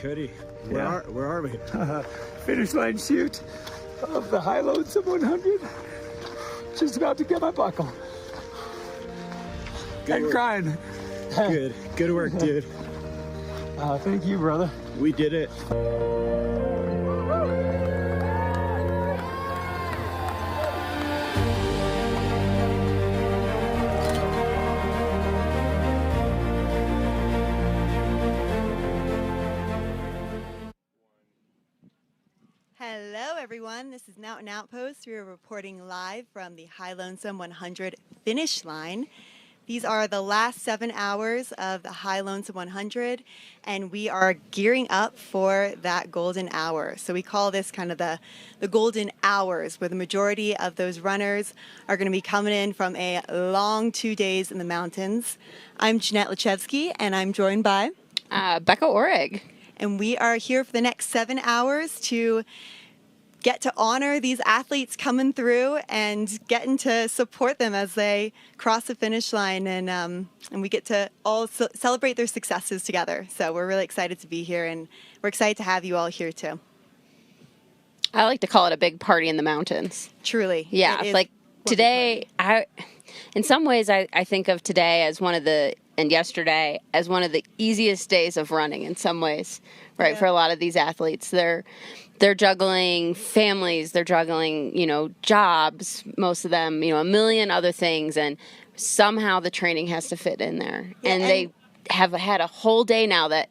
Cody, where are we? Finish line shoot of the High Lonesome 100. Just about to get my buckle. I'm crying. Good work, dude. Thank you, brother. We did it. Hello, everyone. This is Mountain Outpost. We are reporting live from the High Lonesome 100 finish line. These are the last 7 hours of the High Lonesome 100, and we are gearing up for that golden hour. So we call this kind of the golden hours, where the majority of those runners are going to be coming in from a long 2 days in the mountains. I'm Jeanette Lachevsky, and I'm joined by Becca Orig. And we are here for the next 7 hours to get to honor these athletes coming through and getting to support them as they cross the finish line, and we get to all celebrate their successes together. So we're really excited to be here, and we're excited to have you all here too. I like to call it a big party in the mountains. Truly. Yeah, like today, in some ways I think of today as and yesterday as one of the easiest days of running in some ways, right? Yeah. For a lot of these athletes, they're juggling families, they're juggling, jobs, most of them, a million other things, and somehow the training has to fit in there. Yeah, and they have had a whole day now that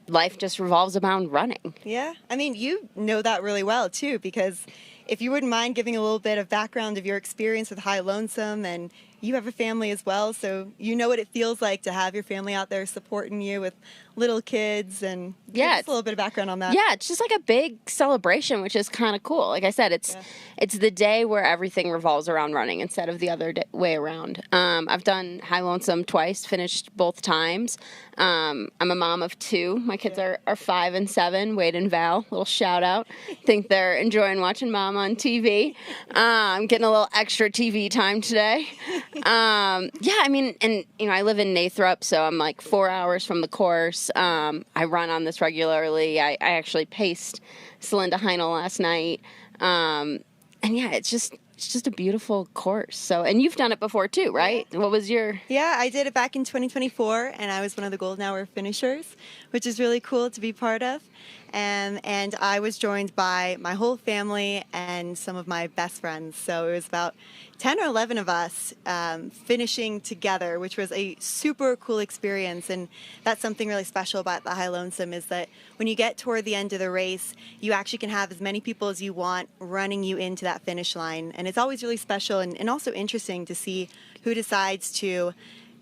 life just revolves around running. Yeah, I mean, you know that really well too, because if you wouldn't mind giving a little bit of background of your experience with High Lonesome, and you have a family as well, so you know what it feels like to have your family out there supporting you with little kids, and just a little bit of background on that. Yeah, it's just like a big celebration, which is kind of cool. Like I said, it's the day where everything revolves around running instead of the other way around. I've done High Lonesome twice, finished both times. I'm a mom of two. My kids are 5 and 7, Wade and Val. Little shout out. Think they're enjoying watching Mom on TV. I'm getting a little extra TV time today. I mean, and I live in Nathrop, so I'm like 4 hours from the course. I run on this regularly. I actually paced Celinda Heinel last night. It's just a beautiful course. So, and you've done it before too, right? What was your... Yeah, I did it back in 2024, and I was one of the golden hour finishers, which is really cool to be part of. And I was joined by my whole family and some of my best friends. So it was about 10 or 11 of us finishing together, which was a super cool experience. And that's something really special about the High Lonesome, is that when you get toward the end of the race, you actually can have as many people as you want running you into that finish line. And it's always really special and also interesting to see who decides to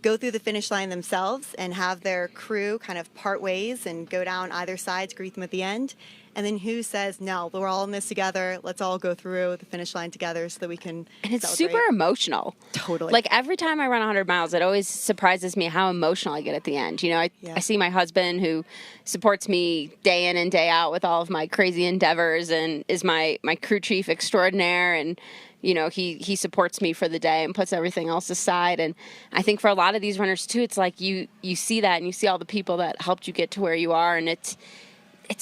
go through the finish line themselves and have their crew kind of part ways and go down either side to greet them at the end. And then who says, no, we're all in this together. Let's all go through the finish line together so that we can And it's celebrate. Super emotional. Totally. Like every time I run 100 miles, it always surprises me how emotional I get at the end. I see my husband, who supports me day in and day out with all of my crazy endeavors and is my crew chief extraordinaire, and he supports me for the day and puts everything else aside. And I think for a lot of these runners too, it's like you see that and you see all the people that helped you get to where you are, and it's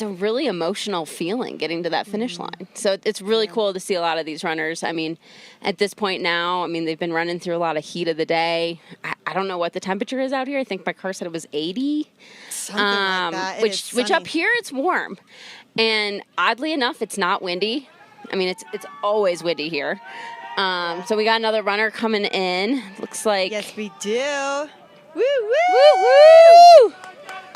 a really emotional feeling getting to that finish line. So it's really cool to see a lot of these runners. I mean, at this point now, they've been running through a lot of heat of the day. I don't know what the temperature is out here. I think my car said it was 80. Something like that. Which up here it's warm. And oddly enough, it's not windy. It's always windy here. So we got another runner coming in. Looks like... Yes, we do. Woo, woo! Woo, woo!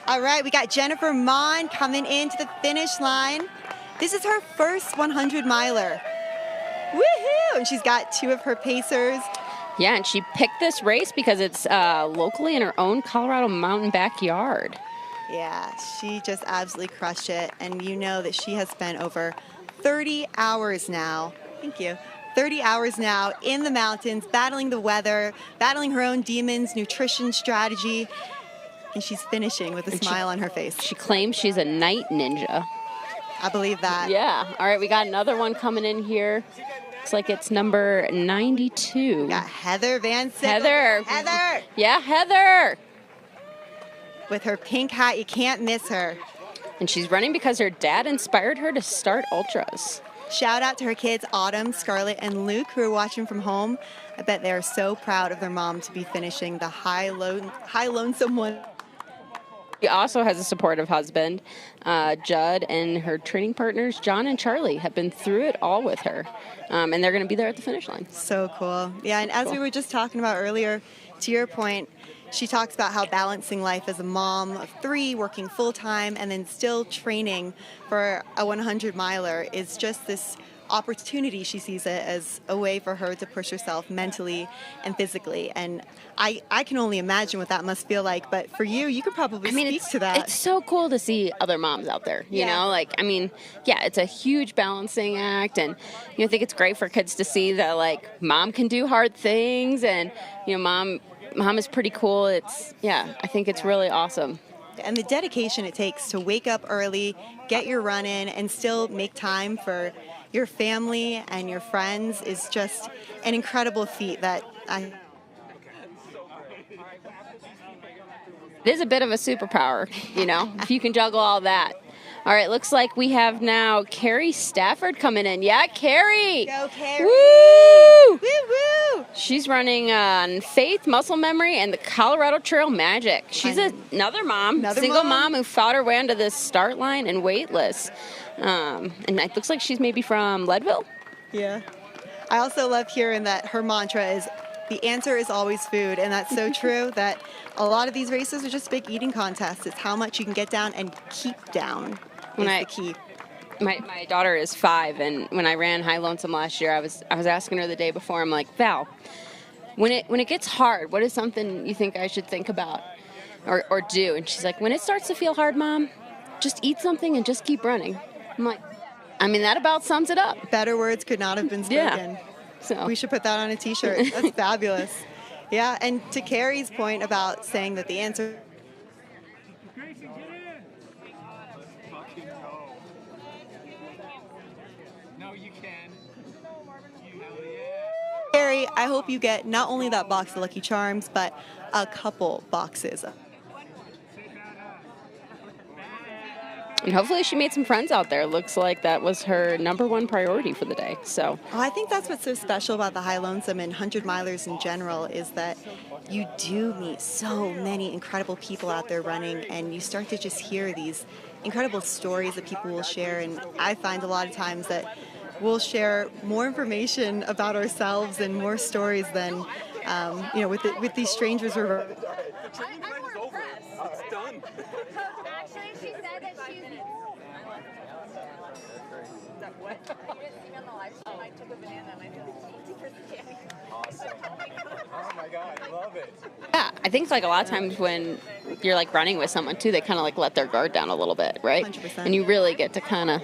All right, we got Jennifer Mon coming into the finish line. This is her first 100-miler. Woohoo! And she's got 2 of her pacers. Yeah, and she picked this race because it's locally in her own Colorado mountain backyard. Yeah, she just absolutely crushed it. And you know that she has spent over 30 hours now. Thank you. 30 hours now in the mountains, battling the weather, battling her own demons, nutrition strategy. And she's finishing with a smile on her face. She claims she's a night ninja. I believe that. Yeah. All right, we got another one coming in here. Looks like it's number 92. We got Heather Van Sickle. Yeah, Heather. With her pink hat, you can't miss her. And she's running because her dad inspired her to start ultras. Shout out to her kids, Autumn, Scarlett, and Luke, who are watching from home. I bet they're so proud of their mom to be finishing the High Lonesome one. She also has a supportive husband, Judd, and her training partners, John and Charlie, have been through it all with her. And they're going to be there at the finish line. So cool. Yeah, and as we were just talking about earlier, to your point, she talks about how balancing life as a mom of 3, working full-time, and then still training for a 100-miler is just this opportunity. She sees it as a way for her to push herself mentally and physically. And I can only imagine what that must feel like. But for you, you could probably speak to that. It's so cool to see other moms out there, you know? Like, I mean, yeah, it's a huge balancing act. And, I think it's great for kids to see that, like, mom can do hard things. And, mom is pretty cool. I think it's really awesome. And the dedication it takes to wake up early, get your run in, and still make time for your family and your friends is just an incredible feat that It is a bit of a superpower, if you can juggle all that. All right, looks like we have now Carrie Stafford coming in. Yeah, Carrie! Go, Carrie! Woo! Woo-woo! She's running on Faith, Muscle Memory, and the Colorado Trail Magic. She's another mom, single mom who fought her way onto this start line and weightless. And it looks like she's maybe from Leadville. Yeah. I also love hearing that her mantra is, the answer is always food, and that's so true that a lot of these races are just big eating contests. It's how much you can get down and keep down is the key. My daughter is 5, and when I ran High Lonesome last year, I was asking her the day before, I'm like, Val, when it gets hard, what is something you think I should think about or do? And she's like, when it starts to feel hard, Mom, just eat something and just keep running. I'm like, that about sums it up. Better words could not have been spoken. Yeah. So we should put that on a t-shirt. That's fabulous. Yeah, and to Carrie's point about saying that the answer... No, you can. Carrie, I hope you get not only that box of Lucky Charms, but a couple boxes. And hopefully she made some friends out there. Looks like that was her #1 priority for the day. So I think that's what's so special about the High Lonesome and 100 milers in general is that you do meet so many incredible people out there running, and you start to just hear these incredible stories that people will share. And I find a lot of times that we'll share more information about ourselves and more stories than with these strangers. The training plan is over. It's done. Actually, she said that she's... I took a banana and I feel Awesome. Oh my God, I love it. yeah, I think like a lot of times when you're like running with someone too, they kind of like let their guard down a little bit, right? 100%. And you really get to kind of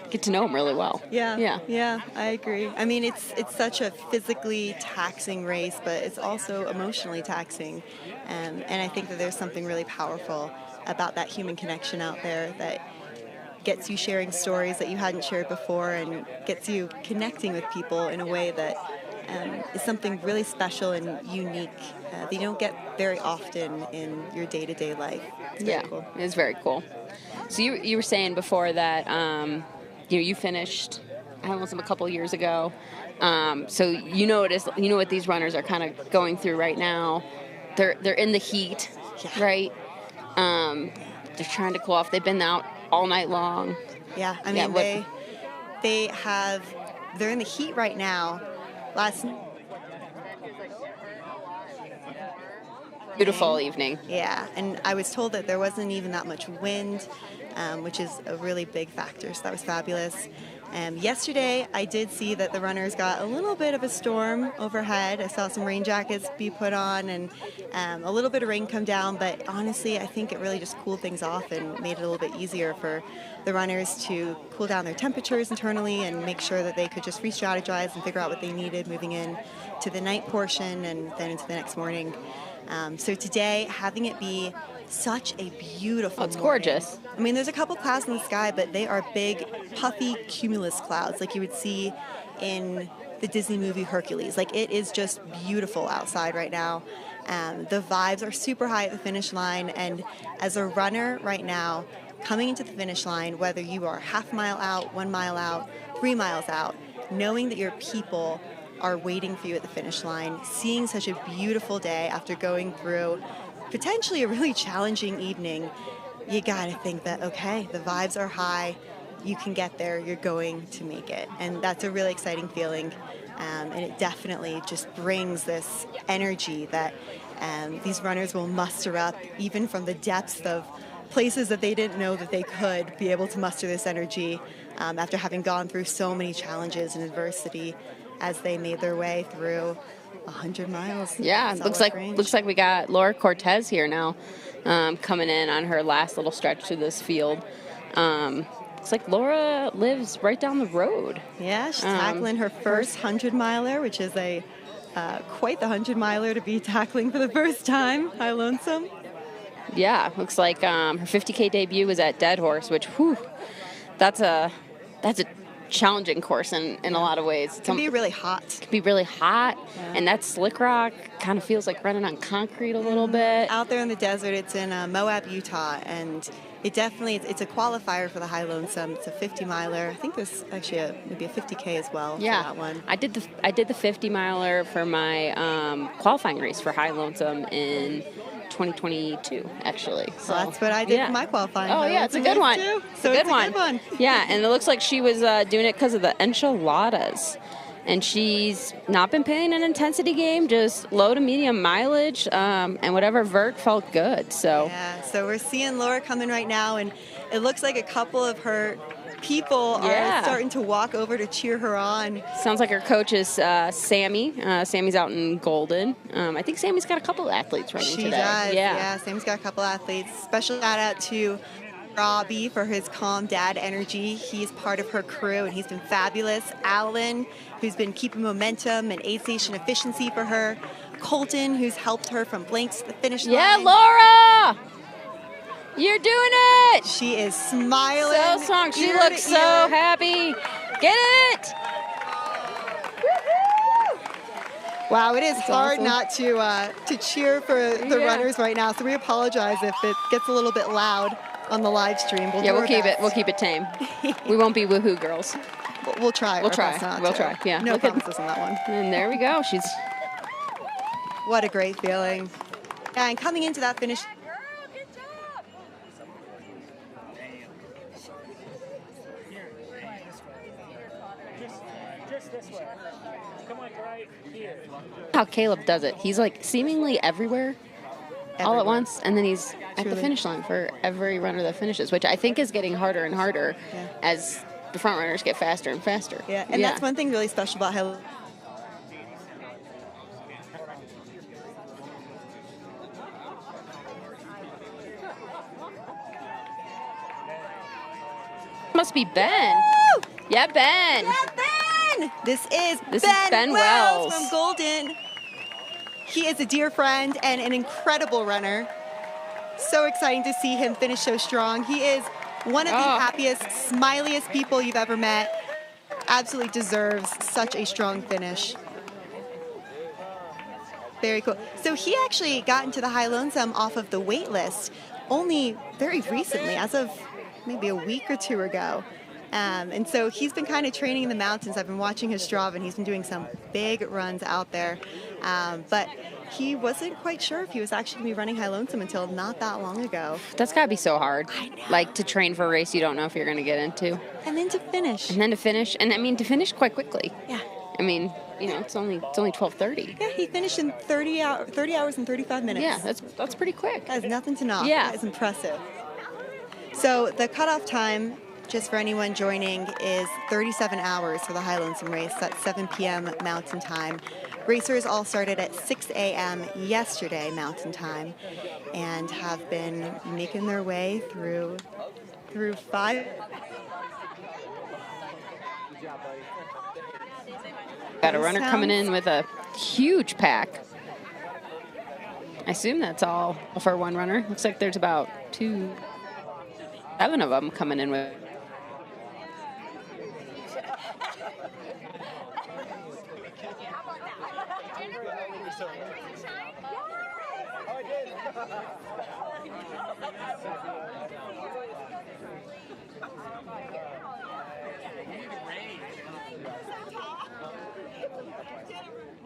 get to know them really well. Yeah, I agree. I mean, it's such a physically taxing race, but it's also emotionally taxing. And I think that there's something really powerful about that human connection out there that gets you sharing stories that you hadn't shared before and gets you connecting with people in a way that is something really special and unique that you don't get very often in your day-to-day life. It's very cool. It is very cool. So you were saying before that you finished High Lonesome a couple years ago. So you know what these runners are kind of going through right now. They're in the heat, right? They're trying to cool off. They've been out all night long. Yeah, I mean they're in the heat right now. Beautiful evening. Yeah, and I was told that there wasn't even that much wind, which is a really big factor, so that was fabulous. Yesterday, I did see that the runners got a little bit of a storm overhead. I saw some rain jackets be put on and a little bit of rain come down, but honestly, I think it really just cooled things off and made it a little bit easier for the runners to cool down their temperatures internally and make sure that they could just re-strategize and figure out what they needed moving in to the night portion and then into the next morning. So today, having it be such a beautiful it's morning. gorgeous. I mean, there's a couple clouds in the sky, but they are big, puffy cumulus clouds like you would see in the Disney movie Hercules. Like, it is just beautiful outside right now. The vibes are super high at the finish line, and as a runner right now, coming into the finish line, whether you are half mile out, 1 mile out, 3 miles out, knowing that your people are waiting for you at the finish line, seeing such a beautiful day after going through potentially a really challenging evening, you gotta think that, okay, the vibes are high, you can get there, you're going to make it. And that's a really exciting feeling. And it definitely just brings this energy that these runners will muster up even from the depths of places that they didn't know that they could be able to muster this energy after having gone through so many challenges and adversity as they made their way through 100 miles. Yeah, looks like we got Laura Cortez here now, coming in on her last little stretch through this field. Looks like Laura lives right down the road. Yeah, she's tackling her first 100-miler, which is quite the 100-miler to be tackling for the first time. High Lonesome. Yeah, looks like her 50K debut was at Dead Horse, which, whew, that's a challenging course in a lot of ways. It can be really hot. It can be really hot, and that slick rock kind of feels like running on concrete a little bit. Out there in the desert, it's in Moab, Utah, and it definitely, it's a qualifier for the High Lonesome. It's a 50-miler. I think there's actually maybe a 50K as well for that one. I did the 50-miler for my qualifying race for High Lonesome in 2022, actually. So that's what I did for my qualifying. Oh, yeah, it's a good one. Too. It's a good one. Yeah, and it looks like she was doing it because of the enchiladas. And she's not been playing an intensity game, just low to medium mileage, and whatever vert felt good. So yeah, so we're seeing Laura coming right now, and it looks like a couple of her people are starting to walk over to cheer her on. Sounds like her coach is Sammy. Sammy's out in Golden. I think Sammy's got a couple of athletes running today. She does. Yeah, Sammy's got a couple of athletes. Special shout out to Robbie for his calm dad energy. He's part of her crew, and he's been fabulous. Alan, who's been keeping momentum and aid station efficiency for her. Colton, who's helped her from blanks to the finish line. Yeah, Laura! You're doing it! She is smiling. So strong. She looks so happy. Get it! Wow, it is hard not to cheer for the runners right now. So we apologize if it gets a little bit loud on the live stream. We'll keep it tame. We won't be woohoo girls. We'll try. We'll try. Yeah. No promises on that one. And there we go. What a great feeling. Yeah, and coming into that finish. How Caleb does it. He's like seemingly everywhere all at once, and then he's at the finish line for every runner that finishes, which I think is getting harder and harder as the front runners get faster and faster. Yeah, and that's one thing really special about how must be Ben. Woo! Yeah, Ben. Yeah, Ben. This is Ben Wells from Golden. He is a dear friend and an incredible runner. So exciting to see him finish so strong. He is one of the happiest, smiliest people you've ever met. Absolutely deserves such a strong finish. Very cool. So he actually got into the High Lonesome off of the wait list only very recently, as of maybe a week or two ago. And so he's been kind of training in the mountains. I've been watching his Strava, and he's been doing some big runs out there. But he wasn't quite sure if he was actually going to be running High Lonesome until not that long ago. That's got to be so hard. I know. Like to train for a race you don't know if you're going to get into. And then to finish. And I mean to finish quite quickly. Yeah. I mean, you know, it's only 12:30. Yeah, he finished in 30 hours and 35 minutes. Yeah, that's pretty quick. That is nothing to knock. Yeah. That is impressive. So the cutoff time, just for anyone joining, is 37 hours for the High Lonesome race. That's 7 p.m. Mountain Time. Racers all started at 6 a.m. yesterday Mountain Time and have been making their way through 5. Got a runner coming in with a huge pack. I assume that's all for one runner. Looks like there's about 7 of them coming in with.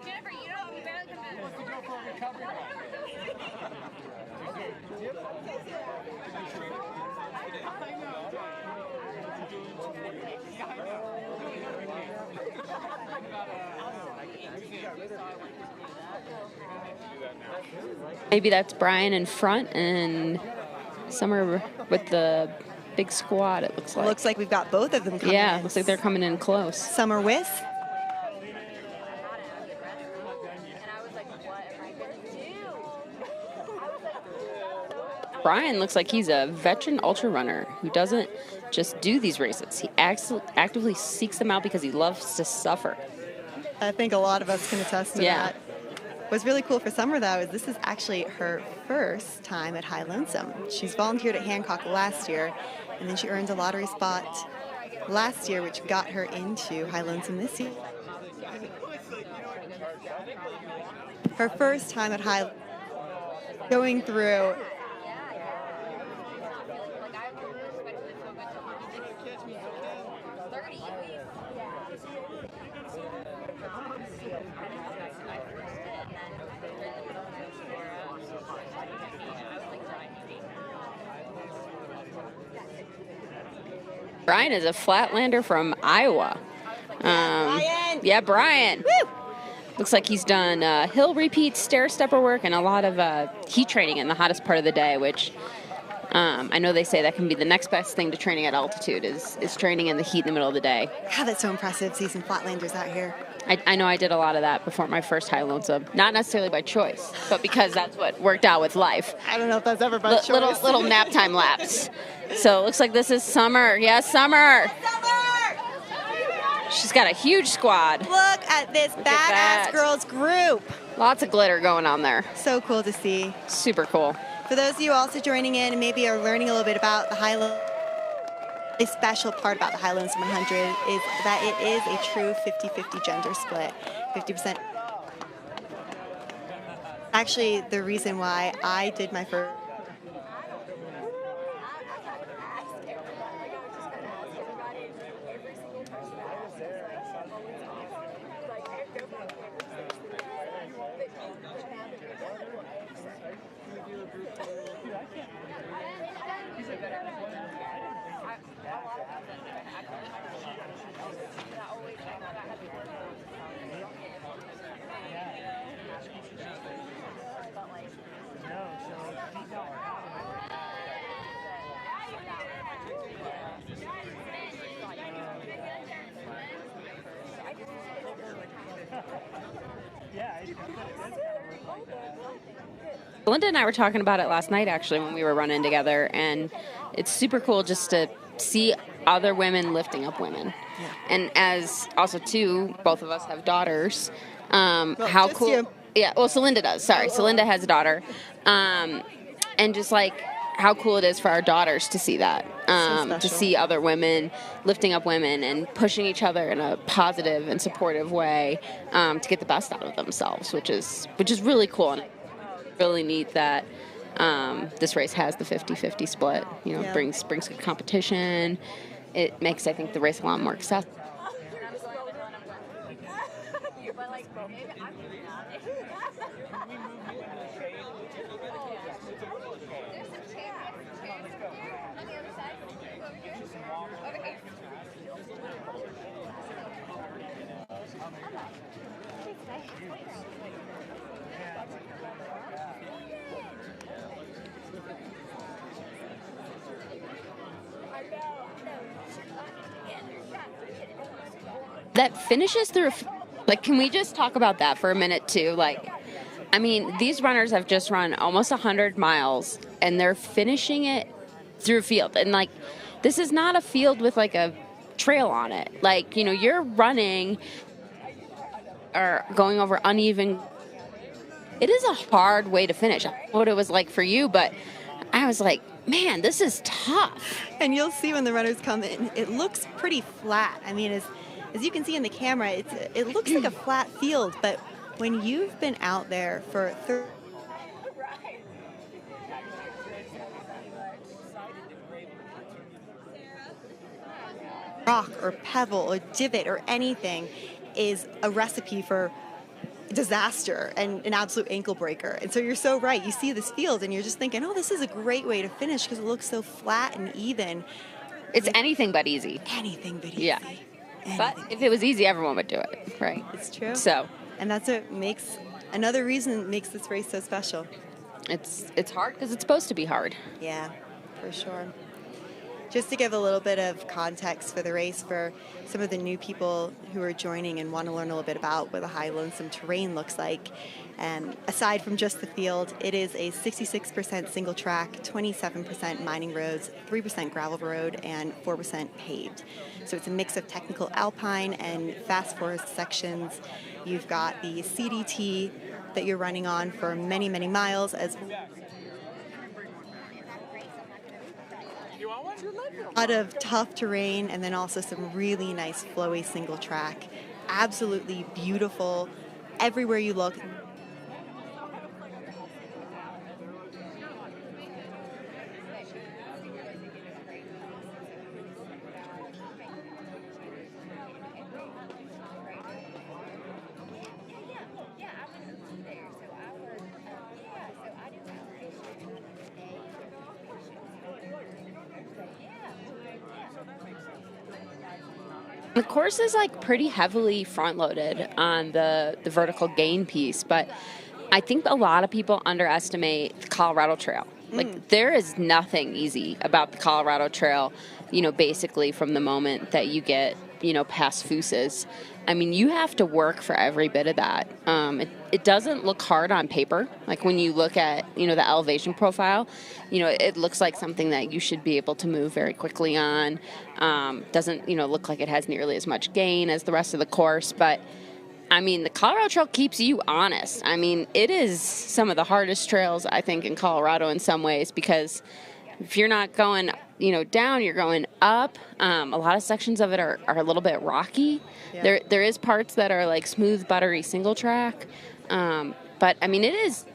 Jennifer, you don't you barely come in. What's the go for a recovery? Maybe that's Brian in front and Summer with the big squad, it looks like. Looks like we've got both of them coming Yeah, in. looks like they're coming in close. Summer with. Brian looks like he's a veteran ultra runner who doesn't just do these races. He actively seeks them out because he loves to suffer. I think a lot of us can attest to Yeah. that. What's really cool for Summer, though, is this is actually her first time at High Lonesome. She's volunteered at Hancock last year, and then she earned a lottery spot last year, which got her into High Lonesome this year. Her first time at High, going through. Brian is a flatlander from Iowa. Brian! Yeah, Brian. Woo! Looks like he's done hill repeats, stair stepper work, and a lot of heat training in the hottest part of the day, which I know they say that can be the next best thing to training at altitude is training in the heat in the middle of the day. God, that's so impressive. See some flatlanders out here. I know I did a lot of that before my first High Lonesome. Not necessarily by choice, but because that's what worked out with life. I don't know if that's ever by choice. Little nap time laps. So it looks like this is Summer. Yes, Summer. She's got a huge squad. Look at this at badass that. girls group. Lots of glitter going on there. So cool to see. Super cool. For those of you also joining in and maybe are learning a little bit about the High Lonesome, a special part about the High Lonesome 100 is that it is a true 50-50 gender split. 50%. Actually, the reason why I did my first. Linda and I were talking about it last night, actually, when we were running together, and it's super cool just to see other women lifting up women. Yeah. And as also, too, both of us have daughters. How just cool. you. Yeah, well, Celinda does. Sorry, Celinda has a daughter. And just like how cool it is for our daughters to see that, to special. see other women lifting up women and pushing each other in a positive and supportive way to get the best out of themselves, which is really cool. And really neat that this race has the 50-50 split. You know, Yeah. brings good competition. It makes, I think, the race a lot more accessible. That finishes through, like, can we just talk about that for a minute too? Like, I mean, these runners have just run almost 100 miles and they're finishing it through a field. And like, this is not a field with like a trail on it. Like, you know, you're running or going over uneven. It is a hard way to finish. I don't know what it was like for you, but I was like, man, this is tough. And you'll see when the runners come in, it looks pretty flat. I mean, as you can see in the camera, it looks like a flat field, but when you've been out there for rock or pebble or divot or anything is a recipe for disaster and an absolute ankle breaker. And so you're so right. You see this field and you're just thinking, oh, this is a great way to finish because it looks so flat and even. It's anything but easy. Anything but easy. Yeah. But if it was easy, everyone would do it, right? It's true. So. And that's what makes, another reason makes this race so special. It's hard because it's supposed to be hard. Yeah, for sure. Just to give a little bit of context for the race for some of the new people who are joining and want to learn a little bit about what the high lonesome terrain looks like. Aside from just the field, it is a 66% single track, 27% mining roads, 3% gravel road, and 4% paved. So it's a mix of technical alpine and fast forest sections. You've got the CDT that you're running on for many, many miles, as a lot of tough terrain, and then also some really nice flowy single track. Absolutely beautiful everywhere you look. The course is like pretty heavily front loaded on the vertical gain piece, but I think a lot of people underestimate the Colorado Trail. Like there is nothing easy about the Colorado Trail, you know, basically from the moment that you get, you know, past Fooses. I mean, you have to work for every bit of that. It doesn't look hard on paper. Like when you look at, you know, the elevation profile, you know, it looks like something that you should be able to move very quickly on. Doesn't, you know, look like it has nearly as much gain as the rest of the course. But, I mean, the Colorado Trail keeps you honest. I mean, it is some of the hardest trails, I think, in Colorado in some ways because if you're not going, you know, down, you're going up. A lot of sections of it are a little bit rocky. Yeah. There is parts that are like smooth, buttery single track. But I mean,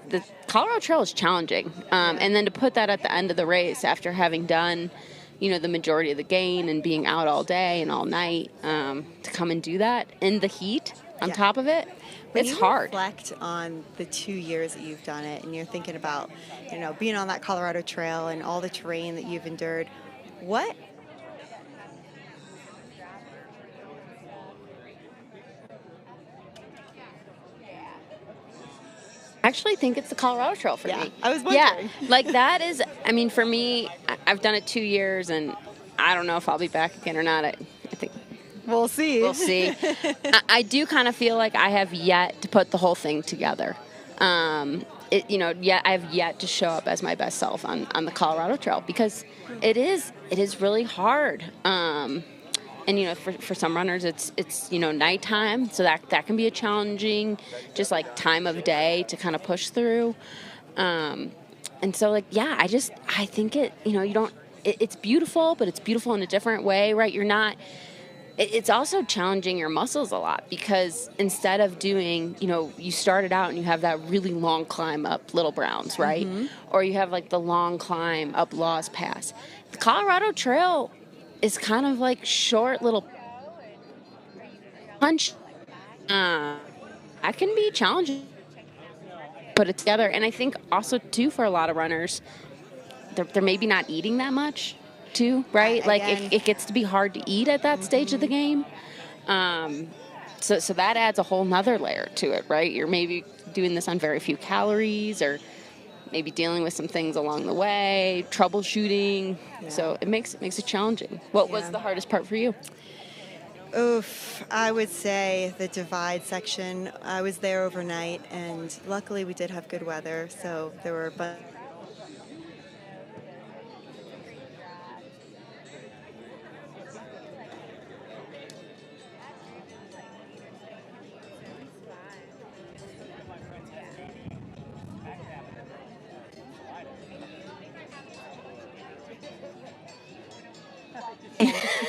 the Colorado Trail is challenging. And then to put that at the end of the race after having done, you know, the majority of the gain and being out all day and all night, to come and do that in the heat on top of it, it's hard. When you reflect on the 2 years that you've done it and you're thinking about, you know, being on that Colorado Trail and all the terrain that you've endured, what I actually think it's the Colorado Trail for me. I was wondering. Yeah, like that is, I mean, for me, I've done it 2 years, and I don't know if I'll be back again or not. I think we'll see. We'll see. I do kind of feel like I have yet to put the whole thing together. You know, I have yet to show up as my best self on the Colorado Trail because it is really hard. And, you know, for some runners, it's you know, nighttime, so that can be a challenging, just like time of day to kind of push through. And so, like, yeah, I think it, you know, it's beautiful, but it's beautiful in a different way, right? It's also challenging your muscles a lot because instead of doing, you know, you started out and you have that really long climb up Little Browns, right? Mm-hmm. Or you have like the long climb up Laws Pass. The Colorado Trail is kind of like short little punch. That can be challenging. Put it together. And I think also, too, for a lot of runners, they're maybe not eating that much, too, right? Like, it gets to be hard to eat at that stage of the game. So that adds a whole nother layer to it, right? You're maybe doing this on very few calories or maybe dealing with some things along the way, troubleshooting. Yeah. So it makes it challenging. What was the hardest part for you? Oof, I would say the divide section. I was there overnight, and luckily we did have good weather, so there were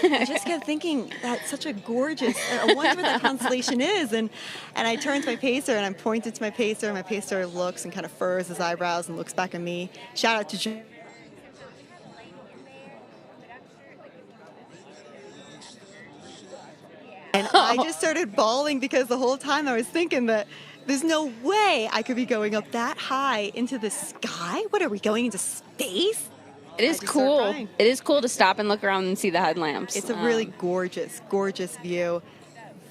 I just kept thinking that's such a gorgeous, I wonder what that constellation is. And I turned to my pacer and I'm pointed to my pacer, and my pacer looks and kind of furrows his eyebrows and looks back at me. Shout out to And I just started bawling because the whole time I was thinking that there's no way I could be going up that high into the sky. What are we going into space? It is I just started cool. crying. It is cool to stop and look around and see the headlamps. It's a really gorgeous, gorgeous view.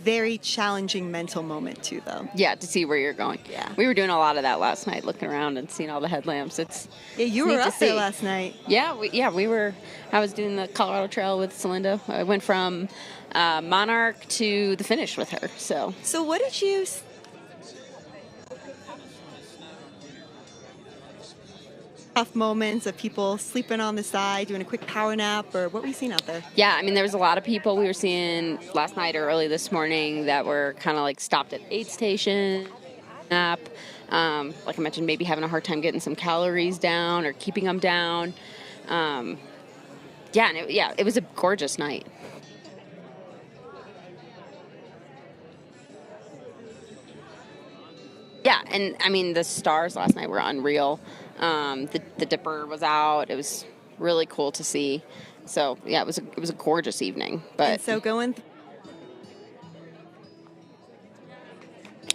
Very challenging mental moment too, though. Yeah, to see where you're going. Yeah. We were doing a lot of that last night, looking around and seeing all the headlamps. Yeah, you neat were to up there see. last night. Yeah, we were. I was doing the Colorado Trail with Celinda. I went from Monarch to the finish with her. So So what did you tough moments of people sleeping on the side, doing a quick power nap, or what were you seeing out there? yeah, I mean, there was a lot of people we were seeing last night or early this morning that were kind of like stopped at aid station, nap. Like I mentioned, maybe having a hard time getting some calories down or keeping them down. It was a gorgeous night. Yeah, and I mean, the stars last night were unreal. The Dipper was out. It was really cool to see. So yeah, it was a gorgeous evening. But And so going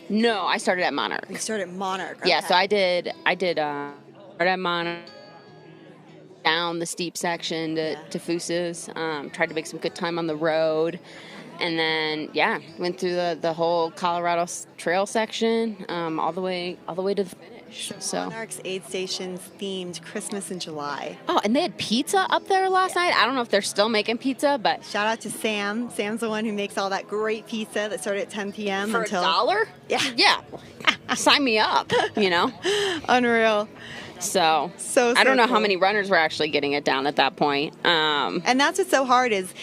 no, I started at Monarch. you started at Monarch. Yeah, okay. so I did start at Monarch, down the steep section to Fusa's. Tried to make some good time on the road. And then, went through the whole Colorado Trail section, all the way to the finish. So Monarch's aid stations themed Christmas in July. oh, and they had pizza up there last night. I don't know if they're still making pizza, but Shout out to Sam. Sam's the one who makes all that great pizza that started at 10 p.m. for until $1, Yeah. sign me up. Unreal. So So I don't know how cool. many runners were actually getting it down at that point. And that's what's so hard is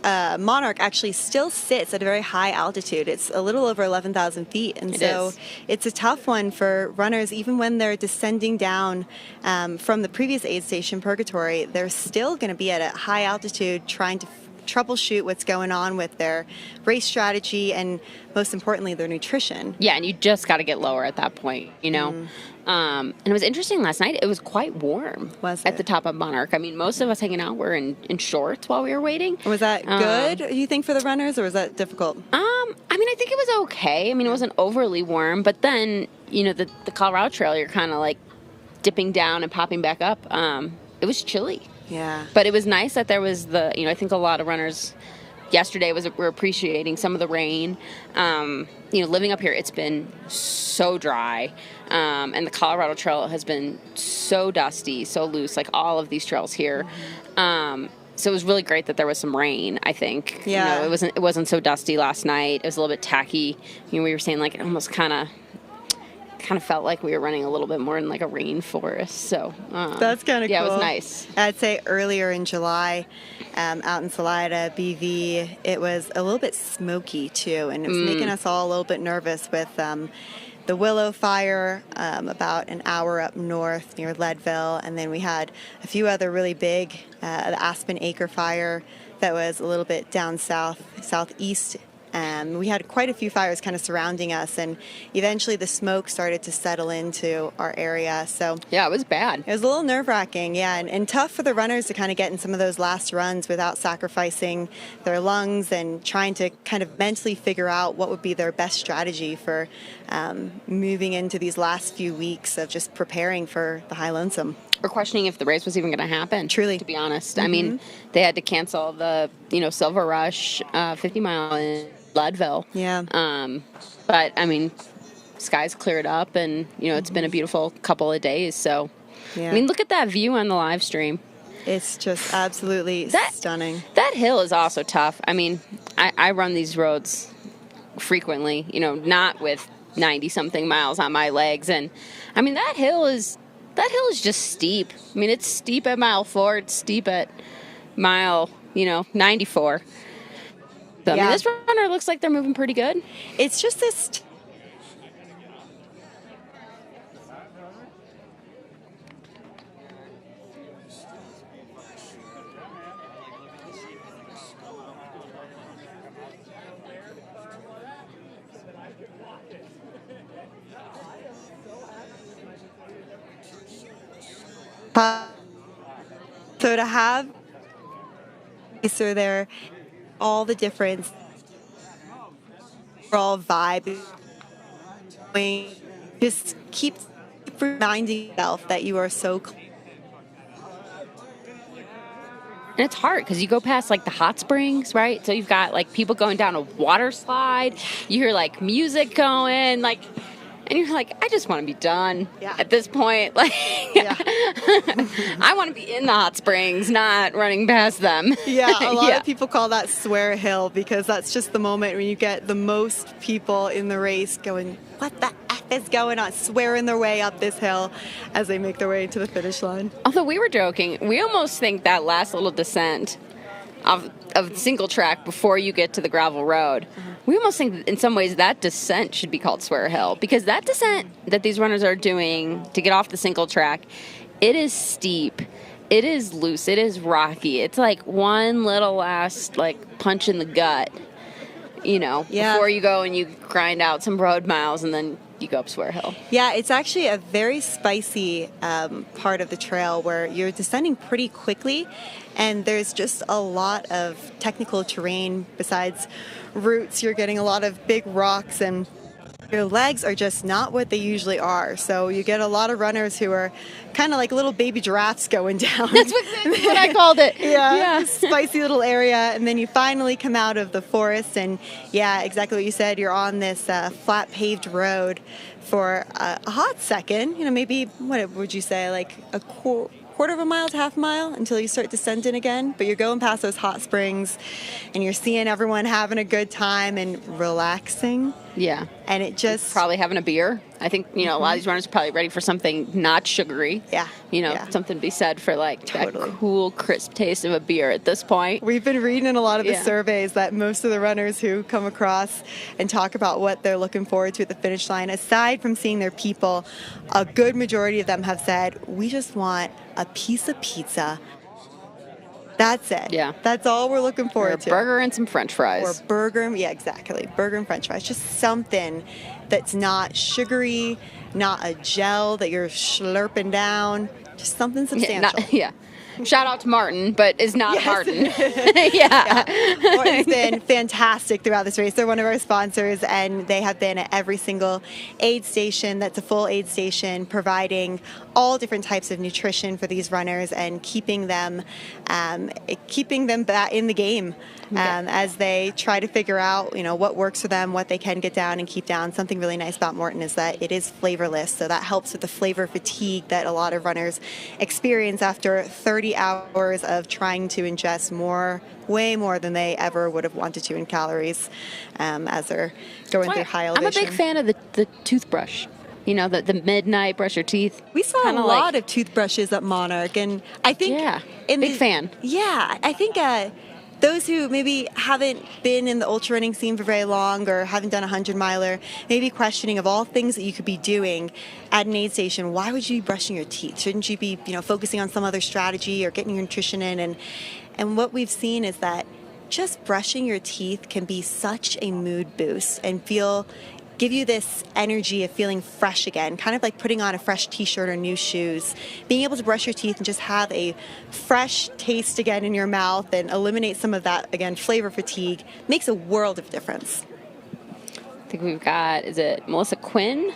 Monarch actually still sits at a very high altitude. It's a little over 11,000 feet. And so it's a tough one for runners, even when they're descending down from the previous aid station, Purgatory, they're still going to be at a high altitude trying to troubleshoot what's going on with their race strategy and, most importantly, their nutrition. Yeah, and you just got to get lower at that point, And it was interesting last night. It was quite warm Was at it? the top of Monarch. I mean, most of us hanging out were in shorts while we were waiting. Was that good, you think, for the runners, or was that difficult? I mean, I think it was okay. I mean, it wasn't overly warm, but then, the Colorado Trail, you're kind of like dipping down and popping back up. It was chilly. Yeah. But it was nice that there was I think a lot of runners yesterday were appreciating some of the rain. Living up here, it's been so dry. And the Colorado Trail has been so dusty, so loose, like all of these trails here. So it was really great that there was some rain, I think. Yeah. It wasn't so dusty last night. It was a little bit tacky. We were saying like it almost kind of felt like we were running a little bit more in like a rainforest. So That's kind of cool. Yeah, it was nice. I'd say earlier in July, out in Salida, BV, it was a little bit smoky too, and it was making us all a little bit nervous with the Willow Fire about an hour up north near Leadville, and then we had a few other really big, the Aspen Acre Fire that was a little bit down southeast. We had quite a few fires kind of surrounding us, and eventually the smoke started to settle into our area. So Yeah, it was bad. it was a little nerve-wracking, yeah, and tough for the runners to kind of get in some of those last runs without sacrificing their lungs and trying to kind of mentally figure out what would be their best strategy for moving into these last few weeks of just preparing for the High Lonesome. Or questioning if the race was even going to happen. Truly. To be honest. I mean, they had to cancel the, Silver Rush 50 mile in Leadville. Yeah. But, I mean, skies cleared up and, it's been a beautiful couple of days. So, Yeah. I mean, look at that view on the live stream. It's just absolutely stunning. That hill is also tough. I mean, I run these roads frequently, not with 90-something miles on my legs. And, I mean, that hill is just steep. I mean, it's steep at mile 4. It's steep at mile, 94. So, I mean, this runner looks like they're moving pretty good. It's just this... So to have Racer there all the difference, overall vibe. Just keep reminding yourself that you are so close. And it's hard because you go past like the hot springs, right? So you've got like people going down a water slide. You hear like music going, like, and you're like, I just want to be done at this point. Like, I want to be in the hot springs, not running past them. Yeah, a lot of people call that swear hill because that's just the moment when you get the most people in the race going, what the F is going on? Swearing their way up this hill as they make their way to the finish line. Although we were joking, we almost think that last little descent of single track before you get to the gravel road, we almost think that in some ways that descent should be called Swear Hill, because that descent that these runners are doing to get off the single track, it is steep, it is loose, it is rocky. It's like one little last like punch in the gut, you know, before you go and you grind out some road miles and then you go up Swear Hill. Yeah, it's actually a very spicy part of the trail where you're descending pretty quickly, and there's just a lot of technical terrain besides roots. You're getting a lot of big rocks, and your legs are just not what they usually are. So you get a lot of runners who are kind of like little baby giraffes going down. That's what I called it. Yeah. Spicy little area. And then you finally come out of the forest, and exactly what you said. You're on this flat paved road for a hot second. You know, maybe, what would you say, like a quarter of a mile to half a mile until you start descending again. But you're going past those hot springs, and you're seeing everyone having a good time and relaxing. Yeah. And it just... Probably having a beer. I think, you know, a lot of these runners are probably ready for something not sugary. Yeah. You know, something to be said for like that cool, crisp taste of a beer at this point. We've been reading in a lot of the surveys that most of the runners who come across and talk about what they're looking forward to at the finish line, aside from seeing their people, a good majority of them have said, we just want a piece of pizza. That's it. Yeah. That's all we're looking forward to. Or a burger and some French fries. Or burger, exactly. Burger and French fries. Just something that's not sugary, not a gel that you're slurping down. Just something substantial. Shout out to Maurten, but is not Maurten. Maurten's been fantastic throughout this race. They're one of our sponsors, and they have been at every single aid station that's a full aid station, providing all different types of nutrition for these runners and keeping them back in the game as they try to figure out, you know, what works for them, what they can get down and keep down. Something really nice about Maurten is that it is flavorless, so that helps with the flavor fatigue that a lot of runners experience after 30 hours of trying to ingest way more than they ever would have wanted to in calories as they're going through high elevation. I'm a big fan of the toothbrush. You know, the midnight brush your teeth. We saw a lot of toothbrushes at Monarch, and I think... big fan. Yeah, I think those who maybe haven't been in the ultra running scene for very long or haven't done a 100-miler, maybe questioning of all things that you could be doing at an aid station, why would you be brushing your teeth? Shouldn't you be, you know, focusing on some other strategy or getting your nutrition in? And what we've seen is that just brushing your teeth can be such a mood boost and give you this energy of feeling fresh again, kind of like putting on a fresh t-shirt or new shoes. Being able to brush your teeth and just have a fresh taste again in your mouth and eliminate some of that, again, flavor fatigue makes a world of difference. I think we've got, is it Melissa Quinn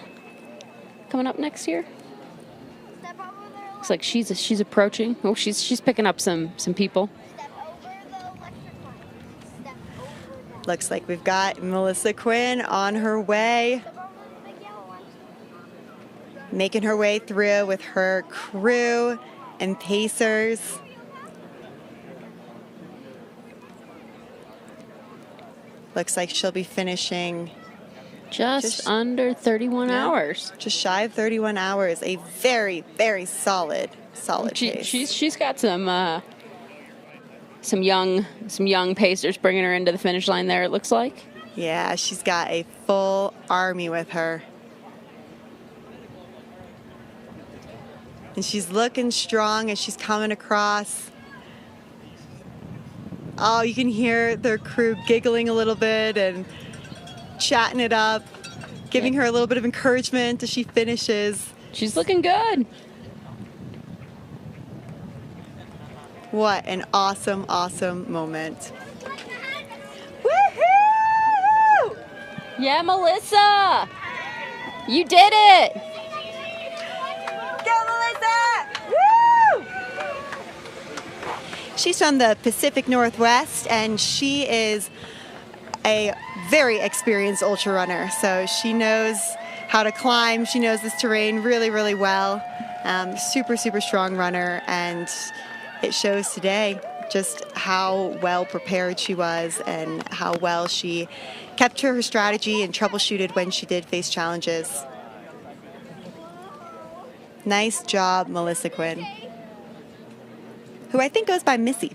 coming up next year? Looks like she's approaching. Oh, she's picking up some people. Looks like we've got Melissa Quinn on her way, making her way through with her crew and pacers. Looks like she'll be finishing just under 31 hours. Just shy of 31 hours. A very, very solid pace. She's got some young pacers bringing her into the finish line there, it looks like. Yeah, she's got a full army with her. And she's looking strong as she's coming across. Oh, you can hear their crew giggling a little bit and chatting it up, giving her a little bit of encouragement as she finishes. She's looking good. What an awesome, awesome moment. Yeah, Melissa! You did it! Go, Melissa! Woo! She's from the Pacific Northwest, and she is a very experienced ultra runner. So she knows how to climb. She knows this terrain really, really well. Super, super strong runner, and it shows today just how well prepared she was and how well she kept to her strategy and troubleshooted when she did face challenges. Nice job, Melissa Quinn, who I think goes by Missy.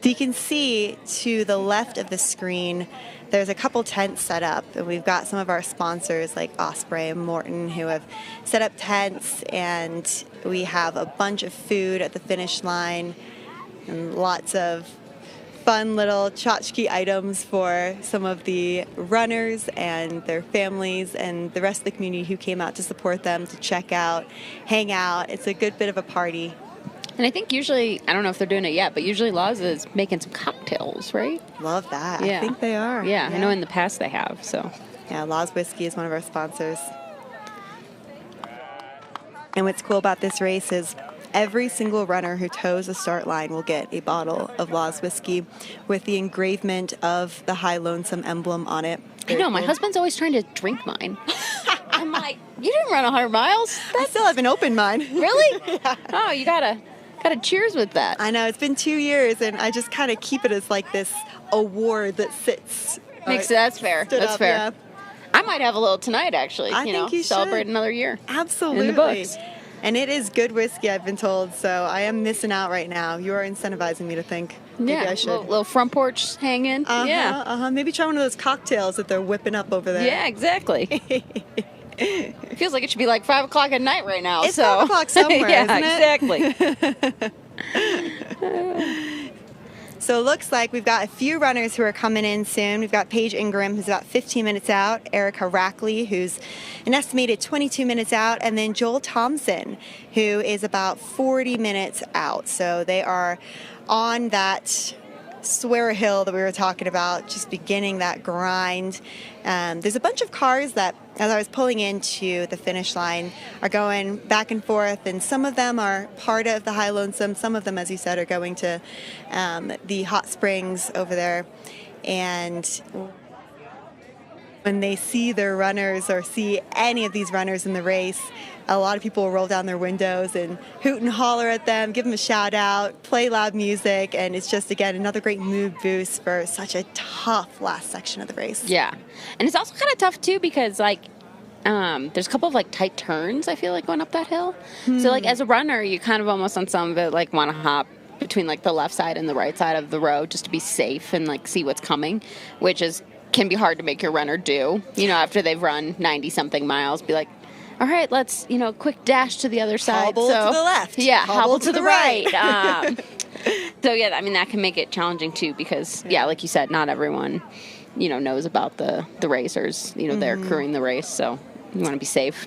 So you can see to the left of the screen, there's a couple tents set up, and we've got some of our sponsors like Osprey and Maurten who have set up tents, and we have a bunch of food at the finish line and lots of fun little tchotchke items for some of the runners and their families and the rest of the community who came out to support them, to check out, hang out. It's a good bit of a party. And I think usually, I don't know if they're doing it yet, but usually Laws is making some cocktails, right? Love that. Yeah. I think they are. Yeah, I know in the past they have, so. Yeah, Laws Whiskey is one of our sponsors. And what's cool about this race is every single runner who toes the start line will get a bottle of Laws Whiskey with the engravement of the High Lonesome emblem on it. I know, my husband's always trying to drink mine. I'm like, you didn't run 100 miles. I still haven't opened mine. Really? Yeah. Oh, you gotta cheers with that. I know, it's been 2 years, and I just kind of keep it as like this award that sits. That's fair. That's up, fair. yeah. I might have a little tonight, actually. I think you should. Celebrate another year. Absolutely. In the books. And it is good whiskey, I've been told, so I am missing out right now. You are incentivizing me to think maybe I should. Little front porch hanging. Yeah. Maybe try one of those cocktails that they're whipping up over there. Yeah, exactly. It feels like it should be like 5 o'clock at night right now. It's so. 5 o'clock somewhere, yeah, isn't it? exactly. So it looks like we've got a few runners who are coming in soon. We've got Paige Ingram, who's about 15 minutes out, Erica Rackley, who's an estimated 22 minutes out, and then Joel Thompson, who is about 40 minutes out. So they are on that swear hill that we were talking about, just beginning that grind. There's a bunch of cars that, as I was pulling into the finish line, are going back and forth, and some of them are part of the High Lonesome. Some of them, as you said, are going to the hot springs over there. And when they see their runners or see any of these runners in the race, a lot of people will roll down their windows and hoot and holler at them, give them a shout out, play loud music, and it's just, again, another great mood boost for such a tough last section of the race. Yeah. And it's also kind of tough, too, because, like, there's a couple of, like, tight turns, I feel like, going up that hill. So, like, as a runner, you kind of almost on some of it, like, want to hop between, like, the left side and the right side of the road just to be safe and, like, see what's coming, which can be hard to make your runner do, after they've run 90-something miles, be like, all right, let's, quick dash to the other side. Hobble to the left. Yeah, hobble to the right. So, yeah, I mean, that can make it challenging, too, because, like you said, not everyone, knows about the racers. They're crewing the race, so you want to be safe.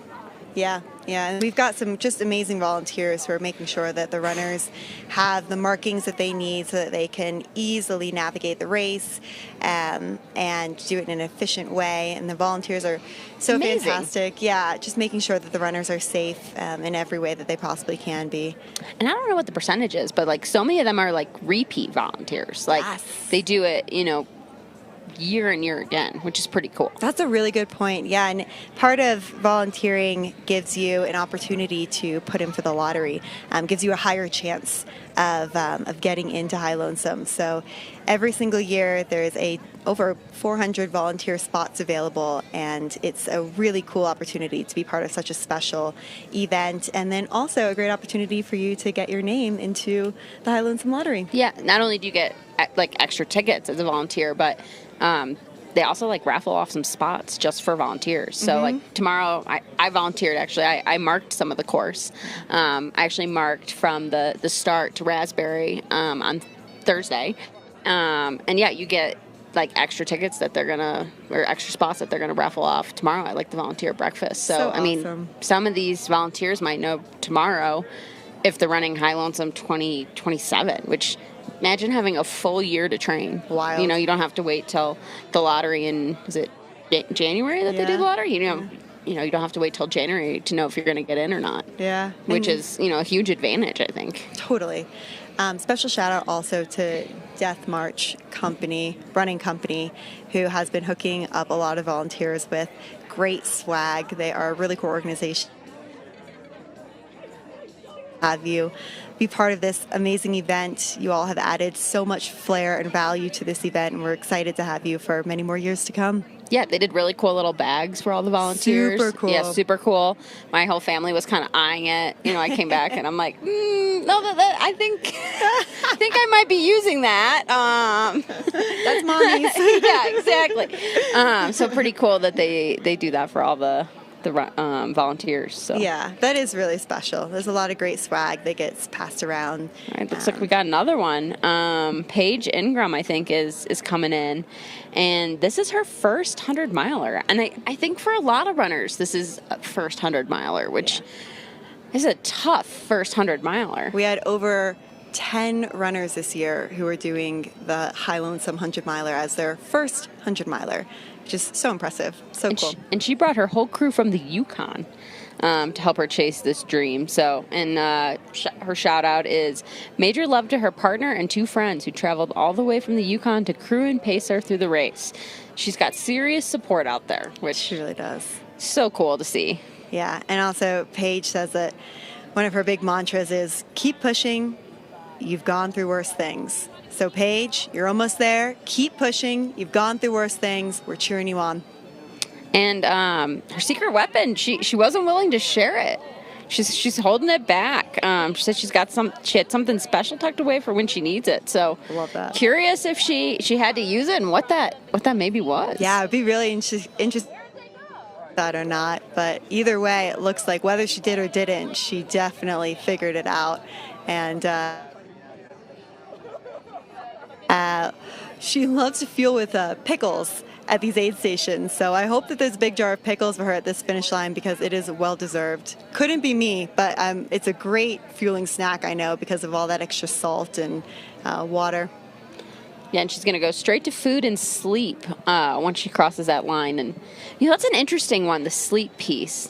Yeah, and we've got some just amazing volunteers who are making sure that the runners have the markings that they need so that they can easily navigate the race and do it in an efficient way. And the volunteers are so amazing. Fantastic. Yeah, just making sure that the runners are safe in every way that they possibly can be. And I don't know what the percentage is, but, like, so many of them are, like, repeat volunteers. Like, They do it, year and year again, which is pretty cool. That's a really good point. Yeah, and part of volunteering gives you an opportunity to put in for the lottery, gives you a higher chance of getting into High Lonesome. So every single year there's over 400 volunteer spots available, and it's a really cool opportunity to be part of such a special event, and then also a great opportunity for you to get your name into the High Lonesome lottery. Yeah, not only do you get, like, extra tickets as a volunteer, but they also, like, raffle off some spots just for volunteers. So, like, tomorrow, I volunteered, actually. I marked some of the course. I actually marked from the start to Raspberry on Thursday. And, yeah, you get, like, extra tickets that or extra spots that they're going to raffle off tomorrow at, like, the volunteer breakfast. So I mean, some of these volunteers might know tomorrow if they're running High Lonesome 2027, which Imagine having a full year to train. Wild. You know, you don't have to wait till the lottery in, is it January that they do the lottery? You know, you don't have to wait till January to know if you're going to get in or not. Yeah. Which is, you know, a huge advantage, I think. Totally. Special shout out also to Death March running company, who has been hooking up a lot of volunteers with great swag. They are a really cool organization. Have you be part of this amazing event. You all have added so much flair and value to this event, and we're excited to have you for many more years to come. Yeah, they did really cool little bags for all the volunteers. Super cool. Yeah, super cool. My whole family was kind of eyeing it. You know, I came back and I'm like, no, I think I might be using that. That's mommy's. Yeah, exactly. So pretty cool that they do that for all the volunteers. So yeah, that is really special. There's a lot of great swag that gets passed around. All right, looks like we got another one. Paige Ingram, I think, is coming in, and this is her first 100-miler. And I think for a lot of runners, this is a first 100-miler, which is a tough first 100-miler. We had over 10 runners this year who are doing the High Lonesome 100-miler as their first 100-miler. Just so impressive, so cool. And she brought her whole crew from the Yukon to help her chase this dream. So, and her shout out is major love to her partner and 2 friends who traveled all the way from the Yukon to crew and pace her through the race. She's got serious support out there, which she really does. So cool to see. Yeah, and also Paige says that one of her big mantras is keep pushing. You've gone through worse things. So Paige, you're almost there. Keep pushing. You've gone through worse things. We're cheering you on. And her secret weapon, she wasn't willing to share it. She's holding it back. She said she had something special tucked away for when she needs it. So I love that. Curious if she had to use it and what that maybe was. Yeah, it'd be really interesting that or not. But either way, it looks like whether she did or didn't, she definitely figured it out. And she loves to fuel with pickles at these aid stations. So I hope that there's a big jar of pickles for her at this finish line because it is well deserved. Couldn't be me, but it's a great fueling snack, I know, because of all that extra salt and water. Yeah, and she's going to go straight to food and sleep once she crosses that line. And, you know, that's an interesting one, the sleep piece.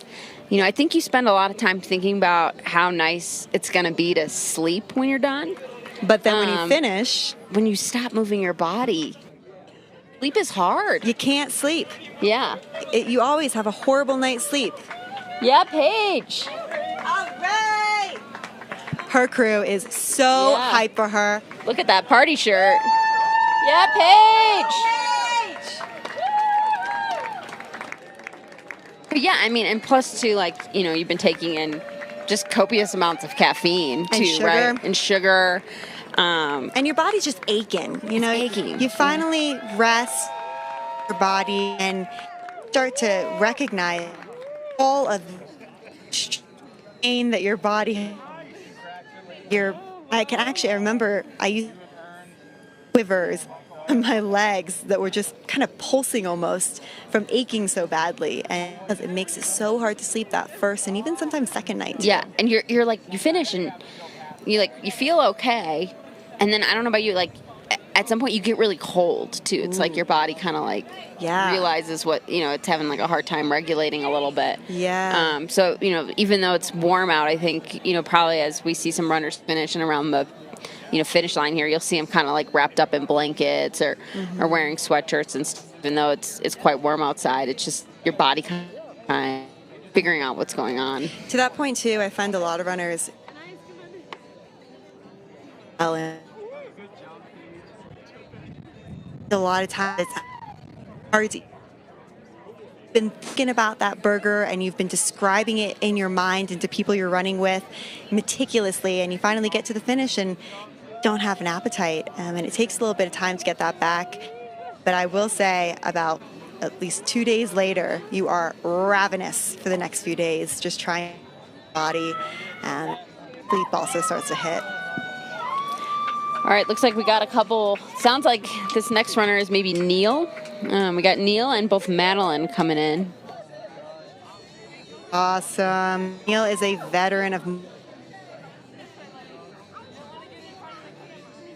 You know, I think you spend a lot of time thinking about how nice it's going to be to sleep when you're done. But then when you finish, when you stop moving your body, sleep is hard. You can't sleep. Yeah. You always have a horrible night's sleep. Yeah, Paige. All right. Her crew is so hyped for her. Look at that party shirt. Yeah, Paige. But yeah, I mean, and plus too, like, you know, you've been taking in just copious amounts of caffeine too, sugar. right? And sugar. And your body's just aching, you know. Aching. You finally rest your body and start to recognize all of the pain that your body. I remember I used quivers on my legs that were just kind of pulsing almost from aching so badly, and it makes it so hard to sleep that first and even sometimes second night. Yeah, and you're like, you finish and you feel okay, and then I don't know about you, like at some point you get really cold too. It's like your body kind of like realizes what, you know, it's having like a hard time regulating a little bit. Yeah. So, you know, even though it's warm out, I think, you know, probably as we see some runners finish and around the, you know, finish line here, you'll see them kind of like wrapped up in blankets or wearing sweatshirts and stuff. Even though it's quite warm outside, it's just your body kind of figuring out what's going on. To that point too, I find a lot of runners a lot of times it's hard to. You've been thinking about that burger and you've been describing it in your mind and to people you're running with meticulously, and you finally get to the finish and don't have an appetite, and it takes a little bit of time to get that back. But I will say about at least 2 days later, you are ravenous for the next few days, just trying your body, and sleep also starts to hit. All right, looks like we got a couple. Sounds like this next runner is maybe Neil. We got Neil and both Madeline coming in. Awesome. Neil is a veteran of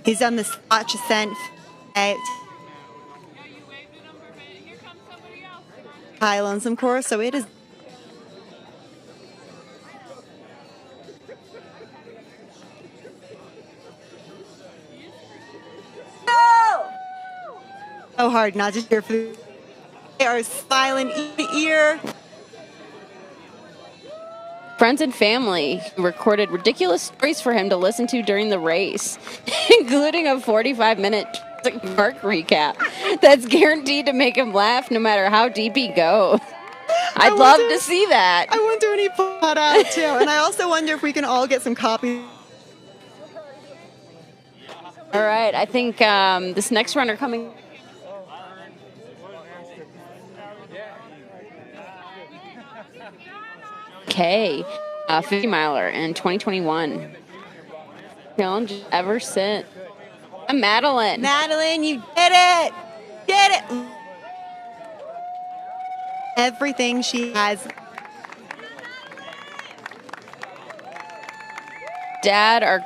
He's done the Sawatch ascent at High Lonesome course, so it is. So hard not to cheer for. They are smiling ear to ear. Friends and family recorded ridiculous stories for him to listen to during the race, including a 45-minute park recap that's guaranteed to make him laugh no matter how deep he goes. I'd love to see that. I wonder when he put that out too, and I also wonder if we can all get some copies. All right, I think this next runner coming. Okay, 50 miler in 2021. Challenge ever since. Madeline. Madeline, you did it! Did it! Everything she has. Dad are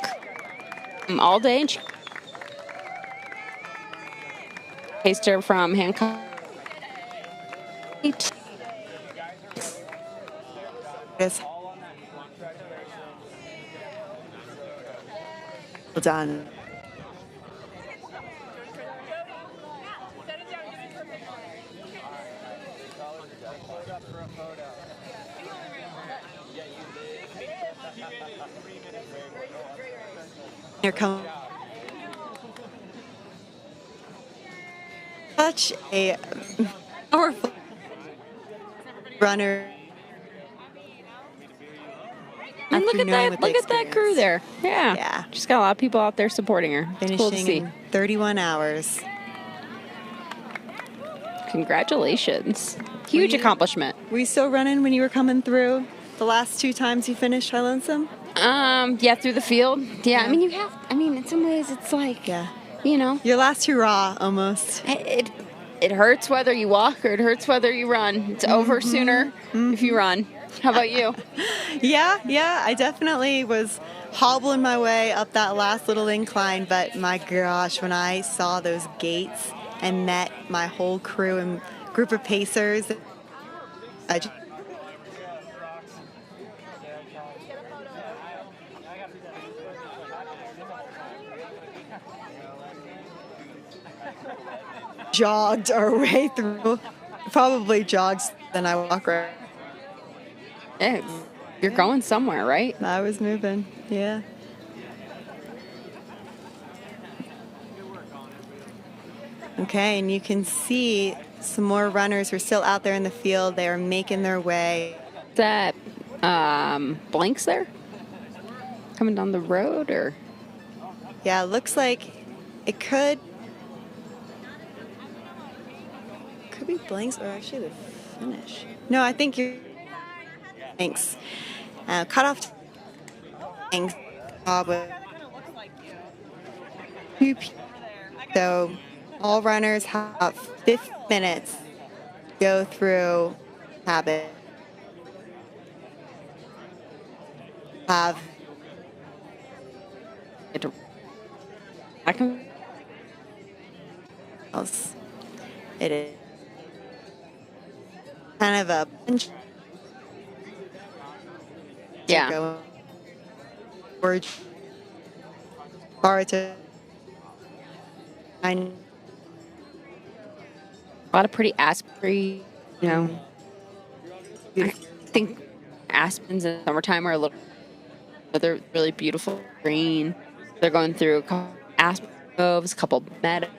all day and chased her from Hancock. Yes. Well done. Here come such a powerful runner. And look at that! Look at that crew there. Yeah, Yeah. She's got a lot of people out there supporting her. It's Finishing cool to see. in 31 hours. Congratulations! Huge accomplishment. Were you still running when you were coming through the last 2 times you finished High Lonesome? Yeah, through the field. Yeah, I mean, you have. I mean, in some ways, it's like, Yeah. you know, Your last hurrah, almost. it hurts whether you walk or it hurts whether you run. It's over sooner if you run. How about you? Yeah, I definitely was hobbling my way up that last little incline, but my gosh, when I saw those gates and met my whole crew and group of pacers, I just, jogged our way through. Probably jogged than I walk around. Yeah, you're going somewhere, right? I was moving, yeah. Okay, and you can see some more runners are still out there in the field. They are making their way. That blanks there coming down the road, or Yeah, it looks like it could be blanks or actually the finish. No, I think you're thanks. Cut off thanks. So all runners have 50 minutes to go through habit. Have I can. else. It is kind of a punch. Yeah. Go or hard to find. A lot of pretty Osprey, you know. I think aspens in summertime are a little, they're really beautiful green. They're going through a couple aspen groves, a couple meadows,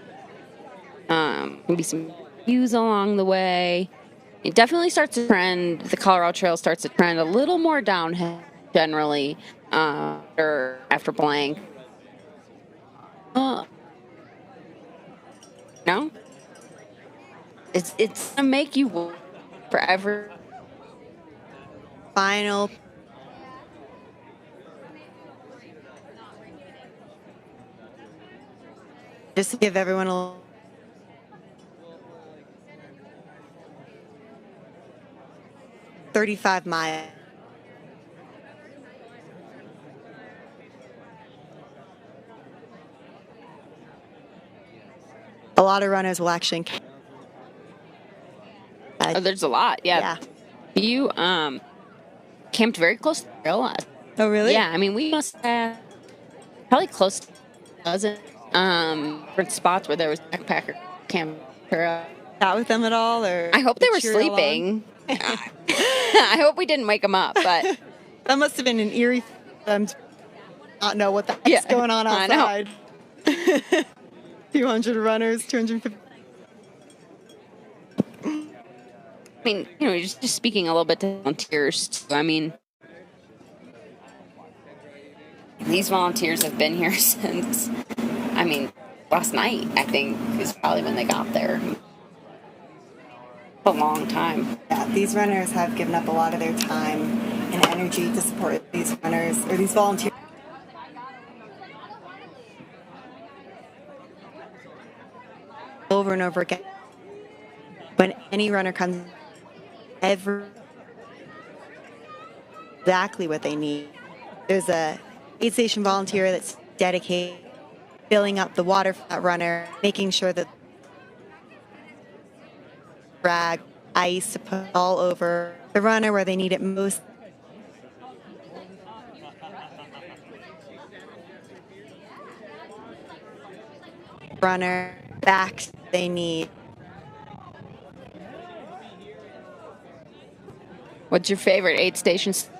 maybe some views along the way. It definitely starts to trend. The Colorado Trail starts to trend a little more downhill generally after blank. No, it's gonna make you work forever. Final. Just to give everyone a 35 mile. a lot of runners will actually. Oh, there's a lot. Yeah. You camped very close to the trail last. Oh, really? Yeah. I mean, we must have probably close to a dozen different spots where there was backpacker camp. Chat with them at all, or I hope they were cheer you sleeping. I hope we didn't wake them up, but that must have been an eerie for them to not know what the heck's going on outside. 200 runners, 250. I mean, just speaking a little bit to volunteers, too. I mean, these volunteers have been here since, last night, I think, is probably when they got there. A long time. Yeah, these runners have given up a lot of their time and energy to support these runners, or these volunteers. Over and over again. When any runner comes, exactly what they need. There's a aid station volunteer that's dedicated filling up the water for that runner, making sure that rag, ice to put all over the runner where they need it most. Runner back they need. What's your favorite aid stations?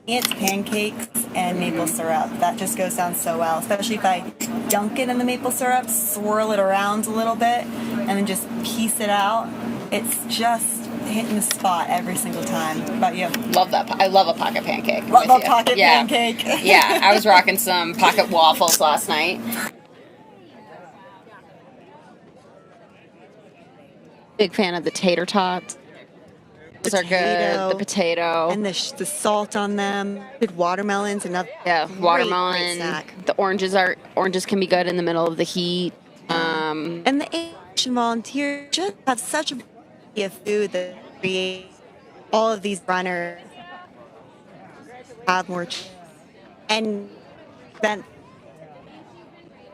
It's pancakes and maple syrup. That just goes down so well, especially if I dunk it in the maple syrup, swirl it around a little bit, and then just piece it out. It's just hitting the spot every single time. What about you? Love that. I love a pocket pancake. Love a pocket pancake. Yeah, I was rocking some pocket waffles last night. Big fan of the tater tots. Those are good. The potato. And the salt on them. Good watermelons. Another watermelon. Great snack. The oranges can be good in the middle of the heat. And the Asian volunteers just have such a variety of food that create all of these runners have more and then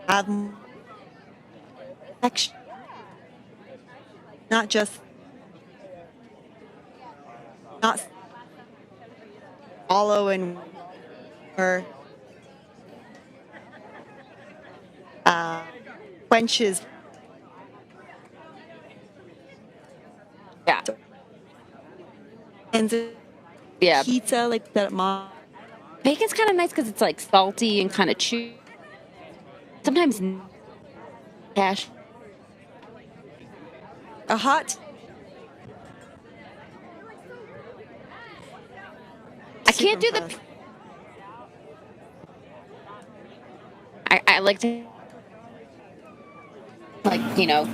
have more action. Not just not follow and or quenches. Yeah. And pizza like that, mom. Bacon's kind of nice because it's like salty and kind of chewy. Sometimes cash. A hot. I can't do the. I like to,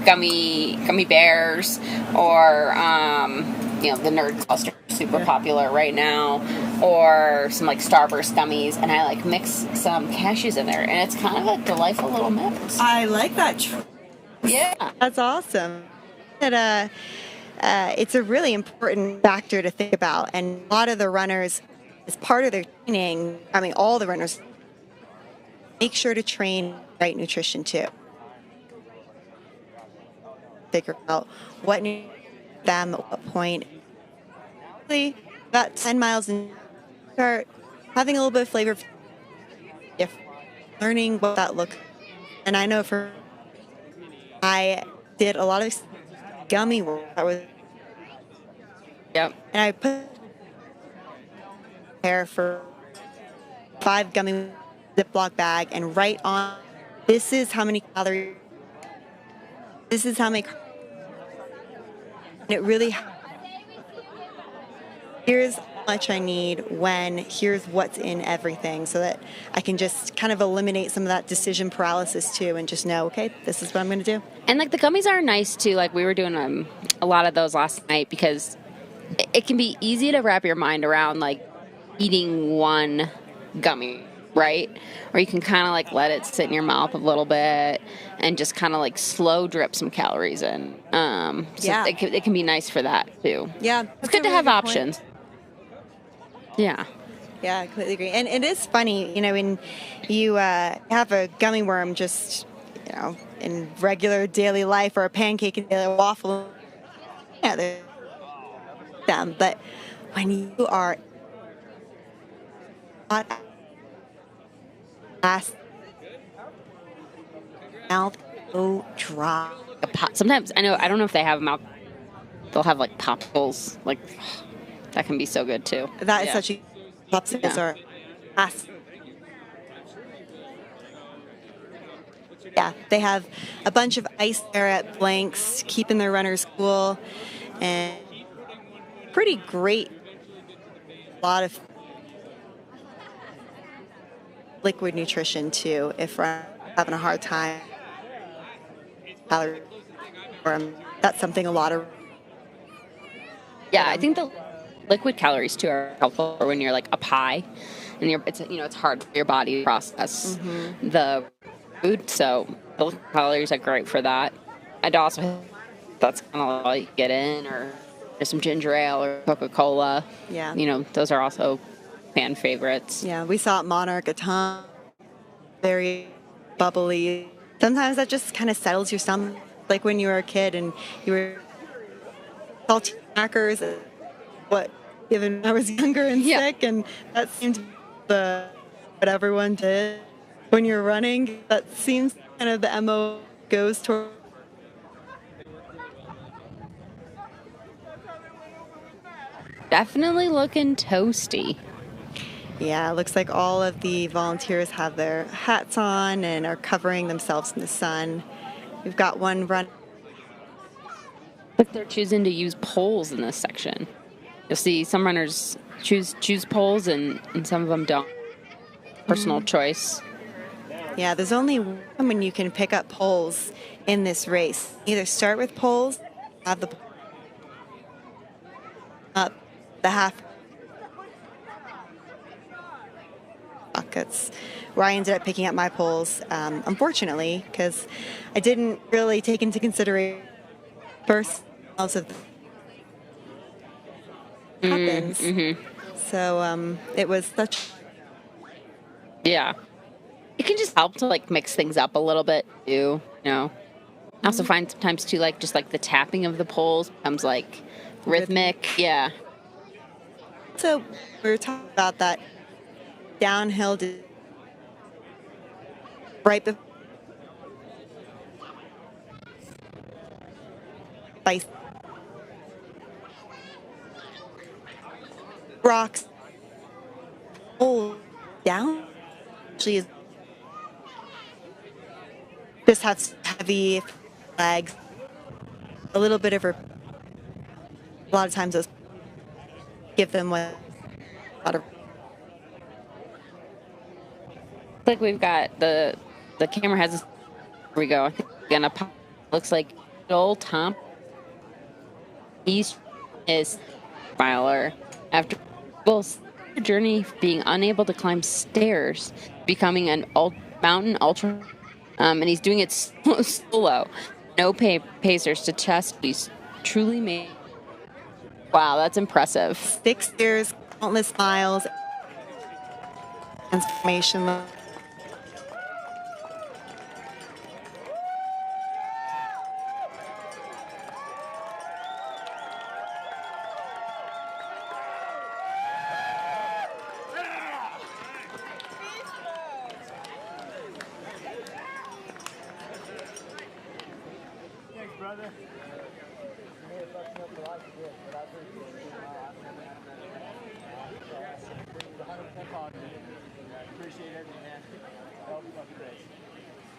gummy bears, or the Nerd Cluster, super popular right now, or some Starburst gummies, and I mix some cashews in there, and it's kind of a delightful little mix. I like that. Yeah, that's awesome. It's a really important factor to think about, and a lot of the runners, as part of their training, all the runners make sure to train right nutrition too. Figure out what them at what point. About 10 miles and start having a little bit of flavor, if learning what that looks. And I know I did a lot of gummy work. Yep. And I put there for 5 gummy Ziploc bag and write on, this is how many calories, this is how many, and it really, here's how much I need when, here's what's in everything, so that I can just kind of eliminate some of that decision paralysis too, and just know, okay, this is what I'm going to do. And the gummies are nice too. We were doing a lot of those last night, because it can be easy to wrap your mind around eating one gummy, right? Or you can kind of let it sit in your mouth a little bit and just kind of slow drip some calories in. It can be nice for that too. Yeah, it's good to have options. Point. Yeah. Yeah, I completely agree. And it is funny, when you have a gummy worm just, in regular daily life, or a pancake and a waffle. Yeah, they're them. But when you are hot ass mouth so dry. Sometimes I don't know if they have them out. They'll have like popsicles, like that can be so good too. That is such a popsicles are ass. Yeah, they have a bunch of ice there at Blanks, keeping their runners cool, and pretty great. A lot of liquid nutrition too. If we're having a hard time, that's something a lot of. Yeah, I think the liquid calories too are helpful for when you're like up high, and it's hard for your body to process the food. So the liquid calories are great for that. I'd also that's kind of all you get in, or there's some ginger ale or Coca-Cola. Yeah, those are also fan favorites. Yeah, we saw at Monarch a ton, very bubbly. Sometimes that just kind of settles your stomach, like when you were a kid and you were salty crackers. Even when I was younger and sick, and that seemed to be what everyone did when you're running. That seems kind of the MO goes toward. Definitely looking toasty. Yeah, it looks like all of the volunteers have their hats on and are covering themselves in the sun. We've got one run. But they're choosing to use poles in this section. You'll see some runners choose poles and some of them don't. Personal choice. Yeah, there's only one when you can pick up poles in this race. Either start with poles, have the up the half buckets, where I ended up picking up my poles, unfortunately, because I didn't really take into consideration first of the happens. So it was such. Yeah. It can just help to like mix things up a little bit too, I also find sometimes too, like just like the tapping of the poles becomes like rhythmic. Yeah. So we were talking about that downhill right before rocks down. Actually, just have heavy legs, a little bit of a lot of times those give them a lot of. Like we've got the camera has here we go. I think gonna pop. Looks like Joel Tom. He's is miler after a journey being unable to climb stairs, becoming an mountain ultra, and he's doing it solo. No pacers to test. He's truly made. Wow, that's impressive. 6 years, countless miles, transformation.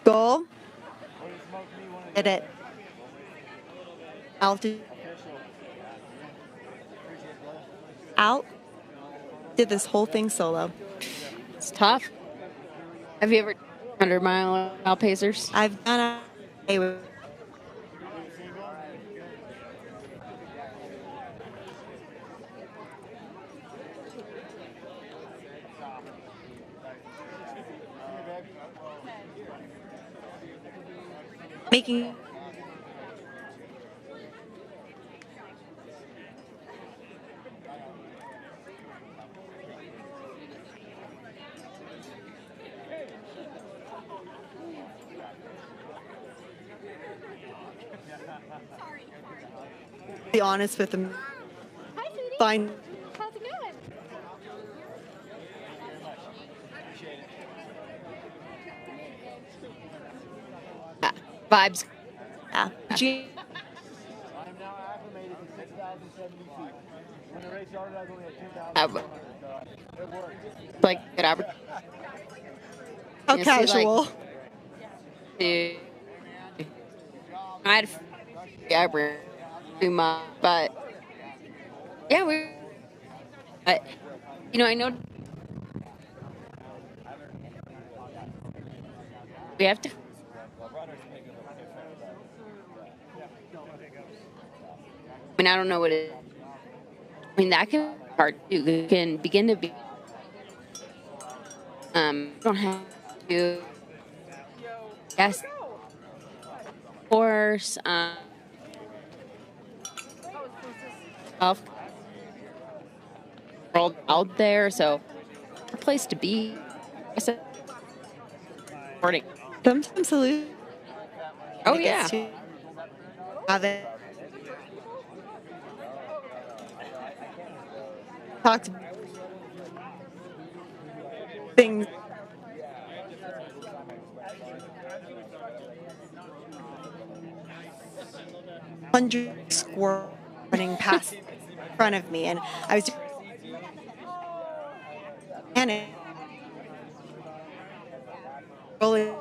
Goal. Did it. Altitude. Out. Did this whole thing solo. It's tough. Have you ever 100-mile pacers? I've done a making Be honest with them. Hi, sweetie. Fine. How's it going? Vibes. Yeah. I'm now acclimated to 6,070 feet. When the race started, I was only at 2,000. It worked. Like good opportunity. How You see, like, casual. to I'd yeah, pretty much, but yeah, but you know, I know we have to. I mean, I don't know what it. I mean, that can be hard too. It can begin to be. Don't have to. Yes. Of course. Of world out there, so a place to be. I said, morning. Sometimes salute. Oh yeah. Have it. Talk to things. Hundred squirrels running past in front of me, and I was panic. Rolling.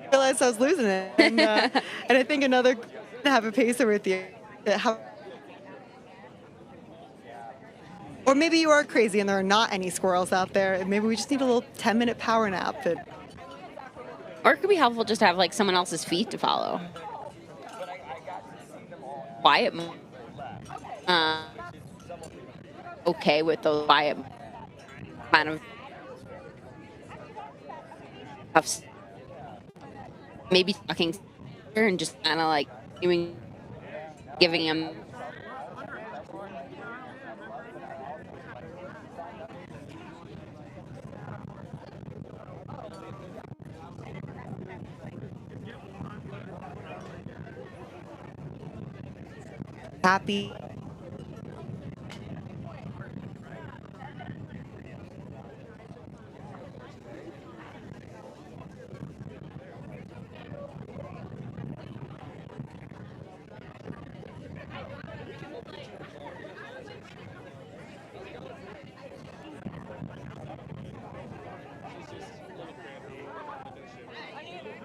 I realized I was losing it, and I think another to have a pacer with you. Or maybe you are crazy and there are not any squirrels out there, and maybe we just need a little 10-minute power nap. Or it could be helpful just to have like someone else's feet to follow. Quiet. Okay with those quiet kind of stuff. Maybe talking and just kind of like giving him. Happy.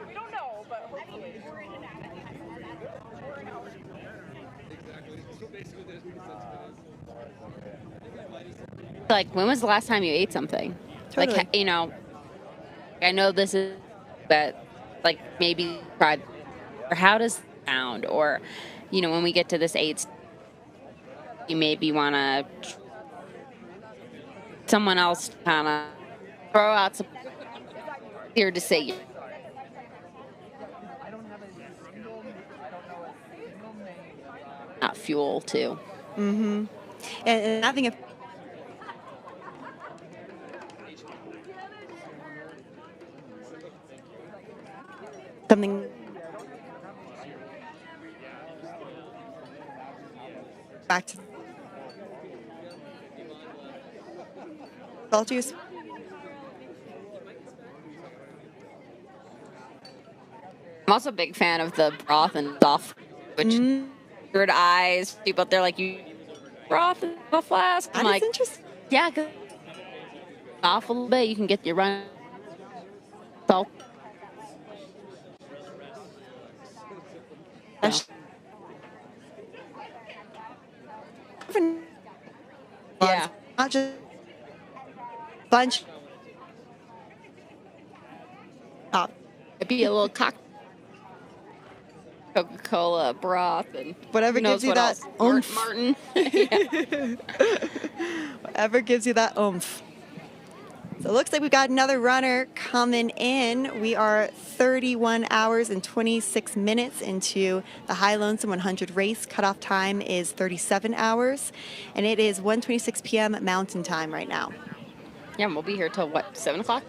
We don't know, but hopefully. Like, when was the last time you ate something? Totally. Like, you know, I know this is, but like maybe try, or how does it sound? Or, you know, when we get to this age, you maybe want to someone else kind of throw out some here to say. Not fuel too. Mm-hmm. And having a something back to salt juice. I'm also a big fan of the broth and stuff, which weird eyes people they're like, you broth in a flask. I'm That like, is interesting. yeah, 'cause off a little bit, you can get your run salt. Yeah, Not just bunch. it'd be a little Coca-Cola broth and Whatever who knows gives you what that else. oomph. Maurten. Yeah. Whatever gives you that oomph. So it looks like we've got another runner coming in. We are 31 hours and 26 minutes into the High Lonesome 100 race. Cutoff time is 37 hours, and it is 1:26 p.m. Mountain Time right now. Yeah, and we'll be here till what, 7 o'clock?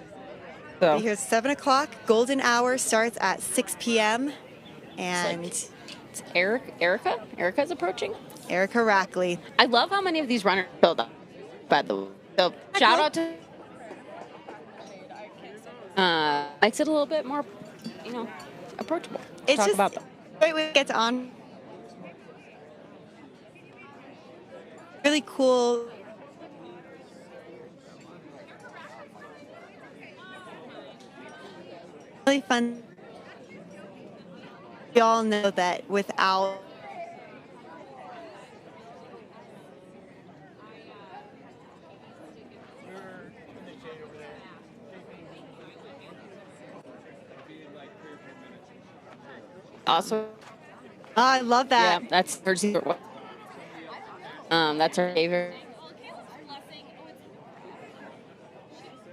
We'll be here 7 o'clock. Golden hour starts at 6 p.m. And It's Erica? Erica's approaching? Erica Rackley. I love how many of these runners filled up, by the way. So shout out to makes it a little bit more, approachable. It's Talk just about them. a great way to get on. Really cool. Really fun. We all know that without Awesome. I love that. Yeah, that's her secret weapon. That's her favorite.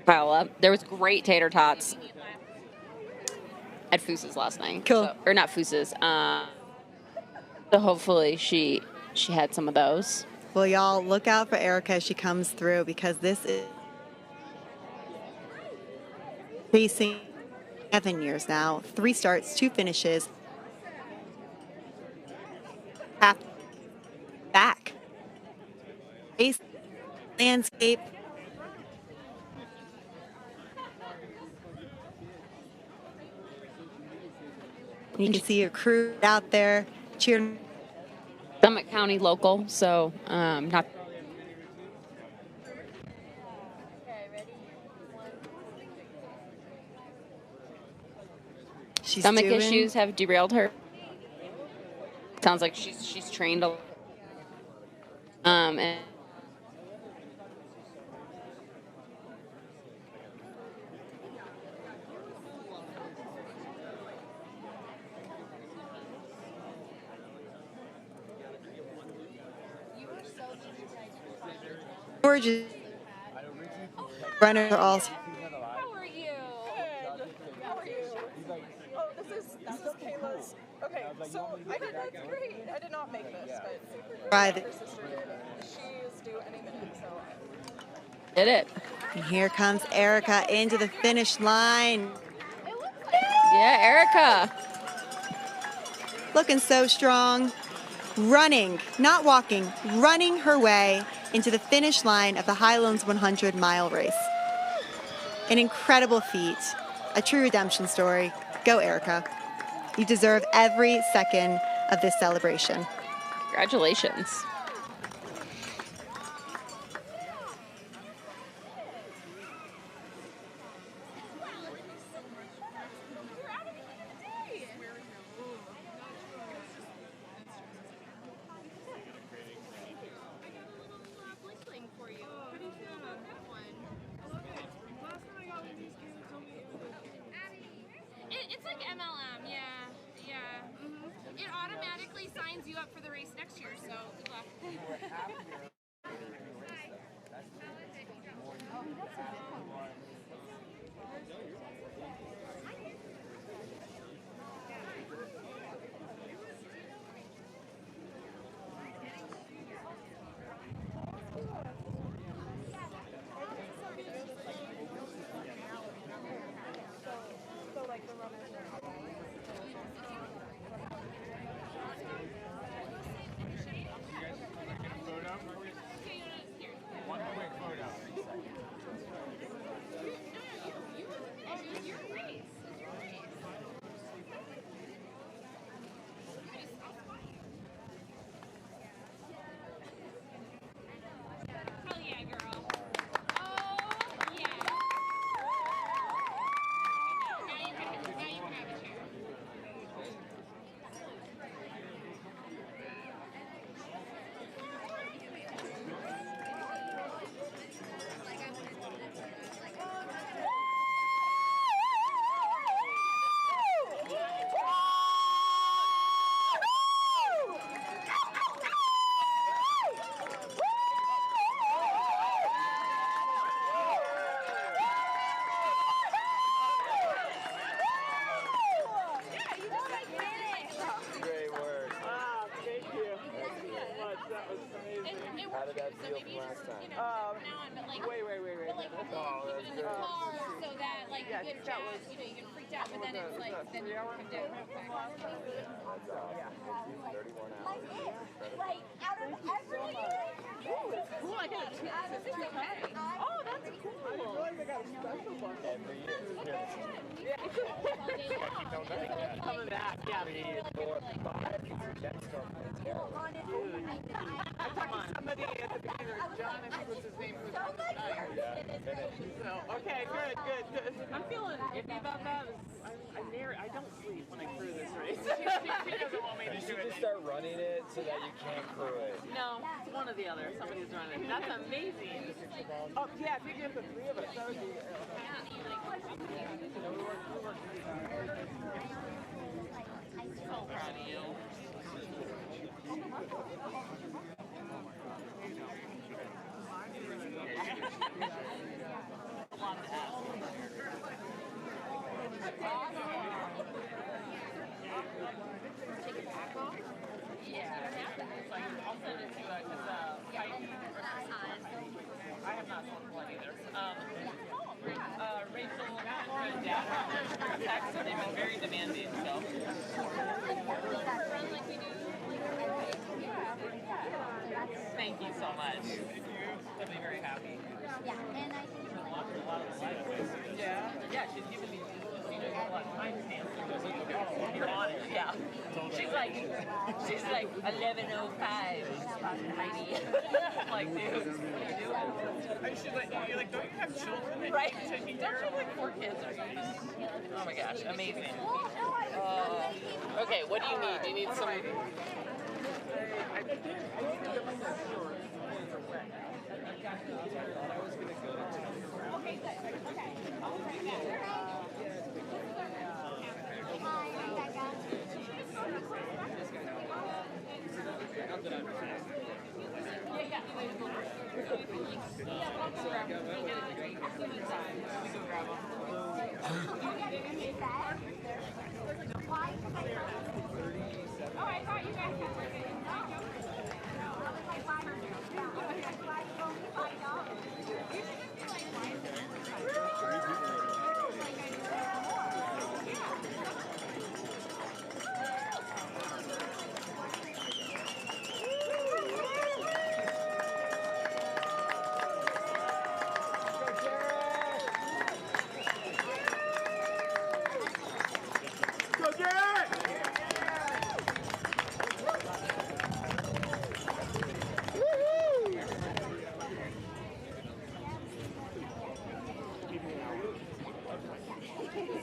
Pile up. There was great tater tots at Foose's last night. Cool. So, or not Foose's. So hopefully she had some of those. Well, y'all look out for Erica as she comes through, because this is racing 7 years now. 3 starts, 2 finishes. Half back. Race landscape. You can see your crew out there cheering. Summit County local, so not. She's Stomach doing- issues have derailed her. Sounds like she's trained a lot. And George's runners are all How are you? Good. How are you? Oh, this is Kayla's. Okay, so that's great. I did not make this, but by her sister did. She is due any minute, so. did it. And here comes Erica into the finish line. Yeah, Erica. Looking so strong. Running, not walking, running her way into the finish line of the High Lonesome 100-mile race. An incredible feat, a true redemption story. Go, Erica. You deserve every second of this celebration. Congratulations. It's like MLM, yeah. It automatically signs you up for the race next year, so good luck. How did that feel from last time? Wait. Oh, that's good. So that like you get jazzed, you know, you get freaked out, but then it's like then you come down real quick. 31 hours. Like, out of everything. Cool, I got a chance to see time. Oh, that's cool. I didn't realize I got a special one. Every year. Coming back, yeah. 3, 4, 5. That's terrible. I talked to somebody at the beginning, John, I think was his name, who was on the side. So, okay, good. I'm feeling iffy about that. I don't sleep when I crew this race. She doesn't want me to You do should it. just start running it so that you can't crew it. No, it's one or the other. Somebody's running. That's amazing. Oh, yeah, if you get the 3 of us, that would be... So proud of you. A lot to ask. Take it back off. Yeah, it's like, I'll send it to you I have not sold one either. Rachel and Dad text, and they've been very demanding, so. Thank you so much. I'll be very happy. Yeah, and I think A lot of the life. Yeah, she's giving me a lot of time stamps. You're on it, yeah. She's like 11:05. Heidi. I'm like, dude, what are you doing? And she's like, you're like, don't you have children? Right. Don't you have like 4 kids? Oh my gosh, amazing. Okay, what do you need? Do you need some?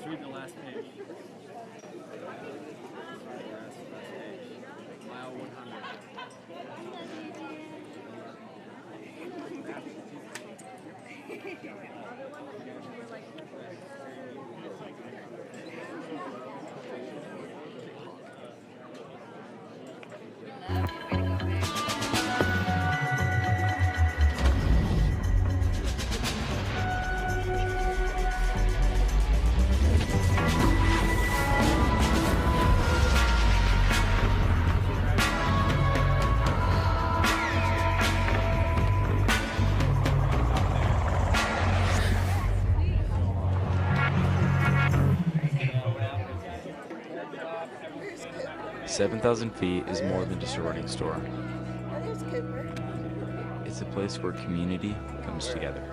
Read the last page. Mile 7,000 feet is more than just a running store. It's a place where community comes together.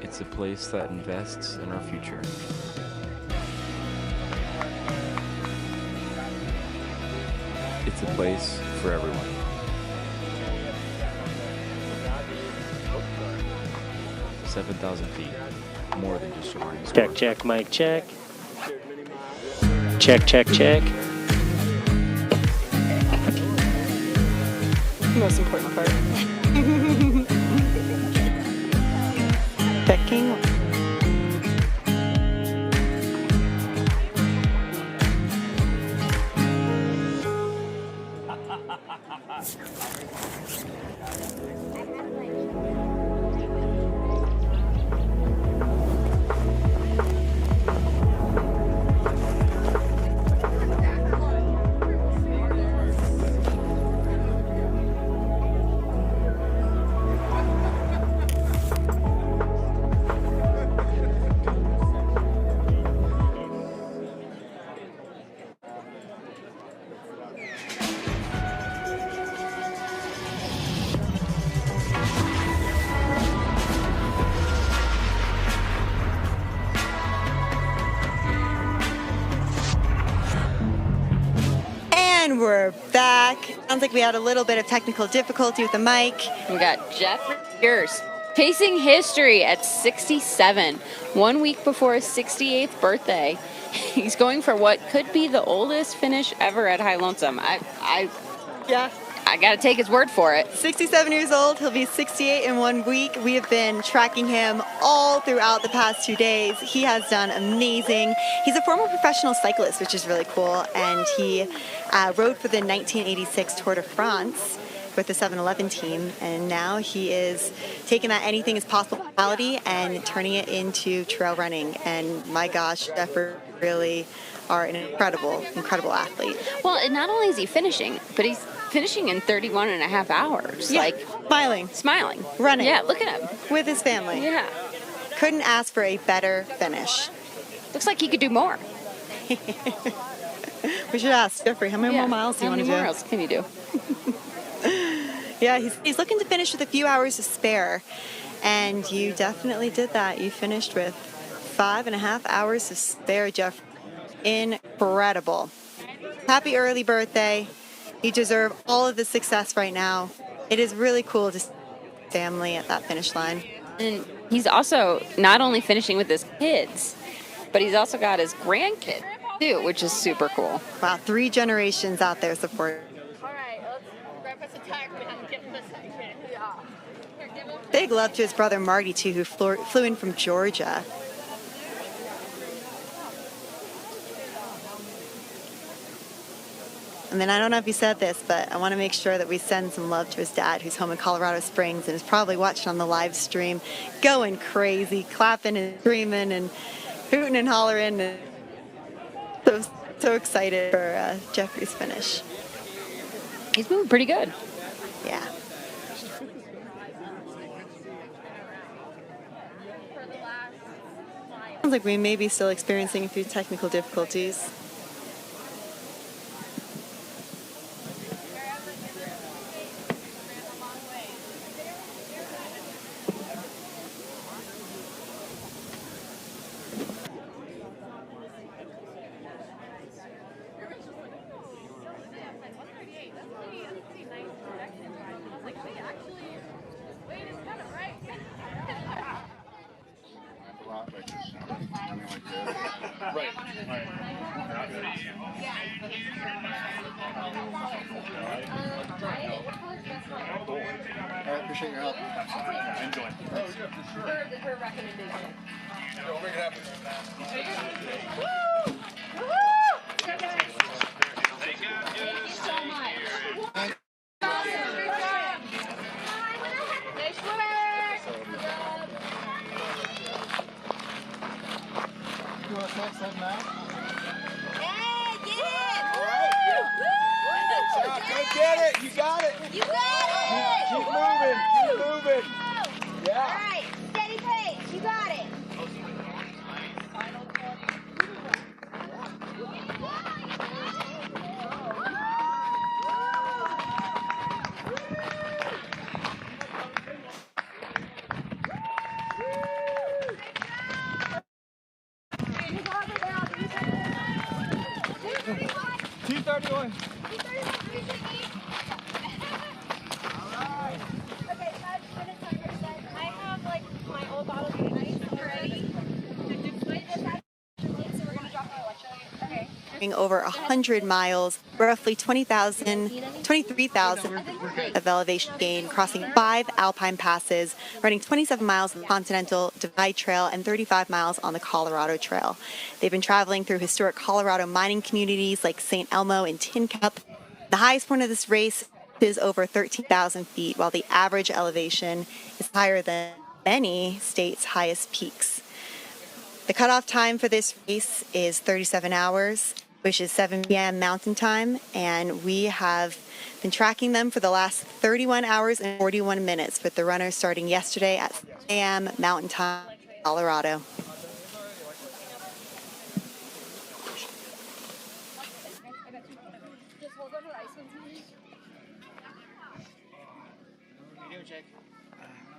It's a place that invests in our future. It's a place for everyone. "7,000 feet, more than just a running store." Check, mic check. Check. Most important part. Pecking. And we're back. Sounds like we had a little bit of technical difficulty with the mic. We got Jeffrey Pierce pacing history at 67, 1 week before his 68th birthday. He's going for what could be the oldest finish ever at High Lonesome. Yeah. I gotta take his word for it. 67 years old. He'll be 68 in 1 week. We have been tracking him all throughout the past 2 days. He has done amazing. He's a former professional cyclist, which is really cool. And he rode for the 1986 Tour de France with the 7-Eleven team. And now he is taking that anything is possible mentality and turning it into trail running. And my gosh, Jeffrey really are an incredible, incredible athlete. Well, and not only is he finishing, but he's finishing in 31 and a half hours. Yeah, like smiling, running. Yeah, look at him with his family. Yeah, couldn't ask for a better finish. Looks like he could do more. We should ask Jeffrey, how many more miles do you want to do? How many more miles can you do? Yeah, he's looking to finish with a few hours to spare, and you definitely did that. You finished with 5.5 hours to spare, Jeff. Incredible. Happy early birthday. You deserve all of the success right now. It is really cool to see family at that finish line. And he's also not only finishing with his kids, but he's also got his grandkid too, which is super cool. Wow, 3 generations out there supporting. All right, let's grab us a tire and give him a second. Yeah. Big love to his brother Marty, too, who flew in from Georgia. And then I don't know if he said this, but I want to make sure that we send some love to his dad, who's home in Colorado Springs and is probably watching on the live stream, going crazy, clapping and screaming and hooting and hollering. And so excited for Jeffrey's finish. He's moving pretty good. Yeah. Sounds like we may be still experiencing a few technical difficulties. Appreciate your help. Enjoy. Her recommendation. Get it! You got it! You got it! Keep moving! Keep moving! Yeah! Alright, steady pace. You got it. Over 100 miles, roughly 23,000 of elevation gain, crossing 5 alpine passes, running 27 miles on the Continental Divide Trail and 35 miles on the Colorado Trail. They've been traveling through historic Colorado mining communities like St. Elmo and Tin Cup. The highest point of this race is over 13,000 feet, while the average elevation is higher than many states' highest peaks. The cutoff time for this race is 37 hours, which is 7 p.m. Mountain Time, and we have been tracking them for the last 31 hours and 41 minutes, with the runners starting yesterday at 6 a.m. Mountain Time, Colorado.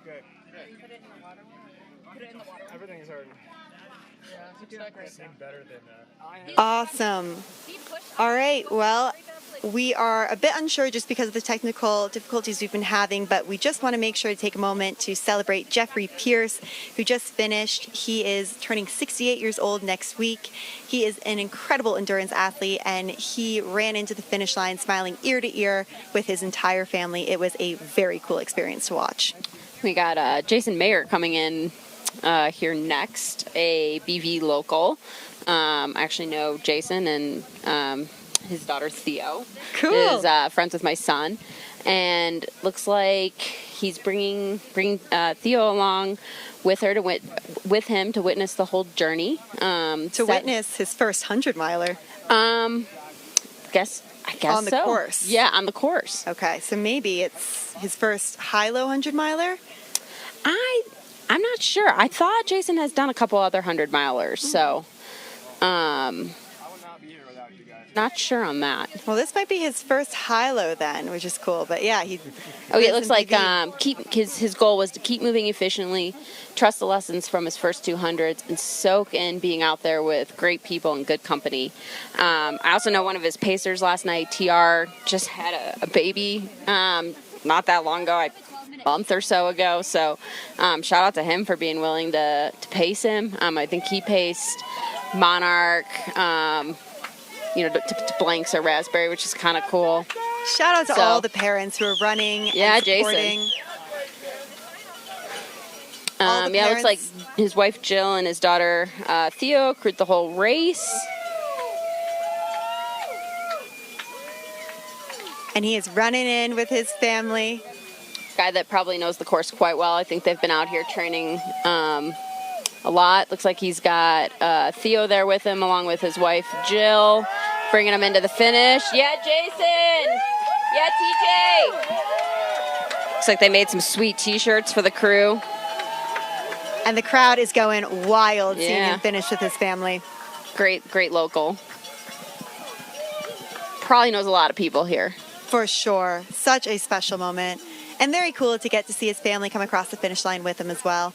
Good. Everything is hard. Seemed better than Awesome. All right, well, We are a bit unsure just because of the technical difficulties we've been having, but we just want to make sure to take a moment to celebrate Jeffrey Pierce, who just finished. He is turning 68 years old next week. He is an incredible endurance athlete, and he ran into the finish line smiling ear to ear with his entire family. It was a very cool experience to watch. We got Jason Mayer coming in here next, a BV local. I actually know Jason and his daughter Theo. Cool. Is friends with my son, and looks like he's bringing Theo along with her with him to witness the whole journey. Witness his first 100-miler. I guess on the so. course. Yeah, on the course. Okay, so maybe it's his first high-low 100-miler. I'm not sure. I thought Jason has done a couple other 100-milers, so not sure on that. Well, this might be his first high-low then, which is cool. But yeah, he. Oh, yeah, it looks like his goal was to keep moving efficiently, trust the lessons from his first 200s, and soak in being out there with great people and good company. I also know one of his pacers last night, TR, just had a baby not that long ago, a month or so ago. So shout out to him for being willing to pace him. I think he paced Monarch, to blanks or raspberry, which is kind of cool. Shout out to all the parents who are running and supporting. Jason. It looks like his wife Jill and his daughter Theo crewed the whole race. And he is running in with his family. Guy that probably knows the course quite well. I think they've been out here training a lot. Looks like he's got Theo there with him, along with his wife Jill, bringing him into the finish. Yeah, Jason! Yeah, TJ! Looks like they made some sweet t-shirts for the crew. And the crowd is going wild seeing him finish with his family. Great local. Probably knows a lot of people here. For sure. Such a special moment. And very cool to get to see his family come across the finish line with him as well.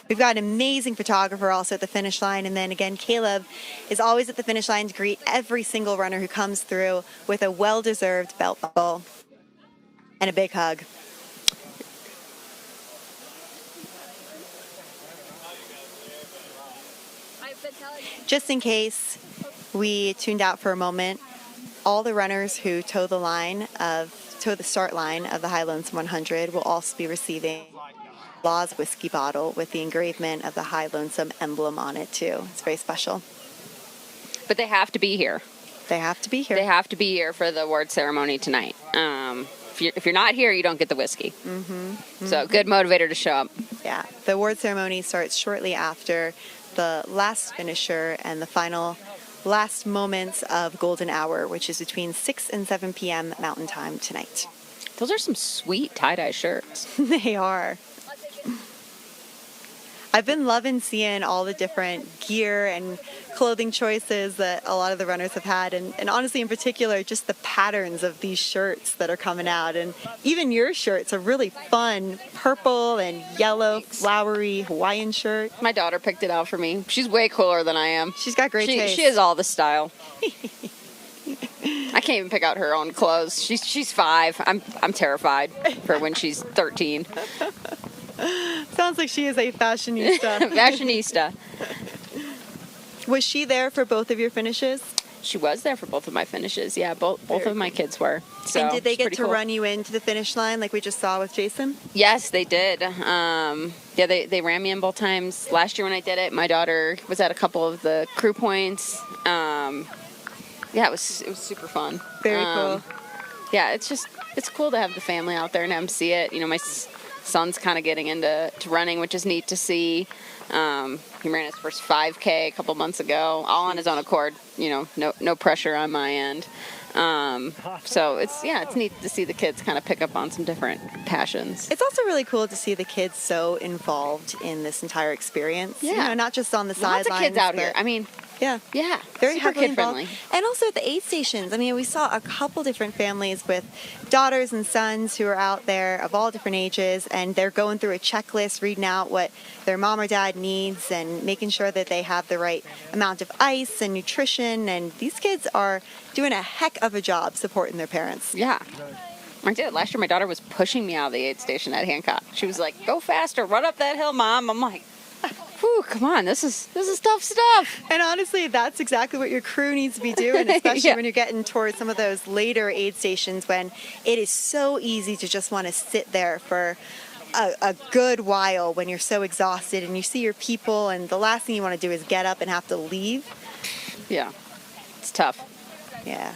We've got an amazing photographer also at the finish line. And then again, Caleb is always at the finish line to greet every single runner who comes through with a well-deserved belt buckle and a big hug. Just in case we tuned out for a moment, all the runners who toe the start line of the High Lonesome 100 will also be receiving Law's whiskey bottle with the engravement of the High Lonesome emblem on it too. It's very special. But they have to be here. They have to be here. They have to be here for the award ceremony tonight. If you're not here, you don't get the whiskey. So good motivator to show up. Yeah, the award ceremony starts shortly after the last finisher and the final last moments of golden hour, which is between 6 and 7 p.m. Mountain Time tonight. Those are some sweet tie-dye shirts. They are. I've been loving seeing all the different gear and clothing choices that a lot of the runners have had, and honestly in particular just the patterns of these shirts that are coming out. And even your shirt's a really fun purple and yellow flowery Hawaiian shirt. My daughter picked it out for me. She's way cooler than I am. She's got great taste. She has all the style. I can't even pick out her own clothes. She's 5. I'm terrified for when she's 13. Sounds like she is a fashionista. Fashionista. Was she there for both of your finishes? She was there for both of my finishes. Yeah, both of my kids were. So, and did they get to cool. run you into the finish line like we just saw with Jason? Yes, they did. They ran me in both times. Last year when I did it, my daughter was at a couple of the crew points. It was super fun. Very cool. Yeah, it's cool to have the family out there and have them see it. You know, my son's kind of getting into running, which is neat to see. He ran his first 5K a couple months ago, all on his own accord. You know, no pressure on my end. So it's neat to see the kids kind of pick up on some different passions. It's also really cool to see the kids so involved in this entire experience. Yeah. You know, not just on the sidelines. Lots of kids out here. I mean, Yeah. Yeah, Very super heavily kid-friendly. involved. And also at the aid stations. I mean, we saw a couple different families with daughters and sons who are out there of all different ages, and they're going through a checklist, reading out what their mom or dad needs and making sure that they have the right amount of ice and nutrition. And these kids are doing a heck of a job supporting their parents. Yeah. I did. Last year, my daughter was pushing me out of the aid station at Hancock. She was like, "Go faster, run up that hill, Mom." I'm like, "Whew, come on, this is tough stuff." And honestly, that's exactly what your crew needs to be doing, especially Yeah. when you're getting towards some of those later aid stations when it is so easy to just want to sit there for a good while when you're so exhausted and you see your people, and the last thing you want to do is get up and have to leave. Yeah, it's tough. Yeah.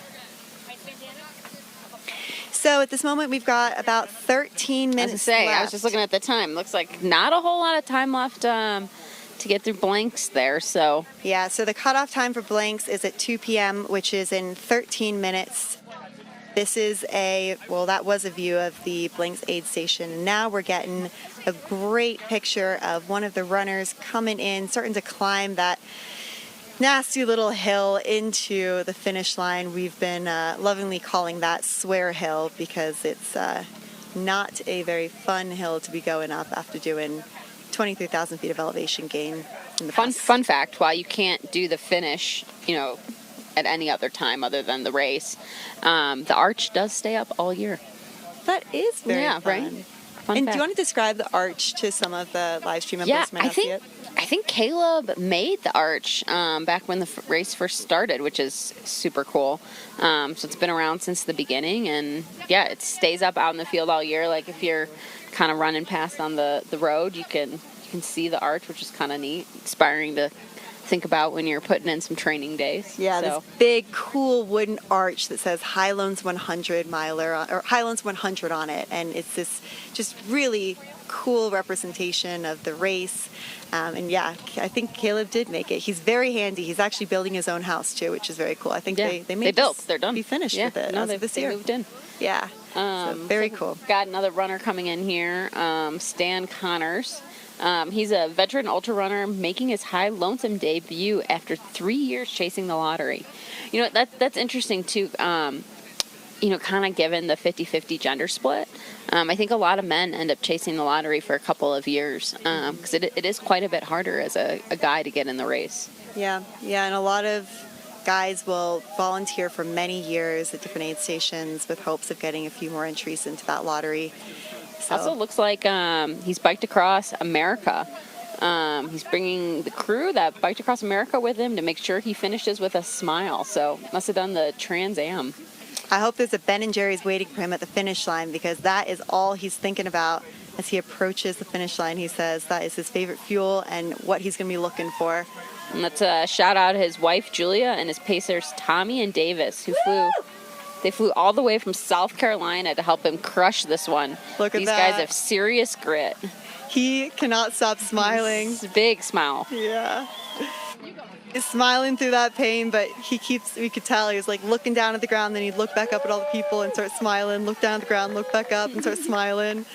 So at this moment, we've got about 13 minutes As I say, left. I was just looking at the time. Looks like not a whole lot of time left to get through blanks there. So Yeah, so the cutoff time for blanks is at 2 p.m., which is in 13 minutes. This is that was a view of the Blanks aid station. And now we're getting a great picture of one of the runners coming in, starting to climb that nasty little hill into the finish line. We've been lovingly calling that Swear Hill because it's not a very fun hill to be going up after doing 23,000 feet of elevation gain in the past. fun fact: while you can't do the finish, at any other time other than the race, the arch does stay up all year. That is very fun. Right? Fun And fact. do you want to describe the arch to some of the live stream members? Yeah, who might not see it? I think Caleb made the arch back when the race first started, which is super cool. So it's been around since the beginning, and yeah, it stays up out in the field all year. Like if you're kind of running past on the road, you can see the arch, which is kind of neat, inspiring to think about when you're putting in some training days. Yeah, so. this big, cool wooden arch that says High Lones 100 miler or High Lones 100 on it, and it's this just really cool representation of the race. And yeah, I think Caleb did make it. He's very handy. He's actually building his own house too, which is very cool. I think they built. They're done. Be finished Yeah, with it no, as of this they year. moved in. Yeah, so very So cool. Got another runner coming in here, Stan Connors. He's a veteran ultra runner making his High Lonesome debut after 3 years chasing the lottery. That's interesting too. Kind of given the 50-50 gender split, I think a lot of men end up chasing the lottery for a couple of years because it is quite a bit harder as a guy to get in the race. Yeah, and a lot of guys will volunteer for many years at different aid stations with hopes of getting a few more entries into that lottery. So. Also looks like he's biked across America. He's bringing the crew that biked across America with him to make sure he finishes with a smile. So must have done the Trans Am. I hope there's a Ben & Jerry's waiting for him at the finish line because that is all he's thinking about as he approaches the finish line. He says that is his favorite fuel and what he's going to be looking for. And let's shout out his wife Julia and his pacers Tommy and Davis who flew all the way from South Carolina to help him crush this one. Look at These that. guys have serious grit. He cannot stop smiling. It's a big smile. Yeah. He's smiling through that pain, but we could tell he was like looking down at the ground, then he'd look back up at all the people and start smiling, look down at the ground, look back up and start smiling.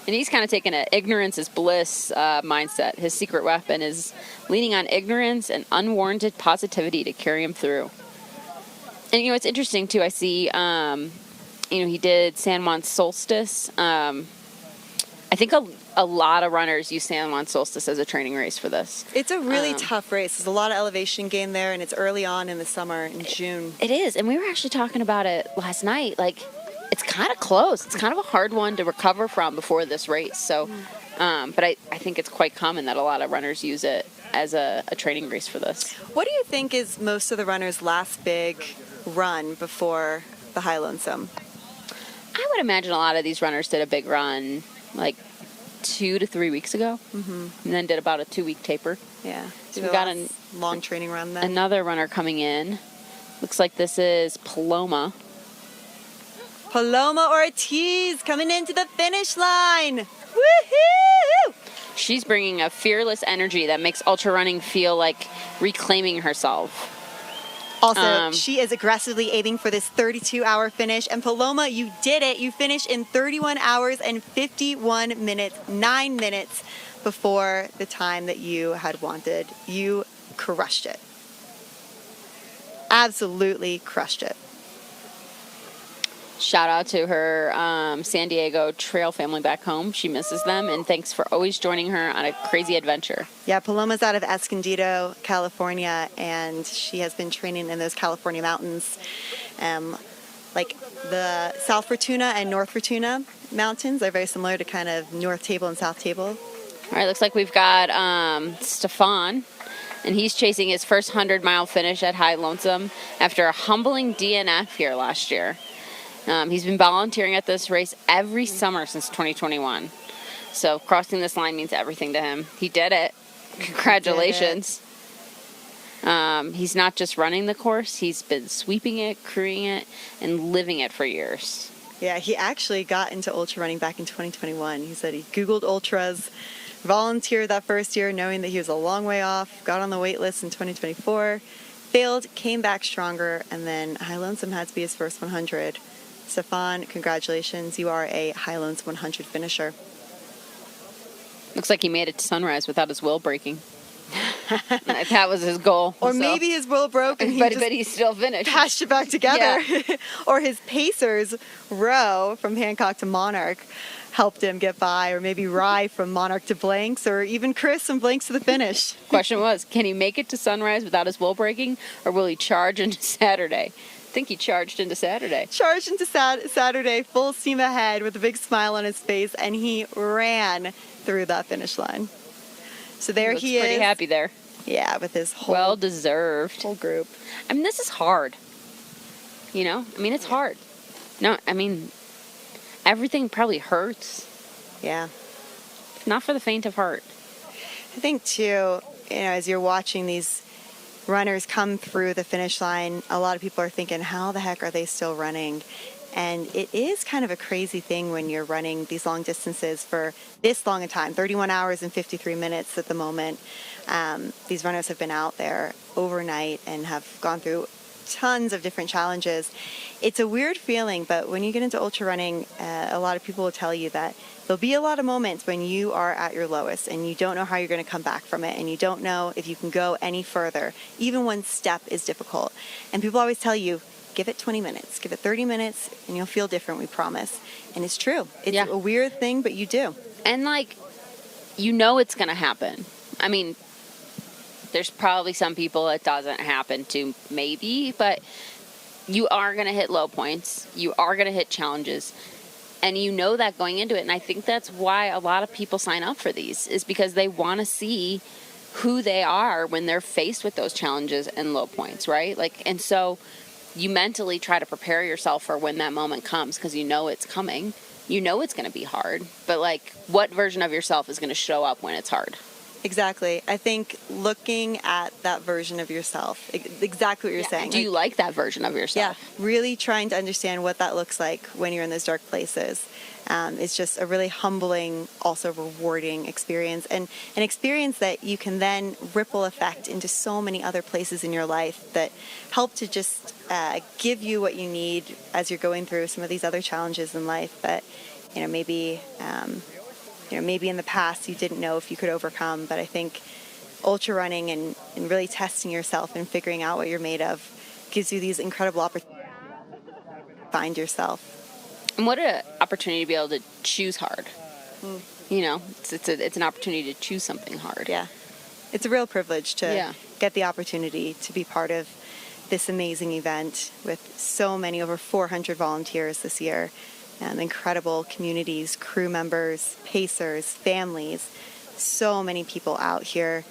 And he's kind of taken an ignorance is bliss mindset. His secret weapon is leaning on ignorance and unwarranted positivity to carry him through. And, it's interesting, too. I see, he did San Juan Solstice. I think a lot of runners use San Juan Solstice as a training race for this. It's a really tough race. There's a lot of elevation gain there, and it's early on in the summer in June. It is. And we were actually talking about it last night. Like, it's kind of close. It's kind of a hard one to recover from before this race. So, but I think it's quite common that a lot of runners use it as a training race for this. What do you think is most of the runners' last big run before the High Lonesome? I would imagine a lot of these runners did a big run like 2 to 3 weeks ago, and then did about a 2-week taper. Yeah. So we've got a long training run then. another runner coming in. Looks like this is Paloma. Paloma Ortiz coming into the finish line. Woohoo! She's bringing a fearless energy that makes ultra running feel like reclaiming herself. Also, she is aggressively aiming for this 32-hour finish. And Paloma, you did it. You finished in 31 hours and 51 minutes, 9 minutes before the time that you had wanted. You crushed it. absolutely crushed it. Shout out to her San Diego trail family back home. She misses them, and thanks for always joining her on a crazy adventure. Yeah, Paloma's out of Escondido, California, and she has been training in those California mountains. Like the South Fortuna and North Fortuna mountains are very similar to kind of North Table and South Table. All right, looks like we've got Stefan, and he's chasing his first 100-mile finish at High Lonesome after a humbling DNF here last year. He's been volunteering at this race every summer since 2021. So crossing this line means everything to him. He did it. Congratulations. He's not just running the course, he's been sweeping it, crewing it, and living it for years. Yeah, he actually got into ultra running back in 2021. He said he Googled ultras, volunteered that first year knowing that he was a long way off, got on the wait list in 2024, failed, came back stronger, and then High Lonesome had to be his first 100. Stefan, congratulations. You are a High Lonesome 100 finisher. Looks like he made it to sunrise without his will breaking. That was his goal. Or so. maybe his will broke and but he still finished. Patched it back together. Yeah. Or his Pacers row from Hancock to Monarch helped him get by. Or maybe Rye from Monarch to Blanks. Or even Chris from Blanks to the finish. Question was, can he make it to sunrise without his will breaking? Or will he charge into Saturday? I think he charged into Saturday. Charged into Saturday, full steam ahead with a big smile on his face, and he ran through that finish line. So there he is. Pretty happy there. Yeah, with his whole well-deserved whole group. I mean, this is hard. You know? I mean, it's hard. No, I mean, everything probably hurts. Yeah. Not for the faint of heart. I think, too, as you're watching these runners come through the finish line, a lot of people are thinking, how the heck are they still running? And it is kind of a crazy thing when you're running these long distances for this long a time, 31 hours and 53 minutes at the moment. These runners have been out there overnight and have gone through tons of different challenges. It's a weird feeling, but when you get into ultra running, a lot of people will tell you that there'll be a lot of moments when you are at your lowest and you don't know how you're going to come back from it, and you don't know if you can go any further. Even one step is difficult. And people always tell you, give it 20 minutes, give it 30 minutes, and you'll feel different, we promise. And it's true. It's a weird thing, but you do. And, like, you know it's going to happen. I mean, there's probably some people it doesn't happen to, maybe, but you are going to hit low points. You are going to hit challenges. And you know that going into it. And I think that's why a lot of people sign up for these, is because they want to see who they are when they're faced with those challenges and low points, right? Like, and so you mentally try to prepare yourself for when that moment comes, because you know it's coming. You know it's going to be hard. But, like, what version of yourself is going to show up when it's hard? Exactly. I think looking at that version of yourself, exactly what you're saying. Do you like that version of yourself? Yeah, really trying to understand what that looks like when you're in those dark places. It's just a really humbling, also rewarding experience, and an experience that you can then ripple effect into so many other places in your life that help to just give you what you need as you're going through some of these other challenges in life that, maybe in the past you didn't know if you could overcome. But I think ultra running and really testing yourself and figuring out what you're made of gives you these incredible opportunities to find yourself. And what an opportunity to be able to choose hard. It's an opportunity to choose something hard. Yeah. It's a real privilege to get the opportunity to be part of this amazing event with so many, over 400 volunteers this year. Incredible communities, crew members, pacers, families, so many people out here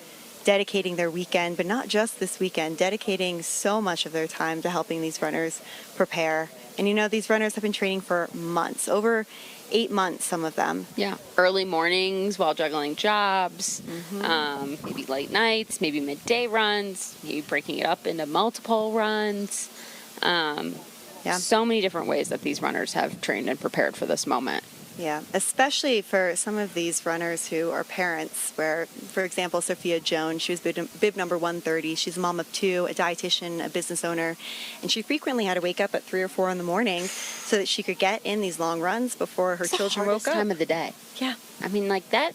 dedicating their weekend, but not just this weekend, dedicating so much of their time to helping these runners prepare. And these runners have been training for months, over 8 months, some of them. Yeah, early mornings while juggling jobs, maybe late nights, maybe midday runs, maybe breaking it up into multiple runs. So many different ways that these runners have trained and prepared for this moment. Yeah, especially for some of these runners who are parents, where, for example, Sophia Jones, she was bib number 130. She's a mom of 2, a dietitian, a business owner, and she frequently had to wake up at 3 or 4 in the morning so that she could get in these long runs before her children woke up. Time of the day. Yeah. I mean, like that,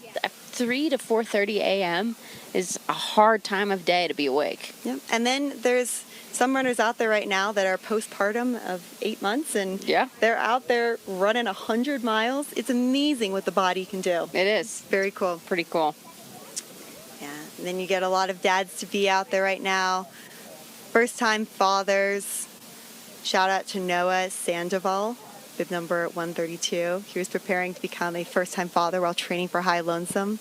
3 to 4:30 a.m. is a hard time of day to be awake. Yep. And then there's some runners out there right now that are postpartum of 8 months, and Yeah. they're out there running 100 miles. It's amazing what the body can do. It is. Very cool. Pretty cool. Yeah. And then you get a lot of dads to be out there right now. First-time fathers. Shout out to Noah Sandoval, bib number 132. He was preparing to become a first-time father while training for High Lonesome.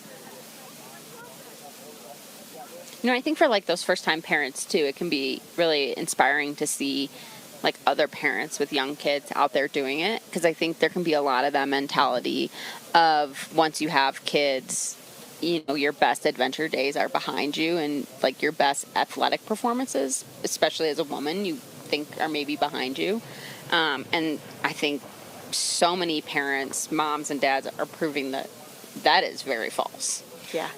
You know, I think for like those first-time parents too, it can be really inspiring to see like other parents with young kids out there doing it, because I think there can be a lot of that mentality of once you have kids, you know, your best adventure days are behind you, and like your best athletic performances, especially as a woman, you think are maybe behind you. And I think so many parents, moms and dads, are proving that that is very false. Yeah.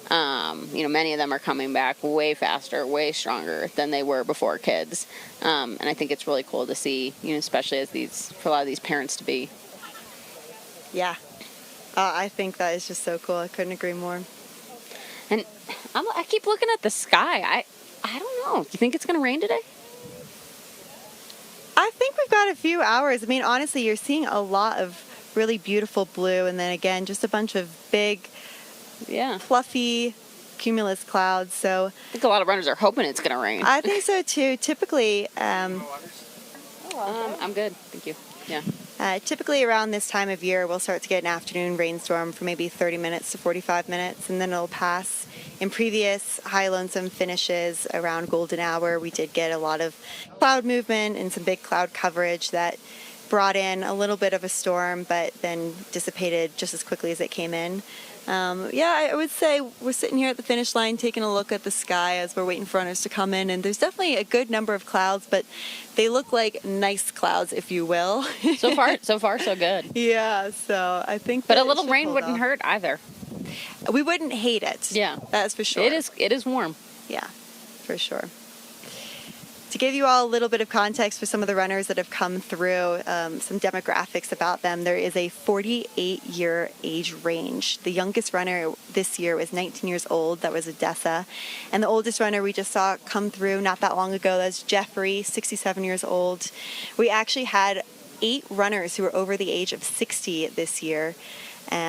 You know, many of them are coming back way faster, way stronger than they were before kids. And I think it's really cool to see, you know, especially as for a lot of these parents to be. Yeah. I think that is just so cool. I couldn't agree more. And I keep looking at the sky. I don't know. Do you think it's going to rain today? I think we've got a few hours. I mean, honestly, you're seeing a lot of really beautiful blue, and then again, just a bunch of big, Yeah. fluffy cumulus clouds. So I think a lot of runners are hoping it's going to rain. I think so too. Typically, I'm good. Thank you. Yeah. typically around this time of year, we'll start to get an afternoon rainstorm for maybe 30 minutes to 45 minutes, and then it'll pass. In previous High Lonesome finishes around golden hour, we did get a lot of cloud movement and some big cloud coverage that brought in a little bit of a storm, but then dissipated just as quickly as it came in. I would say we're sitting here at the finish line taking a look at the sky as we're waiting for runners to come in, and there's definitely a good number of clouds, but they look like nice clouds, if you will. So far, so good. Yeah, so I think But that a little it should rain hold wouldn't off. hurt either. We wouldn't hate it. Yeah. That's for sure. It is warm. Yeah, for sure. To give you all a little bit of context for some of the runners that have come through, some demographics about them, there is a 48-year age range. The youngest runner this year was 19 years old. That was Odessa. And the oldest runner we just saw come through not that long ago, that's Jeffrey, 67 years old. We actually had 8 runners who were over the age of 60 this year.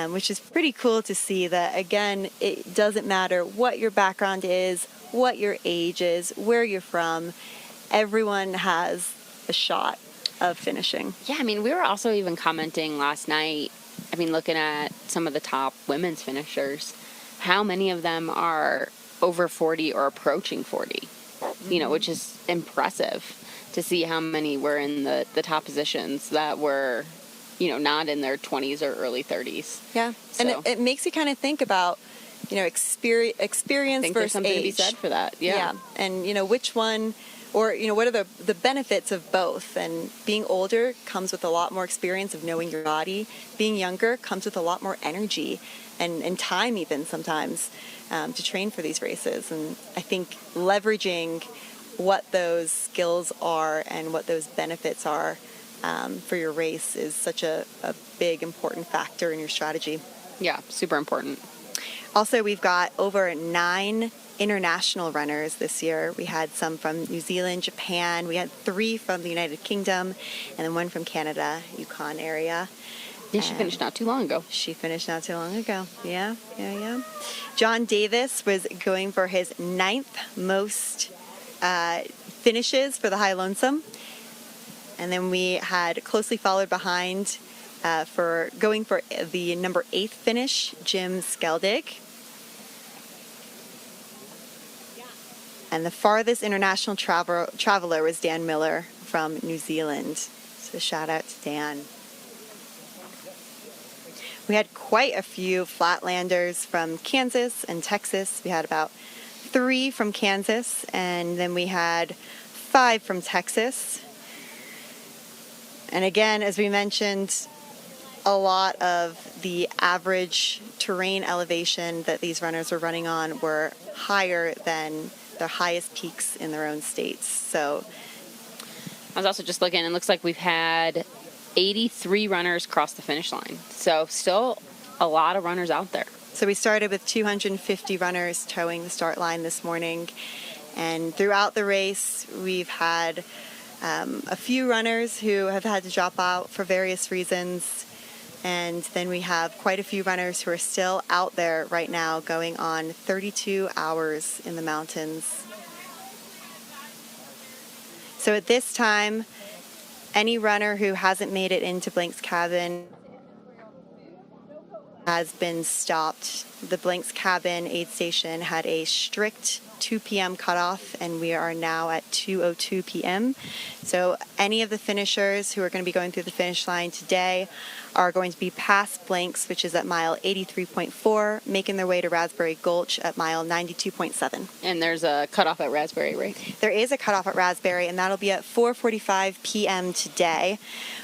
Which is pretty cool to see that, again, it doesn't matter what your background is, what your age is, where you're from, everyone has a shot of finishing. Yeah, I mean, we were also even commenting last night, I mean, looking at some of the top women's finishers, how many of them are over 40 or approaching 40, you know, which is impressive to see how many were in the top positions that were, you know, not in their 20s or early 30s. Yeah, So. and it makes you kind of think about, you know, experience I think there's versus something age. to be said for that. Yeah. And, you know, which one, or, you know, what are the benefits of both? And being older comes with a lot more experience of knowing your body. Being younger comes with a lot more energy and time even sometimes to train for these races. And I think leveraging what those skills are and what those benefits are for your race is such a big, important factor in your strategy. Yeah, super important. Also, we've got over 9 international runners this year. We had some from New Zealand, Japan. We had 3 from the United Kingdom, and then 1 from Canada, Yukon area. Yeah, she finished not too long ago. She finished not too long ago. Yeah. John Davis was going for his 9th most finishes for the High Lonesome. And then we had closely followed behind for going for the number 8th finish, Jim Skeldig. And the farthest international traveler was Dan Miller from New Zealand. So shout out to Dan. We had quite a few flatlanders from Kansas and Texas. We had about 3 from Kansas, and then we had 5 from Texas. And again, as we mentioned, a lot of the average terrain elevation that these runners were running on were higher than the highest peaks in their own states. So I was also just looking, and it looks like we've had 83 runners cross the finish line. So still a lot of runners out there. So we started with 250 runners towing the start line this morning, and throughout the race we've had a few runners who have had to drop out for various reasons, and then we have quite a few runners who are still out there right now going on 32 hours in the mountains. So at this time, any runner who hasn't made it into Blank's cabin has been stopped. The Blank's cabin aid station had a strict 2 p.m. cutoff, and we are now at 2:02 p.m. So any of the finishers who are going to be going through the finish line today are going to be past Blank's, which is at mile 83.4, making their way to Raspberry Gulch at mile 92.7. And there's a cutoff at Raspberry, right? There is a cutoff at Raspberry, and that'll be at 4:45 p.m. today,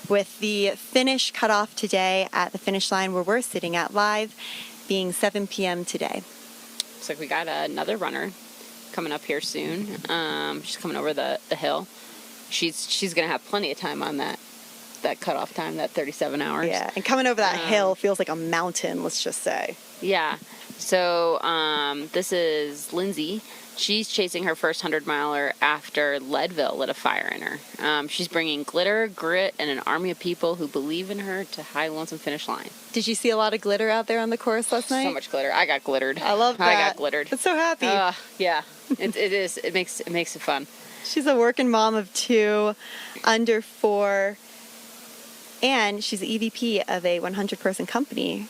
with the finish cutoff today at the finish line where we're sitting at live being 7 p.m. today. Looks like we got another runner coming up here soon. She's coming over the hill. She's gonna have plenty of time on that cutoff time, that 37 hours. Yeah, and coming over that hill feels like a mountain, let's just say. Yeah. So this is Lindsay. She's chasing her first 100-miler after Leadville lit a fire in her. She's bringing glitter, grit, and an army of people who believe in her to High Lonesome finish line. Did you see a lot of glitter out there on the course last night? So much glitter. I got glittered. I love that. I got glittered. I'm so happy. Yeah. It is. It makes it fun. She's a working mom of 2, under 4, and she's the EVP of a 100-person company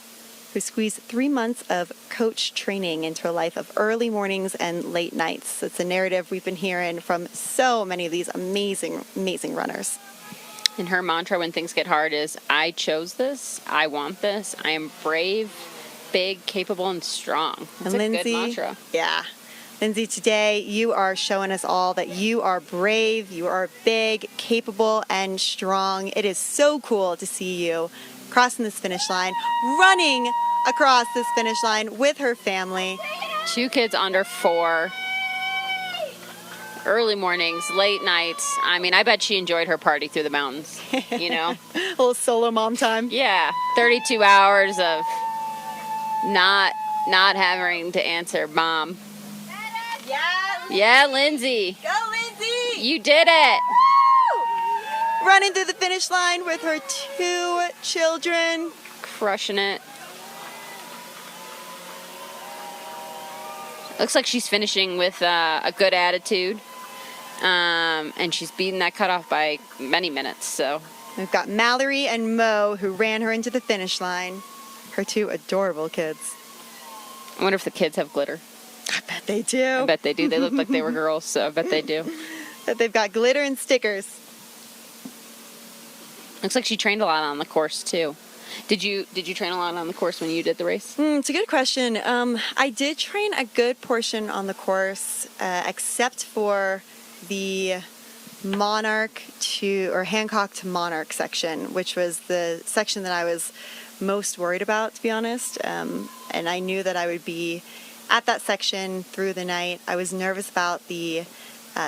who squeezed 3 months of coach training into a life of early mornings and late nights. It's a narrative we've been hearing from so many of these amazing, amazing runners. And her mantra when things get hard is, I chose this, I want this, I am brave, big, capable, and strong. That's and a Lindsay, good mantra. Yeah. Lindsay, today you are showing us all that you are brave, you are big, capable, and strong. It is so cool to see you crossing this finish line, running across this finish line with her family. 2 kids under 4. Early mornings, late nights. I mean, I bet she enjoyed her party through the mountains, you know? A little solo mom time. Yeah, 32 hours of not having to answer mom. Yeah, Lindsay. Go, Lindsay! You did it. Running through the finish line with her 2 children. Crushing it. Looks like she's finishing with a good attitude. And she's beating that cutoff by many minutes, so. We've got Mallory and Mo, who ran her into the finish line. Her 2 adorable kids. I wonder if the kids have glitter. I bet they do. I bet they do. They look like they were girls, so I bet they do. That they've got glitter and stickers. Looks like she trained a lot on the course too. Did you train a lot on the course when you did the race? It's a good question. I did train a good portion on the course, except for the Monarch or Hancock to Monarch section, which was the section that I was most worried about, to be honest. And I knew that I would be at that section through the night. I was nervous about the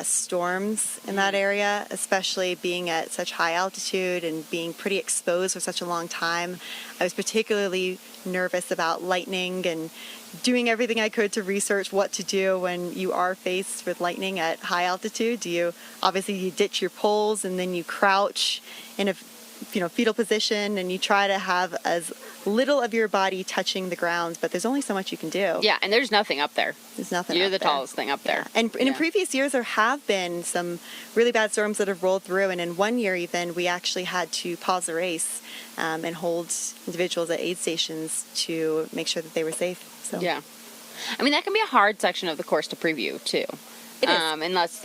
storms in that area, especially being at such high altitude and being pretty exposed for such a long time. I was particularly nervous about lightning and doing everything I could to research what to do when you are faced with lightning at high altitude. You ditch your poles and then you crouch in a fetal position, and you try to have as little of your body touching the ground, but there's only so much you can do. Yeah, and there's nothing up there. There's nothing. You're up the there. tallest thing up there. Yeah. And in previous years, there have been some really bad storms that have rolled through, and in one year even, we actually had to pause the race and hold individuals at aid stations to make sure that they were safe. So. Yeah. I mean, that can be a hard section of the course to preview, too. It is. Unless,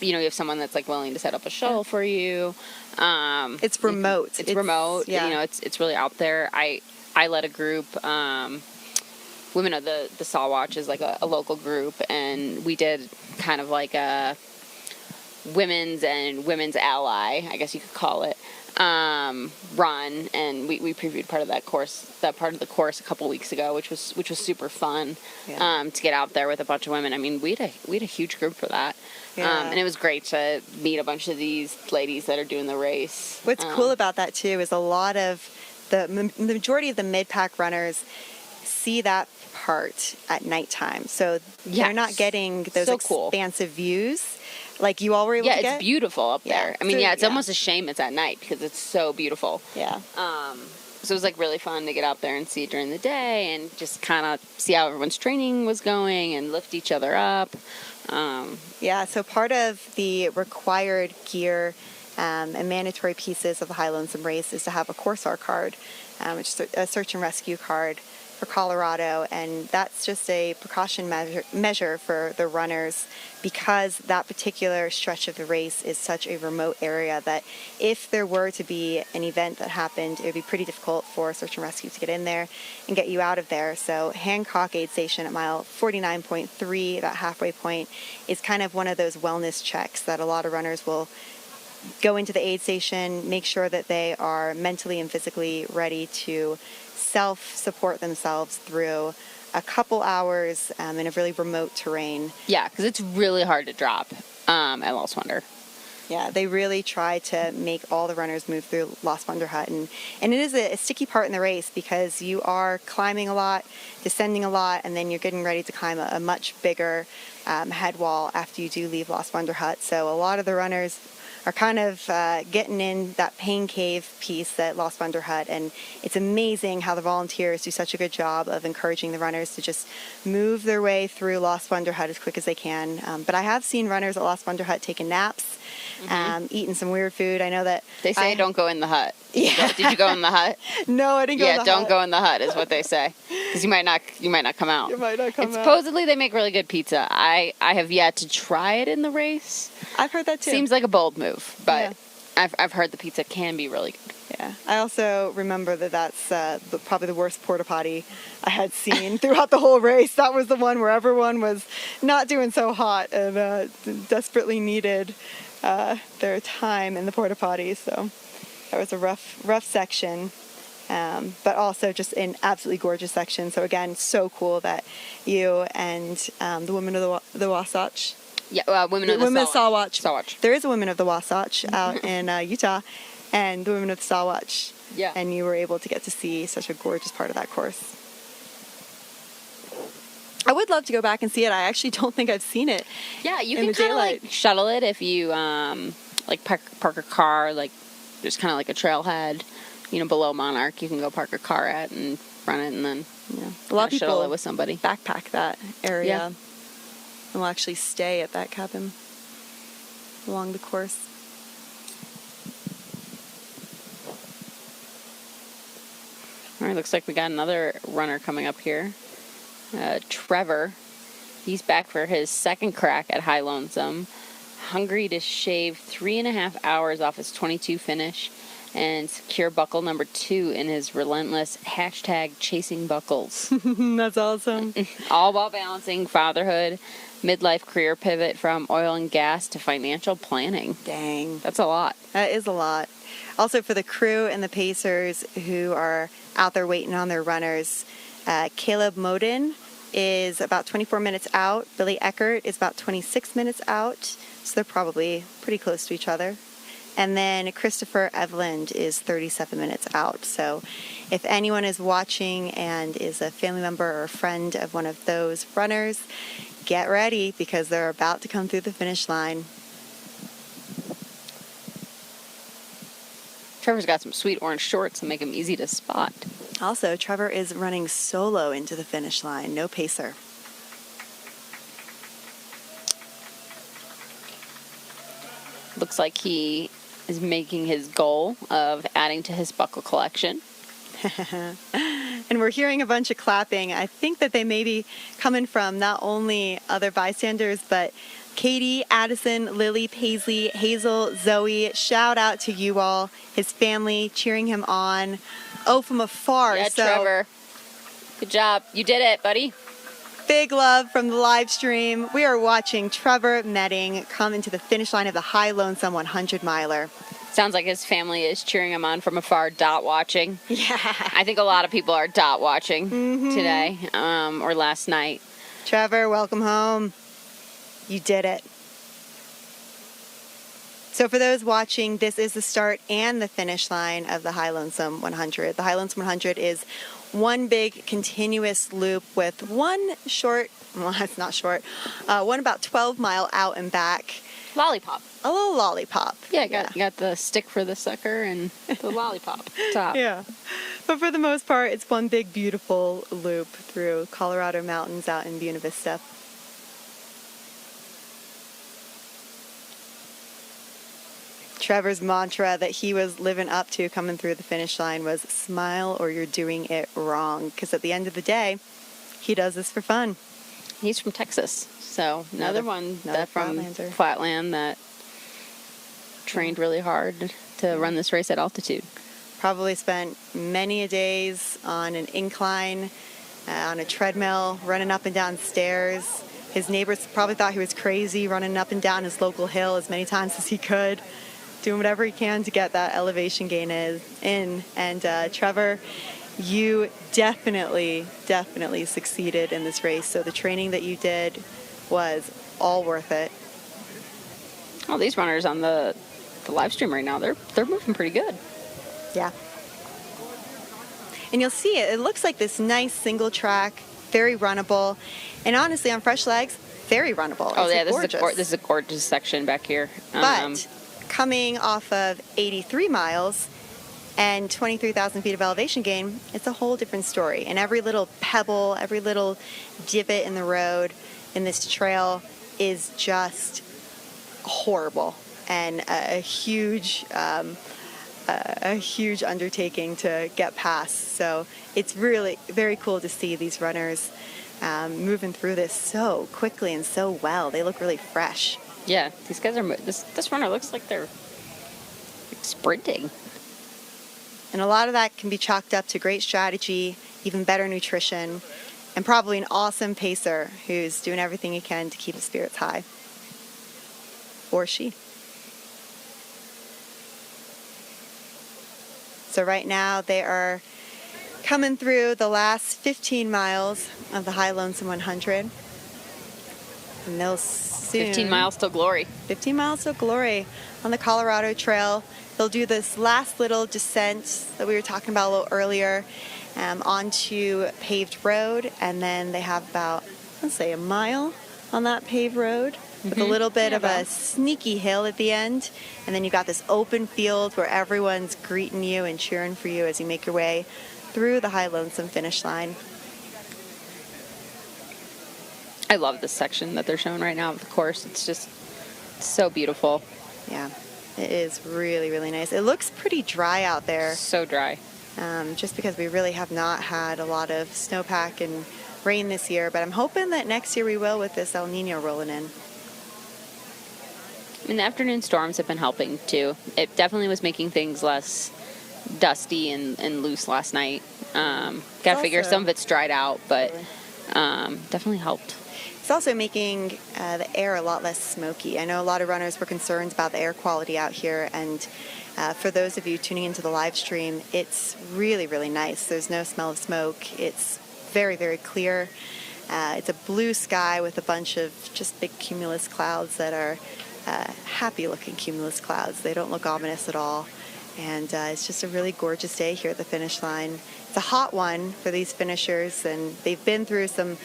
you have someone that's, willing to set up a shuttle for you. It's remote. It's remote. Yeah. It's really out there. I led a group, Women of the Sawatch is a local group, and we did kind of a women's and women's ally, I guess you could call it, run, and we previewed part of that part of the course a couple weeks ago, which was super fun. Yeah. To get out there with a bunch of women. I mean, we had a huge group for that. Yeah. And it was great to meet a bunch of these ladies that are doing the race. What's cool about that too is a lot of the majority of the mid-pack runners see that part at nighttime. So they're not getting those So cool. expansive views like you all were able to get. Yeah, it's beautiful up there. I mean, So, it's almost a shame it's at night because it's so beautiful. Yeah. So it was like really fun to get out there and see it during the day and just kind of see how everyone's training was going and lift each other up. Yeah, so part of the required gear and mandatory pieces of the High Lonesome race is to have a Corsair card, which is a search and rescue card for Colorado, and that's just a precaution measure for the runners because that particular stretch of the race is such a remote area that if there were to be an event that happened, it would be pretty difficult for search and rescue to get in there and get you out of there. So Hancock Aid Station at mile 49.3, that halfway point, is kind of one of those wellness checks that a lot of runners will go into the aid station, make sure that they are mentally and physically ready to self-support themselves through a couple hours in a really remote terrain. Yeah, because it's really hard to drop at Lost Wonder. Yeah, they really try to make all the runners move through Lost Wonder Hut. And it is a sticky part in the race because you are climbing a lot, descending a lot, and then you're getting ready to climb a much bigger head wall after you do leave Lost Wonder Hut. So a lot of the runners are kind of getting in that pain cave piece at Lost Wonder Hut, and it's amazing how the volunteers do such a good job of encouraging the runners to just move their way through Lost Wonder Hut as quick as they can. But I have seen runners at Lost Wonder Hut taking naps, eating some weird food. I know that they say don't go in the hut. Yeah. Did you go in the hut? No, I didn't go in the hut. Yeah, don't go in the hut is what they say because you might not come out. You might not come and out. Supposedly they make really good pizza. I have yet to try it in the race. I've heard that too. Seems like a bold move, but I've heard the pizza can be really good. Yeah, I also remember that's probably the worst porta potty I had seen throughout the whole race. That was the one where everyone was not doing so hot and desperately needed their time in the porta potty. So that was a rough section, but also just an absolutely gorgeous section. So again, so cool that you and the women of the Wasatch. Yeah, women of the Sawatch. There is a women of the Wasatch out in Utah, and the women of the Sawatch. Yeah. And you were able to get to see such a gorgeous part of that course. I would love to go back and see it. I actually don't think I've seen it. Yeah, you can kind of like shuttle it if you like park a car. Like there's kind of like a trailhead, below Monarch. You can go park a car at and run it, and then a lot of people shuttle it with somebody. Backpack that area. Yeah. And we'll actually stay at that cabin along the course. All right, looks like we got another runner coming up here. Trevor. He's back for his second crack at High Lonesome. Hungry to shave 3.5 hours off his 22 finish and secure buckle number 2 in his relentless #chasing buckles. That's awesome. All while balancing fatherhood, midlife career pivot from oil and gas to financial planning. Dang. That's a lot. That is a lot. Also for the crew and the pacers who are out there waiting on their runners, Caleb Maurten is about 24 minutes out. Billy Eckert is about 26 minutes out. So they're probably pretty close to each other. And then Christopher Eveland is 37 minutes out. So if anyone is watching and is a family member or a friend of one of those runners, get ready because they're about to come through the finish line. Trevor's got some sweet orange shorts that make him easy to spot. Also, Trevor is running solo into the finish line, no pacer. Looks like he is making his goal of adding to his buckle collection. And we're hearing a bunch of clapping. I think that they may be coming from not only other bystanders, but Katie, Addison, Lily, Paisley, Hazel, Zoe. Shout out to you all, his family, cheering him on. Oh, from afar. Yeah, so Trevor. Good job. You did it, buddy. Big love from the live stream. We are watching Trevor Medding come into the finish line of the High Lonesome 100 miler. Sounds like his family is cheering him on from afar, dot watching. Yeah. I think a lot of people are dot watching today or last night. Trevor, welcome home. You did it. So for those watching, this is the start and the finish line of the High Lonesome 100. The High Lonesome 100 is one big continuous loop with one short, well, it's not short, one about 12-mile out and back. Lollipop. A little lollipop. Yeah, got the stick for the sucker and the lollipop top. Yeah. But for the most part, it's one big beautiful loop through Colorado mountains out in Buena Vista. Trevor's mantra that he was living up to coming through the finish line was smile or you're doing it wrong. Because at the end of the day, he does this for fun. He's from Texas, so another from Flatlander. Flatland that trained really hard to run this race at altitude. Probably spent many a days on an incline, on a treadmill, running up and down stairs. His neighbors probably thought he was crazy, running up and down his local hill as many times as he could, doing whatever he can to get that elevation gain in. And Trevor, you definitely succeeded in this race. So the training that you did was all worth it. Oh, these runners on the live stream right now, they're moving pretty good. Yeah. And you'll see it. It looks like this nice single track, very runnable. And honestly, on fresh legs, very runnable. Oh, yeah, this is a gorgeous section back here. But coming off of 83 miles and 23,000 feet of elevation gain, it's a whole different story. And every little pebble, every little divot in the road in this trail is just horrible and a huge undertaking to get past. So it's really very cool to see these runners moving through this so quickly and so well. They look really fresh. Yeah, these guys are. This runner looks like they're sprinting. And a lot of that can be chalked up to great strategy, even better nutrition, and probably an awesome pacer who's doing everything he can to keep his spirits high. Or she. So right now they are coming through the last 15 miles of the High Lonesome 100. And they'll soon... 15 miles till glory. 15 miles till glory on the Colorado Trail. They'll do this last little descent that we were talking about a little earlier onto paved road. And then they have about, let's say, a mile on that paved road with a little bit of a sneaky hill at the end. And then you've got this open field where everyone's greeting you and cheering for you as you make your way through the High Lonesome finish line. I love this section that they're showing right now of the course. It's just so beautiful. Yeah, it is really, really nice. It looks pretty dry out there. So dry. Just because we really have not had a lot of snowpack and rain this year, but I'm hoping that next year we will with this El Nino rolling in. And the afternoon storms have been helping too. It definitely was making things less dusty and loose last night. Gotta figure some of it's dried out, but definitely helped. It's also making the air a lot less smoky. I know a lot of runners were concerned about the air quality out here, and for those of you tuning into the live stream, it's really, really nice. There's no smell of smoke. It's very, very clear. It's a blue sky with a bunch of just big cumulus clouds that are happy-looking cumulus clouds. They don't look ominous at all. And it's just a really gorgeous day here at the finish line. It's a hot one for these finishers, and they've been through some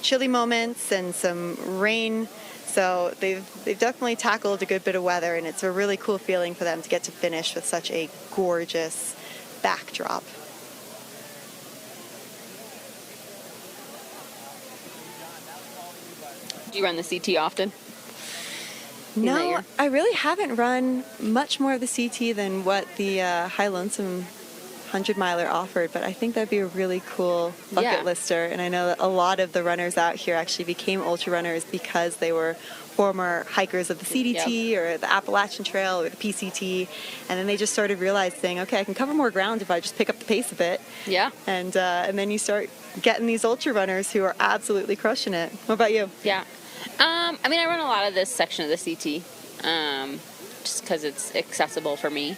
chilly moments and some rain, so they've definitely tackled a good bit of weather, and it's a really cool feeling for them to get to finish with such a gorgeous backdrop. Do you run the CT often? No, I really haven't run much more of the CT than what the High Lonesome 100-miler offered, but I think that'd be a really cool bucket lister. And I know that a lot of the runners out here actually became ultra runners because they were former hikers of the CDT or the Appalachian Trail or the PCT, and then they just started realizing, okay, I can cover more ground if I just pick up the pace a bit. Yeah. And then you start getting these ultra runners who are absolutely crushing it. What about you? Yeah. I mean, I run a lot of this section of the CT, just because it's accessible for me.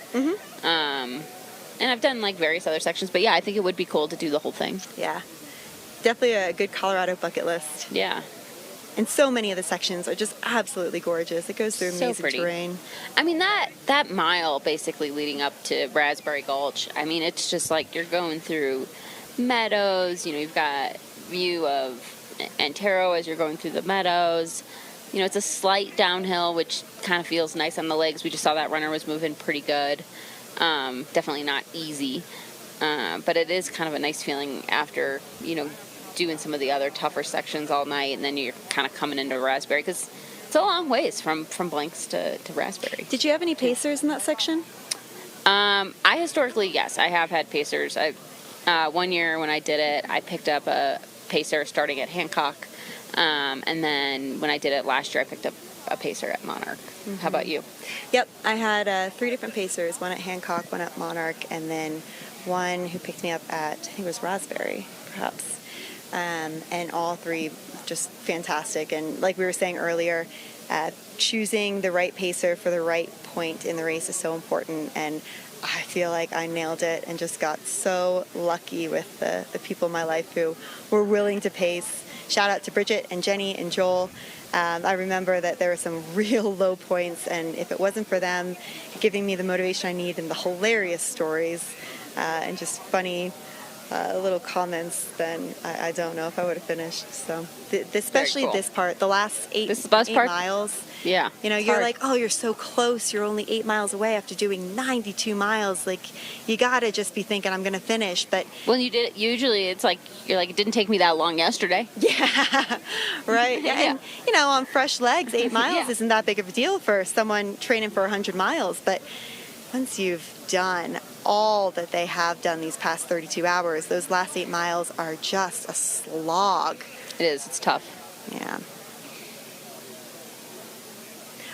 And I've done like various other sections, but yeah, I think it would be cool to do the whole thing. Yeah, definitely a good Colorado bucket list. Yeah. And so many of the sections are just absolutely gorgeous. It goes through So amazing pretty. terrain. I mean, that mile basically leading up to Raspberry Gulch, I mean, it's just like you're going through meadows. You know, you've got view of Antero as you're going through the meadows. You know, it's a slight downhill, which kind of feels nice on the legs. We just saw that runner was moving pretty good. Definitely not easy. But it is kind of a nice feeling after, you know, doing some of the other tougher sections all night, and then you're kind of coming into Raspberry, because it's a long ways from Blanks to Raspberry. Did you have any pacers in that section? I historically, yes, I have had pacers. One year when I did it, I picked up a pacer starting at Hancock, and then when I did it last year, I picked up a pacer at Monarch. Mm-hmm. How about you? Yep, I had 3 different pacers, one at Hancock, one at Monarch, and then one who picked me up at, I think it was Raspberry, perhaps. And all 3 just fantastic. And like we were saying earlier, choosing the right pacer for the right point in the race is so important. And I feel like I nailed it and just got so lucky with the people in my life who were willing to pace. Shout out to Bridget and Jenny and Joel. I remember that there were some real low points, and if it wasn't for them giving me the motivation I need and the hilarious stories and just funny little comments, then I don't know if I would have finished. So especially cool. This part, the last 8 part? miles. Yeah. You know, you're hard. Like, oh, you're so close. You're only 8 miles away after doing 92 miles. Like, you got to just be thinking, I'm going to finish. But when you did it, usually it's like, you're like, it didn't take me that long yesterday. Yeah, right. Yeah. And, you know, on fresh legs, 8 miles Yeah. isn't that big of a deal for someone training for 100 miles. But once you've done all that they have done these past 32 hours, those last 8 miles are just a slog. It is. It's tough. Yeah.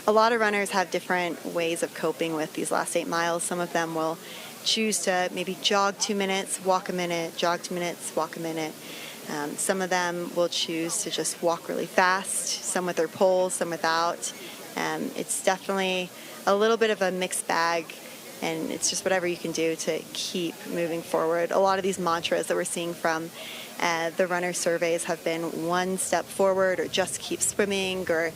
A lot of runners have different ways of coping with these last 8 miles. Some of them will choose to maybe jog 2 minutes, walk a minute, jog 2 minutes, walk a minute. Some of them will choose to just walk really fast, some with their poles, some without. It's definitely a little bit of a mixed bag, and it's just whatever you can do to keep moving forward. A lot of these mantras that we're seeing from the runner surveys have been 1 step forward, or just keep swimming, or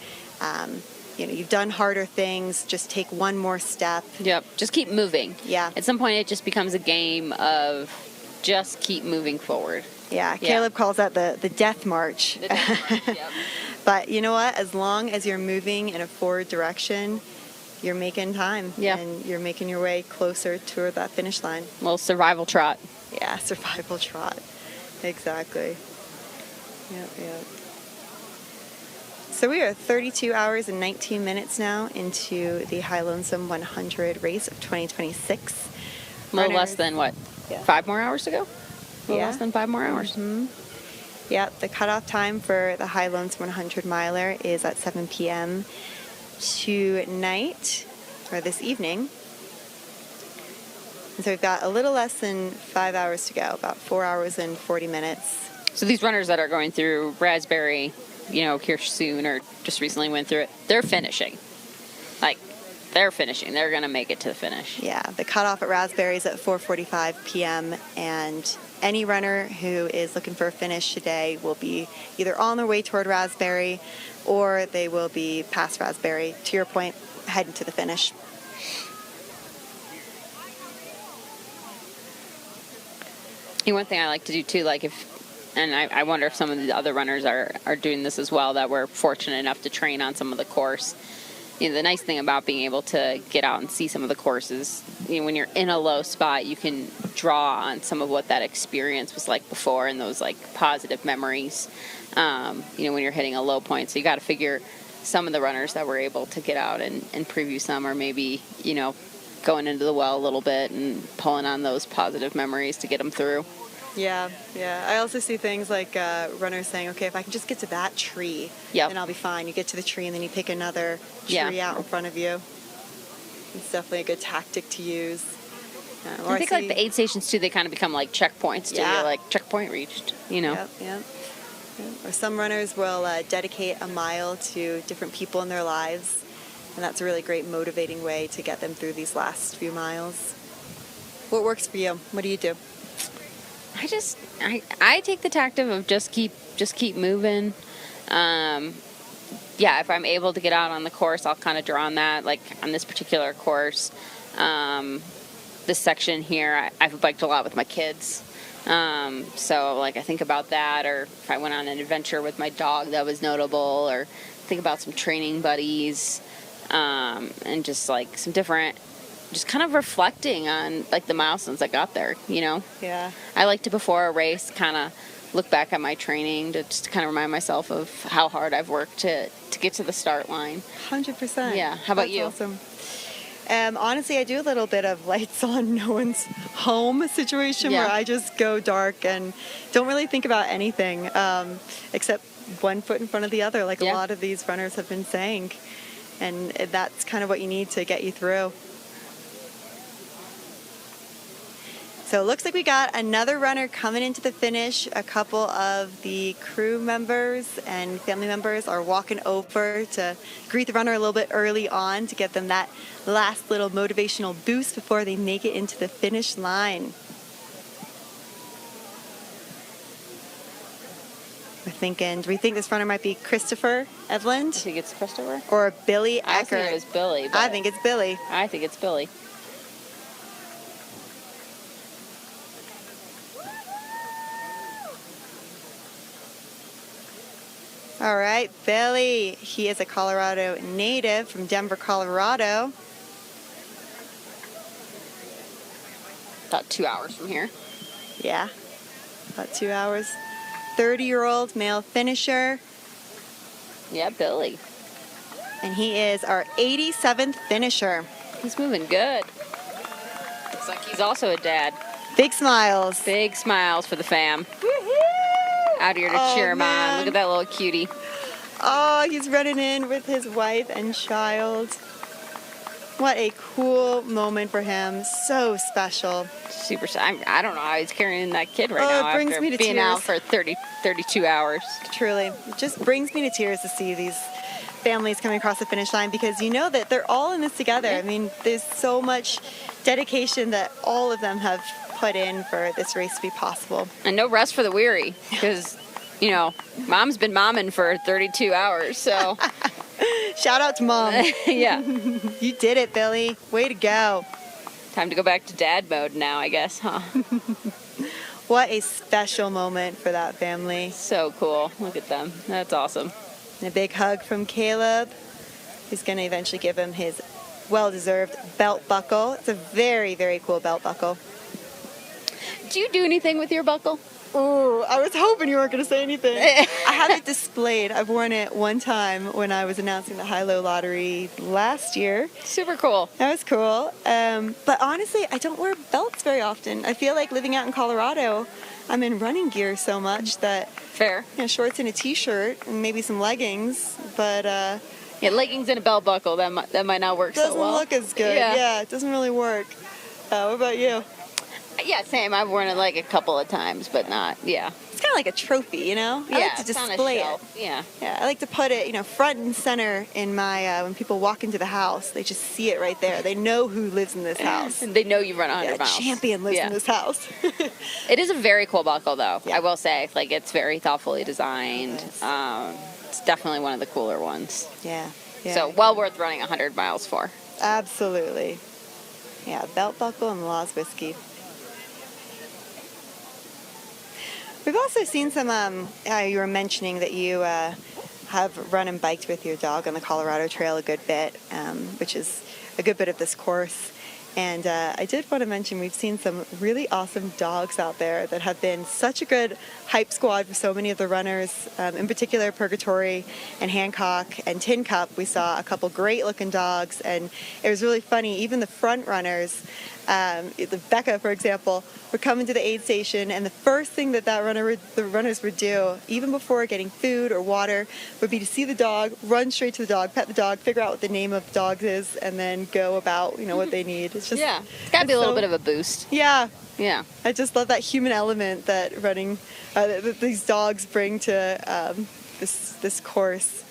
you know, you've done harder things, just take 1 more step. Yep. Just keep moving. Yeah. At some point, it just becomes a game of just keep moving forward. Yeah. Caleb calls that the death march. The death march, yep. But you know what? As long as you're moving in a forward direction, you're making time. Yeah. And you're making your way closer toward that finish line. A little survival trot. Yeah, survival trot. Exactly. Yep. So we are 32 hours and 19 minutes now into the High Lonesome 100 race of 2026. A little less than, what, 5 more hours to go? A little less than 5 more hours. Mm-hmm. Yeah, the cutoff time for the High Lonesome 100 miler is at 7 p.m. tonight, or this evening. And so we've got a little less than 5 hours to go, about 4 hours and 40 minutes. So these runners that are going through Raspberry, you know, here soon or just recently went through it, they're finishing. Like, they're finishing. They're going to make it to the finish. Yeah, the cutoff at Raspberry is at 4:45 p.m. and any runner who is looking for a finish today will be either on their way toward Raspberry or they will be past Raspberry, to your point, heading to the finish. One thing I like to do too, like and I wonder if some of the other runners are doing this as well, that we're fortunate enough to train on some of the course. You know, the nice thing about being able to get out and see some of the courses, you know, when you're in a low spot, you can draw on some of what that experience was like before and those like positive memories, you know, when you're hitting a low point. So you got to figure some of the runners that were able to get out and preview some, or maybe, you know, going into the well a little bit and pulling on those positive memories to get them through. Yeah. I also see things like runners saying, okay, if I can just get to that tree, then I'll be fine. You get to the tree and then you pick another tree out in front of you. It's definitely a good tactic to use. I think like the aid stations too, they kind of become like checkpoints too. You're like, checkpoint reached, you know. Yep. Or some runners will dedicate a mile to different people in their lives, and that's a really great motivating way to get them through these last few miles. What works for you? What do you do? I take the tactic of just keep moving. yeah, if I'm able to get out on the course, I'll kind of draw on that. Like on this particular course, this section here, I've biked a lot with my kids. So like I think about that, or if I went on an adventure with my dog that was notable, or think about some training buddies, and just like some different, just kind of reflecting on like the milestones I got there, you know? Yeah. I like to, before a race, kind of look back at my training to just kind of remind myself of how hard I've worked to get to the start line. 100%. Yeah. How about That's you? Awesome. Honestly, I do a little bit of lights on, no one's home situation Yeah. where I just go dark and don't really think about anything except one foot in front of the other, like Yeah. a lot of these runners have been saying. And that's kind of what you need to get you through. So it looks like we got another runner coming into the finish. A couple of the crew members and family members are walking over to greet the runner a little bit early on to get them that last little motivational boost before they make it into the finish line. We're thinking, do we think this runner might be Christopher I Edlund think it's Christopher. or Billy I was thinking Eckert? it was Billy. But I think it's Billy. I think it's Billy. All right, Billy. He is a Colorado native from Denver, Colorado. About 2 hours from here. Yeah, about 2 hours. 30-year-old male finisher, Yeah, Billy. and he is our 87th finisher. He's moving good. Looks like he's also a dad. Big smiles. Big smiles for the fam. Out here to Oh, cheer him on. man. Look at that little cutie. Oh, he's running in with his wife and child. What a cool moment for him. So special. Super. I don't know how he's carrying that kid right Oh, now it brings after me to being tears. out for 32 hours. Truly. It just brings me to tears to see these families coming across the finish line because you know that they're all in this together. Yeah. I mean, there's so much dedication that all of them have put in for this race to be possible. And no rest for the weary because, you know, mom's been momming for 32 hours. So, Shout out to Mom. yeah. You did it, Billy. Way to go. Time to go back to dad mode now, I guess, huh? What a special moment for that family. So cool. Look at them. That's awesome. And a big hug from Caleb. He's going to eventually give him his well-deserved belt buckle. It's a very, very cool belt buckle. Do you do anything with your buckle? Ooh, I was hoping you weren't going to say anything. I have it displayed. I've worn it one time when I was announcing the high-low lottery last year. Super cool. That was cool. But honestly, I don't wear belts very often. I feel like living out in Colorado, I'm in running gear so much that Fair. shorts and a t-shirt and maybe some leggings, but Yeah, leggings and a belt buckle, that might not work doesn't so well. look as good. Yeah. Yeah, it doesn't really work. What about you? Yeah, same. I've worn it like a couple of times, but not, yeah. It's kind of like a trophy, you know? I Yeah, like to it's on a display it. shelf. Yeah. Yeah, I like to put it, front and center in my, when people walk into the house, they just see it right there. They know who lives in this house. And they know you run 100 Yeah, miles. champion lives Yeah. in this house. It is a very cool buckle, though. Yeah. I will say, like, it's very thoughtfully designed. It's definitely one of the cooler ones. Yeah. Yeah. So, well worth running 100 miles for. Absolutely. Yeah, belt buckle and Law's whiskey. We've also seen some, you were mentioning that you have run and biked with your dog on the Colorado Trail a good bit, which is a good bit of this course. And I did want to mention we've seen some really awesome dogs out there that have been such a good hype squad for so many of the runners. In particular, Purgatory and Hancock and Tin Cup, we saw a couple great looking dogs. And it was really funny, even the front runners, Becca, for example, would come into the aid station, and the first thing that the runners would do, even before getting food or water, would be to see the dog, run straight to the dog, pet the dog, figure out what the name of the dog is, and then go about, what they need. It's just Yeah. It's got to be a little bit of a boost. Yeah, Yeah. I just love that human element that running, that these dogs bring to this course.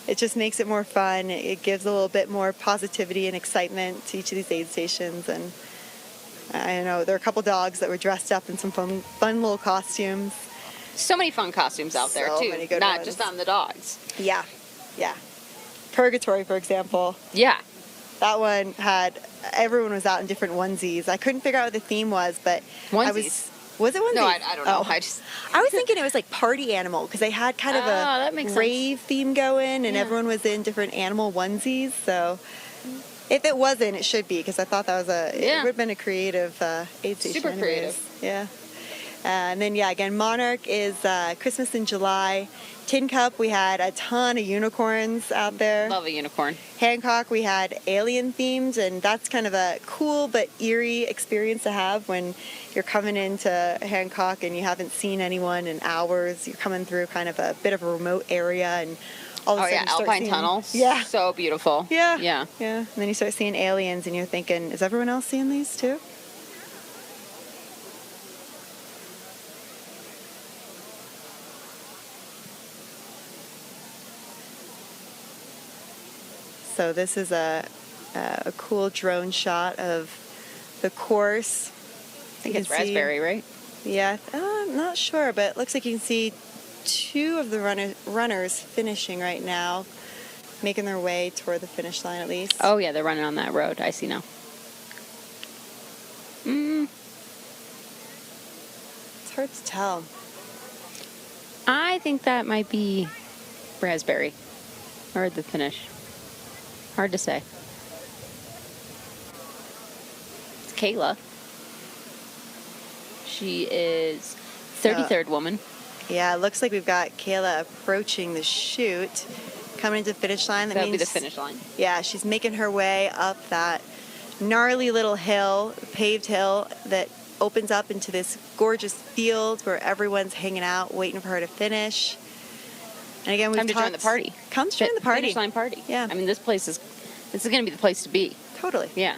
It just makes it more fun. It gives a little bit more positivity and excitement to each of these aid stations. And I know there are a couple dogs that were dressed up in some fun little costumes. So many fun costumes out there, So too. many good Not ones. just on the dogs. Yeah, yeah. Purgatory, for example. Yeah. That one had, everyone was out in different onesies. I couldn't figure out what the theme was, but Onesies? Was it onesies? No, I don't know. Oh. I was thinking it was like Party Animal, because they had kind of that a makes rave theme going, and Yeah. everyone was in different animal onesies. So if it wasn't, it should be, because I thought that was it would have been a creative aid station. Super anyways. creative. Yeah. And then, again, Monarch is Christmas in July. Tin Cup, we had a ton of unicorns out there. Love a unicorn. Hancock, we had alien themed, and that's kind of a cool but eerie experience to have when you're coming into Hancock and you haven't seen anyone in hours. You're coming through kind of a bit of a remote area, and all of a sudden you start Alpine seeing, tunnels. Yeah. So beautiful. Yeah. Yeah. Yeah. And then you start seeing aliens, and you're thinking, is everyone else seeing these too? So this is a cool drone shot of the course. I think it's raspberry, right? Yeah, I'm not sure, but it looks like you can see two of the runners finishing right now, making their way toward the finish line at least. Oh, yeah, they're running on that road. I see now. It's hard to tell. I think that might be raspberry or the finish. Hard to say. It's Kayla. She is 33rd woman. Yeah, it looks like we've got Kayla approaching the chute, coming into the finish line. That'll be the finish line. Yeah, she's making her way up that gnarly little hill, paved hill that opens up into this gorgeous field where everyone's hanging out, waiting for her to finish. And again, Time to join the party. Come to join the party. Finish line party. Yeah. I mean, this is going to be the place to be. Totally. Yeah.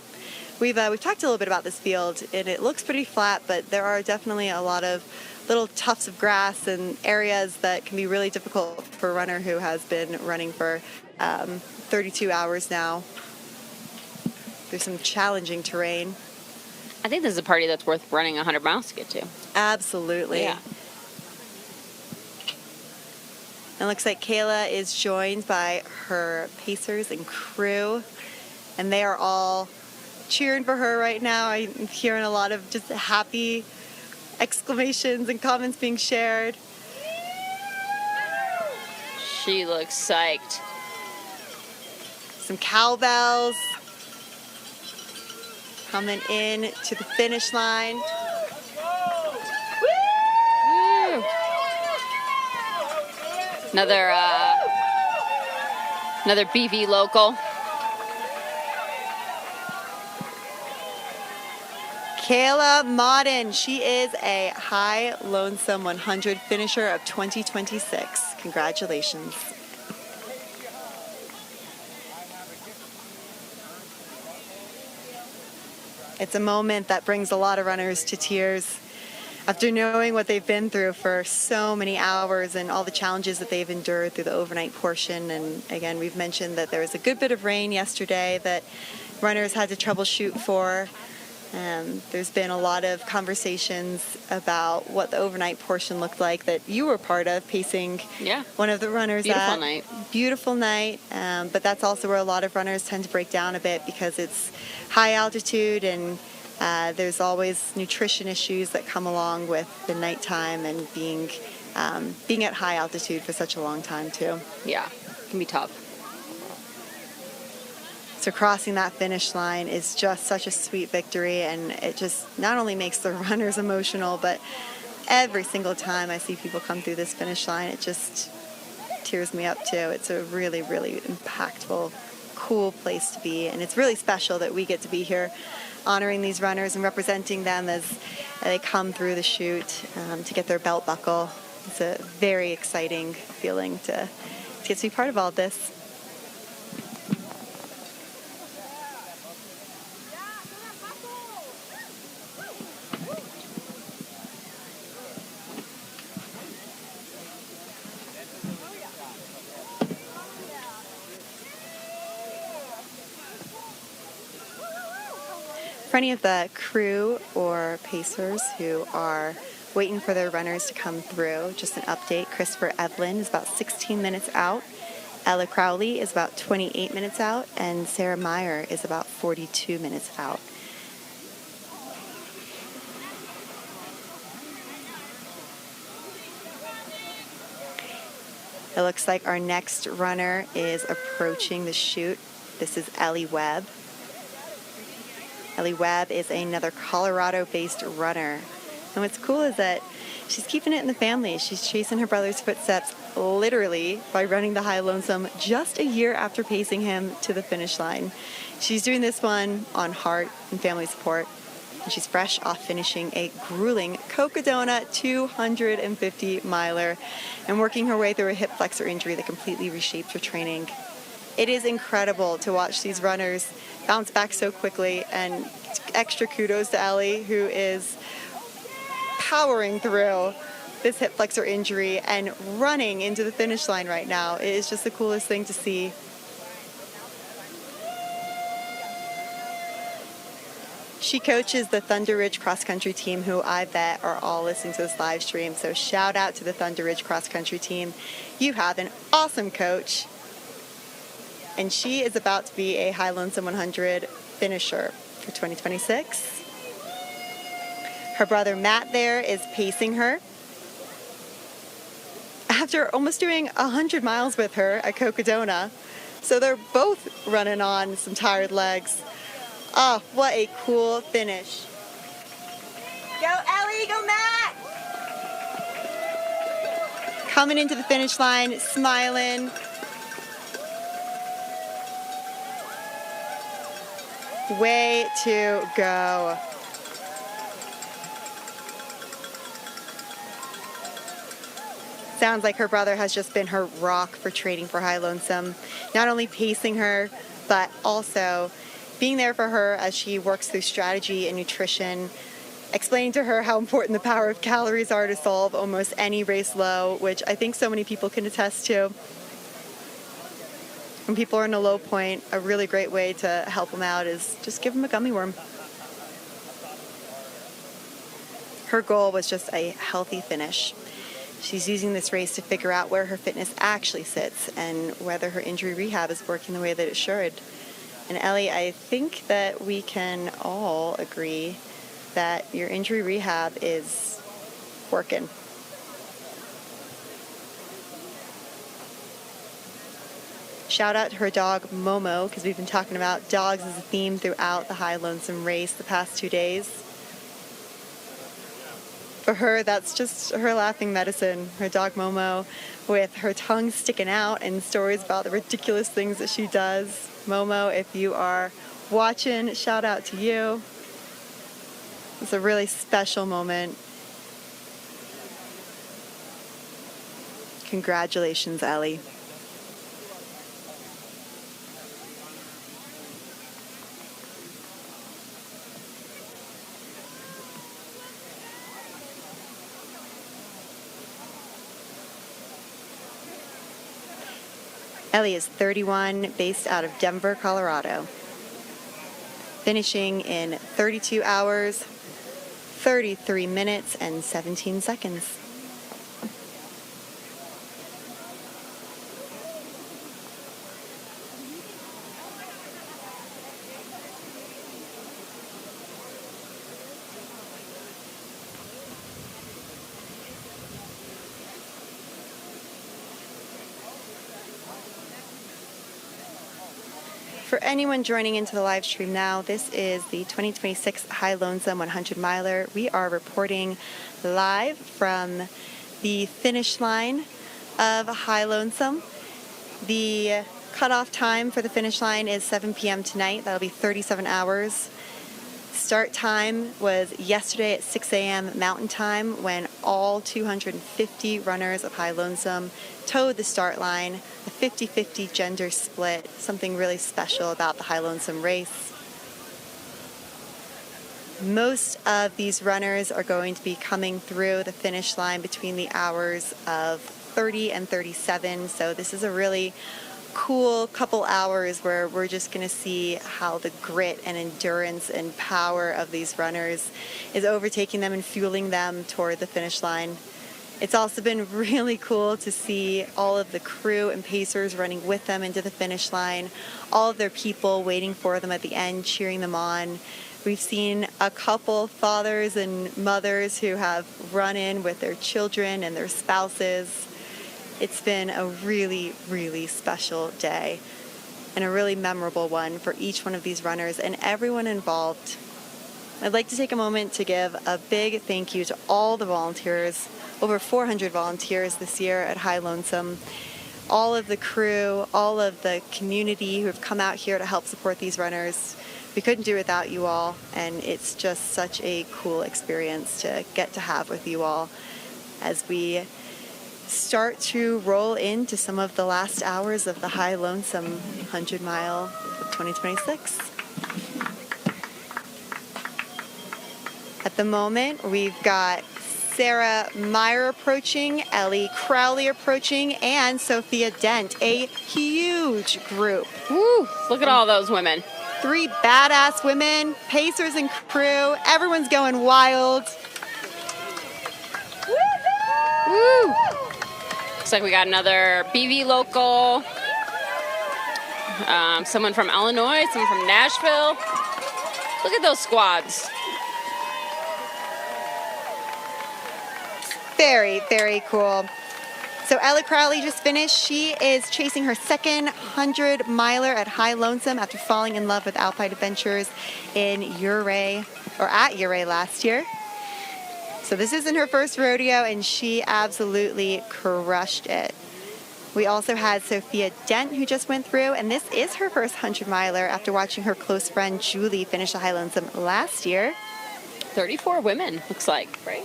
We've talked a little bit about this field, and it looks pretty flat, but there are definitely a lot of little tufts of grass and areas that can be really difficult for a runner who has been running for 32 hours now. There's some challenging terrain. I think this is a party that's worth running 100 miles to get to. Absolutely. Yeah. It looks like Kayla is joined by her pacers and crew, and they are all cheering for her right now. I'm hearing a lot of just happy exclamations and comments being shared. She looks psyched. Some cowbells coming in to the finish line. Woo! Another BV local. Kayla Maurten, she is a High Lonesome 100 finisher of 2026. Congratulations. It's a moment that brings a lot of runners to tears after knowing what they've been through for so many hours and all the challenges that they've endured through the overnight portion. And again, we've mentioned that there was a good bit of rain yesterday that runners had to troubleshoot for. There's been a lot of conversations about what the overnight portion looked like that you were part of, pacing one of the runners. Beautiful night. Beautiful night, but that's also where a lot of runners tend to break down a bit because it's high altitude and there's always nutrition issues that come along with the nighttime and being at high altitude for such a long time too. Yeah, it can be tough. So crossing that finish line is just such a sweet victory, and it just not only makes the runners emotional, but every single time I see people come through this finish line, it just tears me up too. It's a really, really impactful, cool place to be, and it's really special that we get to be here honoring these runners and representing them as they come through the chute to get their belt buckle. It's a very exciting feeling to get to be part of all this. For any of the crew or pacers who are waiting for their runners to come through, just an update, Christopher Evelyn is about 16 minutes out Ella Crowley is about 28 minutes out, and Sarah Meyer is about 42 minutes out. It looks like our next runner is approaching the chute. This is Ellie Webb. Ellie Webb is another Colorado-based runner. And what's cool is that she's keeping it in the family. She's chasing her brother's footsteps literally by running the High Lonesome just a year after pacing him to the finish line. She's doing this one on heart and family support. And she's fresh off finishing a grueling Cocodona 250 miler and working her way through a hip flexor injury that completely reshaped her training. It is incredible to watch these runners bounce back so quickly, and extra kudos to Ellie, who is powering through this hip flexor injury and running into the finish line right now. It is just the coolest thing to see. She coaches the Thunder Ridge cross country team, who I bet are all listening to this live stream. So shout out to the Thunder Ridge cross country team. You have an awesome coach. And she is about to be a High Lonesome 100 finisher for 2026. Her brother Matt there is pacing her. After almost doing 100 miles with her at Cocodona. So they're both running on some tired legs. Oh, what a cool finish. Go Ellie, go Matt! Coming into the finish line, smiling. Way to go. Sounds like her brother has just been her rock for training for High Lonesome. Not only pacing her, but also being there for her as she works through strategy and nutrition, explaining to her how important the power of calories are to solve almost any race low, which I think so many people can attest to. When people are in a low point, a really great way to help them out is just give them a gummy worm. Her goal was just a healthy finish. She's using this race to figure out where her fitness actually sits and whether her injury rehab is working the way that it should. And Ellie, I think that we can all agree that your injury rehab is working. Shout out to her dog Momo, because we've been talking about dogs as a theme throughout the High Lonesome race the past 2 days. For her, that's just her laughing medicine. Her dog Momo, with her tongue sticking out and stories about the ridiculous things that she does. Momo, if you are watching, shout out to you. It's a really special moment. Congratulations, Ellie. Ellie is 31, based out of Denver, Colorado. Finishing in 32 hours, 33 minutes, and 17 seconds. For anyone joining into the live stream now, this is the 2026 High Lonesome 100 miler. We are reporting live from the finish line of High Lonesome. The cutoff time for the finish line is 7 p.m. tonight. That'll be 37 hours. Start time was yesterday at 6 a.m. Mountain Time, when all 250 runners of High Lonesome towed the start line. A 50-50 gender split, something really special about the High Lonesome race. Most of these runners are going to be coming through the finish line between the hours of 30 and 37, so this is a really cool couple hours where we're just going to see how the grit and endurance and power of these runners is overtaking them and fueling them toward the finish line. It's also been really cool to see all of the crew and pacers running with them into the finish line, all of their people waiting for them at the end, cheering them on. We've seen a couple fathers and mothers who have run in with their children and their spouses. It's been a really, really special day and a really memorable one for each one of these runners and everyone involved. I'd like to take a moment to give a big thank you to all the volunteers, over 400 volunteers this year at High Lonesome, all of the crew, all of the community who have come out here to help support these runners. We couldn't do it without you all, and it's just such a cool experience to get to have with you all as we start to roll into some of the last hours of the High Lonesome 100 Mile of 2026. At the moment, we've got Sarah Meyer approaching, Ellie Crowley approaching, and Sophia Dent, a huge group. Woo! Look at all those women. 3 badass women, pacers and crew. Everyone's going wild. Woo! Looks like we got another BV local. Someone from Illinois, someone from Nashville. Look at those squads. Very, very cool. So Ellie Crowley just finished. She is chasing her second 100 miler at High Lonesome after falling in love with Alpine adventures in Ouray, or at Ouray last year. So this isn't her first rodeo, and she absolutely crushed it. We also had Sophia Dent, who just went through, and this is her first 100 miler after watching her close friend Julie finish the High Lonesome last year. 34 women, looks like, right?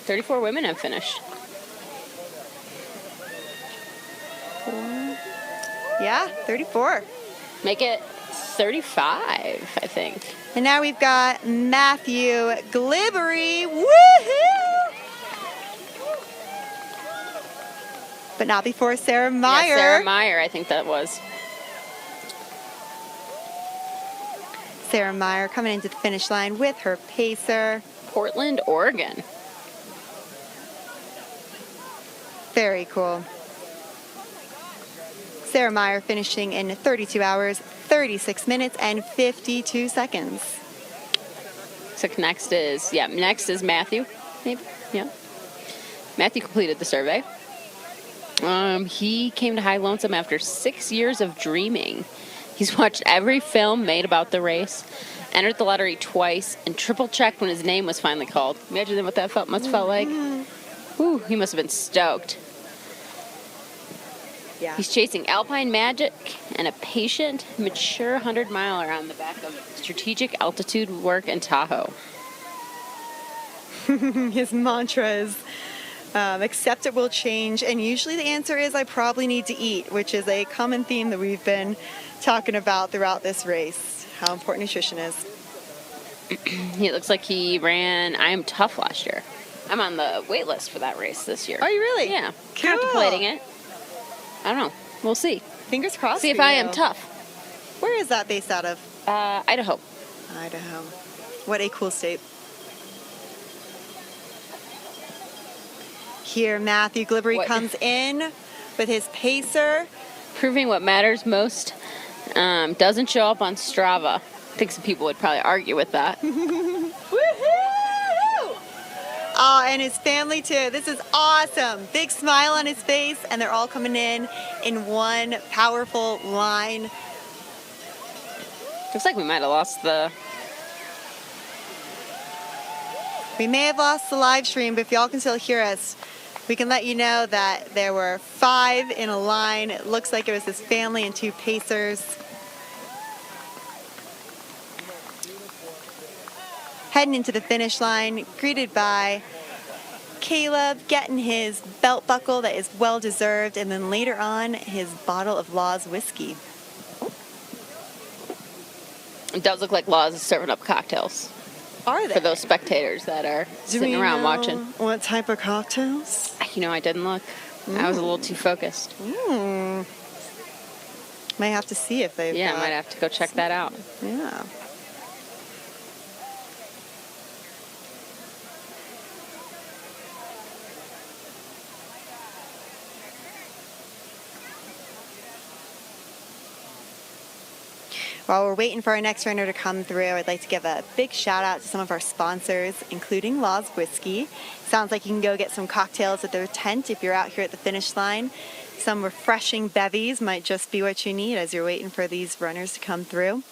34 women have finished. Yeah, 34. Make it 35, I think. And now we've got Matthew Glibbery. Woohoo! But not before Sarah Meyer. Yeah, Sarah Meyer, I think that was. Sarah Meyer coming into the finish line with her pacer. Portland, Oregon. Very cool. Sarah Meyer finishing in 32 hours, 36 minutes, and 52 seconds. So next is Matthew, maybe, yeah. Matthew completed the survey. He came to High Lonesome after 6 years of dreaming. He's watched every film made about the race, entered the lottery twice, and triple-checked when his name was finally called. Imagine what that must have felt like. Ooh, he must have been stoked. Yeah. He's chasing alpine magic and a patient, mature 100-miler on the back of strategic altitude work in Tahoe. His mantra is, accept it will change, and usually the answer is I probably need to eat, which is a common theme that we've been talking about throughout this race, how important nutrition is. It looks like he ran I Am Tough last year. I'm on the wait list for that race this year. Are you really? Yeah. Cool. Contemplating it. I don't know. We'll see. Fingers crossed. See if for I you. am tough. Where is that based out of? Idaho. Idaho. What a cool state. Here, Matthew Glibbery comes in with his pacer. Proving what matters most doesn't show up on Strava. I think some people would probably argue with that. Oh, and his family too. This is awesome. Big smile on his face, and they're all coming in one powerful line. Looks like we might have lost the... We may have lost the live stream, but if y'all can still hear us, we can let you know that there were 5 in a line. It looks like it was his family and 2 pacers. Heading into the finish line, greeted by Caleb, getting his belt buckle that is well deserved, and then later on, his bottle of Law's whiskey. It does look like Laws is serving up cocktails. Are they? For those spectators that are sitting around watching. What type of cocktails? You know, I didn't look. I was a little too focused. Might have to see if they've Yeah, I might have to go check that out. Yeah. While we're waiting for our next runner to come through, I'd like to give a big shout out to some of our sponsors, including Law's Whiskey. Sounds like you can go get some cocktails at their tent if you're out here at the finish line. Some refreshing bevies might just be what you need as you're waiting for these runners to come through.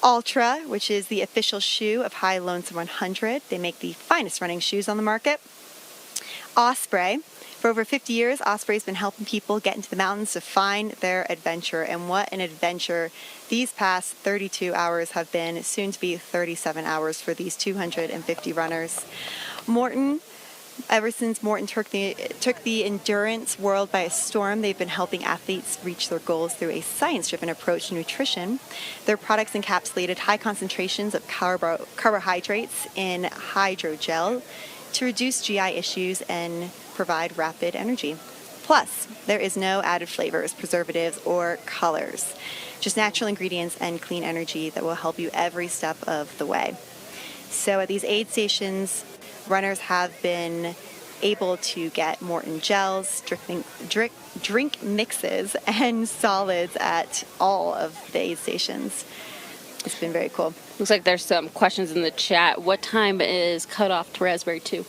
Altra, which is the official shoe of High Lonesome 100. They make the finest running shoes on the market. Osprey. For over 50 years, Osprey's been helping people get into the mountains to find their adventure. And what an adventure these past 32 hours have been, soon to be 37 hours for these 250 runners. Maurten. Ever since Maurten took the endurance world by a storm, they've been helping athletes reach their goals through a science-driven approach to nutrition. Their products encapsulated high concentrations of carbohydrates in hydrogel to reduce GI issues and provide rapid energy. Plus, there is no added flavors, preservatives, or colors. Just natural ingredients and clean energy that will help you every step of the way. So at these aid stations, runners have been able to get Maurten gels, drink mixes, and solids at all of the aid stations. It's been very cool. Looks like there's some questions in the chat. What time is cutoff to Raspberry 2?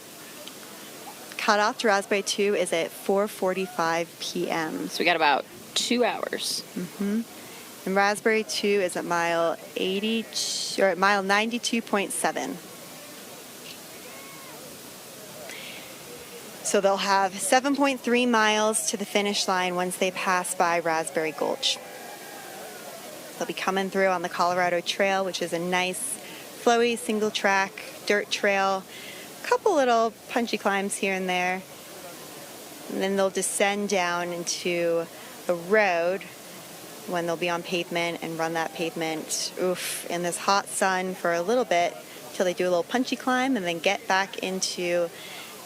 Cutoff to Raspberry 2 is at 4:45 p.m. So we got about 2 hours. And Raspberry 2 is at mile 80 or at mile 92.7. So they'll have 7.3 miles to the finish line once they pass by Raspberry Gulch. They'll be coming through on the Colorado Trail, which is a nice, flowy, single-track dirt trail. A couple little punchy climbs here and there. And then they'll descend down into a road when they'll be on pavement and run that pavement, in this hot sun for a little bit till they do a little punchy climb and then get back into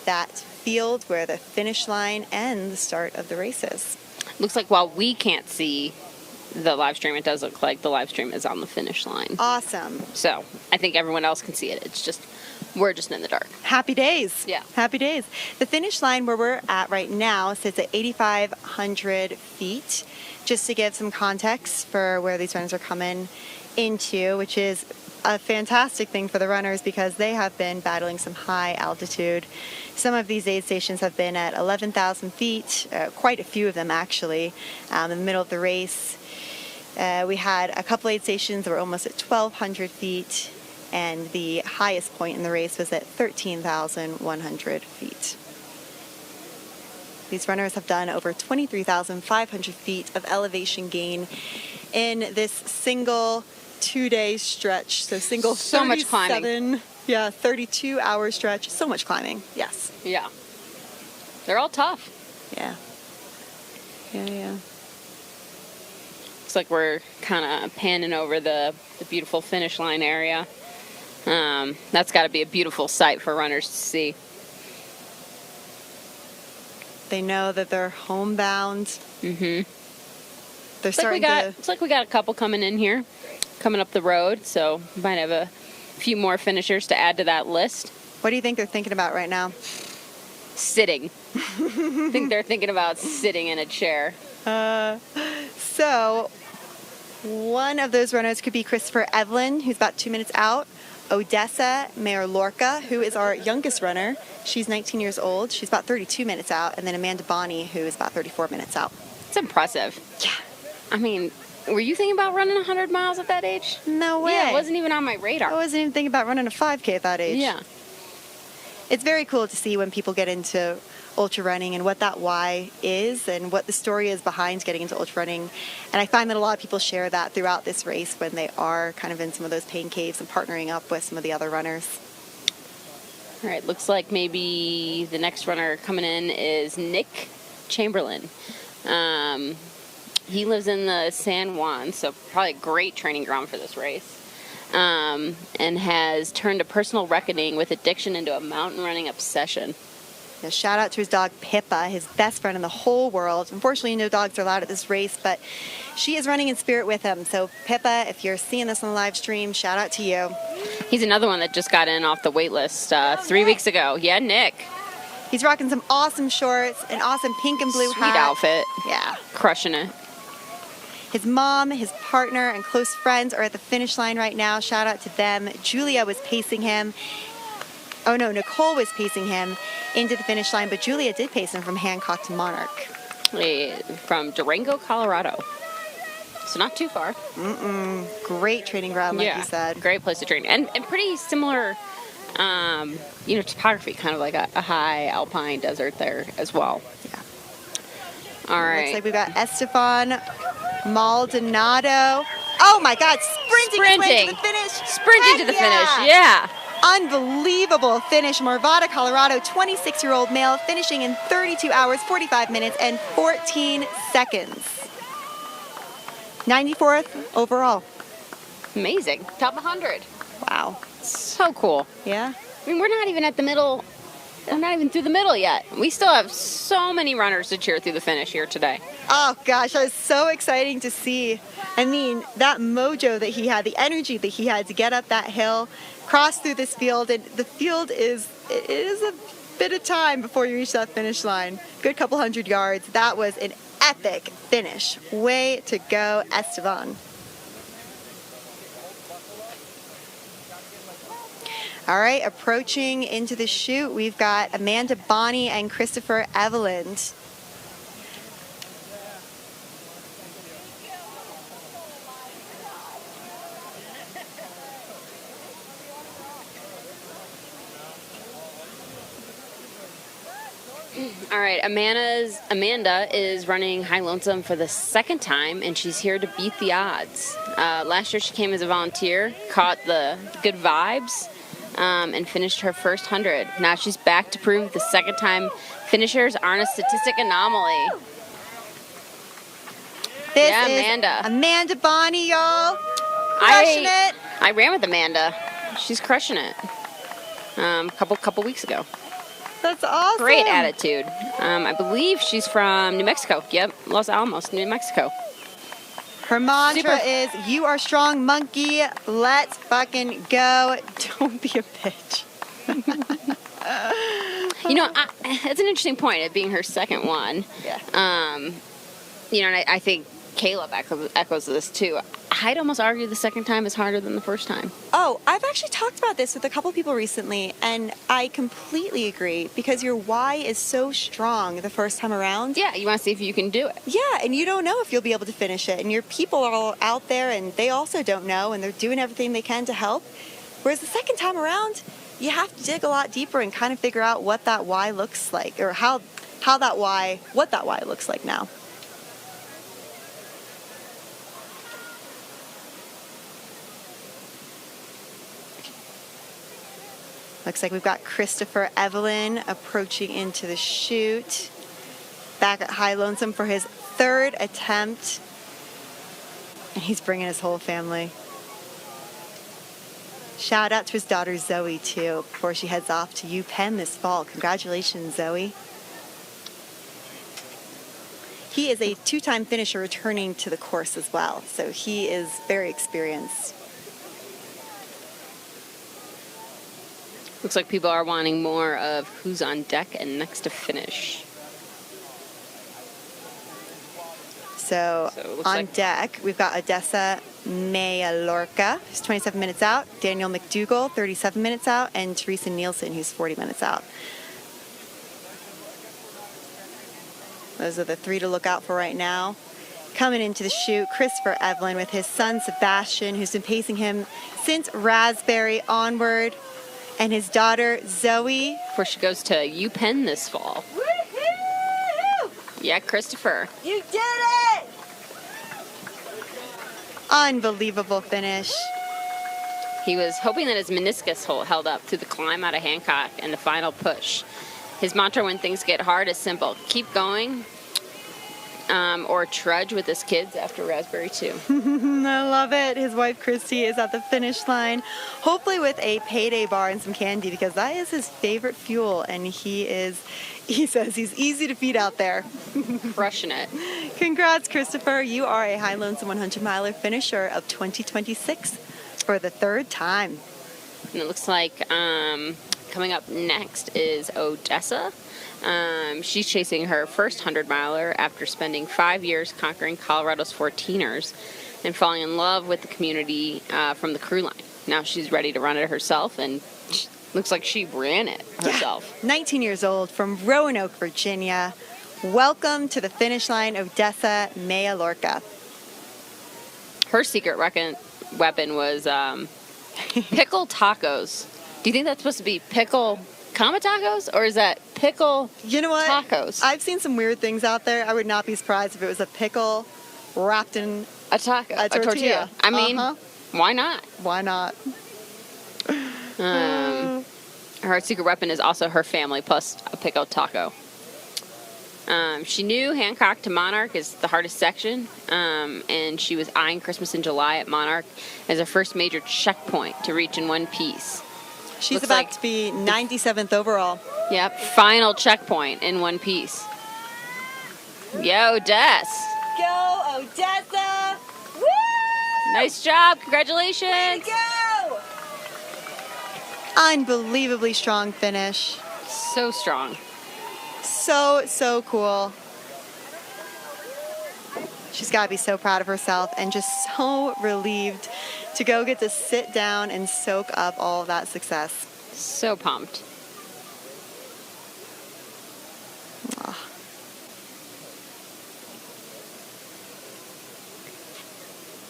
that field where the finish line and the start of the races. Looks like while we can't see the live stream, it does look like the live stream is on the finish line. Awesome. So I think everyone else can see it. It's just, we're just in the dark. Happy days. Yeah. Happy days. The finish line where we're at right now sits at 8,500 feet. Just to give some context for where these runners are coming into, which is a fantastic thing for the runners because they have been battling some high altitude. Some of these aid stations have been at 11,000 feet, quite a few of them actually, in the middle of the race. We had a couple aid stations that were almost at 1,200 feet, and the highest point in the race was at 13,100 feet. These runners have done over 23,500 feet of elevation gain in this single 2-day stretch. So much climbing. Yeah, 32-hour stretch. So much climbing. Yes. Yeah. They're all tough. Yeah. Yeah. Looks like we're kind of panning over the beautiful finish line area. That's got to be a beautiful sight for runners to see. They know that they're homebound. Mm-hmm. They're starting to... Looks like we got a couple coming in here, coming up the road, so we might have a few more finishers to add to that list. What do you think they're thinking about right now? Sitting. I think they're thinking about sitting in a chair. So, one of those runners could be Christopher Evelyn, who's about 2 minutes out. Odessa Mayor Lorca, who is our youngest runner. She's 19 years old. She's about 32 minutes out. And then Amanda Bonney, who is about 34 minutes out. It's impressive. Yeah. I mean, were you thinking about running 100 miles at that age? No way. Yeah, it wasn't even on my radar. I wasn't even thinking about running a 5K at that age. Yeah. It's very cool to see when people get into ultra running and what that why is and what the story is behind getting into ultra running. And I find that a lot of people share that throughout this race when they are kind of in some of those pain caves and partnering up with some of the other runners. All right, looks like maybe the next runner coming in is Nick Chamberlain. He lives in the San Juan, so probably a great training ground for this race. And has turned a personal reckoning with addiction into a mountain running obsession. Yeah, shout out to his dog Pippa, his best friend in the whole world. Unfortunately, no dogs are allowed at this race, but she is running in spirit with him. So Pippa, if you're seeing this on the live stream, shout out to you. He's another one that just got in off the wait list 3 weeks ago. Yeah, Nick. He's rocking some awesome shorts, an awesome pink and blue Sweet hat. outfit. Yeah. Crushing it. His mom, his partner, and close friends are at the finish line right now. Shout out to them. Julia was pacing him. Oh no, Nicole was pacing him into the finish line, but Julia did pace him from Hancock to Monarch. From Durango, Colorado. So not too far. Great training ground, like you said. Great place to train. And pretty similar, topography, kind of like a high alpine desert there as well. Yeah. All right. Looks like we've got Esteban Maldonado. Oh my God, sprinting his way to the finish. Sprinting to the finish, yeah. Unbelievable finish. Morvada, Colorado, 26-year-old male, finishing in 32 hours, 45 minutes, and 14 seconds. 94th overall. Amazing. Top 100. Wow. So cool. Yeah. I mean, we're not even at the middle. We're not even through the middle yet. We still have so many runners to cheer through the finish here today. Oh gosh, that was so exciting to see. I mean, that mojo that he had, the energy that he had to get up that hill, cross through this field, and the field it is a bit of time before you reach that finish line. Good couple hundred yards. That was an epic finish. Way to go, Esteban. All right, approaching into the chute, we've got Amanda Bonney and Christopher Eveland. All right, Amanda is running High Lonesome for the second time, and she's here to beat the odds. Last year she came as a volunteer, caught the good vibes, and finished her first 100. Now she's back to prove the second time finishers aren't a statistic anomaly. This Amanda. is Amanda Bonney, y'all. Crushing it. I ran with Amanda. She's crushing it. Couple weeks ago. That's awesome. Great attitude. I believe she's from New Mexico. Yep, Los Alamos, New Mexico. Her mantra is, "You are strong, monkey. Let's fucking go. Don't be a bitch." It's an interesting point, it being her second one. Yeah. And I think Caleb echoes this too. I'd almost argue the second time is harder than the first time. Oh, I've actually talked about this with a couple people recently, and I completely agree, because your why is so strong the first time around. Yeah, you want to see if you can do it. Yeah, and you don't know if you'll be able to finish it, and your people are all out there, and they also don't know, and they're doing everything they can to help. Whereas the second time around, you have to dig a lot deeper and kind of figure out what that why looks like, or what that why looks like now. Looks like we've got Christopher Eveland approaching into the chute. Back at High Lonesome for his third attempt. And he's bringing his whole family. Shout out to his daughter Zoe, too, before she heads off to UPenn this fall. Congratulations, Zoe. He is a two-time finisher returning to the course as well, so he is very experienced. Looks like people are wanting more of who's on deck and next to finish. So on deck, we've got Odessa Mallorca, who's 27 minutes out, Daniel McDougall, 37 minutes out, and Teresa Nielsen, who's 40 minutes out. Those are the three to look out for right now. Coming into the chute, Christopher Eveland with his son Sebastian, who's been pacing him since Raspberry onward, and his daughter Zoe. Before she goes to UPenn this fall. Woohoo! Yeah, Christopher. You did it! Unbelievable finish. He was hoping that his meniscus held up through the climb out of Hancock and the final push. His mantra when things get hard is simple: keep going, or trudge with his kids after Raspberry 2. I love it. His wife Christy is at the finish line, hopefully with a payday bar and some candy, because that is his favorite fuel, and he says he's easy to feed out there. Crushing it. Congrats, Christopher. You are a High Lonesome 100-miler finisher of 2026 for the third time. And it looks like coming up next is Odessa. She's chasing her first 100-miler after spending 5 years conquering Colorado's 14ers and falling in love with the community from the crew line. Now she's ready to run it herself, and looks like she ran it herself. Yeah. 19 years old from Roanoke, Virginia. Welcome to the finish line, Odessa Maya Lorca. Her secret weapon was pickle tacos. Do you think that's supposed to be pickle kama tacos, or is that pickle You know what? tacos? I've seen some weird things out there. I would not be surprised if it was a pickle wrapped in A tortilla. I mean, why not? Why not? Her secret weapon is also her family plus a pickle taco. She knew Hancock to Monarch is the hardest section, and she was eyeing Christmas in July at Monarch as her first major checkpoint to reach in one piece. She's Looks about like to be 97th overall. Yep, final checkpoint in one piece. Yo, Des. Go, Odessa! Woo! Nice job. Congratulations. Way to go! Unbelievably strong finish. So strong. So cool. She's got to be so proud of herself and just so relieved to go get to sit down and soak up all of that success. So pumped. Oh.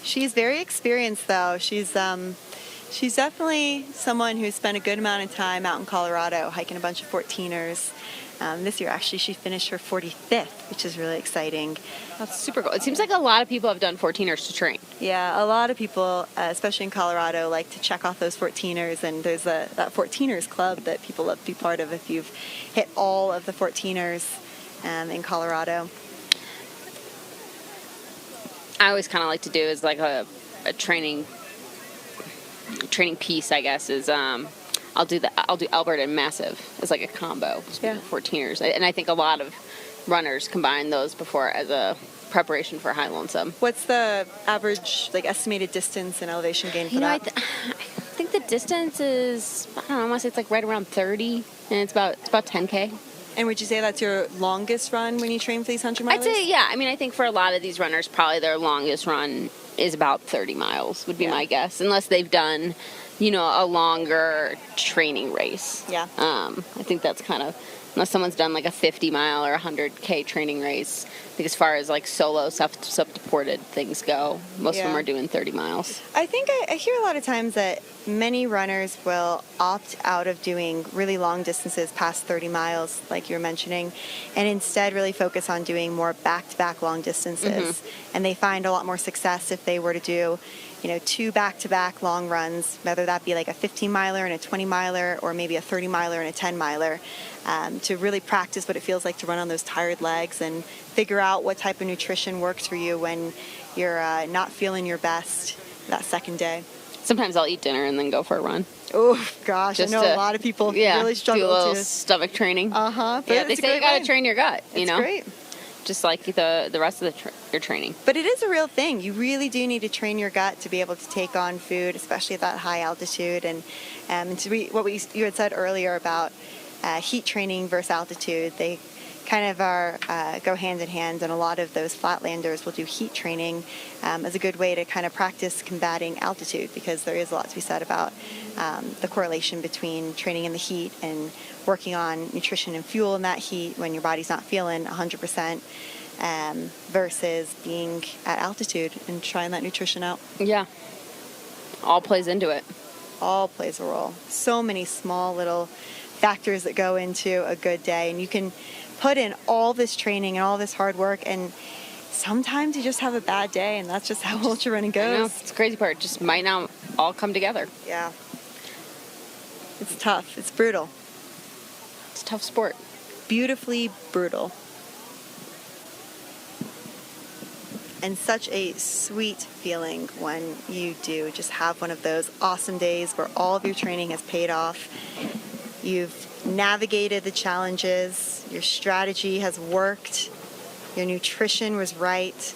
She's very experienced, though. She's definitely someone who's spent a good amount of time out in Colorado hiking a bunch of 14ers. This year, actually, she finished her 45th, which is really exciting. That's super cool. It seems like a lot of people have done 14ers to train. Yeah, a lot of people, especially in Colorado, like to check off those 14ers, and there's that 14ers club that people love to be part of if you've hit all of the 14ers in Colorado. I always kind of like to do is like a training piece, I guess, is I'll do Albert and Massive as like a combo. Yeah. 14ers. And I think a lot of runners combine those before as a preparation for High Lonesome. What's the average, like, estimated distance and elevation gain for that? I think the distance is, I don't know, I want to say it's like right around 30, and it's about 10K. And would you say that's your longest run when you train for these 100 milers? I'd say, yeah. I mean, I think for a lot of these runners, probably their longest run is about 30 miles, would be my guess, unless they've done, a longer training race. Yeah. I think that's kind of, unless someone's done like a 50 mile or 100K training race. I think as far as like solo self-supported things go, most of them are doing 30 miles. I think I hear a lot of times that many runners will opt out of doing really long distances past 30 miles, like you were mentioning, and instead really focus on doing more back-to-back long distances. Mm-hmm. And they find a lot more success if they were to do, 2 back-to-back long runs, whether that be like a 15-miler and a 20-miler, or maybe a 30-miler and a 10-miler, to really practice what it feels like to run on those tired legs and figure out what type of nutrition works for you when you're not feeling your best that second day. Sometimes I'll eat dinner and then go for a run. Oh, gosh. Just I know a lot of people really struggle do a little to stomach training. Uh-huh. Yeah, they say you got to train your gut, It's great. Just like the rest of your training. But it is a real thing. You really do need to train your gut to be able to take on food, especially at that high altitude. And you had said earlier about heat training versus altitude, they kind of go hand in hand, and a lot of those flatlanders will do heat training as a good way to kind of practice combating altitude, because there is a lot to be said about the correlation between training in the heat and working on nutrition and fuel in that heat when your body's not feeling 100%, versus being at altitude and trying that nutrition out. Yeah. All plays into it. All plays a role. So many small little factors that go into a good day, and you can put in all this training and all this hard work, and sometimes you just have a bad day, and that's just how ultra running goes. I know. It's the crazy part. It just might not all come together. Yeah. It's tough. It's brutal. It's a tough sport. Beautifully brutal. And such a sweet feeling when you do just have one of those awesome days where all of your training has paid off. You've navigated the challenges, your strategy has worked, your nutrition was right.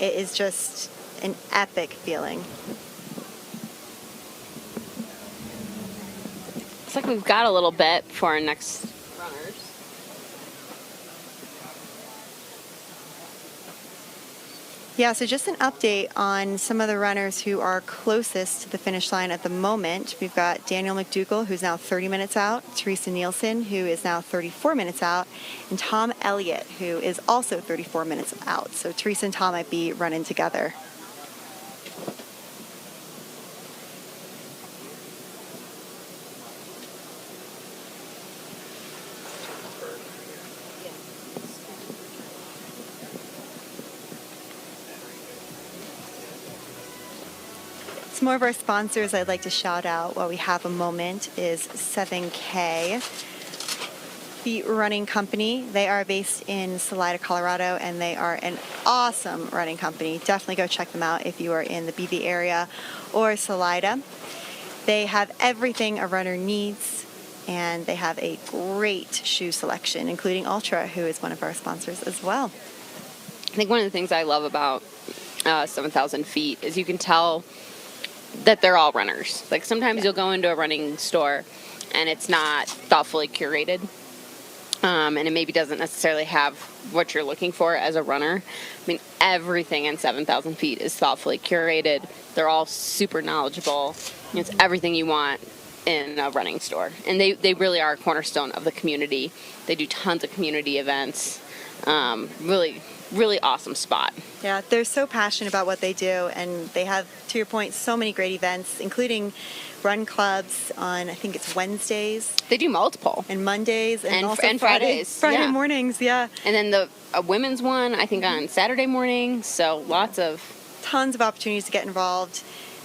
It is just an epic feeling. like we've got a little bit for our next runners. Yeah, so just an update on some of the runners who are closest to the finish line at the moment. We've got Daniel McDougall, who's now 30 minutes out, Teresa Nielsen, who is now 34 minutes out, and Tom Elliott, who is also 34 minutes out. So Teresa and Tom might be running together. Some more of our sponsors I'd like to shout out while we have a moment is 7K Feet Running Company. They are based in Salida, Colorado, and they are an awesome running company. Definitely go check them out if you are in the BV area or Salida. They have everything a runner needs, and they have a great shoe selection, including Altra, who is one of our sponsors as well. I think one of the things I love about 7,000 feet is you can tell that they're all runners. Like sometimes you'll go into a running store and it's not thoughtfully curated, and it maybe doesn't necessarily have what you're looking for as a runner. I mean, everything in 7,000 feet is thoughtfully curated. They're all super knowledgeable. It's everything you want in a running store, and they really are a cornerstone of the community. They do tons of community events. Really awesome spot. Yeah, they're so passionate about what they do, and they have, to your point, so many great events, including run clubs on, I think it's Wednesdays. They do multiple. And Mondays, and also and Fridays. Friday yeah. mornings, yeah. And then the women's one, I think, on Saturday morning, so lots of... Tons of opportunities to get involved.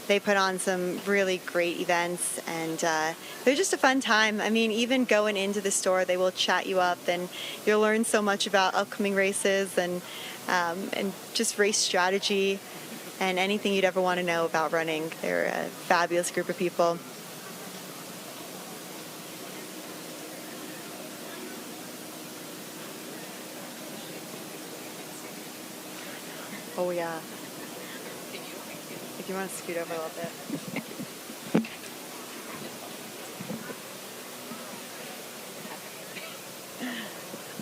They put on some really great events, and they're just a fun time. I mean, even going into the store, they will chat you up, and you'll learn so much about upcoming races and just race strategy and anything you'd ever want to know about running. They're a fabulous group of people. Oh, yeah. If you want to scoot over a little bit.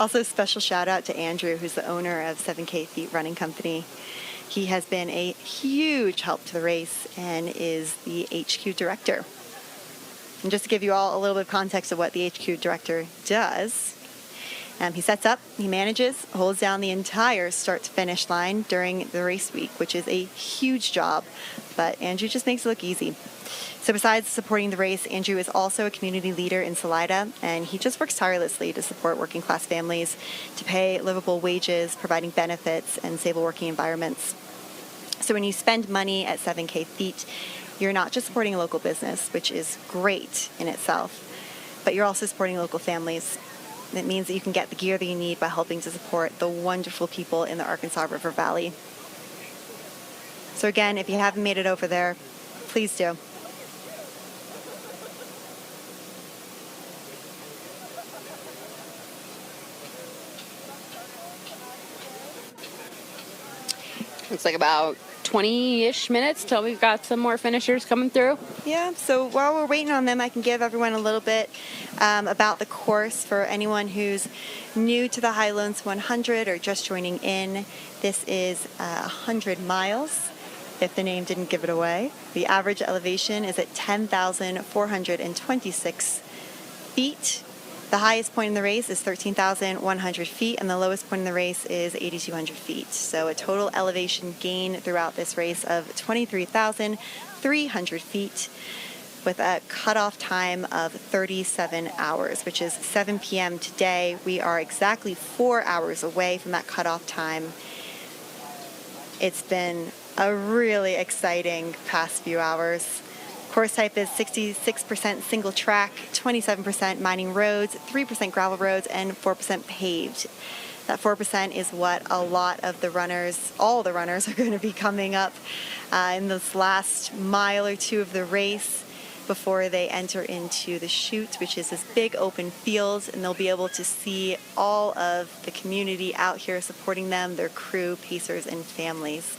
Also, special shout out to Andrew, who's the owner of 7K Feet Running Company. He has been a huge help to the race and is the HQ director. And just to give you all a little bit of context of what the HQ director does, he sets up, he manages, holds down the entire start to finish line during the race week, which is a huge job, but Andrew just makes it look easy. So besides supporting the race, Andrew is also a community leader in Salida, and he just works tirelessly to support working class families, to pay livable wages, providing benefits, and stable working environments. So when you spend money at 7K Feet, you're not just supporting a local business, which is great in itself, but you're also supporting local families. It means that you can get the gear that you need by helping to support the wonderful people in the Arkansas River Valley. So again, if you haven't made it over there, please do. Looks like about 20-ish minutes till we've got some more finishers coming through. Yeah, so while we're waiting on them, I can give everyone a little bit about the course for anyone who's new to the High Lonesome 100 or just joining in. This is 100 miles, if the name didn't give it away. The average elevation is at 10,426 feet. The highest point in the race is 13,100 feet, and the lowest point in the race is 8,200 feet. So a total elevation gain throughout this race of 23,300 feet with a cutoff time of 37 hours, which is 7 p.m. today. We are exactly 4 hours away from that cutoff time. It's been a really exciting past few hours. Course type is 66% single track, 27% mining roads, 3% gravel roads, and 4% paved. That 4% is what a lot of the runners, all the runners, are going to be coming up in this last mile or two of the race before they enter into the chute, which is this big open field, and they'll be able to see all of the community out here supporting them, their crew, pacers, and families.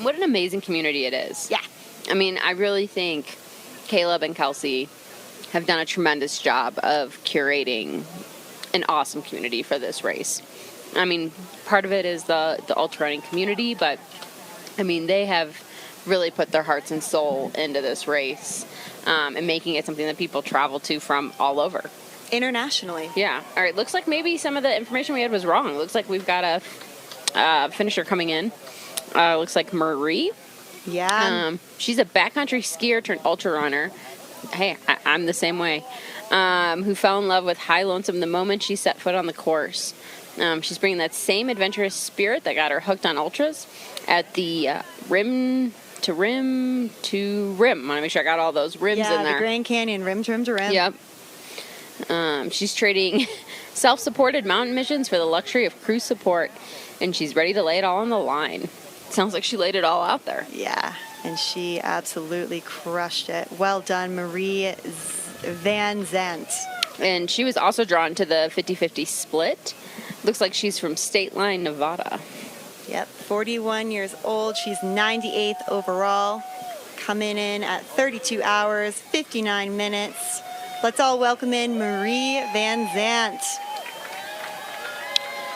What an amazing community it is. Yeah. I mean, I really think Caleb and Kelsey have done a tremendous job of curating an awesome community for this race. I mean, part of it is the ultra running community, but I mean, they have really put their hearts and soul into this race, and making it something that people travel to from all over. Internationally. Yeah. All right. Looks like maybe some of the information we had was wrong. Looks like we've got a finisher coming in. Looks like Marie. Yeah. She's a backcountry skier turned ultra runner. Hey, I'm the same way. Who fell in love with High Lonesome the moment she set foot on the course. She's bringing that same adventurous spirit that got her hooked on ultras at the rim to rim to rim. I want to make sure I got all those rims in there. Yeah, the Grand Canyon, rim to rim to rim. Yep. She's trading self-supported mountain missions for the luxury of crew support, and she's ready to lay it all on the line. Sounds like she laid it all out there. Yeah, and she absolutely crushed it. Well done, Marie Van Zandt. And she was also drawn to the 50-50 split. Looks like she's from State Line, Nevada. Yep, 41 years old. She's 98th overall, coming in at 32 hours, 59 minutes. Let's all welcome in Marie Van Zandt.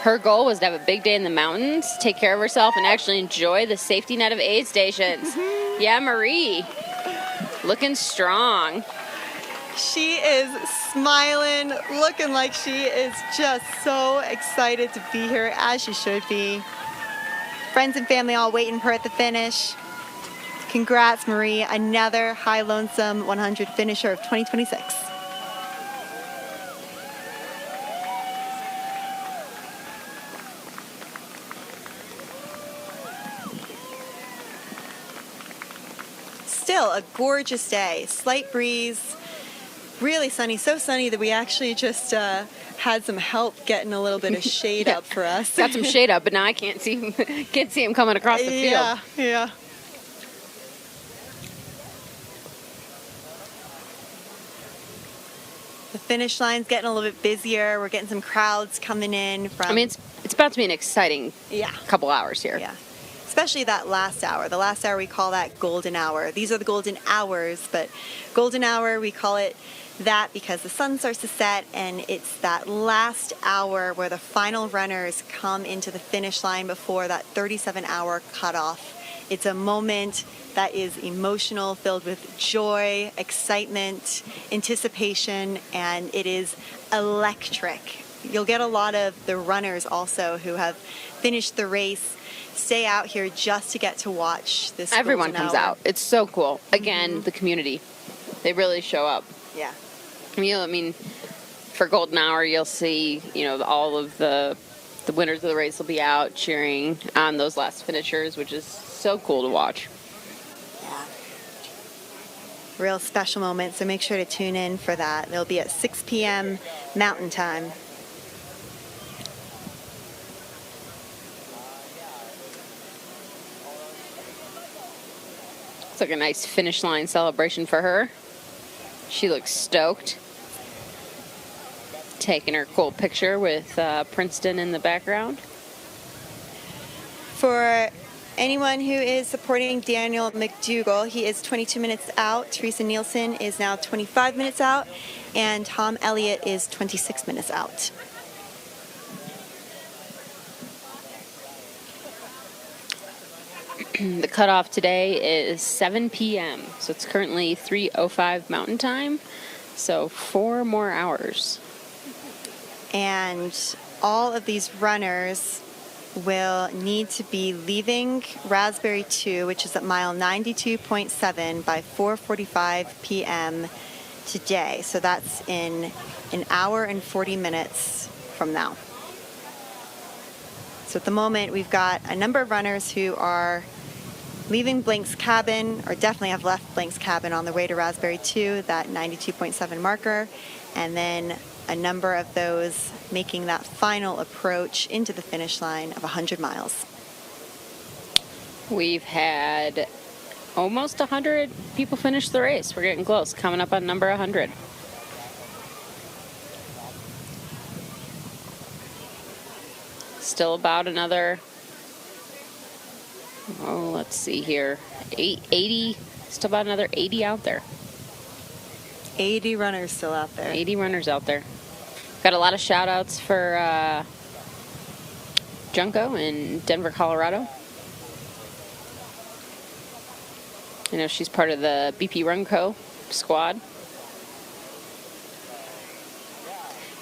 Her goal was to have a big day in the mountains, take care of herself, and actually enjoy the safety net of aid stations. Yeah, Marie. Looking strong. She is smiling, looking like she is just so excited to be here, as she should be. Friends and family all waiting for her at the finish. Congrats, Marie. Another High Lonesome 100 finisher of 2026. Still a gorgeous day. Slight breeze. Really sunny, so sunny that we actually just had some help getting a little bit of shade up for us. Got some shade up, but now I can't see him coming across the field. Yeah. The finish line's getting a little bit busier. We're getting some crowds coming in from. I mean, it's about to be an exciting couple hours here. Yeah. Especially that last hour. The last hour, we call that golden hour. These are the golden hours, but golden hour, we call it that because the sun starts to set, and it's that last hour where the final runners come into the finish line before that 37-hour cutoff. It's a moment that is emotional, filled with joy, excitement, anticipation, and it is electric. You'll get a lot of the runners also who have finished the race stay out here just to get to watch this. Everyone comes out. It's so cool. Again, the community. They really show up. Yeah. I mean, for Golden Hour, you'll see, all of the winners of the race will be out cheering on those last finishers, which is so cool to watch. Yeah. Real special moment, so make sure to tune in for that. They'll be at 6 p.m. Mountain Time. It's like a nice finish line celebration for her. She looks stoked. Taking her cool picture with Princeton in the background. For anyone who is supporting Daniel McDougall, he is 22 minutes out. Teresa Nielsen is now 25 minutes out. And Tom Elliott is 26 minutes out. The cutoff today is 7 p.m. So it's currently 3:05 Mountain Time. So 4 more hours. And all of these runners will need to be leaving Raspberry 2, which is at mile 92.7 by 4:45 p.m. today. So that's in an hour and 40 minutes from now. So at the moment, we've got a number of runners who are leaving Blank's cabin, or definitely have left Blank's cabin on their way to Raspberry 2, that 92.7 marker, and then a number of those making that final approach into the finish line of 100 miles. We've had almost 100 people finish the race. We're getting close, coming up on number 100. Still about another, let's see here, 80, still about another 80 out there. 80 runners still out there. 80 runners out there. Got a lot of shout outs for Junko in Denver, Colorado. I know she's part of the BP Run Co. squad.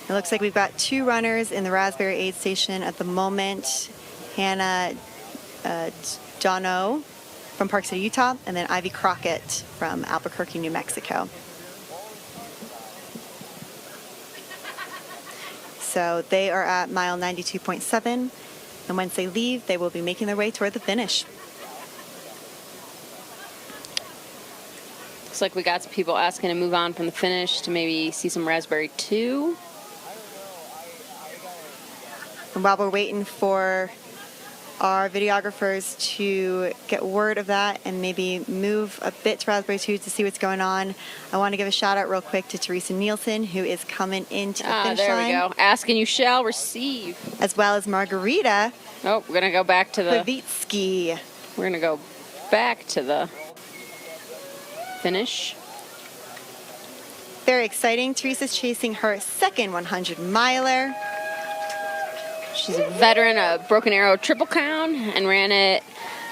It looks like we've got 2 runners in the Raspberry aid station at the moment. Hannah Dono from Park City, Utah, and then Ivy Crockett from Albuquerque, New Mexico. So they are at mile 92.7, and once they leave, they will be making their way toward the finish. Looks like we got some people asking to move on from the finish to maybe see some Raspberry 2. And while we're waiting for our videographers to get word of that and maybe move a bit to Raspberry 2 to see what's going on, I want to give a shout out real quick to Teresa Nielsen, who is coming into the finish there line. we go. Ask and you shall receive. As well as Margarita Oh, we're going to go back to the... Pavitsky. We're going to go back to the finish. Very exciting. Teresa's chasing her second 100-miler. She's a veteran of Broken Arrow Triple Crown and ran it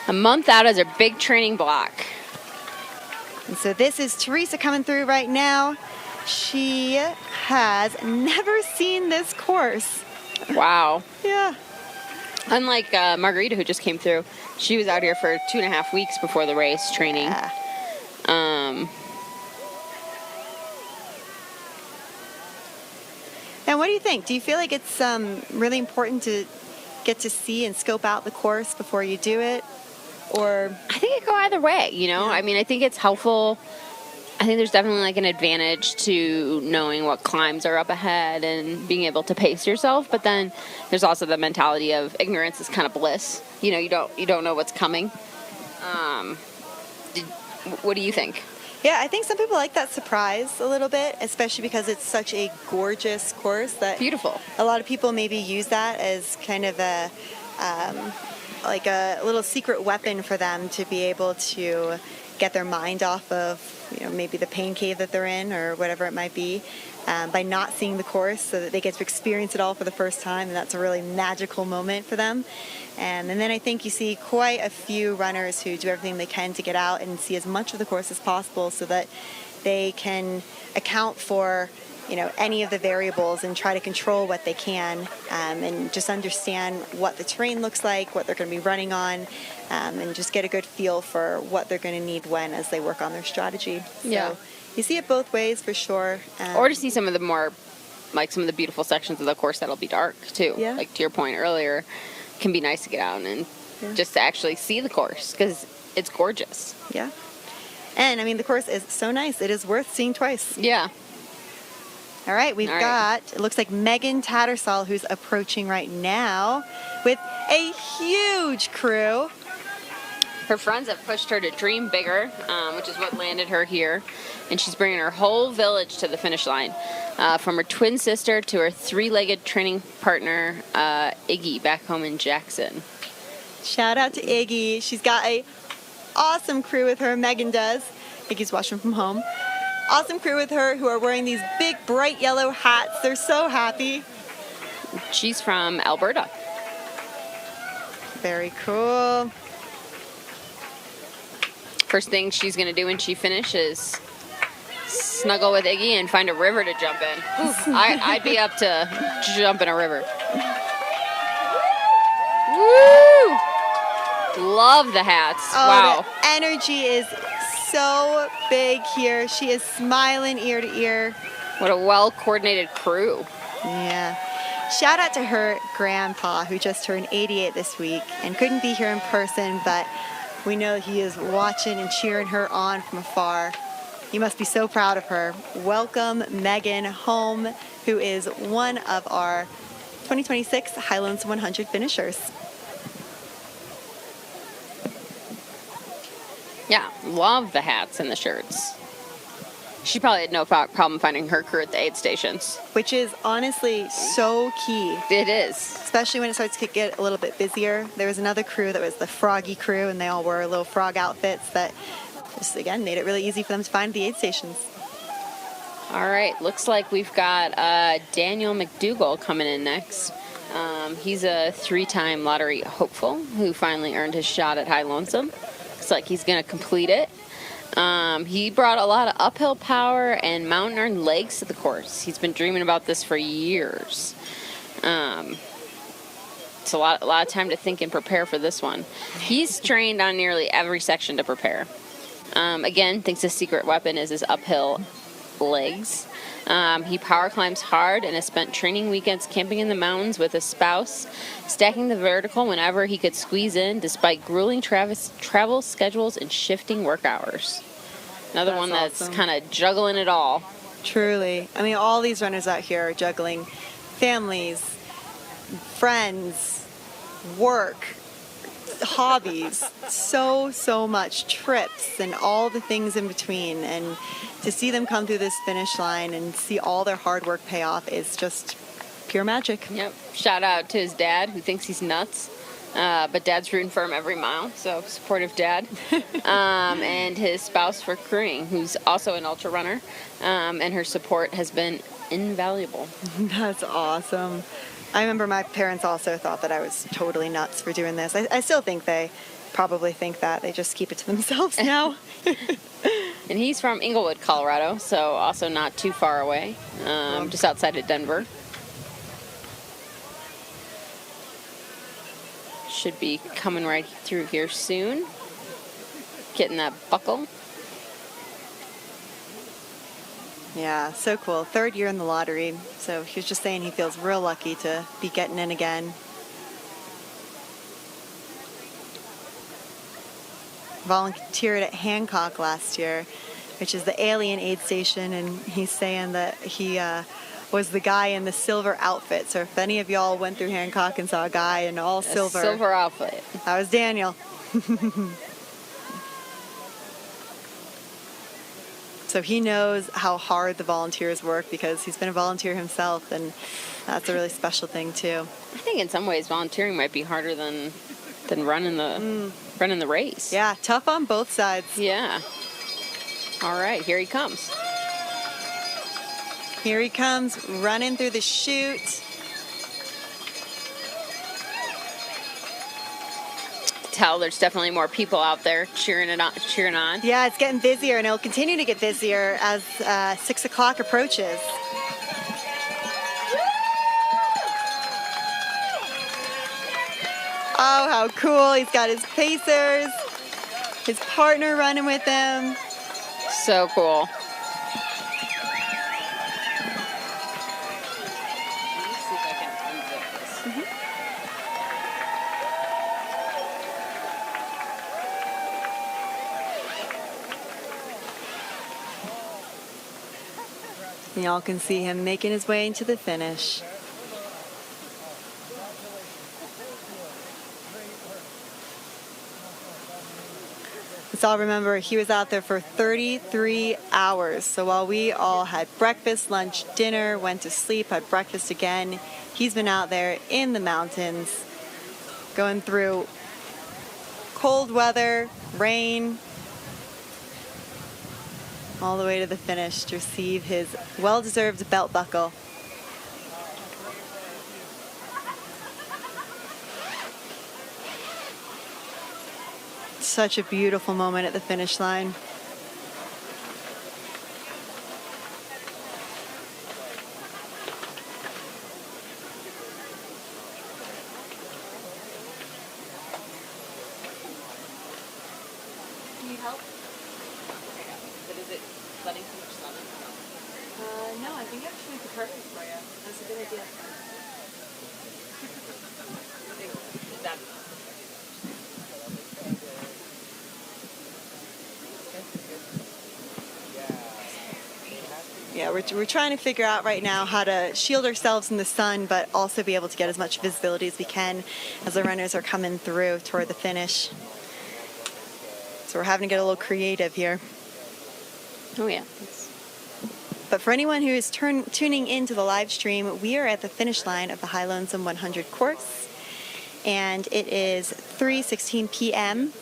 a month out as her big training block. And so this is Teresa coming through right now. She has never seen this course. Wow. Yeah. Unlike Margarita, who just came through, she was out here for 2.5 weeks before the race training. Yeah. And what do you think? Do you feel like it's really important to get to see and scope out the course before you do it? Or I think it could go either way, you know? Yeah. I mean, I think it's helpful. I think there's definitely like an advantage to knowing what climbs are up ahead and being able to pace yourself. But then there's also the mentality of ignorance is kind of bliss. You know, you don't know what's coming. What do you think? yeah, I think some people like that surprise a little bit, especially because it's such a gorgeous course that Beautiful. a lot of people maybe use that as kind of a like a little secret weapon for them to be able to get their mind off of, you know, maybe the pain cave that they're in or whatever it might be, by not seeing the course, so that they get to experience it all for the first time, and that's a really magical moment for them. And then I think you see quite a few runners who do everything they can to get out and see as much of the course as possible so that they can account for, you know, any of the variables and try to control what they can, and just understand what the terrain looks like, what they're going to be running on, and just get a good feel for what they're going to need when as they work on their strategy. Yeah. So you see it both ways for sure. Or to see some of the more, like some of the beautiful sections of the course that'll be dark too. Yeah. Like to your point earlier, it can be nice to get out and just to actually see the course because it's gorgeous. Yeah. And I mean, the course is so nice. It is worth seeing twice. Yeah. All right, we've All right. got, it looks like Megan Tattersall, who's approaching right now with a huge crew. Her friends have pushed her to dream bigger, which is what landed her here. And she's bringing her whole village to the finish line, from her twin sister to her three-legged training partner, Iggy, back home in Jackson. Shout out to Iggy. She's got a awesome crew with her, Megan does. Iggy's watching from home. Awesome crew with her who are wearing these big, bright yellow hats. They're so happy. She's from Alberta. Very cool. First thing she's going to do when she finishes snuggle with Iggy and find a river to jump in. I'd be up to jump in a river. Woo! Love the hats. Oh, Wow. the energy is so big here. She is smiling ear to ear. What a well-coordinated crew. Yeah. Shout out to her grandpa, who just turned 88 this week and couldn't be here in person, but we know he is watching and cheering her on from afar. He must be so proud of her. Welcome Megan home, who is one of our 2026 High Lonesome 100 finishers. Yeah, love the hats and the shirts. She probably had no problem finding her crew at the aid stations. Which is honestly so key, It is. especially when it starts to get a little bit busier. There was another crew that was the Froggy crew, and they all wore little frog outfits that just, again, made it really easy for them to find the aid stations. All right, looks like we've got Daniel McDougall coming in next. He's a 3-time lottery hopeful who finally earned his shot at High Lonesome. Looks like he's going to complete it. He brought a lot of uphill power and mountain earned legs to the course. He's been dreaming about this for years. It's a lot of time to think and prepare for this one. He's trained on nearly every section to prepare. Again, thinks his secret weapon is his uphill legs. He power climbs hard and has spent training weekends camping in the mountains with his spouse, stacking the vertical whenever he could squeeze in, despite grueling travel schedules and shifting work hours. Another one that's awesome. kind of juggling it all. Truly. I mean, all these runners out here are juggling families, friends, work, hobbies, so much, trips, and all the things in between. And to see them come through this finish line and see all their hard work pay off is just pure magic. Yep. Shout out to his dad, who thinks he's nuts. But Dad's rooting for him every mile, so supportive dad. And his spouse for crewing, who's also an ultra runner, and her support has been invaluable. That's awesome. I remember my parents also thought that I was totally nuts for doing this. I still think they probably think that. They just keep it to themselves now. And he's from Inglewood, Colorado, so also not too far away, just outside of Denver. Should be coming right through here soon. Getting that buckle. Yeah, so cool. 3rd year in the lottery. So he was just saying he feels real lucky to be getting in again. Volunteered at Hancock last year, which is the alien aid station, and he's saying that he was the guy in the silver outfit. So if any of y'all went through Hancock and saw a guy in all silver, silver outfit, that was Daniel. So he knows how hard the volunteers work because he's been a volunteer himself, and that's a really special thing too. I think in some ways volunteering might be harder than running the race. Yeah, tough on both sides. Yeah. All right, here he comes. Here he comes, running through the chute. Tell there's definitely more people out there cheering on. Yeah, it's getting busier, and it'll continue to get busier as 6 o'clock approaches. Oh, how cool. He's got his pacers, his partner running with him. So cool. And y'all can see him making his way into the finish. Let's all remember he was out there for 33 hours. So while we all had breakfast, lunch, dinner, went to sleep, had breakfast again, he's been out there in the mountains going through cold weather, rain, all the way to the finish to receive his well-deserved belt buckle. Such a beautiful moment at the finish line. Do you help? But is it flooding too much sun? No, I think actually it's perfect for you. That's a good idea. Is that Yeah, we're trying to figure out right now how to shield ourselves in the sun, but also be able to get as much visibility as we can as the runners are coming through toward the finish. So we're having to get a little creative here. Oh yeah. But for anyone who is tuning into the live stream, we are at the finish line of the High Lonesome 100 course, and it is 3:16 p.m.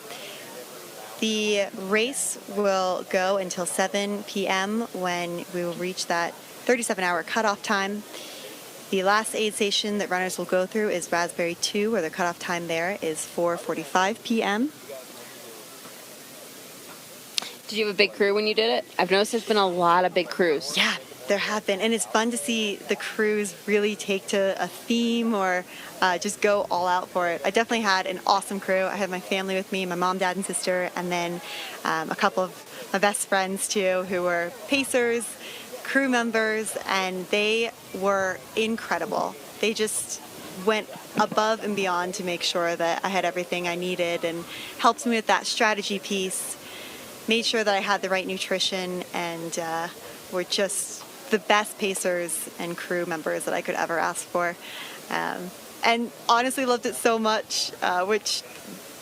The race will go until 7 p.m. when we will reach that 37-hour cutoff time. The last aid station that runners will go through is Raspberry 2, where the cutoff time there is 4:45 p.m. Did you have a big crew when you did it? I've noticed there's been a lot of big crews. Yeah, there have been, and it's fun to see the crews really take to a theme or just go all out for it. I definitely had an awesome crew. I had my family with me, my mom, dad, and sister, and then a couple of my best friends too, who were pacers, crew members, and they were incredible. They just went above and beyond to make sure that I had everything I needed and helped me with that strategy piece, made sure that I had the right nutrition, and were just the best pacers and crew members that I could ever ask for. And honestly loved it so much, which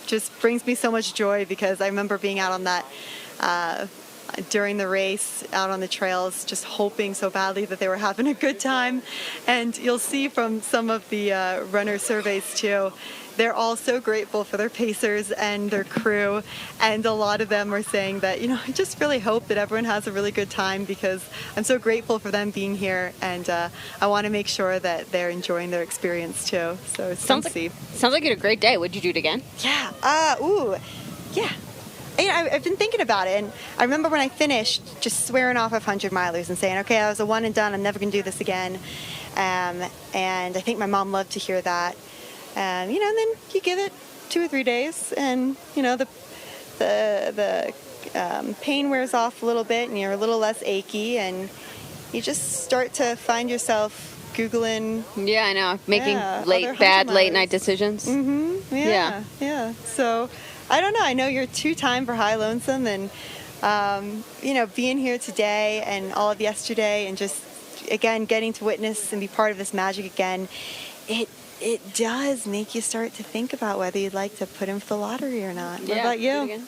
just brings me so much joy, because I remember being out on that during the race, out on the trails, just hoping so badly that they were having a good time. And you'll see from some of the runner surveys too, they're all so grateful for their pacers and their crew, and a lot of them are saying that, you know, I just really hope that everyone has a really good time, because I'm so grateful for them being here, and I want to make sure that they're enjoying their experience too. So it's fun to see. Sounds like you had a great day. Would you do it again? Yeah. Yeah. You know, I've been thinking about it, and I remember when I finished just swearing off 100 milers and saying, okay, I was a one and done, I'm never going to do this again. And I think my mom loved to hear that. You know, and then you give it 2 or 3 days, and you know the pain wears off a little bit, and you're a little less achy, and you just start to find yourself Googling. Yeah, I know, making bad late night decisions. Mm-hmm. Yeah. So I don't know. I know you're 2-time for High Lonesome, and you know, being here today and all of yesterday, and just again getting to witness and be part of this magic again, it does make you start to think about whether you'd like to put in for the lottery or not. What about you? I don't know.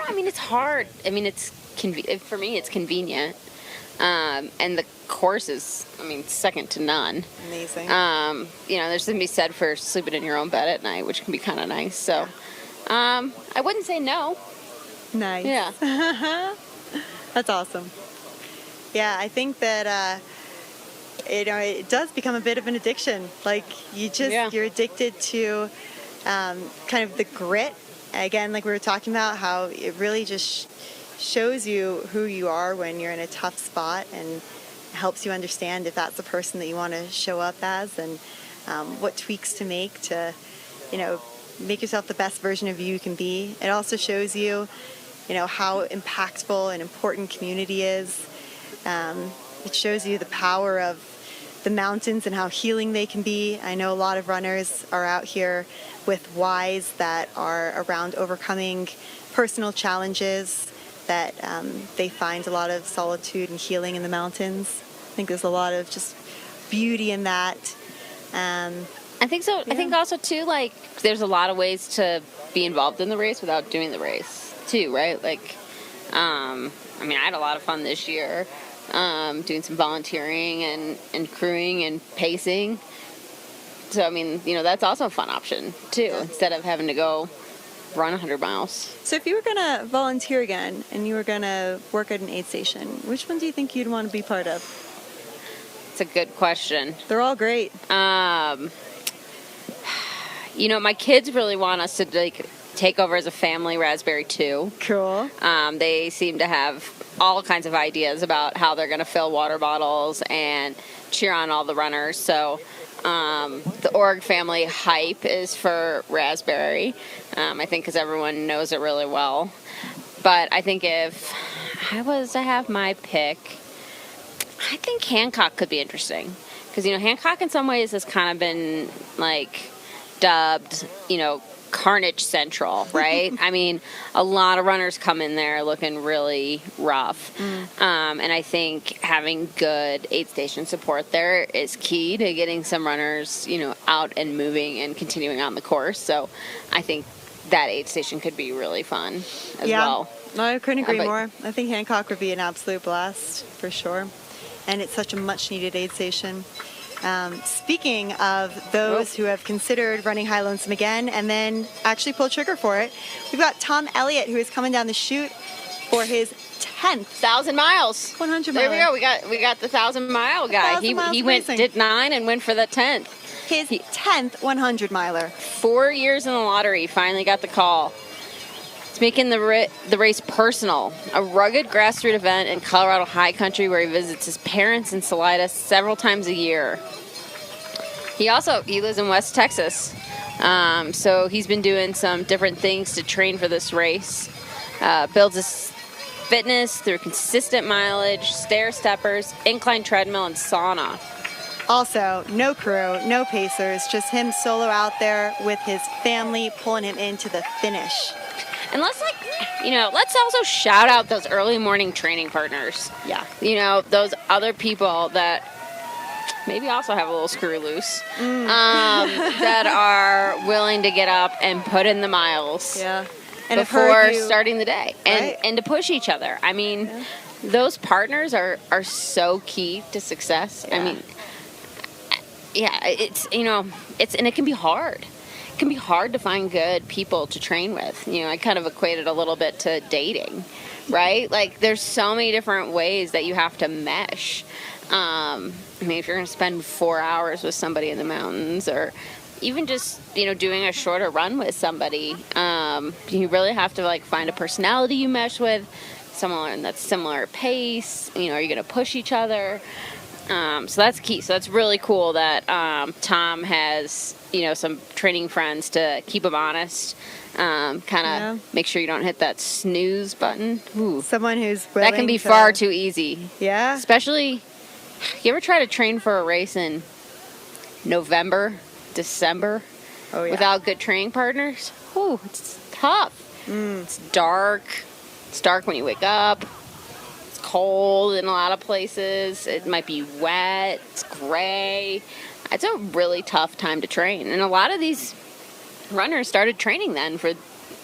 I mean, it's hard. I mean, for me, it's convenient. And the course is, I mean, second to none. Amazing. You know, there's something to be said for sleeping in your own bed at night, which can be kind of nice. So, I wouldn't say no. Nice. Yeah. That's awesome. Yeah, I think that, you know, it does become a bit of an addiction. Like, you're addicted to kind of the grit. Again, like we were talking about, how it really just shows you who you are when you're in a tough spot, and helps you understand if that's the person that you want to show up as, and what tweaks to make to, you know, make yourself the best version of you can be. It also shows you, you know, how impactful and important community is. It shows you the power of the mountains and how healing they can be. I know a lot of runners are out here with whys that are around overcoming personal challenges, that they find a lot of solitude and healing in the mountains. I think there's a lot of just beauty in that. I think so. Yeah. I think also too, like, there's a lot of ways to be involved in the race without doing the race too, right? Like, I mean, I had a lot of fun this year. Doing some volunteering and crewing and pacing. So, I mean, you know, that's also a fun option, too, instead of having to go run 100 miles. So if you were going to volunteer again and you were going to work at an aid station, which one do you think you'd want to be part of? It's a good question. They're all great. You know, my kids really want us to, like, take over as a family Raspberry 2. Cool. They seem to have all kinds of ideas about how they're going to fill water bottles and cheer on all the runners. So the org family hype is for Raspberry, I think, because everyone knows it really well. But I think if I was to have my pick, I think Hancock could be interesting. Because, you know, Hancock in some ways has kind of been, like, dubbed, you know, Carnage Central, right? I mean, a lot of runners come in there looking really rough. And I think having good aid station support there is key to getting some runners, you know, out and moving and continuing on the course. So I think that aid station could be really fun as well. No, I couldn't agree more. I think Hancock would be an absolute blast for sure. And it's such a much needed aid station. Speaking of those who have considered running High Lonesome again and then actually pulled trigger for it, we've got Tom Elliott, who is coming down the chute for his 10th 1,000 miles. 100 There miler. we go. We got the 1,000-mile guy. 1,000 miles He went racing. did 9 and went for the 10th. His 10th 100 miler. 4 years in the lottery, finally got the call. It's making the race personal. A rugged grassroots event in Colorado high country where he visits his parents in Salida several times a year. He lives in West Texas, so he's been doing some different things to train for this race. Builds his fitness through consistent mileage, stair steppers, incline treadmill, and sauna. Also, no crew, no pacers, just him solo out there with his family pulling him into the finish. And let's also shout out those early morning training partners. Yeah. Those other people that maybe also have a little screw loose, that are willing to get up and put in the miles. Yeah. And I've before heard you, starting the day, and Right. and to push each other. I mean, those partners are so key to success. I Yeah. mean, and it can be hard. It can be hard to find good people to train with. I kind of equate it a little bit to dating, right? Like, there's so many different ways that you have to mesh. If you're going to spend 4 hours with somebody in the mountains, or even just doing a shorter run with somebody, you really have to find a personality you mesh with, someone that's similar pace. Are you going to push each other? So that's key. So that's really cool that Tom has some training friends to keep him honest. Make sure you don't hit that snooze button. Ooh. Someone who's willing That can be to, far too easy. Yeah. Especially, you ever try to train for a race in November, December, Oh, yeah. without good training partners? Ooh, it's tough. It's dark. It's dark when you wake up. It's cold in a lot of places. It might be wet. It's gray. It's a really tough time to train. And a lot of these runners started training then for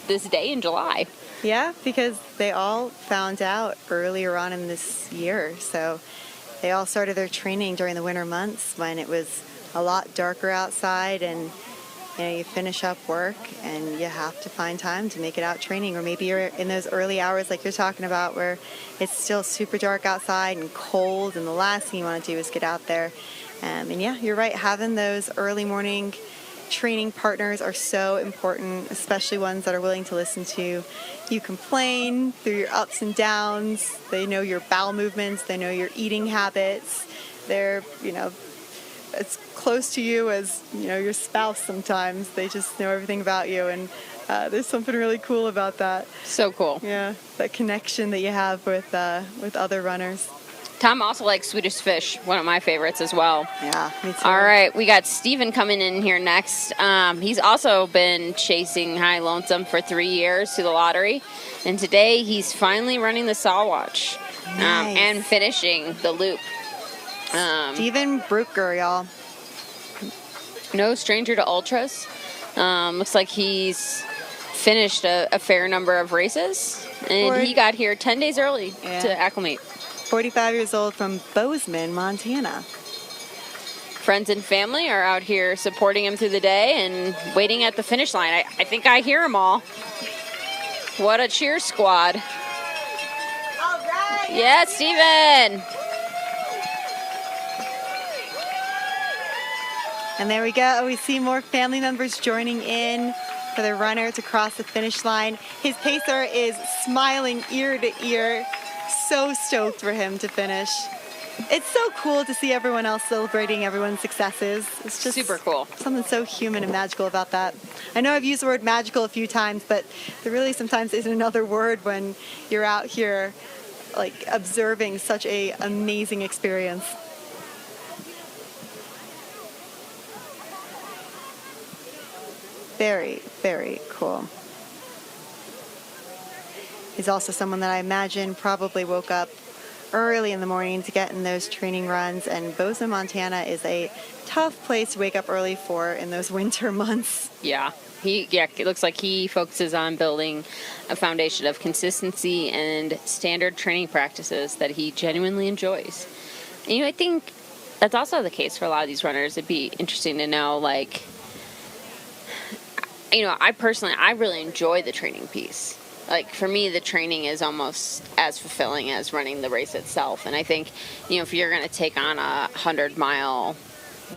this day in July. Yeah, because they all found out earlier on in this year. So they all started their training during the winter months when it was a lot darker outside, and you finish up work and you have to find time to make it out training. Or maybe you're in those early hours like you're talking about where it's still super dark outside and cold, and the last thing you want to do is get out there. And yeah, you're right, having those early morning training partners are so important, especially ones that are willing to listen to you complain through your ups and downs. They know your bowel movements, they know your eating habits. They're, as close to you as, your spouse sometimes. They just know everything about you, and there's something really cool about that. So cool. Yeah, that connection that you have with other runners. Tom also likes Swedish Fish, one of my favorites as well. Yeah, me too. All right, we got Steven coming in here next. He's also been chasing High Lonesome for 3 years through the lottery, and today he's finally running the Sawatch Nice. and finishing the loop. Steven Brucker, y'all. No stranger to ultras. Looks like he's finished a fair number of races, and he got here 10 days early to acclimate. 45 years old from Bozeman, Montana. Friends and family are out here supporting him through the day and waiting at the finish line. I think I hear them all. What a cheer squad. All right. Yeah, Steven. And there we go. We see more family members joining in for the runner to cross the finish line. His pacer is smiling ear to ear. So stoked for him to finish. It's so cool to see everyone else celebrating everyone's successes. It's just Super cool. Something so human and magical about that. I know I've used the word magical a few times, but there really sometimes isn't another word when you're out here observing such a amazing experience. Very, very cool. He's also someone that I imagine probably woke up early in the morning to get in those training runs, and Bozeman, Montana is a tough place to wake up early for in those winter months. Yeah. It looks like he focuses on building a foundation of consistency and standard training practices that he genuinely enjoys. And I think that's also the case for a lot of these runners. It'd be interesting to know, like, you know, I really enjoy the training piece. Like, for me, the training is almost as fulfilling as running the race itself. And I think, you know, if you're going to take on a 100-mile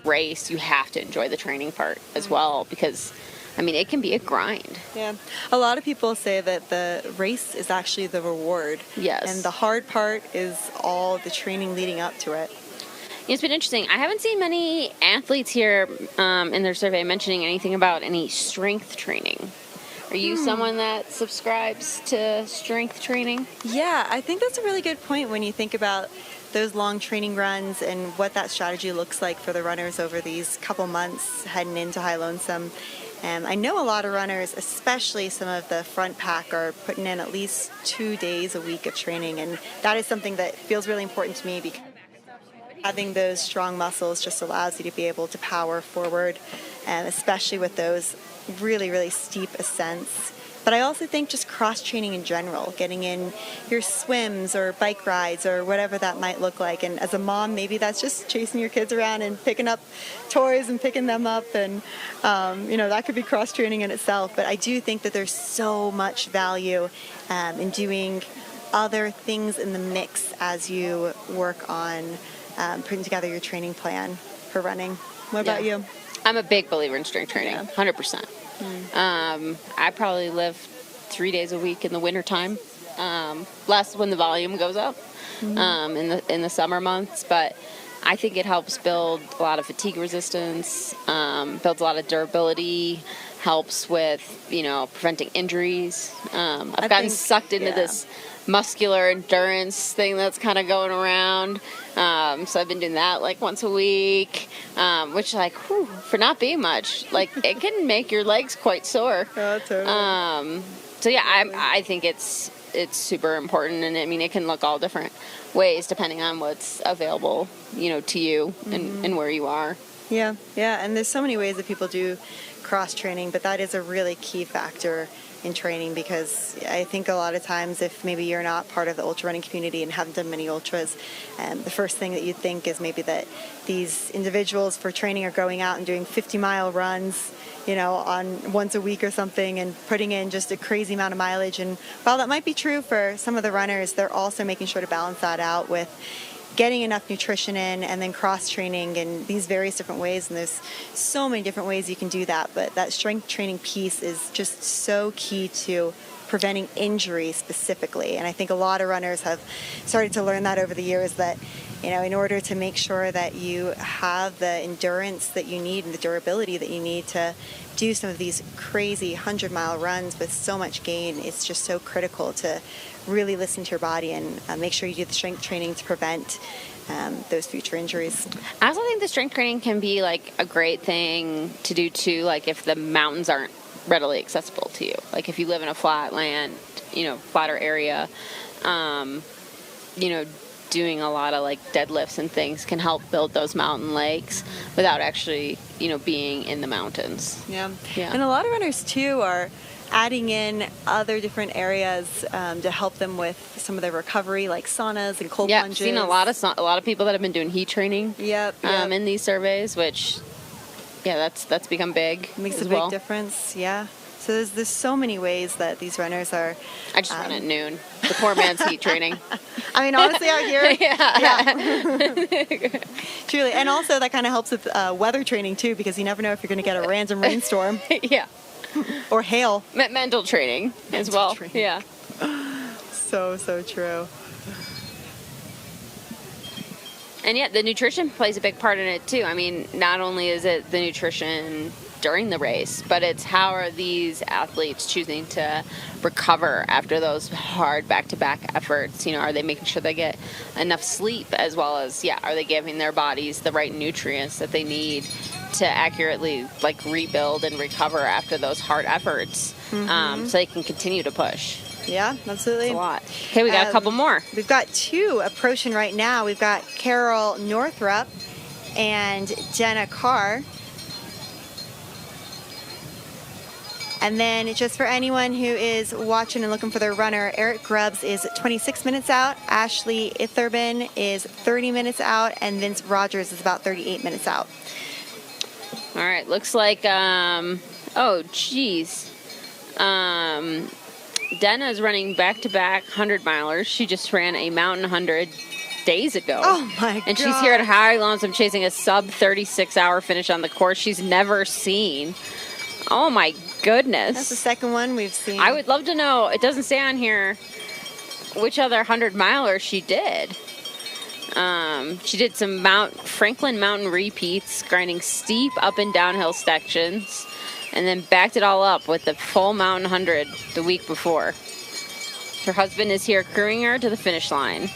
race, you have to enjoy the training part as well, because, I mean, it can be a grind. Yeah. A lot of people say that the race is actually the reward. Yes. And the hard part is all the training leading up to it. It's been interesting. I haven't seen many athletes here in their survey mentioning anything about any strength training. Are you someone that subscribes to strength training? Yeah, I think that's a really good point when you think about those long training runs and what that strategy looks like for the runners over these couple months heading into High Lonesome. I know a lot of runners, especially some of the front pack, are putting in at least 2 days a week of training, and that is something that feels really important to me, because having those strong muscles just allows you to be able to power forward, and especially with those really, really steep ascents. But I also think just cross-training in general, getting in your swims or bike rides or whatever that might look like. And as a mom, maybe that's just chasing your kids around and picking up toys and picking them up. And, you know, that could be cross-training in itself. But I do think that there's so much value in doing other things in the mix as you work on putting together your training plan for running. What about you? I'm a big believer in strength training, 100%. I probably live 3 days a week in the wintertime, less when the volume goes up in the summer months, but I think it helps build a lot of fatigue resistance, builds a lot of durability, helps with, you know, preventing injuries. I've gotten sucked into this muscular endurance thing that's kind of going around. So I've been doing that like once a week, which, like, whew, for not being much, like, it can make your legs quite sore. Oh, totally. So yeah, I think it's super important, and I mean, it can look all different ways depending on what's available, you know, to you and where you are. Yeah, and there's so many ways that people do cross training, but that is a really key factor in training, because I think a lot of times, if maybe you're not part of the ultra running community and haven't done many ultras, the first thing that you'd think is maybe that these individuals for training are going out and doing 50-mile runs, you know, on once a week or something, and putting in just a crazy amount of mileage. And while that might be true for some of the runners, they're also making sure to balance that out with getting enough nutrition in, and then cross-training in these various different ways. And there's so many different ways you can do that, but that strength training piece is just so key to preventing injury specifically. And I think a lot of runners have started to learn that over the years, that, you know, in order to make sure that you have the endurance that you need and the durability that you need to do some of these crazy 100-mile runs with so much gain, it's just so critical to really listen to your body and make sure you do the strength training to prevent those future injuries. I also think the strength training can be like a great thing to do too, like if the mountains aren't readily accessible to you. Like if you live in a flat land, you know, flatter area, you know, doing a lot of like deadlifts and things can help build those mountain legs without actually, you know, being in the mountains. Yeah. And a lot of runners too are adding in other different areas to help them with some of their recovery, like saunas and cold plunges. Yeah, I've seen a lot of people that have been doing heat training. In these surveys, which that's become big. Makes a big difference. Yeah. So there's so many ways that these runners are. I just run at noon. The poor man's heat training. I mean, honestly, out here. Yeah. Truly. And also that kind of helps with weather training too, because you never know if you're going to get a random rainstorm. Yeah. Or hail. Mental training as well. Training. Yeah. So true. And yeah, the nutrition plays a big part in it too. I mean, not only is it the nutrition during the race, but it's how are these athletes choosing to recover after those hard back-to-back efforts. You know, are they making sure they get enough sleep, as well as, are they giving their bodies the right nutrients that they need to accurately like rebuild and recover after those hard efforts, so they can continue to push. Yeah, absolutely. That's a lot. Okay, we got a couple more. We've got two approaching right now. We've got Carol Northrup and Jenna Carr. And then just for anyone who is watching and looking for their runner, Eric Grubbs is 26 minutes out, Ashley Itherbin is 30 minutes out, and Vince Rogers is about 38 minutes out. All right, looks like, oh, geez. Denna is running back-to-back 100-milers. She just ran a Mountain 100 days ago. Oh, my God. And she's here at High Lonesome chasing a sub-36-hour finish on the course she's never seen. Oh, my goodness. That's the second one we've seen. I would love to know, it doesn't say on here which other 100-miler she did. She did some Franklin Mountain repeats, grinding steep up and downhill sections, and then backed it all up with the full Mountain 100 the week before. Her husband is here crewing her to the finish line.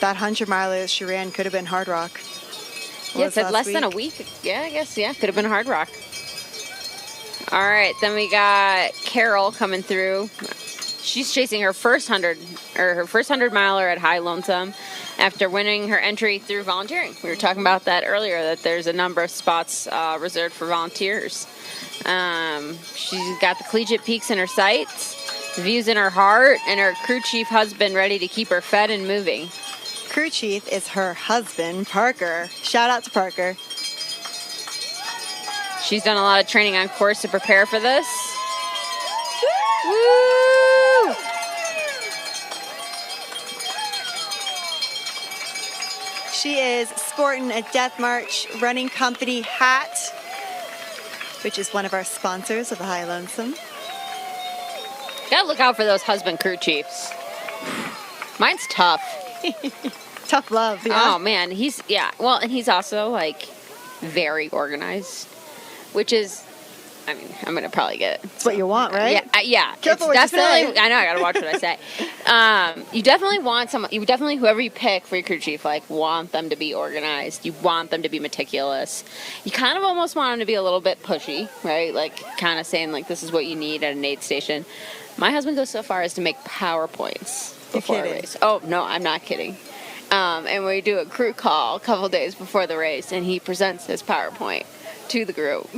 That 100-miler she ran could have been Hard Rock. Yeah, it said less than a week. Yeah, I guess, yeah, could have been Hard Rock. All right, then we got Carol coming through. She's chasing her first 100-miler at High Lonesome after winning her entry through volunteering. We were talking about that earlier, that there's a number of spots reserved for volunteers. She's got the collegiate peaks in her sights, the views in her heart, and her crew chief husband ready to keep her fed and moving. Crew chief is her husband, Parker. Shout out to Parker. She's done a lot of training on course to prepare for this. Woo! She is sporting a Death March Running Company hat, which is one of our sponsors of the High Lonesome. Gotta look out for those husband crew chiefs. Mine's tough. Tough love, yeah. Oh man, well, and he's also like very organized, which is, I mean, I'm gonna probably get it. It's what you want, right? Yeah. Careful It's what you definitely. say. I know. I gotta watch what I say. You definitely want someone. You definitely, whoever you pick for your crew chief, like, want them to be organized. You want them to be meticulous. You kind of almost want them to be a little bit pushy, right? Like, kind of saying like, this is what you need at an aid station. My husband goes so far as to make PowerPoints before a race. Oh no, I'm not kidding. And we do a crew call a couple days before the race, and he presents his PowerPoint to the group.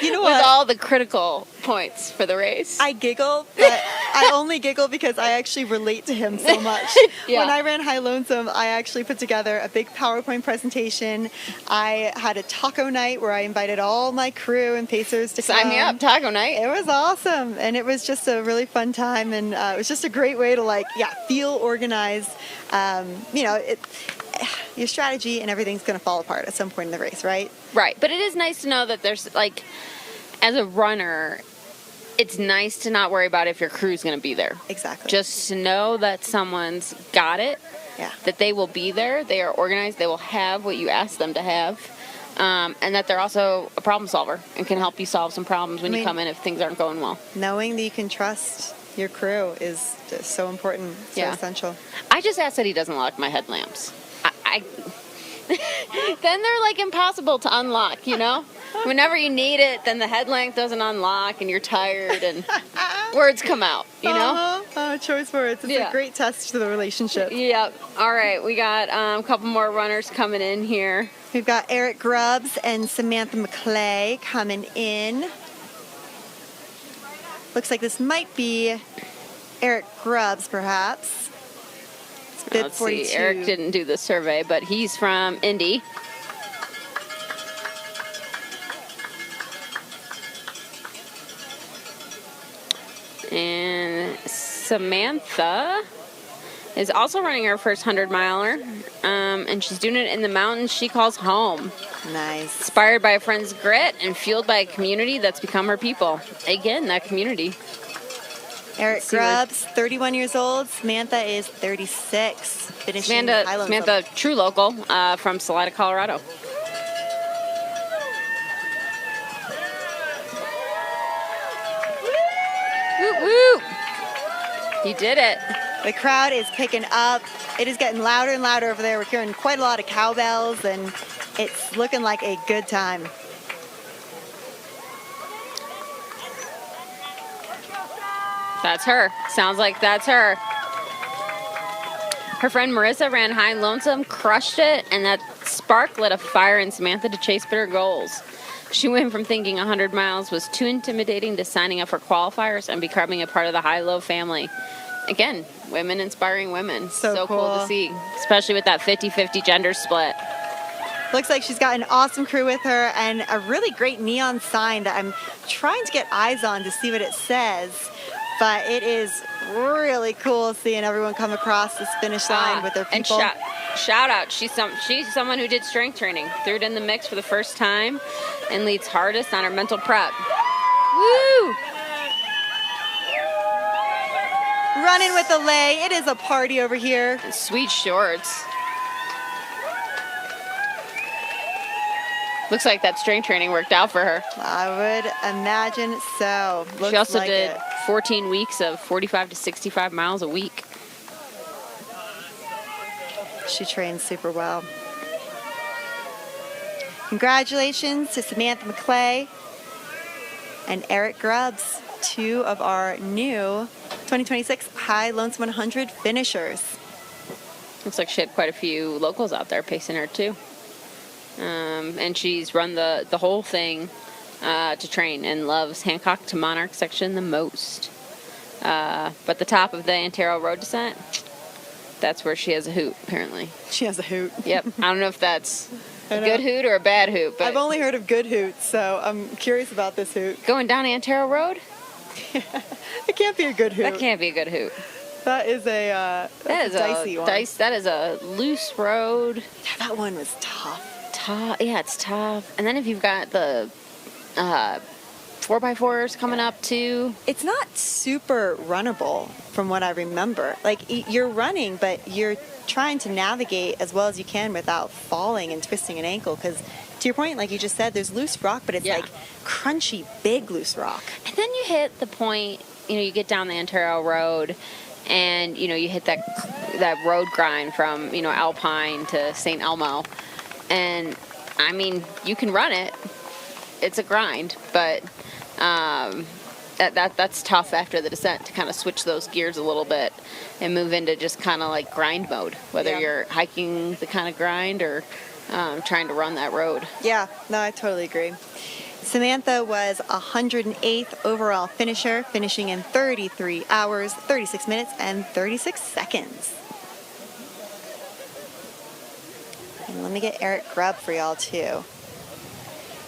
You know With what? all the critical points for the race. I giggle, but I only giggle because I actually relate to him so much. Yeah. When I ran High Lonesome, I actually put together a big PowerPoint presentation. I had a taco night where I invited all my crew and pacers to come. Sign me up, taco night. It was awesome, and it was just a really fun time, and it was just a great way to feel organized. Your strategy and everything's going to fall apart at some point in the race, right? Right, but it is nice to know that there's, like, as a runner, it's nice to not worry about if your crew's going to be there. Exactly. Just to know that someone's got it, that they will be there, they are organized, they will have what you ask them to have, and that they're also a problem solver and can help you solve some problems when you come in if things aren't going well. Knowing that you can trust your crew is just so important, so essential. I just ask that he doesn't lock my headlamps. Then they're like impossible to unlock, you know? Whenever you need it, then the headlamp doesn't unlock and you're tired and words come out, you know? Choice words. It's a great test to the relationship. Yep. All right, we got a couple more runners coming in here. We've got Eric Grubbs and Samantha McClay coming in. Looks like this might be Eric Grubbs, perhaps. Let's 42. see, Eric didn't do the survey, but he's from Indy. And Samantha is also running her first 100-miler, and she's doing it in the mountains she calls home. Nice. Inspired by a friend's grit and fueled by a community that's become her people. Again, that community. Eric Grubbs, 31 years old. Samantha is 36. Finishing Samantha, true local from Salida, Colorado. Woo woo! You did it. The crowd is picking up. It is getting louder and louder over there. We're hearing quite a lot of cowbells, and it's looking like a good time. That's her. Sounds like that's her. Her friend Marissa ran High Lonesome, crushed it, and that spark lit a fire in Samantha to chase bigger goals. She went from thinking 100 miles was too intimidating to signing up for qualifiers and becoming a part of the high-low family. Again, women inspiring women. So cool cool to see, especially with that 50-50 gender split. Looks like she's got an awesome crew with her and a really great neon sign that I'm trying to get eyes on to see what it says. But it is really cool seeing everyone come across this finish line with their people. And shout out, she's someone who did strength training, threw it in the mix for the first time, and leads hardest on her mental prep. Woo! Running with a lay. It is a party over here. And sweet shorts. Looks like that strength training worked out for her. I would imagine so. Looks She also like did it. 14 weeks of 45 to 65 miles a week. She trains super well. Congratulations to Samantha McClay and Eric Grubbs, 2 of our new 2026 High Lonesome 100 finishers. Looks like she had quite a few locals out there pacing her too. And she's run the whole thing to train and loves Hancock to Monarch section the most. But the top of the Antero road descent, that's where she has a hoot, apparently. She has a hoot. Yep. I don't know if that's a good hoot or a bad hoot, but I've only heard of good hoots, so I'm curious about this hoot. going down Antero Road, It can't be a good hoot. that can't be a good hoot. That is a That is dicey a one. that is a loose road. Yeah, that one was tough. Yeah, it's tough. And then if you've got the 4x4s coming up too. It's not super runnable from what I remember. Like you're running, but you're trying to navigate as well as you can without falling and twisting an ankle. Because to your point, like you just said, there's loose rock, but it's like crunchy, big loose rock. And then you hit the point, you get down the Antero Road and, you hit that road grind from, Alpine to St. Elmo. And, I mean, you can run it. It's a grind, but that's tough after the descent to kind of switch those gears a little bit and move into just kind of like grind mode, whether you're hiking the kind of grind or trying to run that road. Yeah, no, I totally agree. Samantha was 108th overall finisher, finishing in 33 hours, 36 minutes, and 36 seconds. And let me get Eric Grubb for y'all too.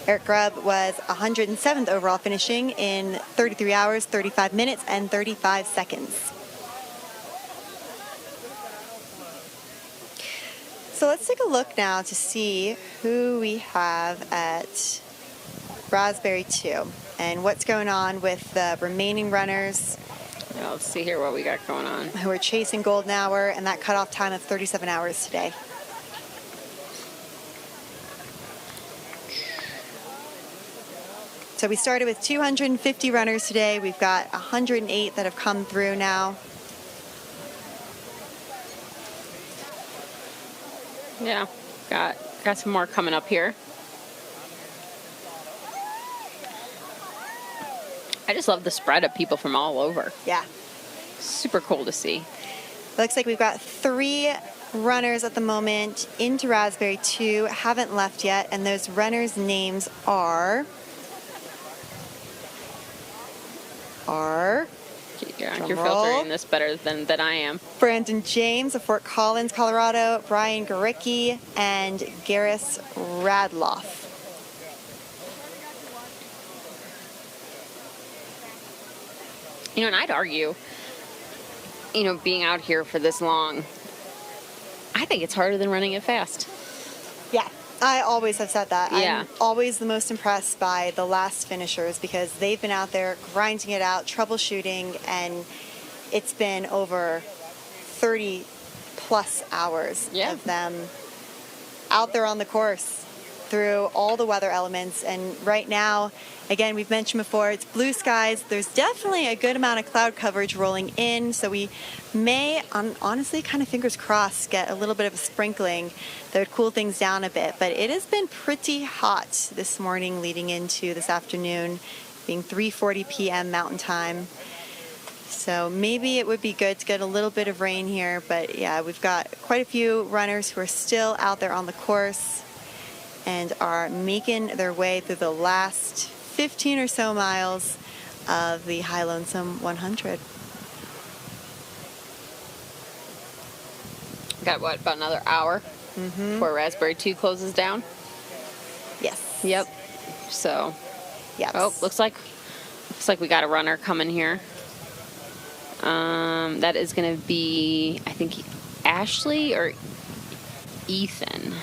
Eric Grubb was 107th overall, finishing in 33 hours, 35 minutes, and 35 seconds. So let's take a look now to see who we have at Raspberry 2 and what's going on with the remaining runners. Well, let's see here what we got going on. Who are chasing golden hour and that cutoff time of 37 hours today. So we started with 250 runners today. We've got 108 that have come through now. Yeah, got some more coming up here. I just love the spread of people from all over. Yeah. Super cool to see. Looks like we've got 3 runners at the moment into Raspberry 2, haven't left yet, and those runners' names are You're filtering this better than I am. Brandon James of Fort Collins, Colorado, Brian Garicki, and Garris Radloff. And I'd argue, being out here for this long, I think it's harder than running it fast. Yeah, I always have said that. Yeah. I'm always the most impressed by the last finishers because they've been out there grinding it out, troubleshooting, and it's been over 30 plus hours of them out there on the course through all the weather elements. And right now, again, we've mentioned before, it's blue skies. There's definitely a good amount of cloud coverage rolling in, so we may, honestly, kind of fingers crossed, get a little bit of a sprinkling that would cool things down a bit. But it has been pretty hot this morning leading into this afternoon, being 3:40 p.m. Mountain Time. So maybe it would be good to get a little bit of rain here. But yeah, we've got quite a few runners who are still out there on the course. and are making their way through the last 15 or so miles of the High Lonesome 100. Got what, about another hour before Raspberry 2 closes down? Yes. Yep. So, Yes. oh, looks like we got a runner coming here. That is going to be, I think, Ashley or Ethan.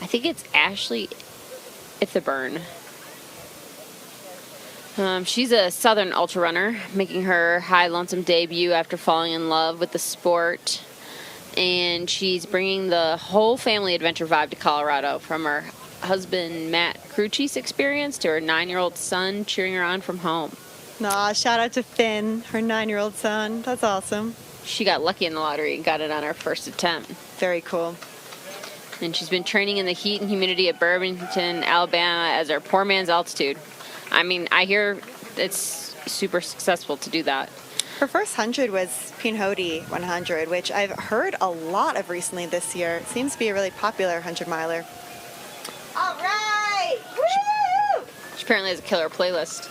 I think it's Ashley Ithaburn. She's a Southern ultra runner, making her High Lonesome debut after falling in love with the sport. And she's bringing the whole family adventure vibe to Colorado, from her husband Matt Crucci's experience to her 9-year-old son cheering her on from home. Aw, shout out to Finn, her 9-year-old son. That's awesome. She got lucky in the lottery and got it on her first attempt. Very cool. And she's been training in the heat and humidity of Birmingham, Alabama as her poor man's altitude. I mean, I hear it's super successful to do that. Her first 100 was Pinhoti 100, which I've heard a lot of recently this year. It seems to be a really popular 100-miler. All right. Woo! She apparently has a killer playlist.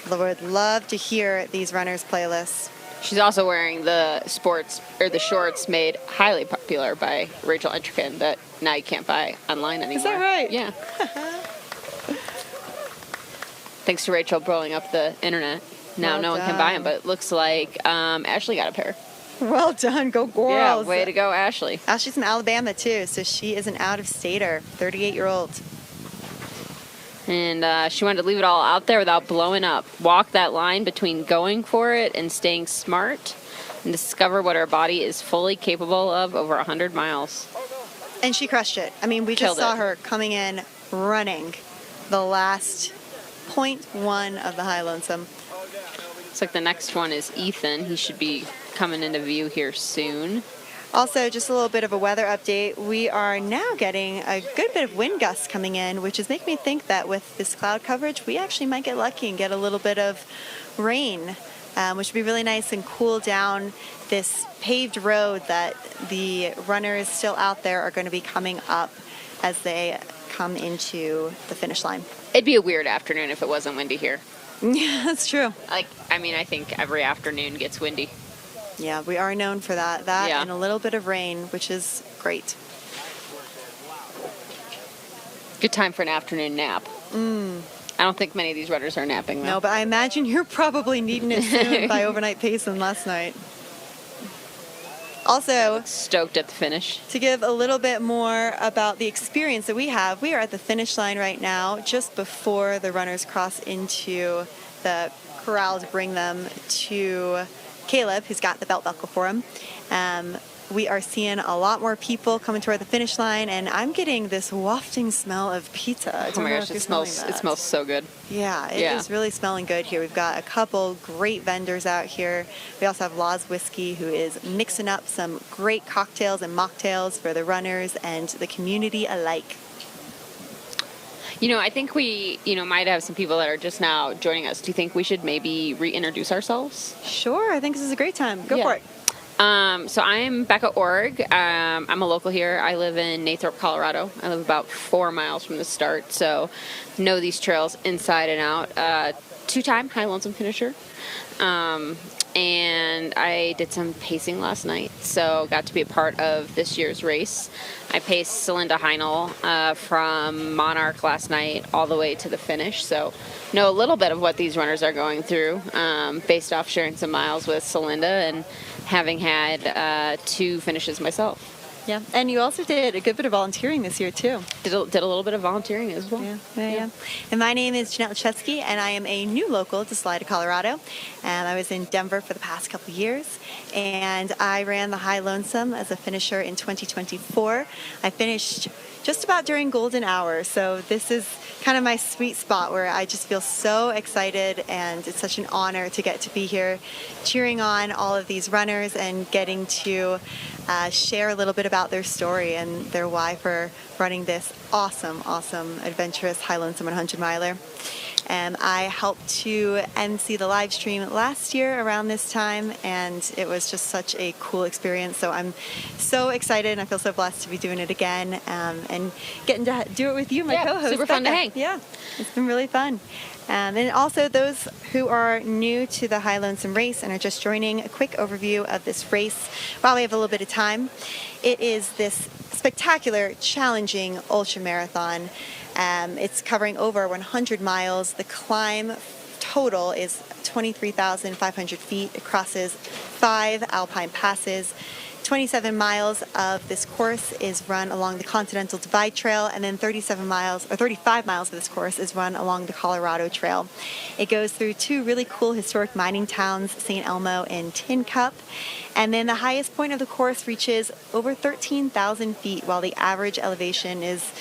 Would love to hear these runners' playlists. She's also wearing the shorts made highly popular by Rachel Entrekin that now you can't buy online anymore. Is that right? Yeah. Thanks to Rachel blowing up the internet. Now Well no one can buy them, done. but it looks like Ashley got a pair. Well done, go girls. Yeah, way to go, Ashley. Ashley's from Alabama too, so she is an out-of-stater, 38-year-old. And she wanted to leave it all out there without blowing up. Walk that line between going for it and staying smart, and discover what her body is fully capable of over 100 miles. And she crushed it. I mean, we just Killed saw it. her coming in running the last 0.1 of the High Lonesome. Looks like the next one is Ethan. He should be coming into view here soon. Also, just a little bit of a weather update. We are now getting a good bit of wind gusts coming in, which is making me think that with this cloud coverage, we actually might get lucky and get a little bit of rain, which would be really nice and cool down this paved road that the runners still out there are going to be coming up as they come into the finish line. It'd be a weird afternoon if it wasn't windy here. Yeah, that's true. I think every afternoon gets windy. Yeah, we are known for that. That Yeah. and a little bit of rain, which is great. Good time for an afternoon nap. I don't think many of these runners are napping, though. No, but I imagine you're probably needing it soon by overnight pacing last night. Also, Stoked at the finish. to give a little bit more about the experience that we have, we are at the finish line right now, just before the runners cross into the corral to bring them to Caleb, who's got the belt buckle for him. We are seeing a lot more people coming toward the finish line, and I'm getting this wafting smell of pizza. I Oh don't my know gosh, if you're it smells smelling that. so good. Yeah, it Yeah. is really smelling good here. We've got a couple great vendors out here. We also have Law's Whiskey, who is mixing up some great cocktails and mocktails for the runners and the community alike. You know, I think we, might have some people that are just now joining us. Do you think we should maybe reintroduce ourselves? Sure, I think this is a great time. Go Yeah. for it. So I'm Becca Org. I'm a local here. I live in Nathrop, Colorado. I live about 4 miles from the start, so know these trails inside and out. Two-time High Lonesome finisher. And I did some pacing last night, so got to be a part of this year's race. I paced Celinda Heinel from Monarch last night all the way to the finish, so know a little bit of what these runners are going through based off sharing some miles with Celinda and having had 2 finishes myself. Yeah, and you also did a good bit of volunteering this year, too. Did a little bit of volunteering as well. Yeah. And my name is Jeanette Lachetsky, and I am a new local to Salida, Colorado. And I was in Denver for the past couple years, and I ran the High Lonesome as a finisher in 2024. I finished just about during golden hour, so this is kind of my sweet spot where I just feel so excited, and it's such an honor to get to be here cheering on all of these runners and getting to share a little bit about their story and their why for running this awesome, adventurous High Lonesome 100 miler. I helped to MC the live stream last year around this time, and it was just such a cool experience. So I'm so excited, and I feel so blessed to be doing it again, and getting to do it with you, my co-host. Super fun to hang. Yeah, it's been really fun. And also those who are new to the High Lonesome race and are just joining, a quick overview of this race while we have a little bit of time. It is this spectacular, challenging ultra marathon. It's covering over 100 miles. The climb total is 23,500 feet. It crosses 5 alpine passes. 27 miles of this course is run along the Continental Divide Trail, and then 35 miles of this course is run along the Colorado Trail. It goes through 2 really cool historic mining towns, St. Elmo and Tin Cup, and then the highest point of the course reaches over 13,000 feet, while the average elevation is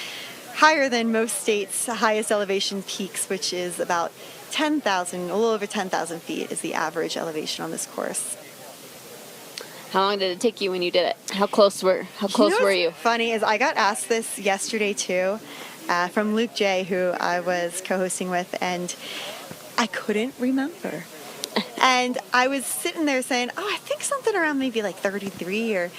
higher than most states' highest elevation peaks, which is about 10,000, a little over 10,000 feet is the average elevation on this course. How long did it take you when you did it? How close were you? Funny is I got asked this yesterday too, from Luke J, who I was co-hosting with, and I couldn't remember. And I was sitting there saying, oh, I think something around maybe like 33 and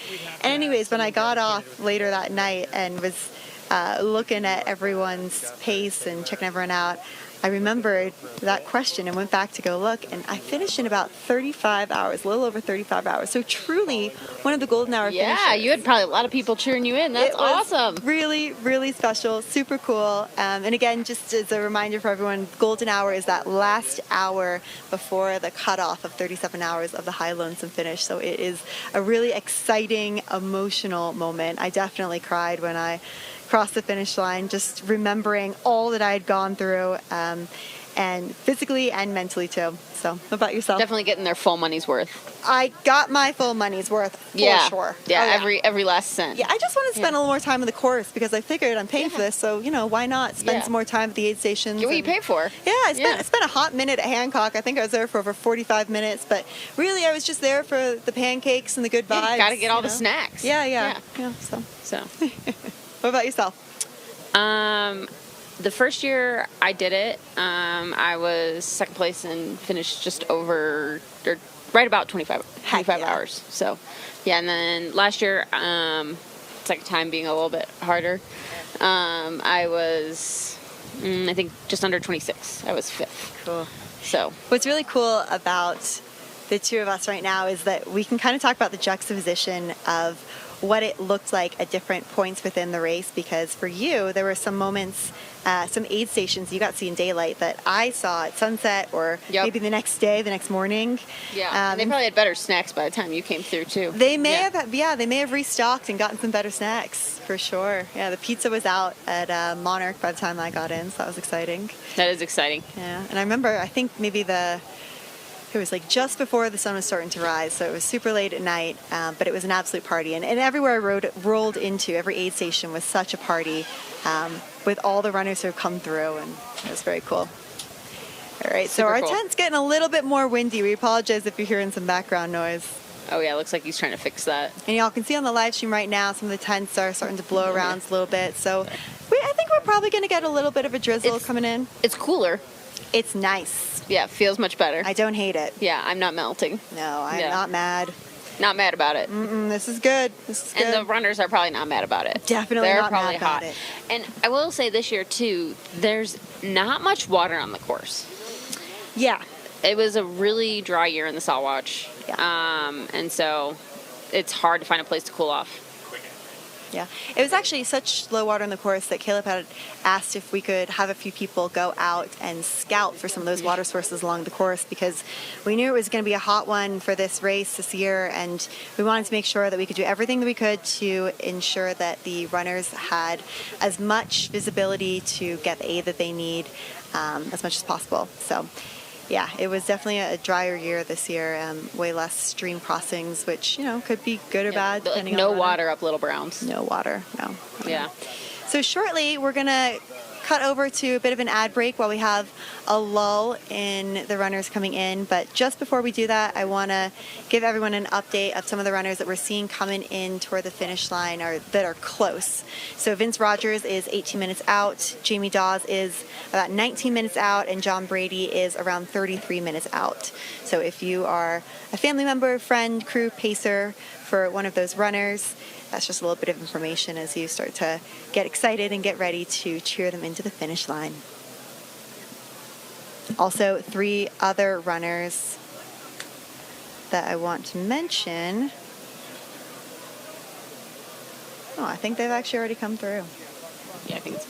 anyways, when I got off later that night and was looking at everyone's pace and checking everyone out, I remembered that question and went back to go look, and I finished in about 35 hours, a little over 35 hours. So truly one of the golden hour finishes. Yeah, you had probably a lot of people cheering you in. That's awesome. Really, really special, super cool. And again, just as a reminder for everyone, golden hour is that last hour before the cutoff of 37 hours of the High Lonesome finish. So it is a really exciting, emotional moment. I definitely cried when I crossed the finish line, just remembering all that I had gone through, and physically and mentally too. So, what about yourself? Definitely getting their full money's worth. I got my full money's worth for sure. Yeah, every last cent. Yeah, I just wanted to spend a little more time on the course because I figured I'm paying for this, so why not spend some more time at the aid stations? Get what you pay for. Yeah, I spent a hot minute at Hancock. I think I was there for over 45 minutes, but really I was just there for the pancakes and the good vibes. Got to get all the snacks. Yeah. So. What about yourself? The first year I did it, I was second place and finished just over, or right about 25 hours. So, yeah, and then last year, second time being a little bit harder, I was, I think, just under 26. I was 5th. Cool. So. What's really cool about the two of us right now is that we can kind of talk about the juxtaposition of what it looked like at different points within the race, because for you there were some moments, some aid stations you got to see in daylight that I saw at sunset or maybe the next day, the next morning. Yeah, and they probably had better snacks by the time you came through too. They may have restocked and gotten some better snacks for sure. Yeah, the pizza was out at Monarch by the time I got in, so that was exciting. That is exciting. Yeah, and I remember I think maybe it was like just before the sun was starting to rise, so it was super late at night, but it was an absolute party. And everywhere I rolled into, every aid station was such a party with all the runners who have come through, and it was very cool. All right, so our tent's getting a little bit more windy. We apologize if you're hearing some background noise. Oh yeah, it looks like he's trying to fix that. And y'all can see on the live stream right now, some of the tents are starting to blow around a little bit. So I think we're probably going to get a little bit of a drizzle coming in. It's cooler. It's nice. Yeah, it feels much better. I don't hate it. Yeah, I'm not melting. No, I'm not mad. Not mad about it. This is good. And the runners are probably not mad about it. Definitely They're not probably mad hot. about it. And I will say this year too, there's not much water on the course. Yeah. It was a really dry year in the Sawatch. Yeah. And so it's hard to find a place to cool off. Yeah, it was actually such low water in the course that Caleb had asked if we could have a few people go out and scout for some of those water sources along the course, because we knew it was going to be a hot one for this race this year, and we wanted to make sure that we could do everything that we could to ensure that the runners had as much visibility to get the aid that they need as much as possible. So yeah, it was definitely a drier year this year, way less stream crossings, which, could be good or bad, depending on no water up Little Browns. No water, no. Yeah. So shortly, we're going to cut over to a bit of an ad break while we have a lull in the runners coming in. But just before we do that, I want to give everyone an update of some of the runners that we're seeing coming in toward the finish line or that are close. So Vince Rogers is 18 minutes out, Jamie Dawes is about 19 minutes out, and John Brady is around 33 minutes out. So if you are a family member, friend, crew, pacer for one of those runners, that's just a little bit of information as you start to get excited and get ready to cheer them into the finish line. Also, 3 other runners that I want to mention. Oh, I think they've actually already come through. Yeah, I think it's.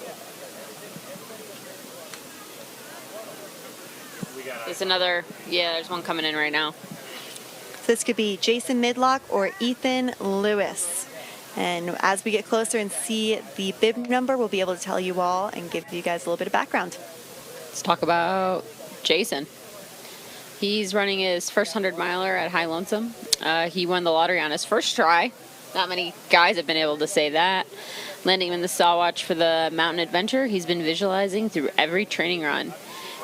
There's another. Yeah, there's one coming in right now. So this could be Jason Midlock or Ethan Lewis. And as we get closer and see the bib number, we'll be able to tell you all and give you guys a little bit of background. Let's talk about Jason. He's running his first 100-miler at High Lonesome. He won the lottery on his first try. Not many guys have been able to say that. Landing in the Sawatch for the mountain adventure, he's been visualizing through every training run.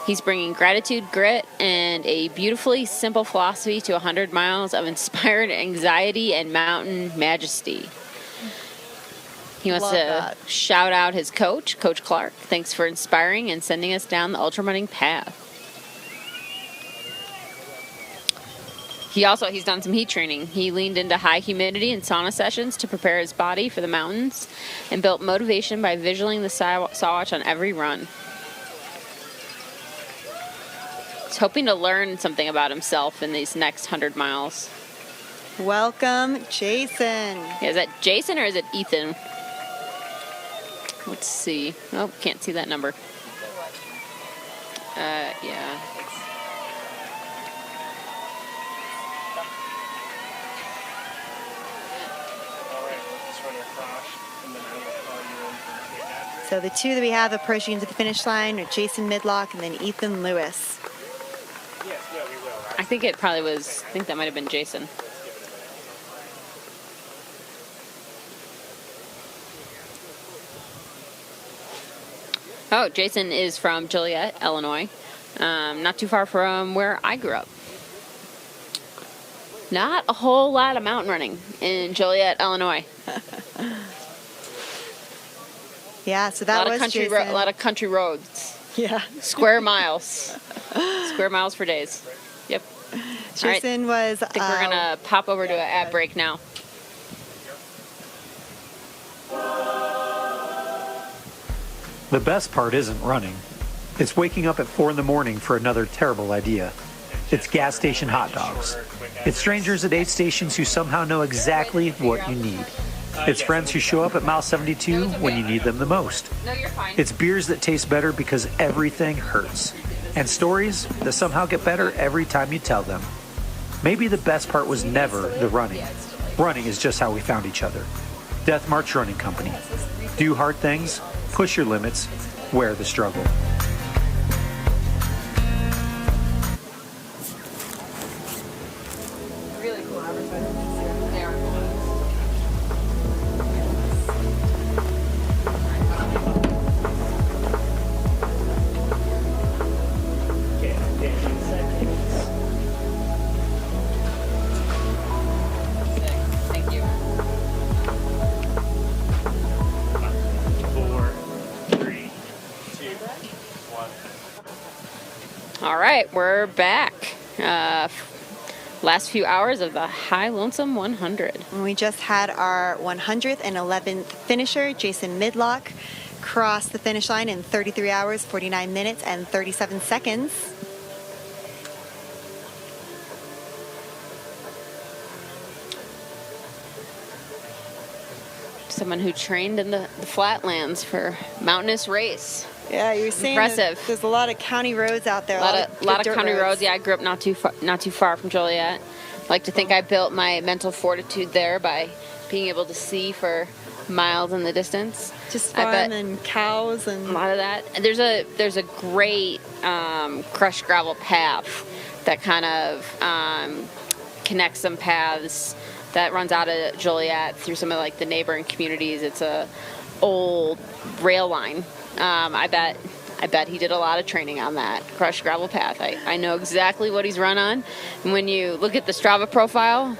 He's bringing gratitude, grit, and a beautifully simple philosophy to 100 miles of inspired anxiety and mountain majesty. He wants to shout out his coach, Coach Clark. Thanks for inspiring and sending us down the ultra running path. He's done some heat training. He leaned into high humidity and sauna sessions to prepare his body for the mountains and built motivation by visualizing the Sawatch on every run. He's hoping to learn something about himself in these next 100 miles. Welcome, Jason. Yeah, is that Jason or is it Ethan? Let's see. Oh, can't see that number. Yeah. So the 2 that we have approaching into the finish line are Jason Midlock and then Ethan Lewis. I think that might have been Jason. Oh, Jason is from Joliet, Illinois. Not too far from where I grew up. Not a whole lot of mountain running in Joliet, Illinois. Yeah, so that was Jason. A lot of country roads. Yeah. Square miles. Square miles for days. Yep. Jason was... I think we're going to pop over to an ad break now. The best part isn't running. It's waking up at 4 in the morning for another terrible idea. It's gas station hot dogs. It's strangers at aid stations who somehow know exactly what you need. It's friends who show up at mile 72 when you need them the most. It's beers that taste better because everything hurts. And stories that somehow get better every time you tell them. Maybe the best part was never the running. Running is just how we found each other. Death March Running Company. Do hard things, push your limits, wear the struggle. Really cool advertisements. They are Thank you. 4, 3, 2, 1. All right, we're back. Last few hours of the High Lonesome 100. And we just had our 111th finisher, Jason Midlock, cross the finish line in 33 hours, 49 minutes, and 37 seconds. Someone who trained in the flatlands for mountainous race. Yeah, you're saying Impressive. There's a lot of county roads out there. A lot of county roads. Yeah, I grew up not too far from Joliet. I like to think I built my mental fortitude there by being able to see for miles in the distance. Just farm and cows and a lot of that. And there's a great crushed gravel path that kind of connects some paths that runs out of Joliet through some of like the neighboring communities. It's a old rail line. I bet he did a lot of training on that crushed gravel path. I know exactly what he's run on. And when you look at the Strava profile,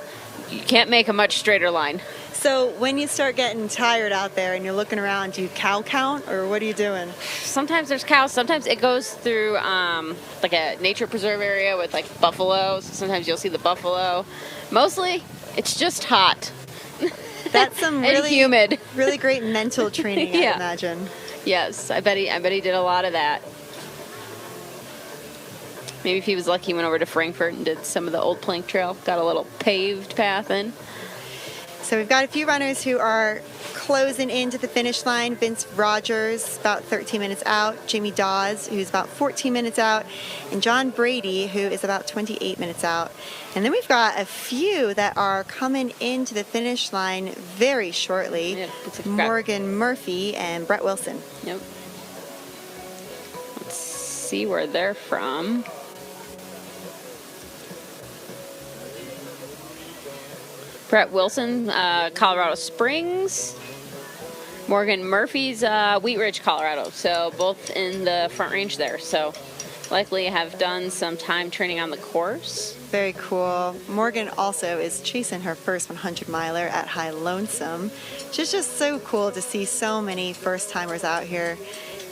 you can't make a much straighter line. So when you start getting tired out there and you're looking around, do you cow count, or what are you doing? Sometimes there's cows. Sometimes it goes through like a nature preserve area with like buffaloes. Sometimes you'll see the buffalo. Mostly, it's just hot. That's some really humid, really great mental training, Yeah. I imagine. Yes, I bet he did a lot of that. Maybe if he was lucky, he went over to Frankfurt and did some of the old plank trail. Got a little paved path in. So we've got a few runners who are closing into the finish line. Vince Rogers, about 13 minutes out. Jamie Dawes, who's about 14 minutes out. And John Brady, who is about 28 minutes out. And then we've got a few that are coming into the finish line very shortly. Yeah, Morgan Murphy and Brett Wilson. Yep. Let's see where they're from. Brett Wilson, Colorado Springs. Morgan Murphy's Wheat Ridge, Colorado. So both in the Front Range there. So likely have done some time training on the course. Very cool. Morgan also is chasing her first 100 miler at High Lonesome, which is just so cool to see so many first timers out here.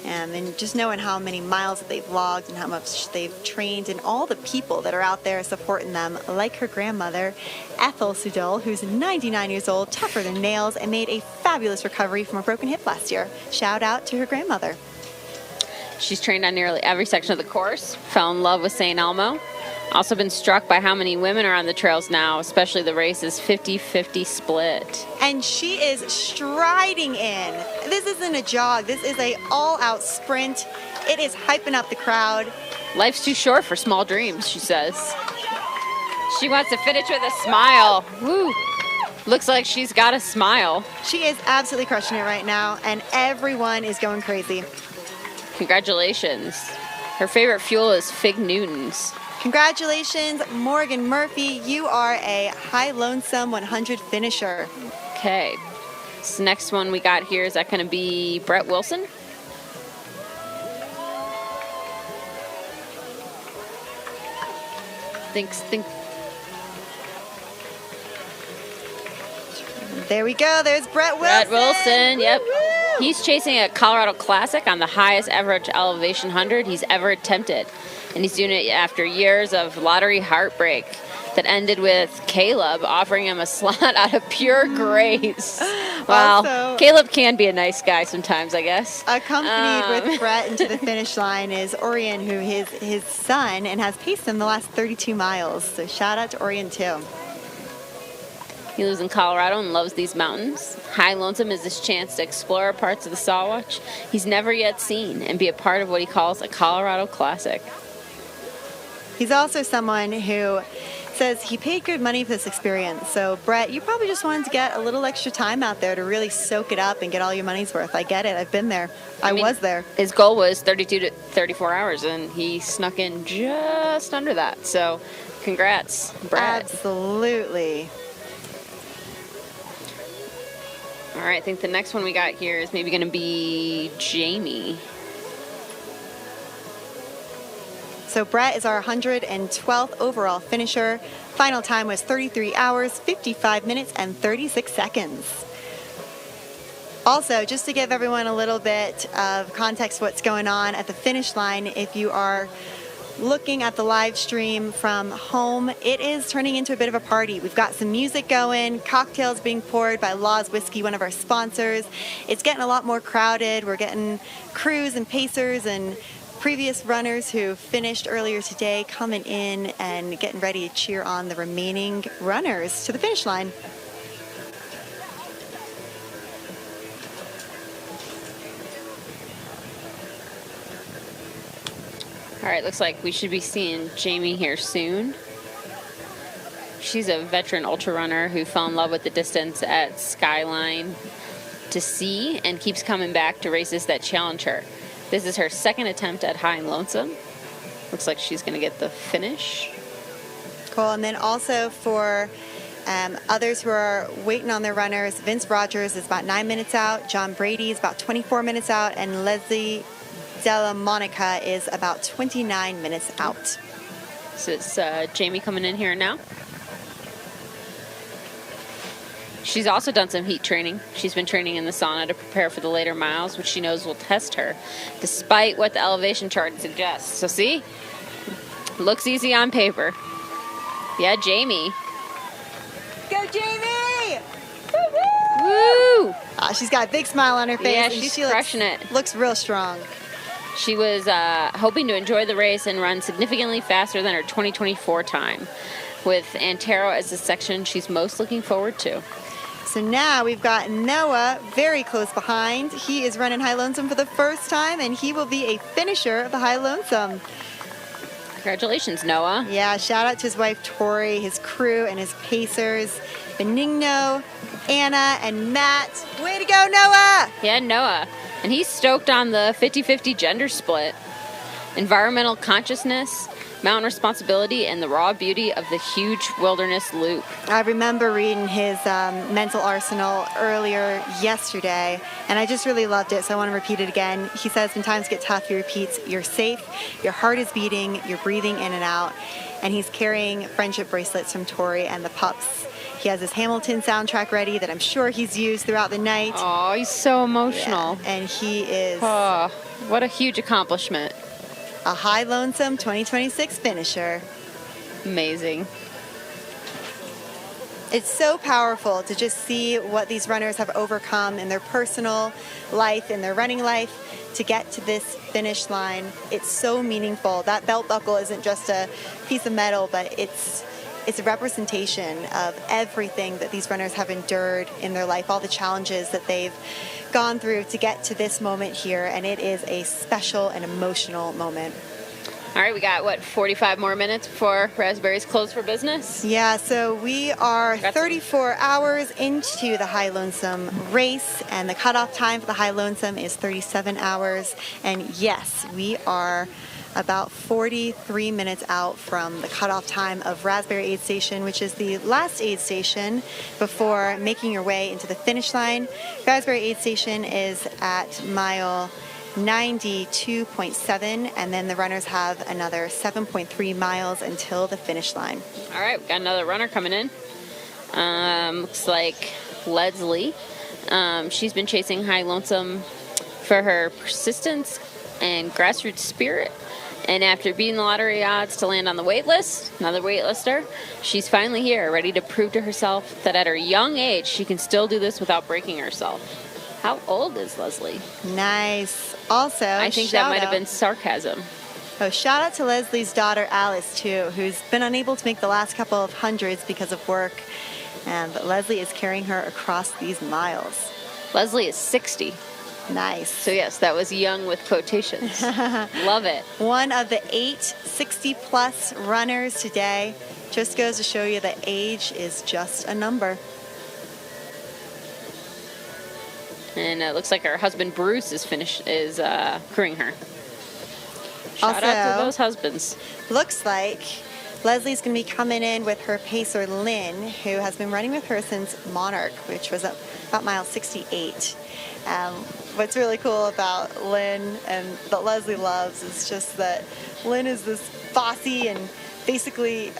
And just knowing how many miles that they've logged and how much they've trained, and all the people that are out there supporting them, like her grandmother, Ethel Sudol, who's 99 years old, tougher than nails, and made a fabulous recovery from a broken hip last year. Shout out to her grandmother. She's trained on nearly every section of the course, fell in love with St. Elmo. Also been struck by how many women are on the trails now, especially the race's 50-50 split. And she is striding in. This isn't a jog. This is a all-out sprint. It is hyping up the crowd. Life's too short for small dreams, she says. She wants to finish with a smile. Woo! Looks like she's got a smile. She is absolutely crushing it right now, and everyone is going crazy. Congratulations. Her favorite fuel is Fig Newtons. Congratulations, Morgan Murphy. You are a High Lonesome 100 finisher. Okay. This next one we got here, is that going to be Brett Wilson? Think. There we go. There's Brett Wilson. Brett Wilson, yep. Woo-hoo! He's chasing a Colorado Classic on the highest average elevation 100 he's ever attempted. And he's doing it after years of lottery heartbreak that ended with Caleb offering him a slot out of pure grace. Wow. Also, Caleb can be a nice guy sometimes, I guess. Accompanied with Brett into the finish line is Orion, who is his son and has paced him the last 32 miles. So shout out to Orion too. He lives in Colorado and loves these mountains. High Lonesome is his chance to explore parts of the Sawatch he's never yet seen and be a part of what he calls a Colorado Classic. He's also someone who says he paid good money for this experience. So, Brett, you probably just wanted to get a little extra time out there to really soak it up and get all your money's worth. I get it. I've been there. I was there. His goal was 32 to 34 hours, and he snuck in just under that. So, congrats, Brett. Absolutely. All right, I think the next one we got here is maybe going to be Jamie. So Brett is our 112th overall finisher. Final time was 33 hours, 55 minutes, and 36 seconds. Also, just to give everyone a little bit of context what's going on at the finish line, if you are looking at the live stream from home, it is turning into a bit of a party. We've got some music going, cocktails being poured by Law's Whiskey, one of our sponsors. It's getting a lot more crowded. We're getting crews and pacers and previous runners who finished earlier today coming in and getting ready to cheer on the remaining runners to the finish line. All right, looks like we should be seeing Jamie here soon. She's a veteran ultra runner who fell in love with the distance at Skyline to Sea and keeps coming back to races that challenge her. This is her second attempt at High and Lonesome. Looks like she's going to get the finish. Cool. And then also for Others who are waiting on their runners, Vince Rogers is about 9 minutes out, John Brady is about 24 minutes out, and Leslie Della Monica is about 29 minutes out. So it's Jamie coming in here now. She's also done some heat training. She's been training in the sauna to prepare for the later miles, which she knows will test her, despite what the elevation chart suggests. So see? Looks easy on paper. Yeah, Jamie. Go, Jamie! Woo! She's got a big smile on her face. Yeah, and she's she crushing it. Looks real strong. She was hoping to enjoy the race and run significantly faster than her 2024 time, with Antero as the section she's most looking forward to. So now we've got Noah very close behind. He is running High Lonesome for the first time, and he will be a finisher of the High Lonesome. Congratulations, Noah. Yeah, shout out to his wife Tori, his crew, and his pacers, Benigno, Anna, and Matt. Way to go, Noah! Yeah, Noah. And he's stoked on the 50-50 gender split. Environmental consciousness, mountain responsibility, and the raw beauty of the huge wilderness loop. I remember reading his mental arsenal earlier yesterday, and I just really loved it, so I want to repeat it again. He says, when times get tough, he repeats, you're safe, your heart is beating, you're breathing in and out, and he's carrying friendship bracelets from Tori and the pups. He has his Hamilton soundtrack ready that I'm sure he's used throughout the night. Oh, he's so emotional. Yeah, and he is... Oh, what a huge accomplishment. A High Lonesome 2026 finisher. Amazing. It's so powerful to just see what these runners have overcome in their personal life, in their running life, to get to this finish line. It's so meaningful. That belt buckle isn't just a piece of metal, but it's a representation of everything that these runners have endured in their life, all the challenges that they've gone through to get to this moment here, and it is a special and emotional moment. All right, we got, what, 45 more minutes before Raspberries close for business? Yeah, so we are 34 hours into the High Lonesome race, and the cutoff time for the High Lonesome is 37 hours. And yes, we are about 43 minutes out from the cutoff time of Raspberry Aid Station, which is the last aid station before making your way into the finish line. Raspberry Aid Station is at mile 92.7, and then the runners have another 7.3 miles until the finish line. All right, we got another runner coming in. Looks like Leslie. She's been chasing High Lonesome for her persistence and grassroots spirit. And after beating the lottery odds to land on the wait list, another waitlister, she's finally here, ready to prove to herself that at her young age, she can still do this without breaking herself. How old is Leslie? Nice. Also, I think that might have been sarcasm. Oh, shout out to Leslie's daughter Alice too, who's been unable to make the last couple of hundreds because of work, but Leslie is carrying her across these miles. Leslie is 60. Nice. So yes, that was young with quotations. Love it. One of the 8 60-plus runners today. Just goes to show you that age is just a number. And it looks like her husband Bruce is crewing her. Shout Also, out to those husbands. Looks like Leslie's going to be coming in with her pacer Lynn, who has been running with her since Monarch, which was up about mile 68. What's really cool about Lynn and that Leslie loves is just that Lynn is this bossy and basically,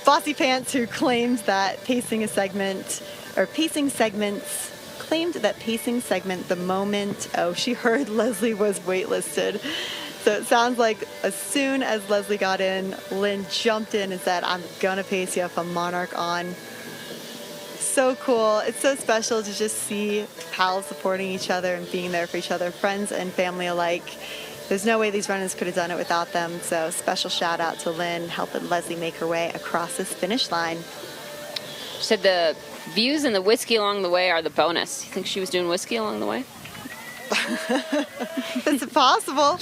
bossy pants who claims that pacing segment the moment, she heard Leslie was waitlisted. So it sounds like as soon as Leslie got in, Lynn jumped in and said, I'm gonna pace you if a Monarch on. So cool. It's so special to just see pals supporting each other and being there for each other, friends and family alike. There's no way these runners could have done it without them. So special shout out to Lynn helping Leslie make her way across this finish line. She said the views and the whiskey along the way are the bonus. You think she was doing whiskey along the way? It's possible.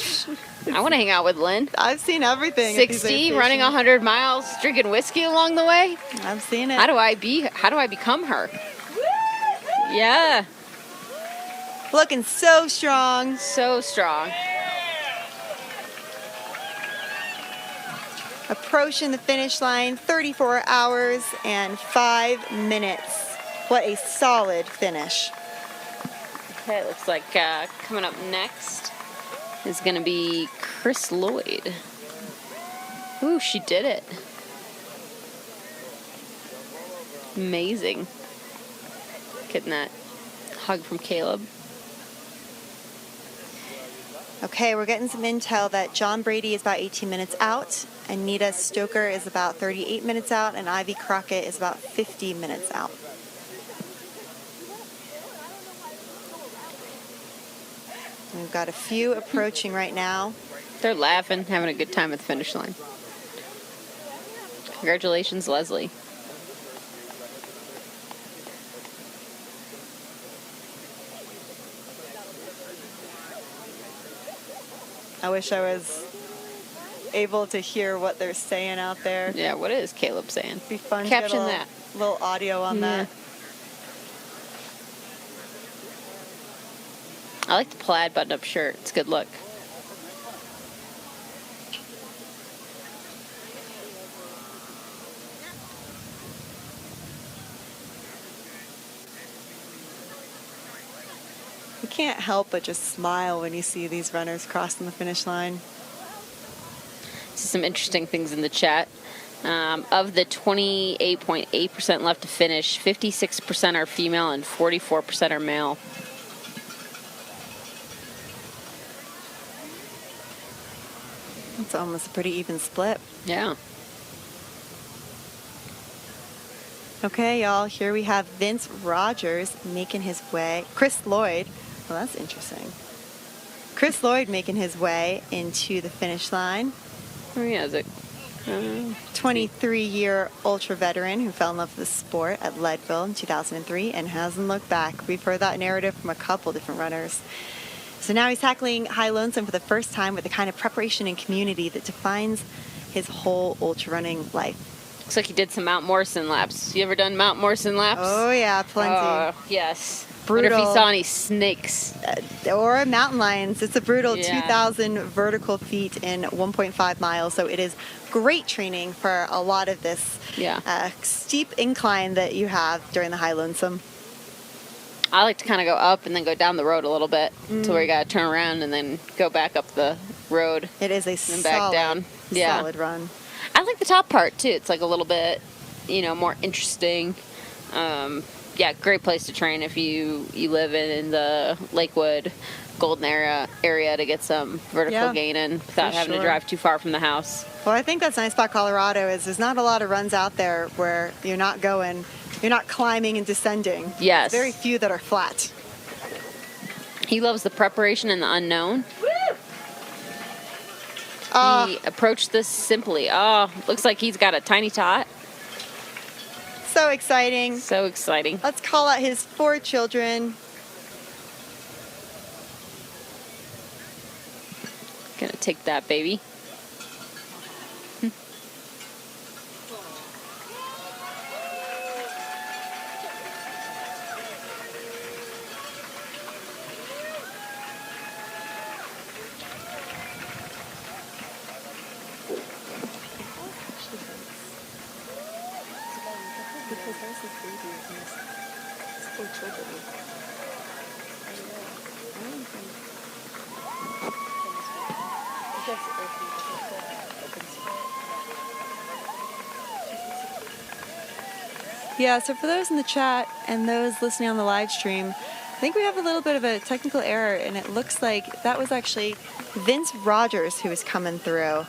I want to hang out with Lynn. I've seen everything. 60, running 100 miles, drinking whiskey along the way. I've seen it. How do I become her? Yeah. Looking so strong. So strong. Approaching the finish line, 34 hours and 5 minutes. What a solid finish. Okay, looks like coming up next is going to be Chris Lloyd. Ooh, she did it. Amazing. Getting that hug from Caleb. Okay, we're getting some intel that John Brady is about 18 minutes out, Anita Stoker is about 38 minutes out, and Ivy Crockett is about 50 minutes out. We've got a few approaching right now. They're laughing, having a good time at the finish line. Congratulations, Leslie. I wish I was able to hear what they're saying out there. Yeah, what is Caleb saying? It'd be fun Caption to get that. a little audio on that. I like the plaid button-up shirt. It's a good look. You can't help but just smile when you see these runners crossing the finish line. See some interesting things in the chat. Of the 28.8% left to finish, 56% are female and 44% are male. It's almost a pretty even split. Yeah. Okay, y'all, here we have Vince Rogers making his way. Chris Lloyd. Well, that's interesting. Chris Lloyd making his way into the finish line. Oh, yeah, is it? 23-year ultra veteran who fell in love with the sport at Leadville in 2003 and hasn't looked back. We've heard that narrative from a couple different runners. So now he's tackling High Lonesome for the first time with the kind of preparation and community that defines his whole ultra running life. Looks like he did some Mount Morrison laps. You ever done Mount Morrison laps? Oh, yeah, plenty. Oh, yes. Brutal. Wonder if he saw any snakes. Or mountain lions. It's a brutal Yeah. 2,000 vertical feet in 1.5 miles. So it is great training for a lot of this steep incline that you have during the High Lonesome. I like to kind of go up and then go down the road a little bit to where you got to turn around and then go back up the road. It is a and back down. Yeah. solid run. I like the top part too. It's like a little bit, more interesting. Yeah, great place to train if you live in the Lakewood, Golden area to get some vertical gain in without having to drive too far from the house. Well, I think that's nice about Colorado is there's not a lot of runs out there where you're not climbing and descending. Yes. Very few that are flat. He loves the preparation and the unknown. He approached this simply. Oh, looks like he's got a tiny tot. So exciting. So exciting. Let's call out his 4 children. Gonna take that baby. Yeah, so for those in the chat and those listening on the live stream, I think we have a little bit of a technical error, and it looks like that was actually Vince Rogers who was coming through.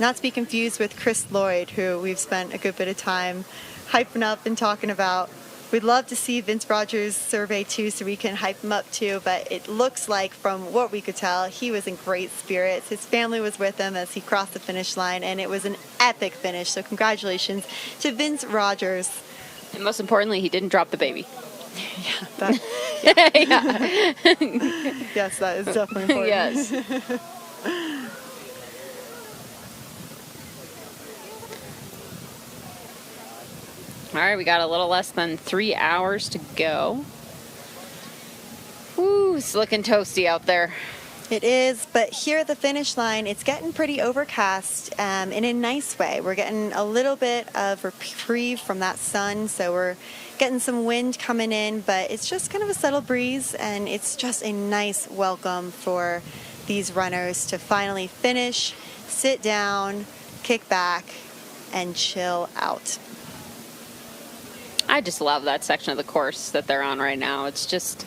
Not to be confused with Chris Lloyd, who we've spent a good bit of time hyping up and talking about. We'd love to see Vince Rogers' survey too, so we can hype him up too, but it looks like from what we could tell, he was in great spirits. His family was with him as he crossed the finish line, and it was an epic finish, so congratulations to Vince Rogers. And most importantly, he didn't drop the baby. Yes, that is definitely important. Yes. All right, we got a little less than 3 hours to go. Woo, it's looking toasty out there. It is, but here at the finish line, it's getting pretty overcast in a nice way. We're getting a little bit of reprieve from that sun, so we're getting some wind coming in, but it's just kind of a subtle breeze, and it's just a nice welcome for these runners to finally finish, sit down, kick back, and chill out. I just love that section of the course that they're on right now. It's just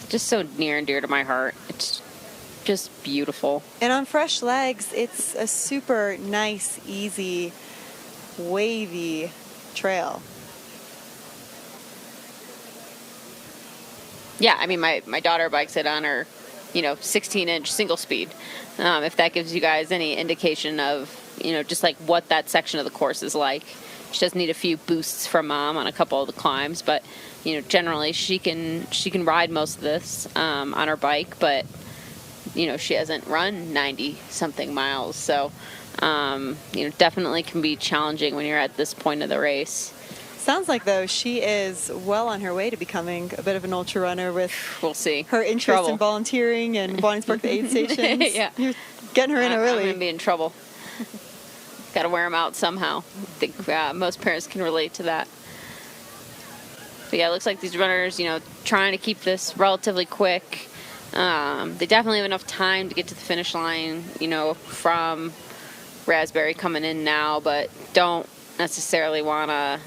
so near and dear to my heart. It's just beautiful. And on fresh legs, it's a super nice, easy, wavy trail. Yeah, I mean, my daughter bikes it on her, 16-inch single speed. If that gives you guys any indication of, just like what that section of the course is like. She does need a few boosts from mom on a couple of the climbs, but generally she can ride most of this on her bike, but she hasn't run 90 something miles, so definitely can be challenging when you're at this point of the race. Sounds like, though, she is well on her way to becoming a bit of an ultra runner with we'll see her interest in volunteering and wanting to work the aid stations. Yeah, you're getting her in early. I'm gonna be in trouble. Got to wear them out somehow. I think most parents can relate to that. But yeah, it looks like these runners, trying to keep this relatively quick. They definitely have enough time to get to the finish line, from Raspberry coming in now, but don't necessarily want to,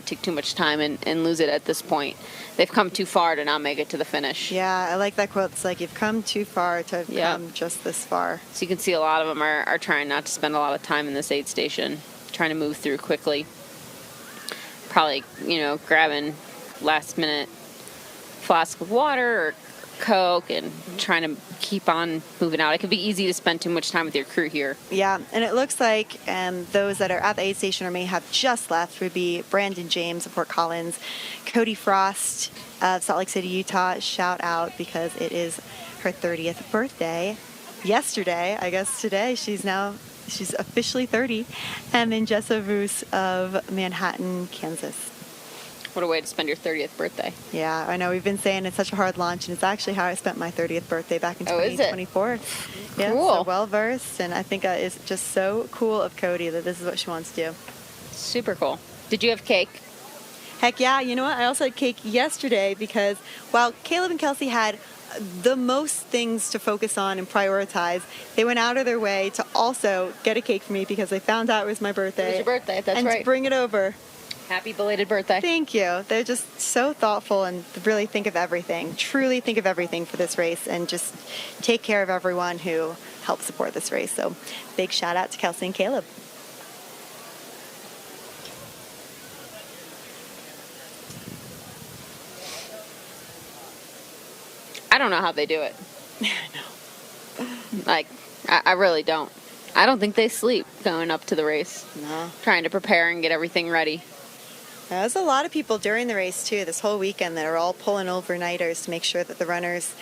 take too much time and lose it at this point. They've come too far to not make it to the finish. Yeah, I like that quote. It's like you've come too far to have come just this far. So you can see a lot of them are trying not to spend a lot of time in this aid station, trying to move through quickly. Probably, grabbing last minute flask of water or Coke and trying to keep on moving out. It could be easy to spend too much time with your crew here. Yeah, and it looks like those that are at the aid station or may have just left would be Brandon James of Fort Collins, Cody Frost of Salt Lake City, Utah. Shout out because it is her 30th birthday. Yesterday, I guess today, she's officially 30. And then Jessa Roos of Manhattan, Kansas. What a way to spend your 30th birthday. Yeah, I know. We've been saying it's such a hard launch, and it's actually how I spent my 30th birthday back in 2024. Yeah, cool. So well-versed, and I think it's just so cool of Cody that this is what she wants to do. Super cool. Did you have cake? Heck yeah. You know what? I also had cake yesterday because while Caleb and Kelsey had the most things to focus on and prioritize, they went out of their way to also get a cake for me because they found out it was my birthday. It was your birthday, that's and right. And to bring it over. Happy belated birthday. Thank you. They're just so thoughtful and really think of everything, truly think of everything for this race and just take care of everyone who helped support this race. So big shout out to Kelsey and Caleb. I don't know how they do it. I know. Like, I really don't. I don't think they sleep going up to the race. No. Trying to prepare and get everything ready. There's a lot of people during the race, too, this whole weekend that are all pulling overnighters to make sure that the runners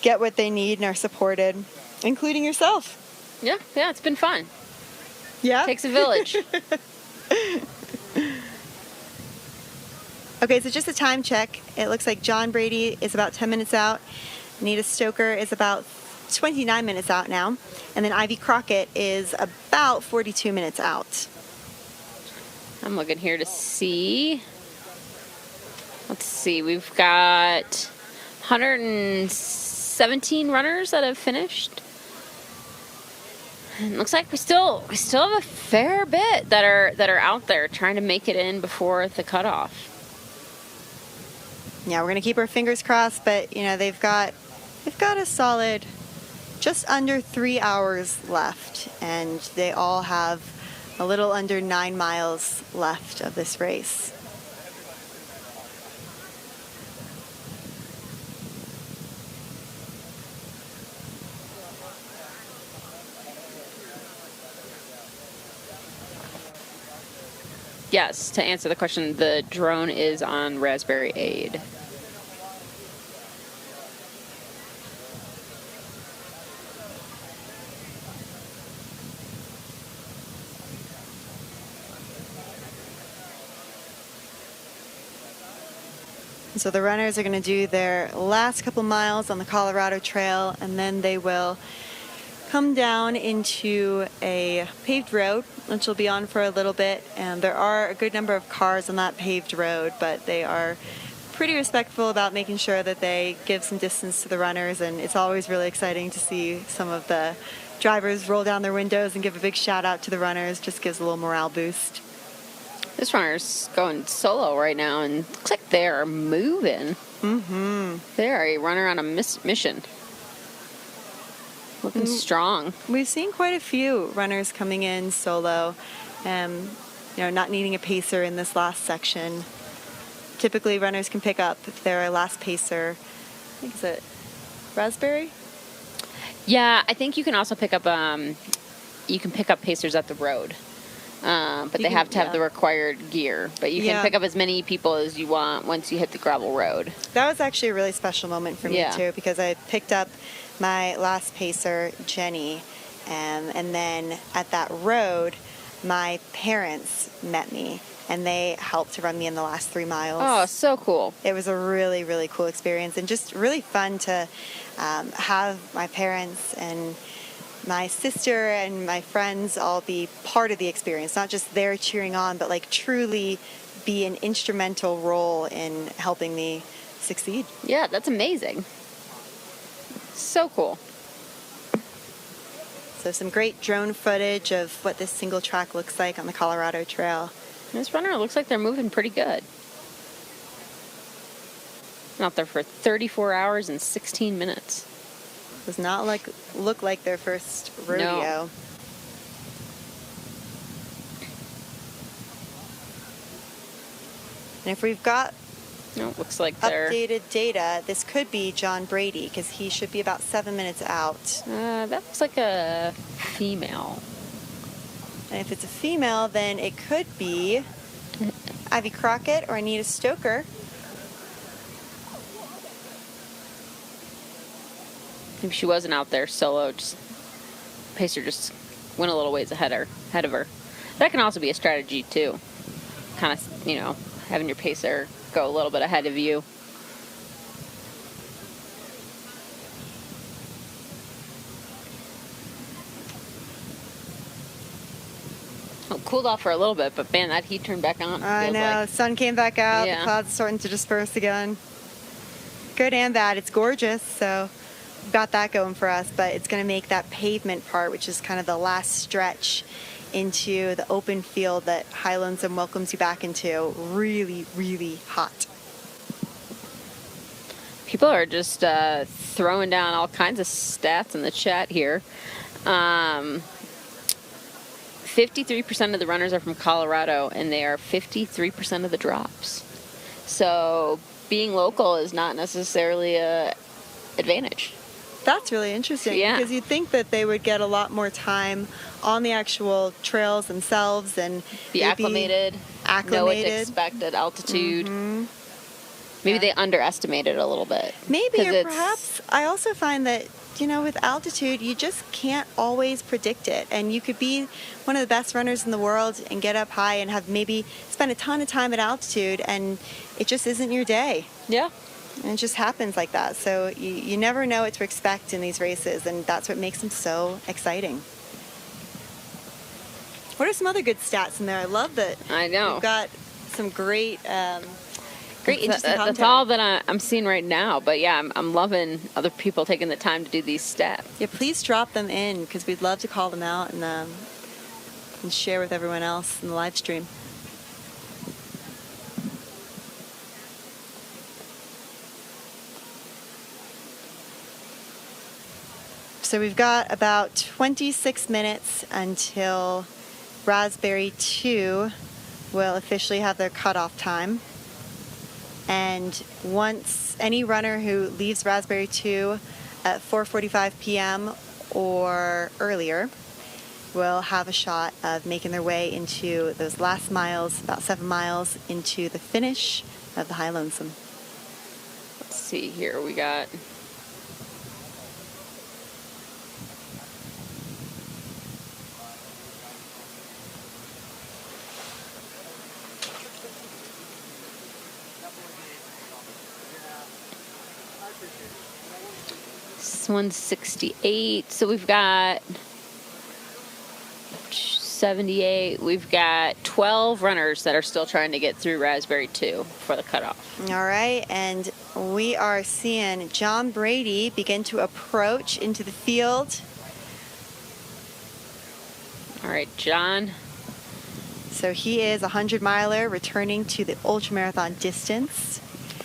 get what they need and are supported, including yourself. Yeah, it's been fun. Yeah? Takes a village. Okay, so just a time check. It looks like John Brady is about 10 minutes out. Anita Stoker is about 29 minutes out now. And then Ivy Crockett is about 42 minutes out. I'm looking here to see. Let's see. We've got 117 runners that have finished. And it looks like we still have a fair bit that are out there trying to make it in before the cutoff. Yeah, we're gonna keep our fingers crossed, but they've got a solid just under 3 hours left, and they all have a little under 9 miles left of this race. Yes, to answer the question, the drone is on Raspberry Aid. So the runners are going to do their last couple miles on the Colorado Trail, and then they will come down into a paved road, which will be on for a little bit. And there are a good number of cars on that paved road, but they are pretty respectful about making sure that they give some distance to the runners. And it's always really exciting to see some of the drivers roll down their windows and give a big shout out to the runners. Just gives a little morale boost. This runner's going solo right now, and looks like they're moving. Mm-hmm. They're a runner on a mission. Looking strong. We've seen quite a few runners coming in solo, not needing a pacer in this last section. Typically, runners can pick up their last pacer. I think, is it Raspberry? Yeah, I think you can also pick up. You can pick up pacers at the road. But they have to have the required gear. But you can pick up as many people as you want once you hit the gravel road. That was actually a really special moment for me, too, because I picked up my last pacer, Jenny, and then at that road, my parents met me, and they helped to run me in the last 3 miles. Oh, so cool. It was a really, really cool experience, and just really fun to have my parents and my sister and my friends all be part of the experience, not just there cheering on, but like truly be an instrumental role in helping me succeed. Yeah, that's amazing. So cool. So some great drone footage of what this single track looks like on the Colorado Trail. This runner looks like they're moving pretty good. Been out there for 34 hours and 16 minutes. Does not look like their first rodeo. No. And if we've got looks like they're updated data, this could be John Brady, because he should be about 7 minutes out. That looks like a female. And if it's a female, then it could be Ivy Crockett or Anita Stoker. Maybe she wasn't out there solo. Pacer just went a little ways ahead of her. That can also be a strategy too. Kind of, having your pacer go a little bit ahead of you. Oh, cooled off for a little bit, but man, that heat turned back on. I know. The sun came back out. Yeah. The clouds are starting to disperse again. Good and bad. It's gorgeous, so we've got that going for us, but it's going to make that pavement part, which is kind of the last stretch into the open field that High Lonesome welcomes you back into, really, really hot. People are just throwing down all kinds of stats in the chat here. 53% of the runners are from Colorado, and they are 53% of the drops. So being local is not necessarily an advantage. That's really interesting, because you'd think that they would get a lot more time on the actual trails themselves and be acclimated, know what to expect at altitude. Mm-hmm. Maybe they underestimated a little bit. Maybe, or perhaps I also find that, with altitude, you just can't always predict it. And you could be one of the best runners in the world and get up high and have maybe spend a ton of time at altitude, and it just isn't your day. Yeah. And it just happens like that. So you never know what to expect in these races, and that's what makes them so exciting. What are some other good stats in there? I love that. I know. We've got some great interesting content. That's all that I'm seeing right now. But yeah, I'm loving other people taking the time to do these stats. Yeah, please drop them in, because we'd love to call them out and share with everyone else in the live stream. So we've got about 26 minutes until Raspberry 2 will officially have their cutoff time. And once any runner who leaves Raspberry 2 at 4:45 p.m. or earlier will have a shot of making their way into those last miles, about 7 miles, into the finish of the High Lonesome. Let's see here. We got... This one's 68. So we've got 78. We've got 12 runners that are still trying to get through Raspberry 2 for the cutoff. All right, and we are seeing John Brady begin to approach into the field. All right, John. So he is a 100-miler returning to the ultramarathon distance.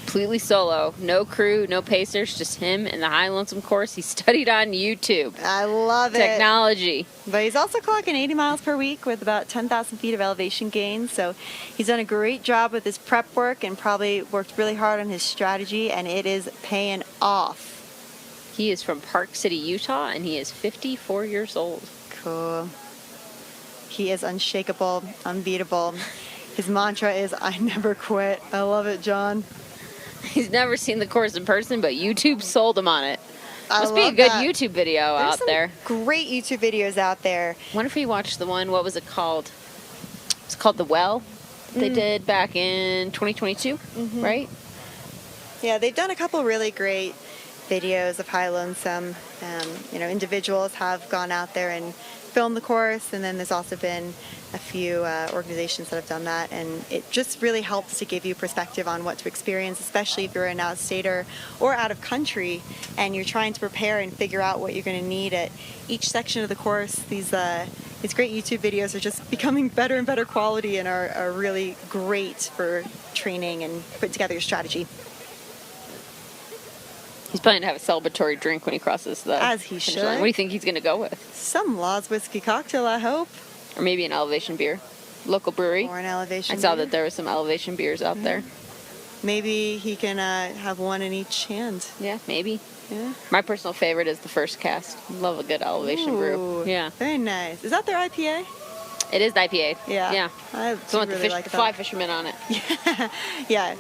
Completely solo. No crew, no pacers, just him and the High Lonesome course he studied on YouTube. I love it. Technology. But he's also clocking 80 miles per week with about 10,000 feet of elevation gain. So he's done a great job with his prep work and probably worked really hard on his strategy, and it is paying off. He is from Park City, Utah, and he is 54 years old. Cool. He is unshakable, unbeatable. His mantra is, I never quit. I love it, John. He's never seen the course in person, but YouTube sold him on it. Must be a good YouTube video out there. Great YouTube videos out there. Wonder if you watched the one, what was it called? It's called The Well. They did back in 2022, right? Yeah, they've done a couple really great videos of High Lonesome. You know, individuals have gone out there and filmed the course, and then there's also been a few organizations that have done that, and it just really helps to give you perspective on what to experience, especially if you're an out-of-stater or out of country and you're trying to prepare and figure out what you're going to need at each section of the course. These great YouTube videos are just becoming better and better quality and are really great for training and putting together your strategy. He's planning to have a celebratory drink when he crosses the As he finish should. line. What do you think he's going to go with? Some Law's whiskey cocktail, I hope. Or maybe an Elevation beer. Local brewery. Or an Elevation I saw beer. that there was some Elevation beers out there. Maybe he can have one in each hand. Yeah, maybe. Yeah. My personal favorite is the First Cast. Love a good Elevation brew. Ooh, Yeah. Very nice. Is that their IPA? It is the IPA. Yeah. Yeah. I It's the one with really the like fly that. fisherman on it. Yeah.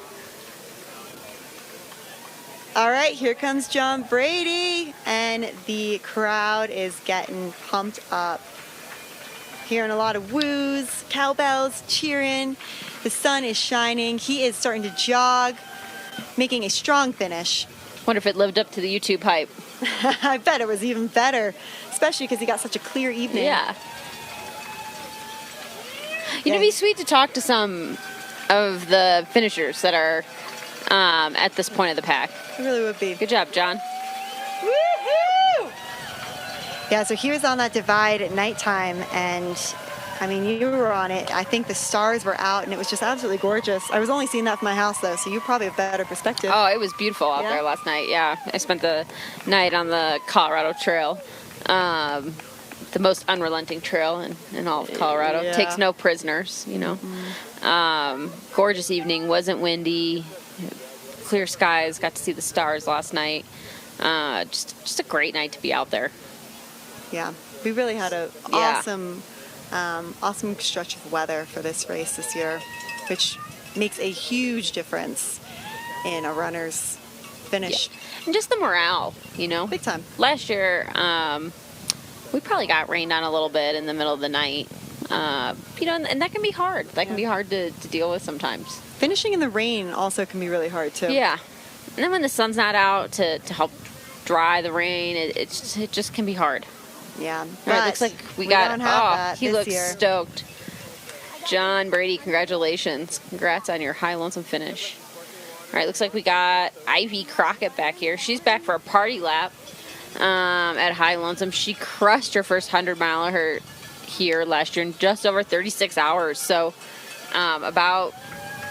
All right, here comes John Brady, and the crowd is getting pumped up. Hearing a lot of woos, cowbells, cheering. The sun is shining. He is starting to jog, making a strong finish. Wonder if it lived up to the YouTube hype. I bet it was even better, especially because he got such a clear evening. Yeah. You know, it'd be sweet to talk to some of the finishers that are at this point of the pack. It really would be. Good job, John. Woohoo! Yeah, so he was on that divide at nighttime, and I mean, you were on it. I think the stars were out, and it was just absolutely gorgeous. I was only seeing that from my house, though, so you probably have better perspective. Oh, it was beautiful out Yeah? there last night. Yeah, I spent the night on the Colorado Trail, the most unrelenting trail in all of Colorado. Yeah. Takes no prisoners, you know. Gorgeous evening. Wasn't windy. Clear skies. Got to see the stars last night. Just a great night to be out there. Yeah, we really had an awesome stretch of weather for this race this year, which makes a huge difference in a runner's finish. Yeah. And just the morale, you know. Big time. Last year, we probably got rained on a little bit in the middle of the night. You know, and that can be hard. That can be hard to deal with sometimes. Finishing in the rain also can be really hard, too. Yeah. And then when the sun's not out to help dry the rain, it just can be hard. Yeah. All right, looks like we got. don't have that he this looks year. stoked. John Brady, congratulations. Congrats on your High Lonesome finish. All right, looks like we got Ivy Crockett back here. She's back for a party lap at High Lonesome. She crushed her first 100-miler here last year in just over 36 hours. So about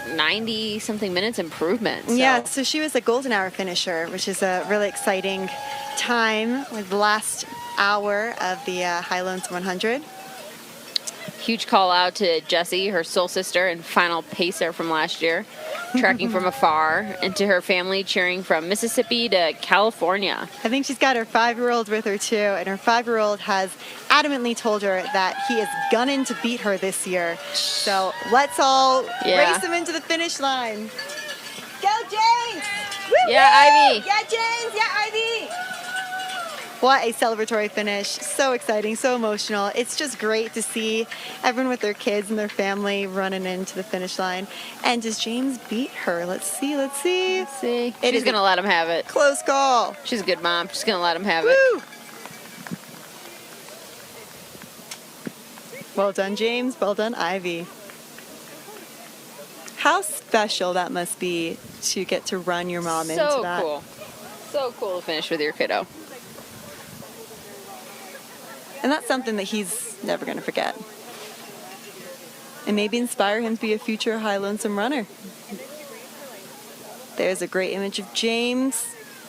90-something minutes improvement. So. Yeah, so she was a golden hour finisher, which is a really exciting time with the last hour of the High Lonesome 100. Huge call out to Jessie, her soul sister and final pacer from last year, tracking from afar, and to her family cheering from Mississippi to California. I think she's got her 5-year-old with her too, and her 5-year-old has adamantly told her that he is gunning to beat her this year. So let's all race him into the finish line. Go, James! Woo-hoo! Yeah, Ivy! Yeah, James! Yeah, Ivy! What a celebratory finish. So exciting, so emotional. It's just great to see everyone with their kids and their family running into the finish line. And does James beat her? Let's see. See, she's going to let him have it. Close call. She's a good mom. She's going to let him have it. Woo! Well done, James. Well done, Ivy. How special that must be to get to run your mom into that. So cool. So cool to finish with your kiddo. And that's something that he's never going to forget. And maybe inspire him to be a future High Lonesome runner. There's a great image of James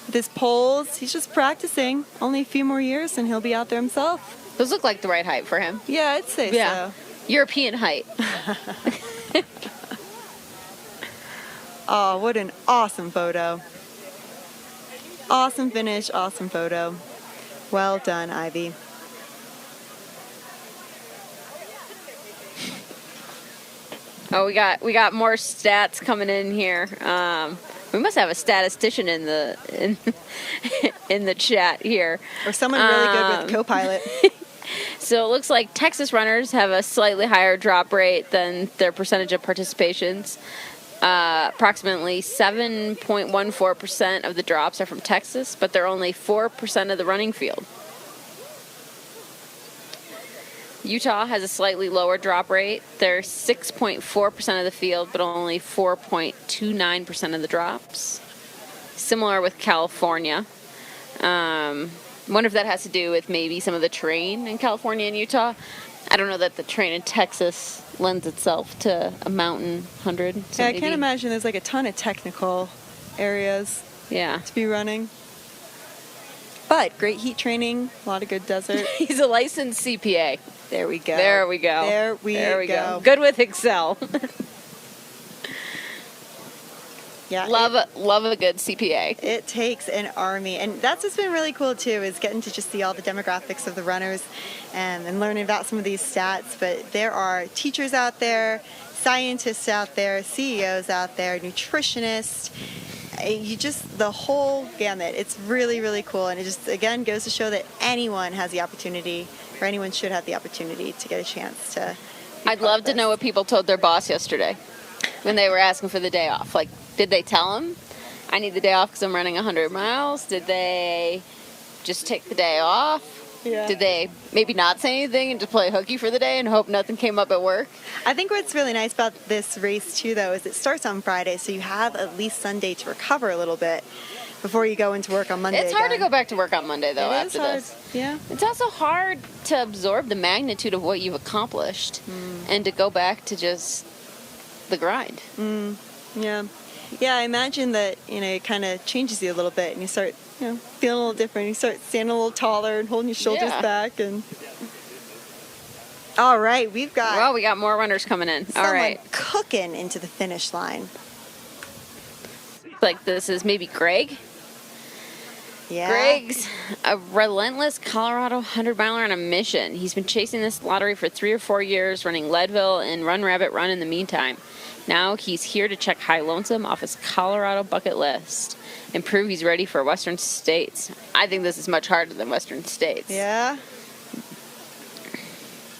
with his poles. He's just practicing. Only a few more years and he'll be out there himself. Those look like the right height for him. Yeah, I'd say so. European height. Oh, what an awesome photo. Awesome finish, awesome photo. Well done, Ivy. Oh, we got more stats coming in here. We must have a statistician in the in the chat here, or someone really good with Copilot. So it looks like Texas runners have a slightly higher drop rate than their percentage of participations. Approximately 7.14% of the drops are from Texas, but they're only 4% of the running field. Utah has a slightly lower drop rate. They're 6.4% of the field, but only 4.29% of the drops. Similar with California. Wonder if that has to do with maybe some of the terrain in California and Utah. I don't know that the terrain in Texas lends itself to a mountain 100. So yeah, I can't imagine there's like a ton of technical areas to be running. But great heat training, a lot of good desert. He's a licensed CPA. There we go. There we go. There we go. Good with Excel. Yeah, love a good CPA. It takes an army, and that's what's been really cool too, is getting to just see all the demographics of the runners and learning about some of these stats. But there are teachers out there, scientists out there, CEOs out there, nutritionists. The whole gamut. It's really, really cool, and it just again goes to show that anyone has the opportunity, or anyone should have the opportunity to get a chance to. I'd love to know what people told their boss yesterday when they were asking for the day off. Like, did they tell him, I need the day off because I'm running 100 miles? Did they just take the day off? Yeah. Did they maybe not say anything and just play hooky for the day and hope nothing came up at work? I think what's really nice about this race, too, though, is it starts on Friday, so you have at least Sunday to recover a little bit before you go into work on Monday. It's hard to go back to work on Monday, though, after this. Yeah. It's also hard to absorb the magnitude of what you've accomplished and to go back to just the grind. Yeah. Yeah, I imagine that, it kind of changes you a little bit, and you start, feeling a little different. You start standing a little taller and holding your shoulders back. And all right, we got more runners coming in. Someone all right, cooking into the finish line. Like this is maybe Greg. Yeah. Greg's a relentless Colorado 100-miler on a mission. He's been chasing this lottery for 3 or 4 years, running Leadville and Run Rabbit Run in the meantime. Now he's here to check High Lonesome off his Colorado bucket list and prove he's ready for Western States. I think this is much harder than Western States. Yeah.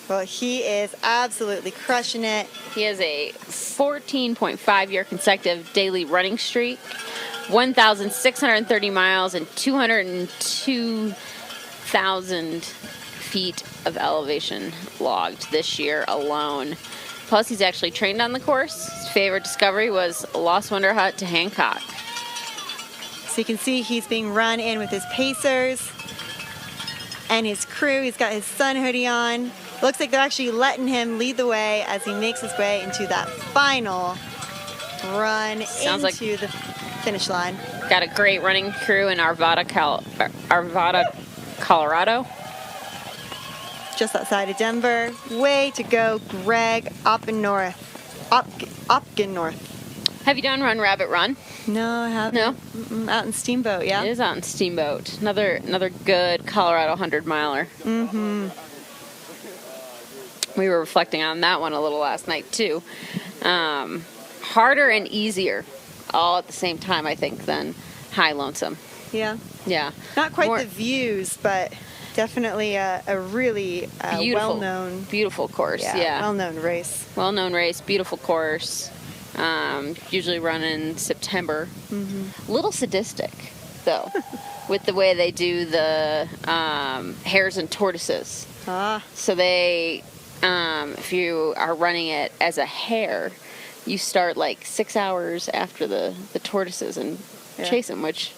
Well, he is absolutely crushing it. He has a 14.5-year consecutive daily running streak, 1,630 miles, and 202,000 feet of elevation logged this year alone. Plus, he's actually trained on the course. His favorite discovery was Lost Wonder Hut to Hancock. So you can see he's being run in with his pacers and his crew. He's got his sun hoodie on. Looks like they're actually letting him lead the way as he makes his way into that final run into the finish line. Got a great running crew in Arvada, Colorado. Just outside of Denver. Way to go, Greg, Opkin North. Have you done Run Rabbit Run? No, I haven't. No? Out in Steamboat, yeah? It is out in Steamboat. Another good Colorado 100-miler. Mm-hmm. We were reflecting on that one a little last night, too. Harder and easier all at the same time, I think, than High Lonesome. Yeah. Yeah. Not quite More- the views, but definitely a really Beautiful, well-known, beautiful course. Yeah. well-known race. Well-known race, beautiful course. Usually run in September. A little sadistic, though, with the way they do the hares and tortoises. Ah, So they, if you are running it as a hare, you start like 6 hours after the tortoises and chase them, which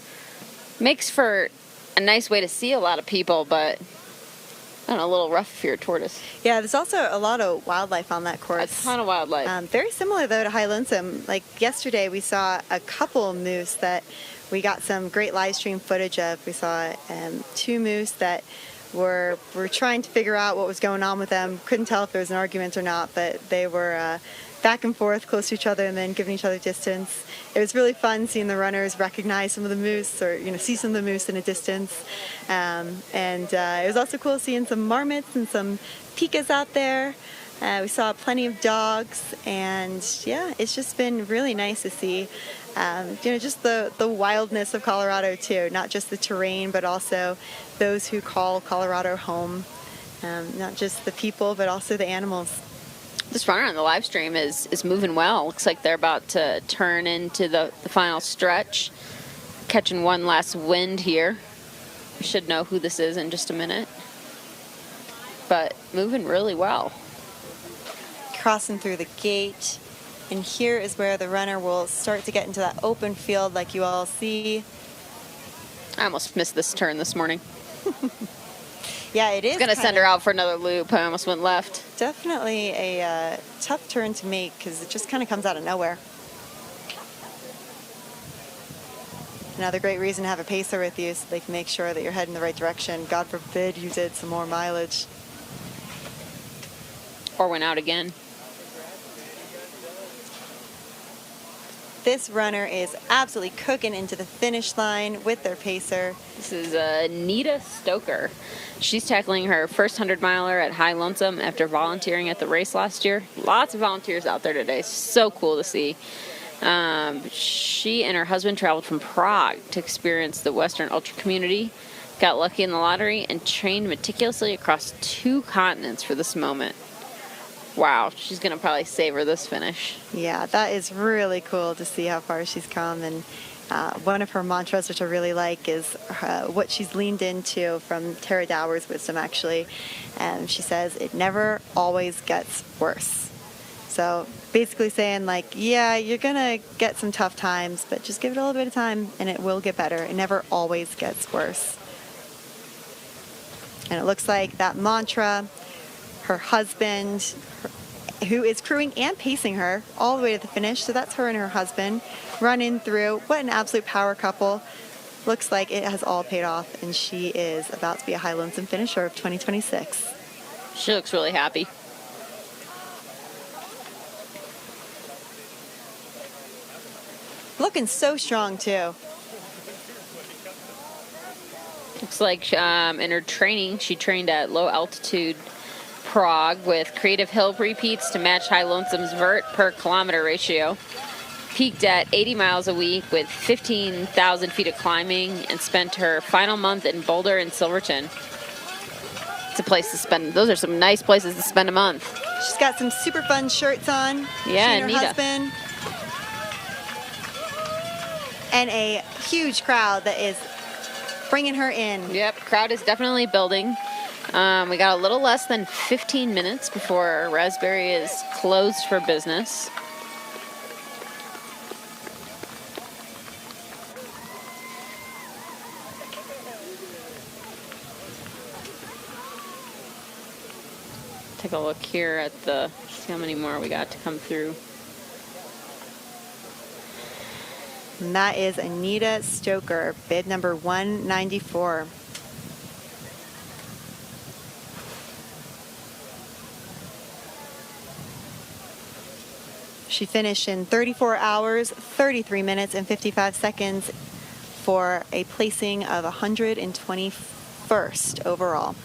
makes for a nice way to see a lot of people, but I don't know, a little rough if you're a tortoise. yeah. There's also a lot of wildlife on that A course. ton of wildlife. Very similar though to High Lonesome. Like yesterday, we saw a couple moose that we got some great live stream footage of. We saw 2 moose that were trying to figure out what was going on with them. Couldn't tell if there was an argument or not, but they were back and forth close to each other and then giving each other distance. It was really fun seeing the runners recognize some of the moose, or see some of the moose in a distance. And it was also cool seeing some marmots and some pikas out there. We saw plenty of dogs, and yeah, it's just been really nice to see just the wildness of Colorado too, not just the terrain, but also those who call Colorado home. Not just the people, but also the animals. This runner on the live stream is moving well. Looks like they're about to turn into the final stretch. Catching one last wind here. We should know who this is in just a minute. But moving really well. Crossing through the gate, and here is where the runner will start to get into that open field like you all see. I almost missed this turn this morning. Yeah, it is. I was going to send her out for another loop. I almost went left. Definitely a tough turn to make because it just kind of comes out of nowhere. Another great reason to have a pacer with you so they can make sure that you're heading the right direction. God forbid you did some more mileage. Or went out again. This runner is absolutely cooking into the finish line with their pacer. This is Anita Stoker. She's tackling her first 100-miler at High Lonesome after volunteering at the race last year. Lots of volunteers out there today. So cool to see. She and her husband traveled from Prague to experience the Western ultra community, got lucky in the lottery, and trained meticulously across 2 continents for this moment. Wow, she's going to probably savor this finish. Yeah, that is really cool to see how far she's come. And one of her mantras, which I really like, is what she's leaned into from Tara Dower's wisdom, actually. And she says, it never always gets worse. So basically saying, like, yeah, you're going to get some tough times, but just give it a little bit of time and it will get better. It never always gets worse. And it looks like that mantra, her husband, who is crewing and pacing her all the way to the finish. So that's her and her husband running through. What an absolute power couple. Looks like it has all paid off, and she is about to be a High Lonesome finisher of 2026. She looks really happy. Looking so strong, too. Looks like in her training, she trained at low altitude Prague with creative hill repeats to match High Lonesome's vert per kilometer ratio. Peaked at 80 miles a week with 15,000 feet of climbing, and spent her final month in Boulder and Silverton. It's a place to spend. Those are some nice places to spend a month. She's got some super fun shirts on. Yeah, she and her Anita. husband. And a huge crowd that is bringing her in. Yep, crowd is definitely building. We got a little less than 15 minutes before Raspberry is closed for business. Take a look here at see how many more we got to come through. And that is Anita Stoker, bid number 194. She finished in 34 hours, 33 minutes, and 55 seconds for a placing of 121st overall.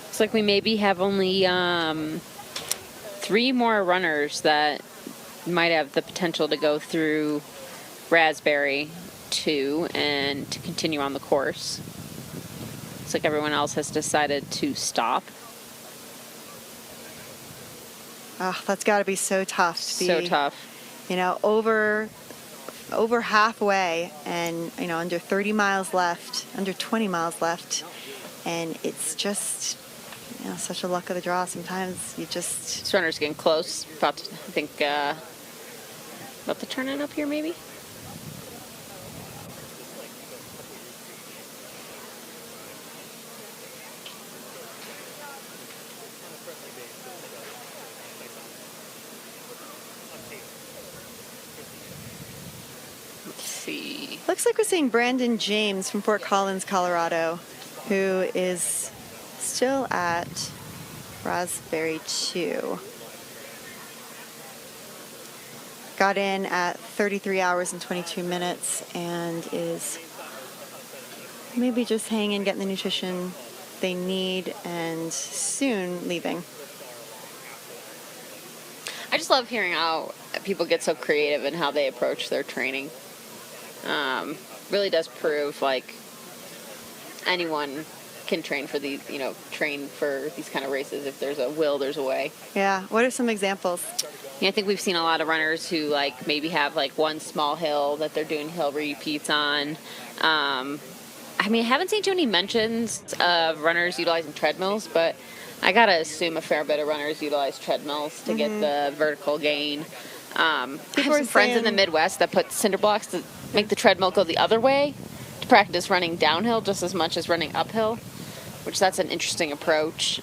Looks like we maybe have only 3 more runners that might have the potential to go through Raspberry. 2 and to continue on the course. Looks like everyone else has decided to stop. Oh, that's got to be so tough. So tough. Over halfway, and under 30 miles left, under 20 miles left, and it's just such a luck of the draw. Sometimes you just... This runner's getting close. About to, I think, about to turn in up here, maybe? Let's see. Looks like we're seeing Brandon James from Fort Collins, Colorado, who is still at Raspberry 2. Got in at 33 hours and 22 minutes and is maybe just hanging, getting the nutrition they need, and soon leaving. I just love hearing how people get so creative in how they approach their training. Really does prove like anyone can train for these, train for these kind of races. If there's a will, there's a way. Yeah. What are some examples? I think we've seen a lot of runners who maybe have one small hill that they're doing hill repeats on. I haven't seen too many mentions of runners utilizing treadmills, but I gotta assume a fair bit of runners utilize treadmills to get the vertical gain. I have some friends in the Midwest that put cinder blocks to make the treadmill go the other way to practice running downhill just as much as running uphill, which that's an interesting approach.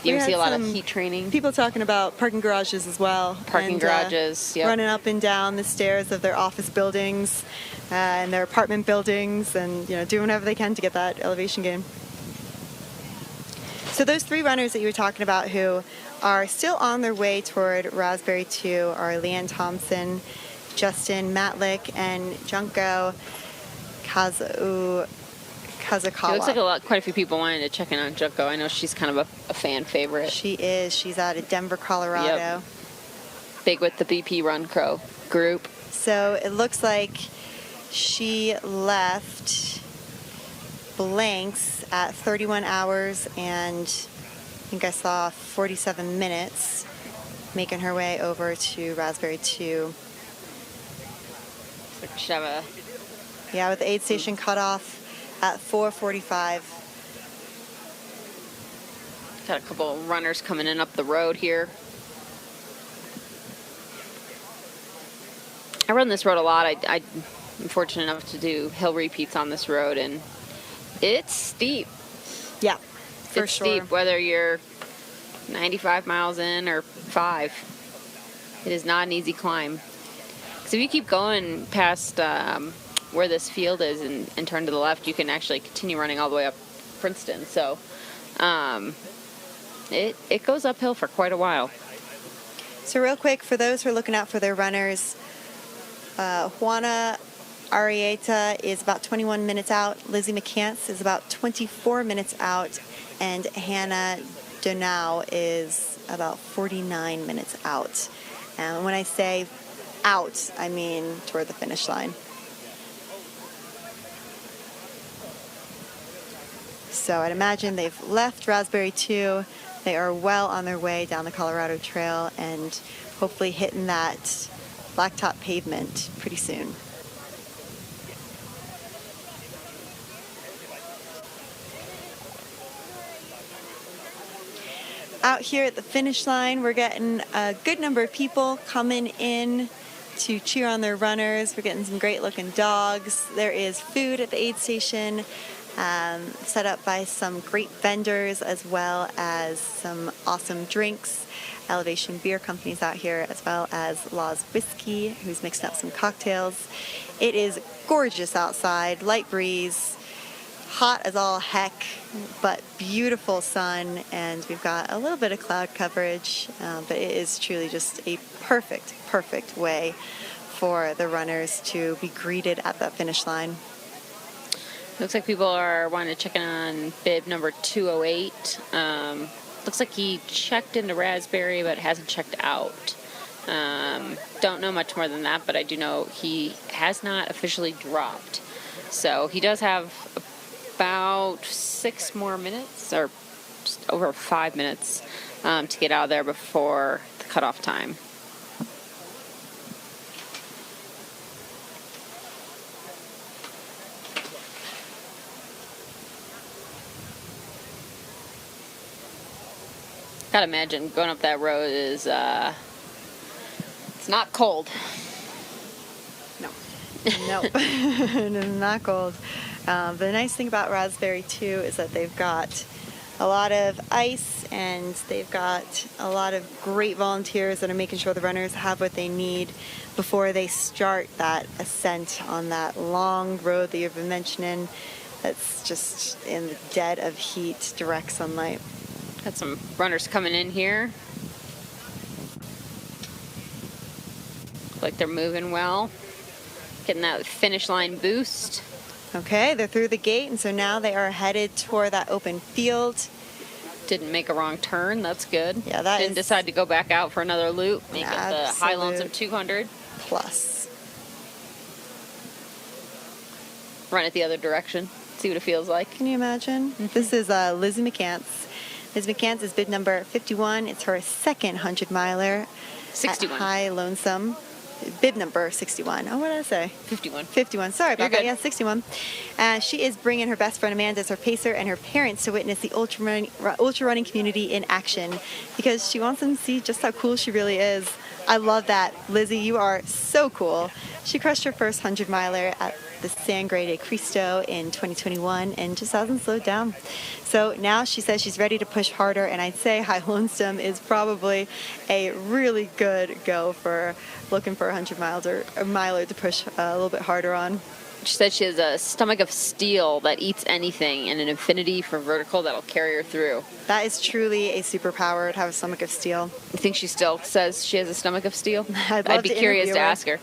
You see a lot of heat training. People talking about parking garages as well. Garages, yeah. Running up and down the stairs of their office buildings and their apartment buildings, and doing whatever they can to get that elevation gain. So those 3 runners that you were talking about who are still on their way toward Raspberry 2 are Leanne Thompson, Justin Matlick, and Junko Kazukawa. It looks like quite a few people wanted to check in on Junko. I know she's kind of a fan favorite. She is. She's out of Denver, Colorado. Yep. Big with the BP Run Crow group. So it looks like she left blanks at 31 hours and I think I saw 47 minutes, making her way over to Raspberry 2. Should have a... Yeah, with the aid station cut off at 4:45. Got a couple runners coming in up the road here. I run this road a lot. I'm fortunate enough to do hill repeats on this road, and it's steep. Yeah, for it's sure. steep, whether you're 95 miles in or 5. It is not an easy climb. So if you keep going past where this field is and turn to the left, you can actually continue running all the way up Princeton. So it goes uphill for quite a while. So real quick, for those who are looking out for their runners, Juana Arrieta is about 21 minutes out. Lizzie McCants is about 24 minutes out. And Hannah Donau is about 49 minutes out. And when I say out, I mean toward the finish line. So I'd imagine they've left Raspberry 2. They are well on their way down the Colorado Trail and hopefully hitting that blacktop pavement pretty soon. Out here at the finish line, we're getting a good number of people coming in to cheer on their runners. We're getting some great looking dogs. There is food at the aid station, set up by some great vendors, as well as some awesome drinks. Elevation Beer Company's out here, as well as Law's Whiskey, who's mixing up some cocktails. It is gorgeous outside, light breeze, hot as all heck, but beautiful sun, and we've got a little bit of cloud coverage, but it is truly just a perfect way for the runners to be greeted at that finish line. Looks like people are wanting to check in on bib number 208. Looks like he checked into Raspberry but hasn't checked out. Don't know much more than that, but I do know he has not officially dropped. So he does have about 6 more minutes, or just over 5 minutes, to get out of there before the cutoff time. Gotta imagine going up that road is, it's not cold. No. It is not cold. The nice thing about Raspberry too is that they've got a lot of ice and they've got a lot of great volunteers that are making sure the runners have what they need before they start that ascent on that long road that you've been mentioning that's just in the dead of heat, direct sunlight. Got some runners coming in here. Look like they're moving well. Getting that finish line boost. Okay, they're through the gate, and so now they are headed toward that open field. Didn't make a wrong turn. That's good. Yeah, that Didn't decide to go back out for another loop. Make it the High Lonesome 200. Plus. Run it the other direction. See what it feels like. Can you imagine? This is Lizzie McCants. Lizzie McCants is bid number 51. It's her second 100-miler 61. at High Lonesome. Bid number 61. Oh, what did I say? 51. 51. Sorry about You're that. good. Yeah, 61. She is bringing her best friend Amanda as her pacer and her parents to witness the ultra running community in action because she wants them to see just how cool she really is. I love that. Lizzie, you are so cool. She crushed her first 100-miler at the Sangre de Cristo in 2021 and just hasn't slowed down. So now she says she's ready to push harder, and I'd say High Lonesome is probably a really good go for looking for 100 miles or a miler to push a little bit harder on. She said she has a stomach of steel that eats anything and an affinity for vertical that'll carry her through. That is truly a superpower to have a stomach of steel. You think she still says she has a stomach of steel? I'd be curious to ask her.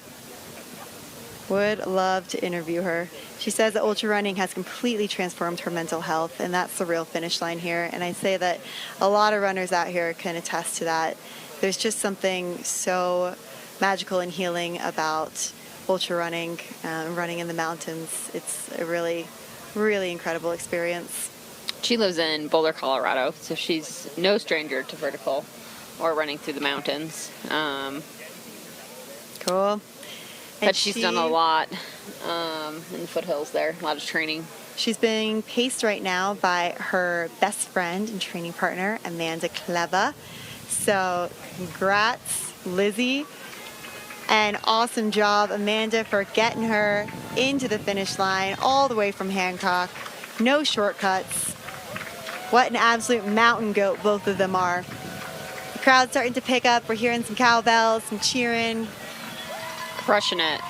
Would love to interview her. She says that ultra running has completely transformed her mental health, and that's the real finish line here. And I'd say that a lot of runners out here can attest to that. There's just something so magical and healing about ultra running, running in the mountains. It's a really, really incredible experience. She lives in Boulder, Colorado, so she's no stranger to vertical or running through the mountains. Cool. But she's done a lot in the foothills there, a lot of training. She's being paced right now by her best friend and training partner, Amanda Kleva. So congrats, Lizzie. And awesome job, Amanda, for getting her into the finish line all the way from Hancock. No shortcuts. What an absolute mountain goat both of them are. The crowd's starting to pick up. We're hearing some cowbells, some cheering. Crushing it.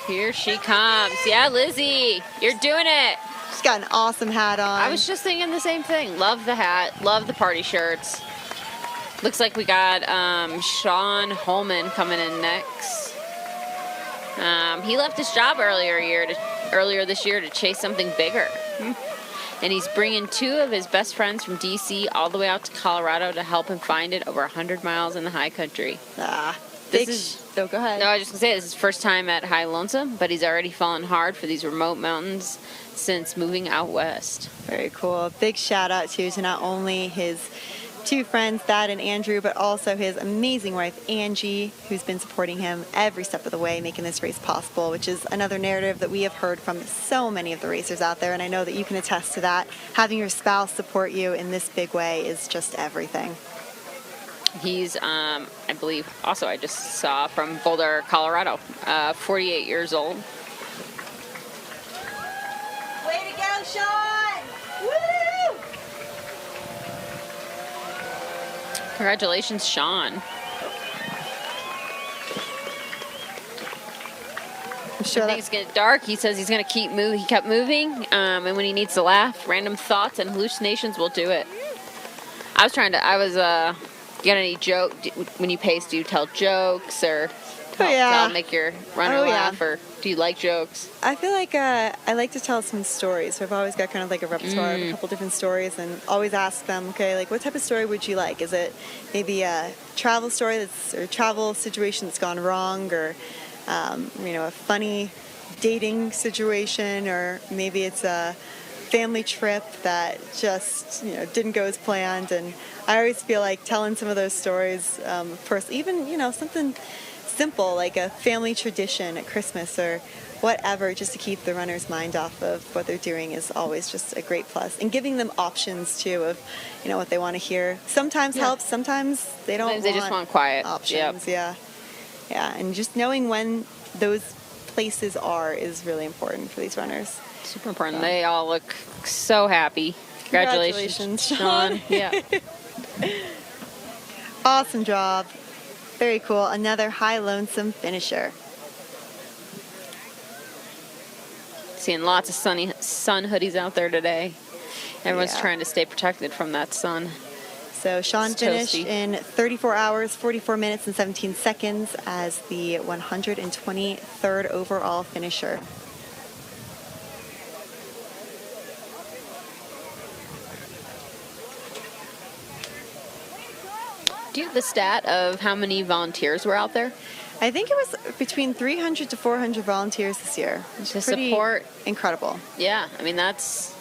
Here she comes. Yeah, Lizzie, you're doing it. She's got an awesome hat on. I was just thinking the same thing. Love the hat. Love the party shirts. Looks like we got Sean Holman coming in next. He left his job earlier this year to chase something bigger. And he's bringing 2 of his best friends from D.C. all the way out to Colorado to help him find it over 100 miles in the high country. Go ahead. No, I was just going to say, this is his first time at High Lonesome, but he's already fallen hard for these remote mountains since moving out west. Very cool. Big shout out to not only his 2 friends, Thad and Andrew, but also his amazing wife, Angie, who's been supporting him every step of the way, making this race possible, which is another narrative that we have heard from so many of the racers out there, and I know that you can attest to that. Having your spouse support you in this big way is just everything. He's, I believe, also I just saw from Boulder, Colorado, 48 years old. Way to go, Sean! Woo! Congratulations, Sean. I'm sure When things get dark, he says he's going to keep moving. He kept moving, and when he needs to laugh, random thoughts and hallucinations will do it. You got any joke when you pace? Do you tell jokes or That'll make your runner Oh, yeah. laugh, or do you like jokes? I feel like I like to tell some stories. So I've always got kind of like a repertoire of a couple different stories, and always ask them, okay, like what type of story would you like? Is it maybe a travel story or a travel situation that's gone wrong, or a funny dating situation, or maybe it's a family trip that just didn't go as planned. And I always feel like telling some of those stories, even something simple like a family tradition at Christmas or whatever, just to keep the runner's mind off of what they're doing, is always just a great plus. And giving them options too of what they want to hear sometimes helps, sometimes they don't. Sometimes they just want quiet options. Yeah, and just knowing when those places are is really important for these runners. Super important. They all look so happy. Congratulations, Sean. Yeah. Awesome job. Very cool. Another High Lonesome finisher. Seeing lots of sun hoodies out there today. Everyone's trying to stay protected from that sun. So Sean finished in 34 hours, 44 minutes, and 17 seconds as the 123rd overall finisher. Do you have the stat of how many volunteers were out there? I think it was between 300 to 400 volunteers this year. To support. Incredible. Yeah, I mean, it's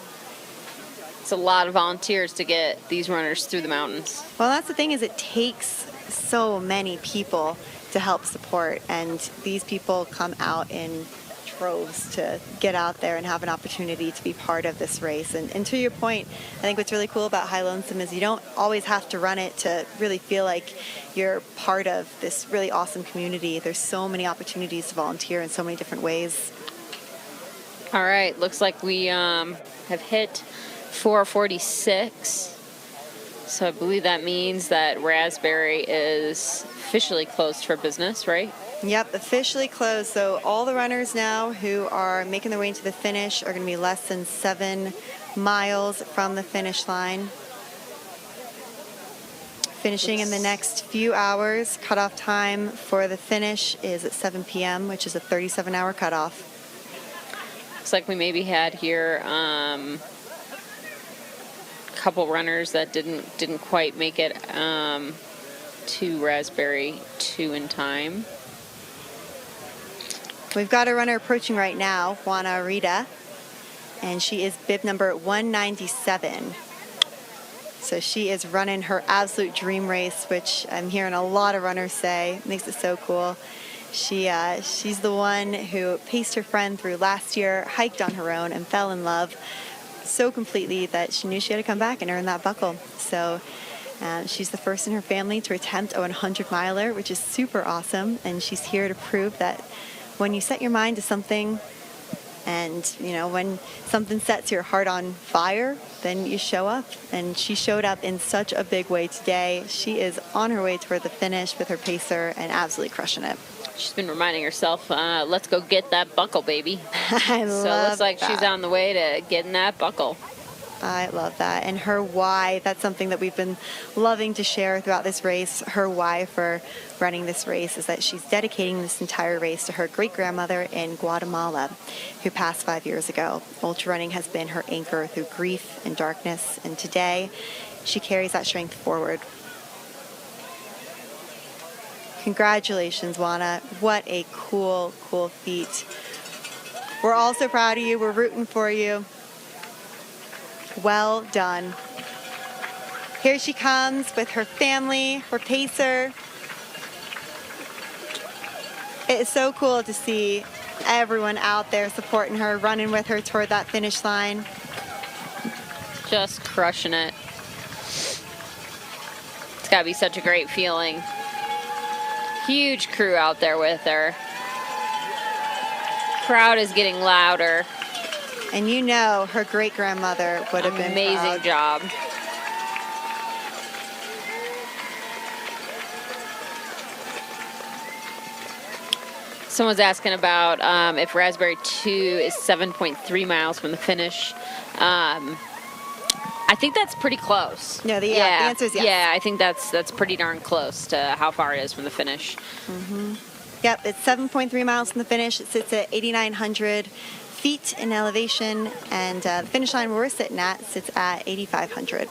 a lot of volunteers to get these runners through the mountains. Well, that's the thing, is it takes so many people to help support, and these people come out in troves to get out there and have an opportunity to be part of this race. And to your point, I think what's really cool about High Lonesome is you don't always have to run it to really feel like you're part of this really awesome community. There's so many opportunities to volunteer in so many different ways. All right, looks like we have hit 4:46. So I believe that means that Raspberry is officially closed for business, right? Yep, officially closed. So all the runners now who are making their way into the finish are going to be less than 7 miles from the finish line. Finishing in the next few hours. Cutoff time for the finish is at 7 p.m., which is a 37-hour cutoff. Looks like we maybe had here a couple runners that didn't quite make it to Raspberry 2 in time. We've got a runner approaching right now, Juana Rita, and she is bib number 197. So she is running her absolute dream race, which I'm hearing a lot of runners say. Makes it so cool. She's the one who paced her friend through last year, hiked on her own, and fell in love so completely that she knew she had to come back and earn that buckle. So she's the first in her family to attempt a 100-miler, which is super awesome. And she's here to prove that when you set your mind to something, and when something sets your heart on fire, then you show up. And she showed up in such a big way today. She is on her way toward the finish with her pacer and absolutely crushing it. She's been reminding herself, let's go get that buckle, baby. I love So it looks like that. she's on the way to getting that buckle. I love that. And her why, that's something that we've been loving to share throughout this race. Her why for running this race is that she's dedicating this entire race to her great-grandmother in Guatemala, who passed 5 years ago. Ultra running has been her anchor through grief and darkness, and today she carries that strength forward. Congratulations, Juana. What a cool, cool feat. We're all so proud of you. We're rooting for you. Well done. Here she comes with her family, her pacer. It is so cool to see everyone out there supporting her, running with her toward that finish line. Just crushing it. It's got to be such a great feeling. Huge crew out there with her. Crowd is getting louder. And her great-grandmother would have been amazing proud. Job. Someone's asking about if Raspberry 2 is 7.3 miles from the finish. I think that's pretty close. No, the answer is yes. Yeah, I think that's pretty darn close to how far it is from the finish. Mm-hmm. Yep, it's 7.3 miles from the finish. It sits at 8,900 feet in elevation, and the finish line where we're sitting at sits at 8,500.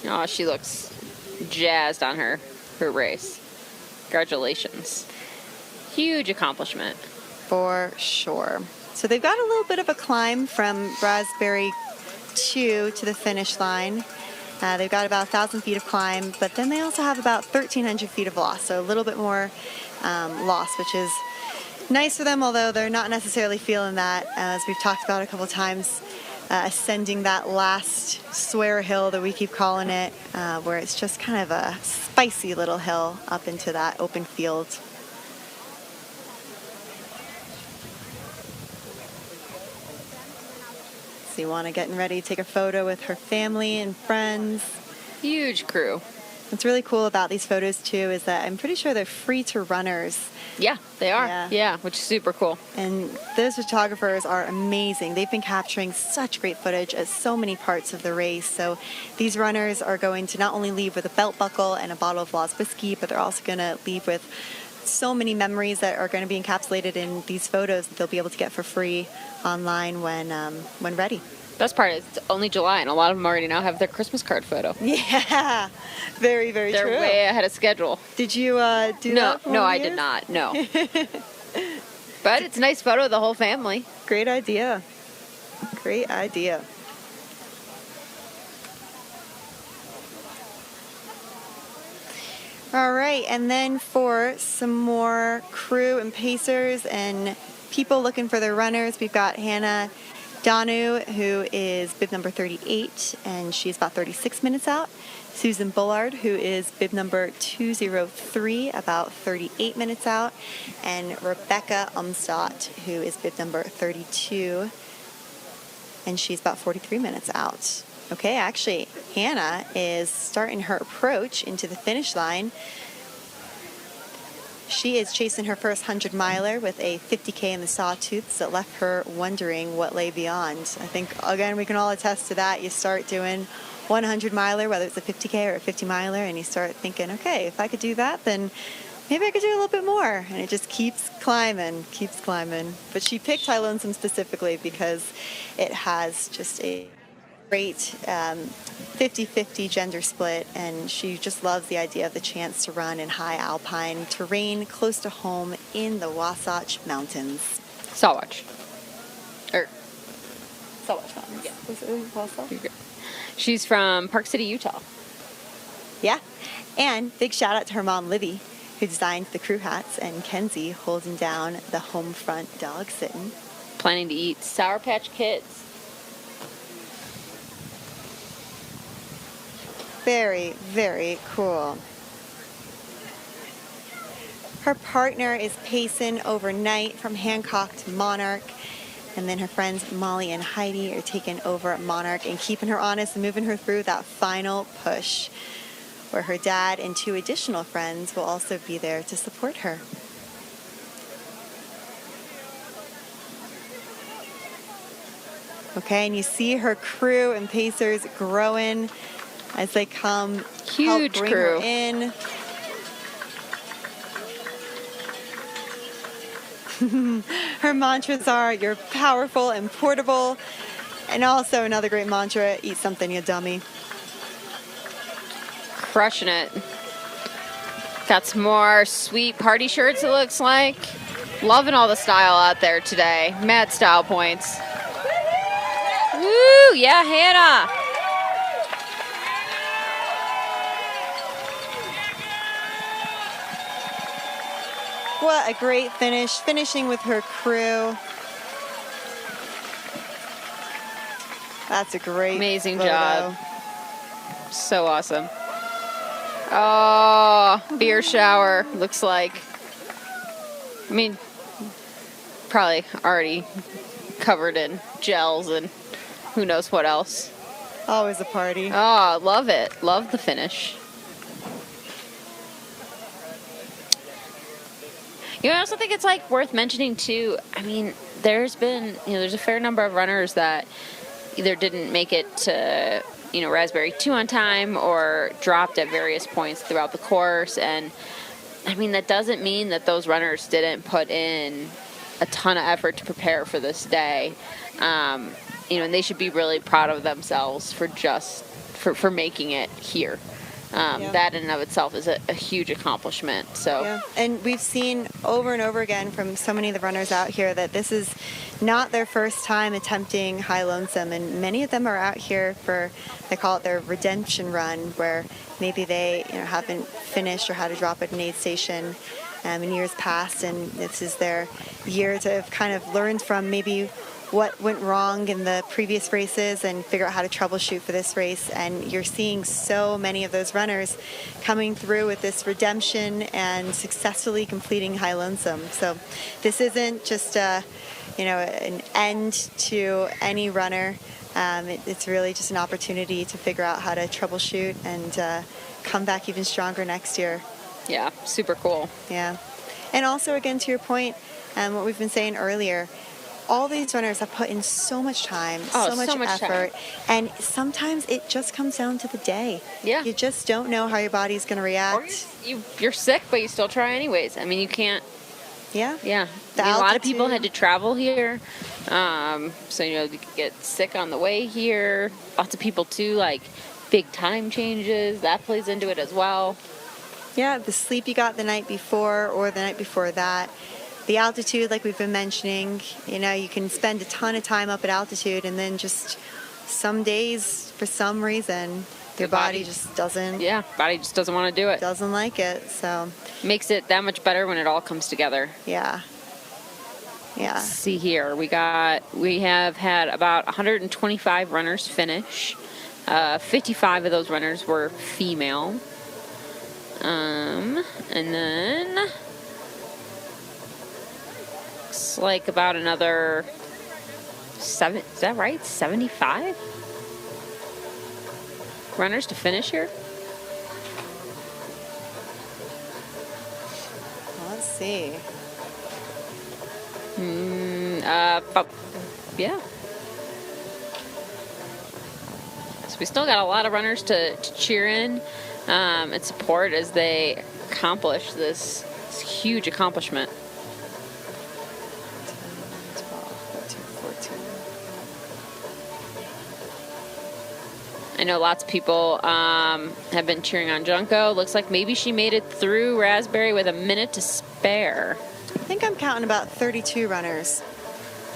Oh, she looks jazzed on her race. Congratulations. Huge accomplishment. For sure. So they've got a little bit of a climb from Raspberry 2 to the finish line. They've got about 1,000 feet of climb, but then they also have about 1,300 feet of loss, so a little bit more loss, which is nice for them, although they're not necessarily feeling that, as we've talked about a couple of times, ascending that last swear hill that we keep calling it, where it's just kind of a spicy little hill up into that open field. Ioana getting ready to take a photo with her family and friends. Huge crew. What's really cool about these photos too is that I'm pretty sure they're free to runners. Yeah, they are. Yeah, which is super cool. And those photographers are amazing. They've been capturing such great footage at so many parts of the race. So these runners are going to not only leave with a belt buckle and a bottle of Law's whiskey, but they're also going to leave with so many memories that are going to be encapsulated in these photos that they'll be able to get for free online when ready. Best part is it's only July, and a lot of them already now have their Christmas card photo. Yeah, very, very They're true. They're way ahead of schedule. Did you do that? No, I did not. No. But it's a nice photo of the whole family. Great idea. Great idea. All right, and then for some more crew and pacers and people looking for their runners, we've got Hannah Danu, who is bib number 38, and she's about 36 minutes out. Susan Bullard, who is bib number 203, about 38 minutes out. And Rebecca Umstadt, who is bib number 32, and she's about 43 minutes out. Okay, actually, Hannah is starting her approach into the finish line. She is chasing her first 100-miler with a 50K in the sawtooths that left her wondering what lay beyond. I think, again, we can all attest to that. You start doing 100-miler, whether it's a 50K or a 50-miler, and you start thinking, okay, if I could do that, then maybe I could do a little bit more. And it just keeps climbing, keeps climbing. But she picked High Lonesome specifically because it has just a great 50-50 gender split, and she just loves the idea of the chance to run in high alpine terrain close to home in the Wasatch Mountains. Sawatch. Sawatch Mountains. Yeah. Was it Wasatch? She's from Park City, Utah. Yeah. And big shout out to her mom, Libby, who designed the crew hats, and Kenzie holding down the home front dog sitting. Planning to eat Sour Patch Kids. Very, very cool. Her partner is pacing overnight from Hancock to Monarch. And then her friends Molly and Heidi are taking over at Monarch and keeping her honest and moving her through that final push, where her dad and 2 additional friends will also be there to support her. Okay, and you see her crew and pacers growing as they come. Huge help bring crew. Her in. Her mantras are, you're powerful and portable. And also another great mantra, eat something, you dummy. Crushing it. Got some more sweet party shirts, it looks like. Loving all the style out there today. Mad style points. Woo! Yeah, Hannah! What a great finish, finishing with her crew. That's a great Amazing photo. job. So awesome. Oh, beer shower, looks like. I mean, probably already covered in gels and who knows what else. Always a party. Oh, love it. Love the finish. You know, I also think it's like worth mentioning too. I mean, there's a fair number of runners that either didn't make it to, Raspberry 2 on time or dropped at various points throughout the course. And I mean, that doesn't mean that those runners didn't put in a ton of effort to prepare for this day. You know, and they should be really proud of themselves for for making it here. That in and of itself is a huge accomplishment. So, yeah. And we've seen over and over again from so many of the runners out here that this is not their first time attempting High Lonesome, and many of them are out here for, they call it their redemption run, where maybe they haven't finished or had to drop at an aid station in years past, and this is their year to have kind of learned from maybe what went wrong in the previous races and figure out how to troubleshoot for this race. And you're seeing so many of those runners coming through with this redemption and successfully completing High Lonesome. So this isn't just an end to any runner. It's really just an opportunity to figure out how to troubleshoot and come back even stronger next year. Yeah, super cool. Yeah. And also, again, to your point, what we've been saying earlier, all these runners have put in so much time, so much effort, and sometimes it just comes down to the day. Yeah. You just don't know how your body's going to react. Or you're sick, but you still try anyways. I mean, you can't. Yeah. Yeah. I mean, a lot of people had to travel here, so you could get sick on the way here. Lots of people too, like big time changes. That plays into it as well. Yeah, the sleep you got the night before or the night before that. The altitude, like we've been mentioning, you can spend a ton of time up at altitude, and then just some days, for some reason, your body just doesn't. Yeah, body just doesn't want to do it. Doesn't like it, so. Makes it that much better when it all comes together. Yeah. Yeah. Let's see here, we have had about 125 runners finish. 55 of those runners were female. And then looks like about another 7, is that right? 75 runners to finish here? Let's see. Yeah. So we still got a lot of runners to cheer in and support as they accomplish this huge accomplishment. 14. I know lots of people have been cheering on Junko. Looks like maybe she made it through Raspberry with a minute to spare. I think I'm counting about 32 runners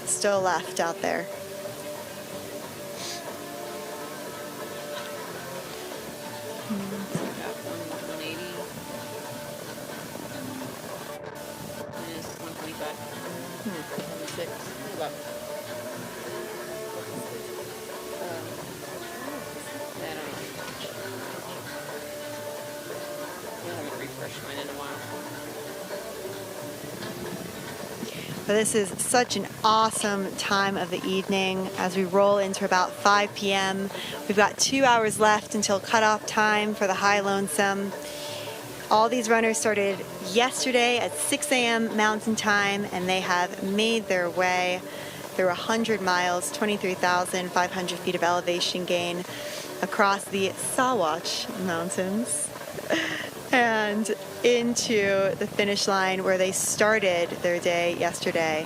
still left out there. But this is such an awesome time of the evening as we roll into about 5 p.m. We've got 2 hours left until cutoff time for the High Lonesome. All these runners started yesterday at 6 a.m. Mountain Time, and they have made their way through 100 miles, 23,500 feet of elevation gain across the Sawatch Mountains and into the finish line where they started their day yesterday.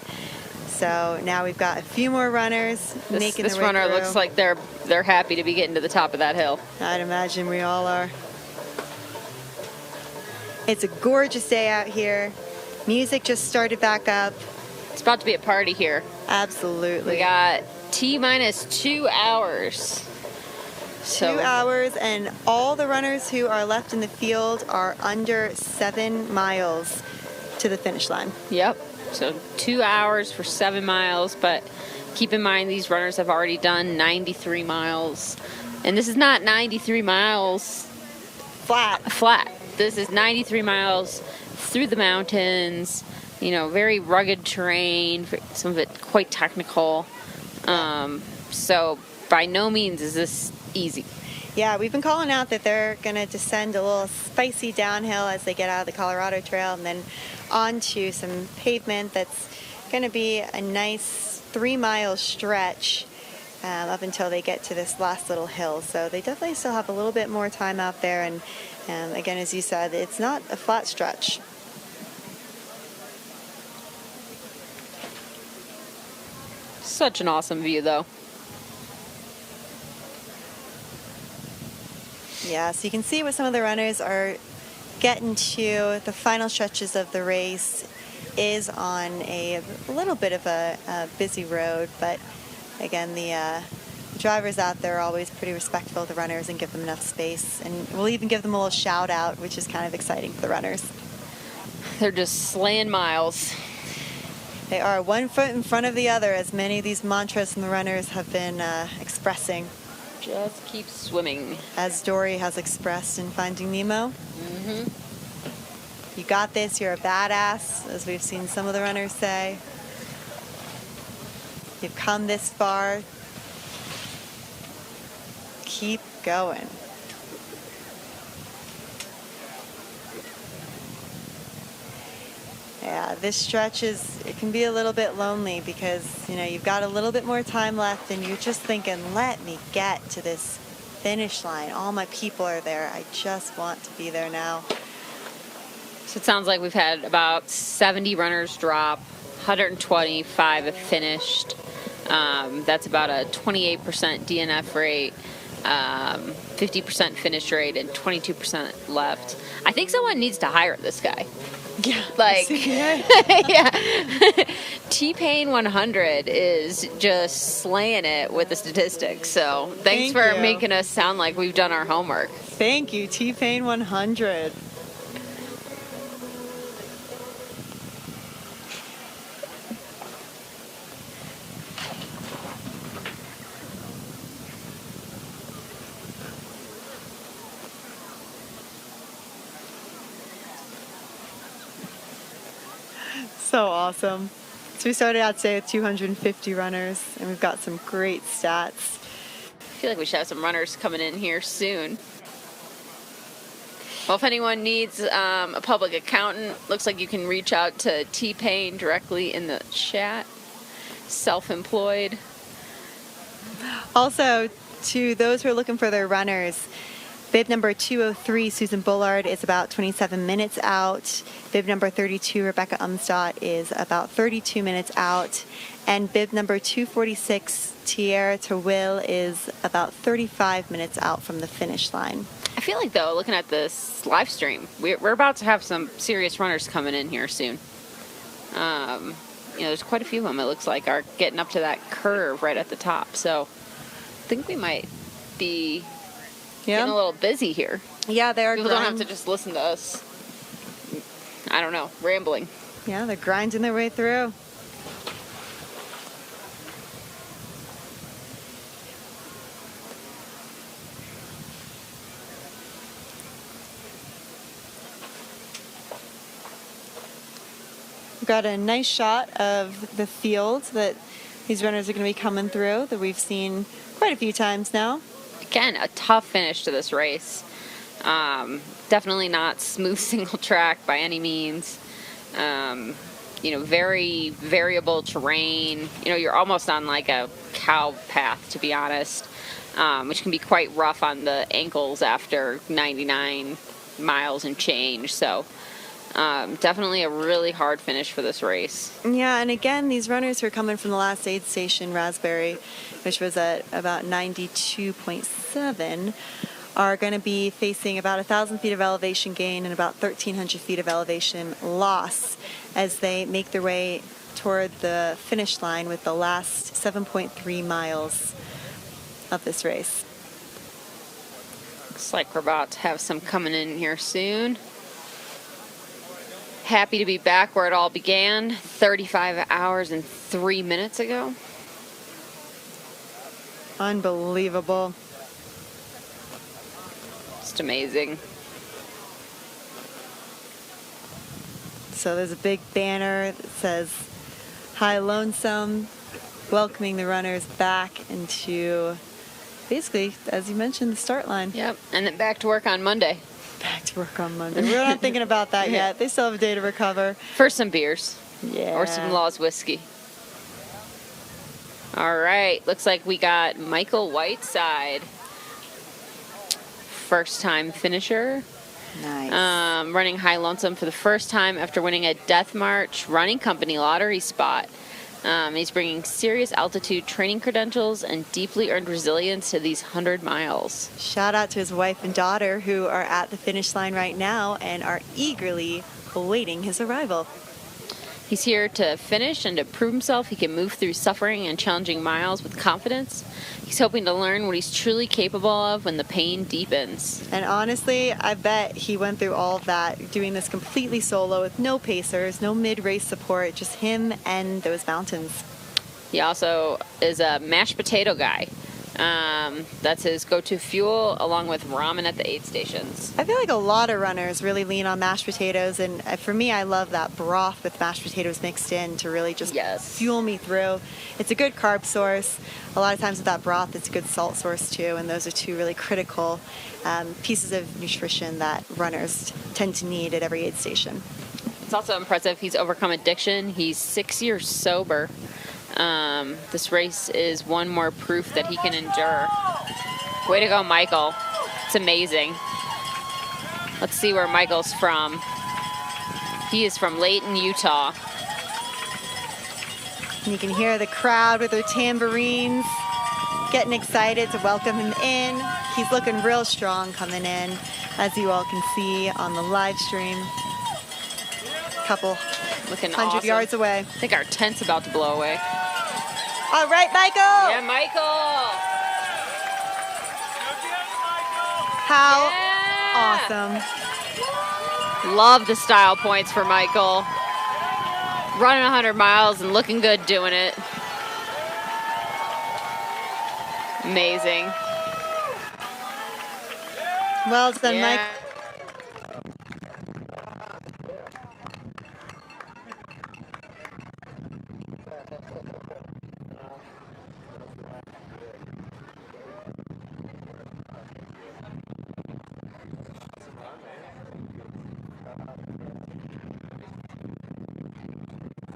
So now we've got a few more runners making their way through. This runner looks like they're happy to be getting to the top of that hill. I'd imagine we all are. It's a gorgeous day out here. Music just started back up. It's about to be a party here. Absolutely. We got T-minus 2 hours. 2 hours, and all the runners who are left in the field are under 7 miles to the finish line. Yep. So 2 hours for 7 miles, but keep in mind these runners have already done 93 miles. And this is not 93 miles flat. This is 93 miles through the mountains, very rugged terrain, some of it quite technical. So by no means is this easy. Yeah, we've been calling out that they're going to descend a little spicy downhill as they get out of the Colorado Trail and then onto some pavement that's going to be a nice 3-mile stretch up until they get to this last little hill. So they definitely still have a little bit more time out there. And again, as you said, it's not a flat stretch. Such an awesome view, though. Yeah, so you can see what some of the runners are getting to. The final stretches of the race is on a little bit of a busy road, but again, the drivers out there are always pretty respectful of the runners and give them enough space, and we'll even give them a little shout out, which is kind of exciting for the runners. They're just slaying miles. They are one foot in front of the other, as many of these mantras from the runners have been expressing. Just keep swimming. As Dory has expressed in Finding Nemo. You got this, you're a badass, as we've seen some of the runners say. You've come this far. Keep going. Yeah, this stretch it can be a little bit lonely because, you've got a little bit more time left and you're just thinking, let me get to this finish line. All my people are there. I just want to be there now. So it sounds like we've had about 70 runners drop, 125 have finished. That's about a 28% DNF rate, 50% finish rate, and 22% left. I think someone needs to hire this guy. Yeah. Like, yeah. T-Pain 100 is just slaying it with the statistics. So thanks for making us sound like we've done our homework. Thank you, T-Pain 100. So awesome. So we started out today with 250 runners, and we've got some great stats. I feel like we should have some runners coming in here soon. Well, if anyone needs a public accountant, looks like you can reach out to T-Pain directly in the chat. Self-employed. Also, to those who are looking for their runners, bib number 203, Susan Bullard, is about 27 minutes out. Bib number 32, Rebecca Umstadt, is about 32 minutes out. And bib number 246, Tierra Terwill, is about 35 minutes out from the finish line. I feel like, though, looking at this live stream, we're about to have some serious runners coming in here soon. There's quite a few of them, it looks like, are getting up to that curve right at the top. So I think we might be getting a little busy here. Yeah, they are. People don't have to just listen to us, I don't know, rambling. Yeah, they're grinding their way through. We've got a nice shot of the field that these runners are going to be coming through that we've seen quite a few times now. Again, a tough finish to this race. Definitely not smooth single track by any means. Very variable terrain. You're almost on like a cow path, to be honest, which can be quite rough on the ankles after 99 miles and change. So definitely a really hard finish for this race. Yeah, and again, these runners who are coming from the last aid station, Raspberry, which was at about 92.7, are going to be facing about 1,000 feet of elevation gain and about 1,300 feet of elevation loss as they make their way toward the finish line with the last 7.3 miles of this race. Looks like we're about to have some coming in here soon. Happy to be back where it all began 35 hours and 3 minutes ago. Unbelievable. Just amazing. So there's a big banner that says High Lonesome, welcoming the runners back into, basically, as you mentioned, the start line. Yep, and then back to work on Monday. Back to work on Monday. We're not thinking about that yet. They still have a day to recover. For some beers. Yeah. Or some Law's whiskey. All right, looks like we got Michael Whiteside, first-time finisher. Nice. Running High Lonesome for the first time after winning a Death March Running Company lottery spot. He's bringing serious altitude training credentials and deeply earned resilience to these 100 miles. Shout out to his wife and daughter who are at the finish line right now and are eagerly awaiting his arrival. He's here to finish and to prove himself he can move through suffering and challenging miles with confidence. He's hoping to learn what he's truly capable of when the pain deepens. And honestly, I bet he went through all of that, doing this completely solo with no pacers, no mid-race support, just him and those mountains. He also is a mashed potato guy. That's his go-to fuel, along with ramen at the aid stations. I feel like a lot of runners really lean on mashed potatoes, and for me, I love that broth with mashed potatoes mixed in to really just fuel me through. It's a good carb source. A lot of times with that broth, it's a good salt source too, and those are two really critical pieces of nutrition that runners tend to need at every aid station. It's also impressive he's overcome addiction. He's 6 years sober. This race is one more proof that he can endure. Way to go, Michael. It's amazing. Let's see where Michael's from. He is from Layton, Utah. And you can hear the crowd with their tambourines getting excited to welcome him in. He's looking real strong coming in, as you all can see on the live stream. Couple looking 100 awesome. yards away. I think our tent's about to blow away. All right, Michael. Yeah, Michael. How yeah. awesome. Love the style points for Michael. Running 100 miles and looking good doing it. Amazing. Well done, yeah. Mike.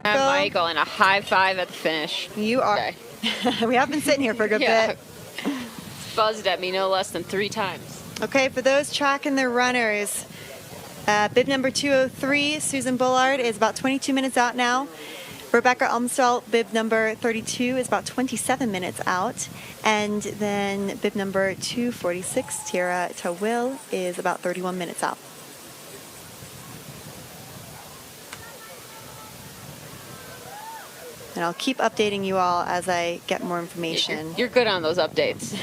And Michael, and a high five at the finish. You are. Okay. We have been sitting here for a good bit. Buzzed at me no less than 3 times. Okay, for those tracking their runners, bib number 203, Susan Bullard, is about 22 minutes out now. Rebecca Umstall, bib number 32, is about 27 minutes out. And then bib number 246, Tara Tawil, is about 31 minutes out. And I'll keep updating you all as I get more information. You're good on those updates.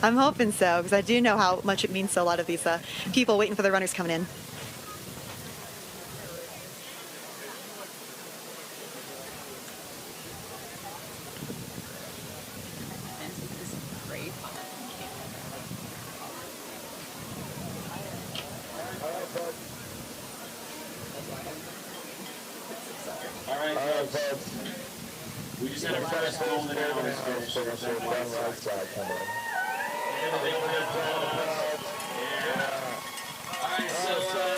I'm hoping so, because I do know how much it means to a lot of these people waiting for the runners coming in. All right, folks. We just had our first golden hours finished.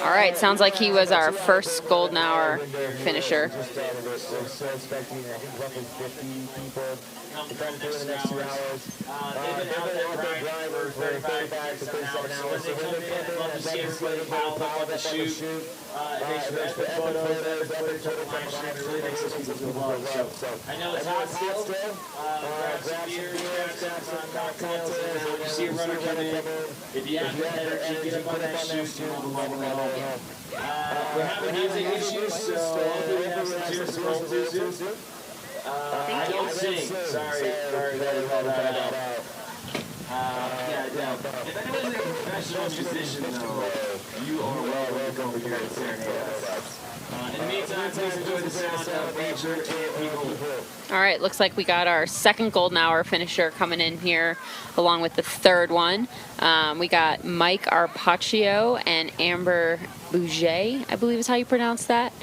All right, sounds like he was our first golden hour finisher. They've been out there grinding for 35 to 36 hours. So when they come in, I'd love to see everybody piled up on the chute. It makes for epic photos, epic footage of the live stream. It really makes those people feel loved. So I know it's hot still. Grab some beers, grab some cocktails. When you see a runner come in, if you have the energy, get up on that chute and we'll love it all. We're having music issues, so hopefully we have some tunes to roll through soon. I don't sing. Sorry that I called that out. If anyone's a professional musician, though, you are welcome over here at Serenade us. In the meantime, please enjoy the sound of nature and people. All right, looks like we got our second golden hour finisher coming in here, along with the third one. We got Mike Arpaccio and Amber Bouget, I believe is how you pronounce that.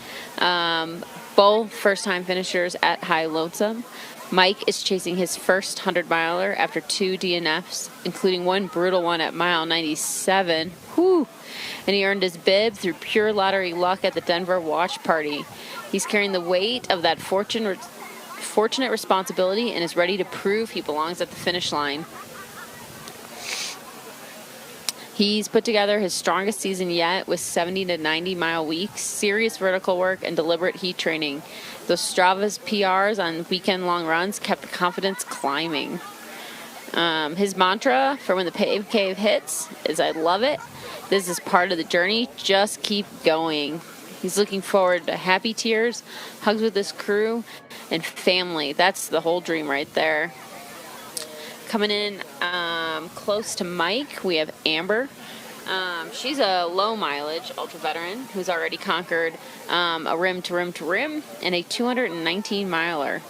Both first-time finishers at High Lonesome. Mike is chasing his first 100-miler after 2 DNFs, including one brutal one at mile 97. Whew! And he earned his bib through pure lottery luck at the Denver watch party. He's carrying the weight of that fortune fortunate responsibility and is ready to prove he belongs at the finish line. He's put together his strongest season yet with 70 to 90 mile weeks, serious vertical work, and deliberate heat training. Those Strava's PRs on weekend long runs kept the confidence climbing. His mantra for when the pave cave hits is, "I love it. This is part of the journey. Just keep going." He's looking forward to happy tears, hugs with his crew, and family. That's the whole dream right there. Coming in close to Mike, we have Amber. She's a low mileage ultra veteran who's already conquered a rim to rim to rim and a 219 miler.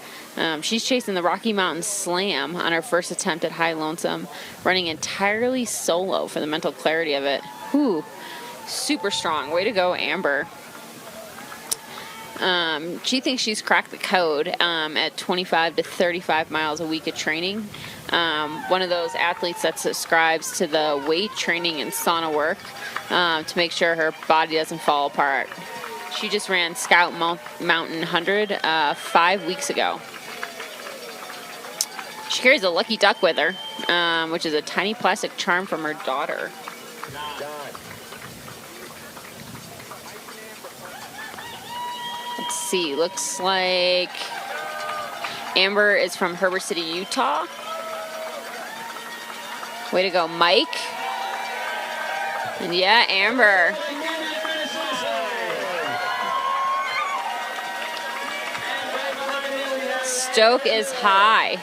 She's chasing the Rocky Mountain Slam on her first attempt at High Lonesome, running entirely solo for the mental clarity of it. Whew, super strong. Way to go, Amber. She thinks she's cracked the code at 25 to 35 miles a week of training. One of those athletes that subscribes to the weight training and sauna work to make sure her body doesn't fall apart. She just ran Scout Mountain 100 5 weeks ago. She carries a lucky duck with her, which is a tiny plastic charm from her daughter. Let's see, looks like Amber is from Heber City, Utah. Way to go, Mike. And yeah, Amber. Stoke is high.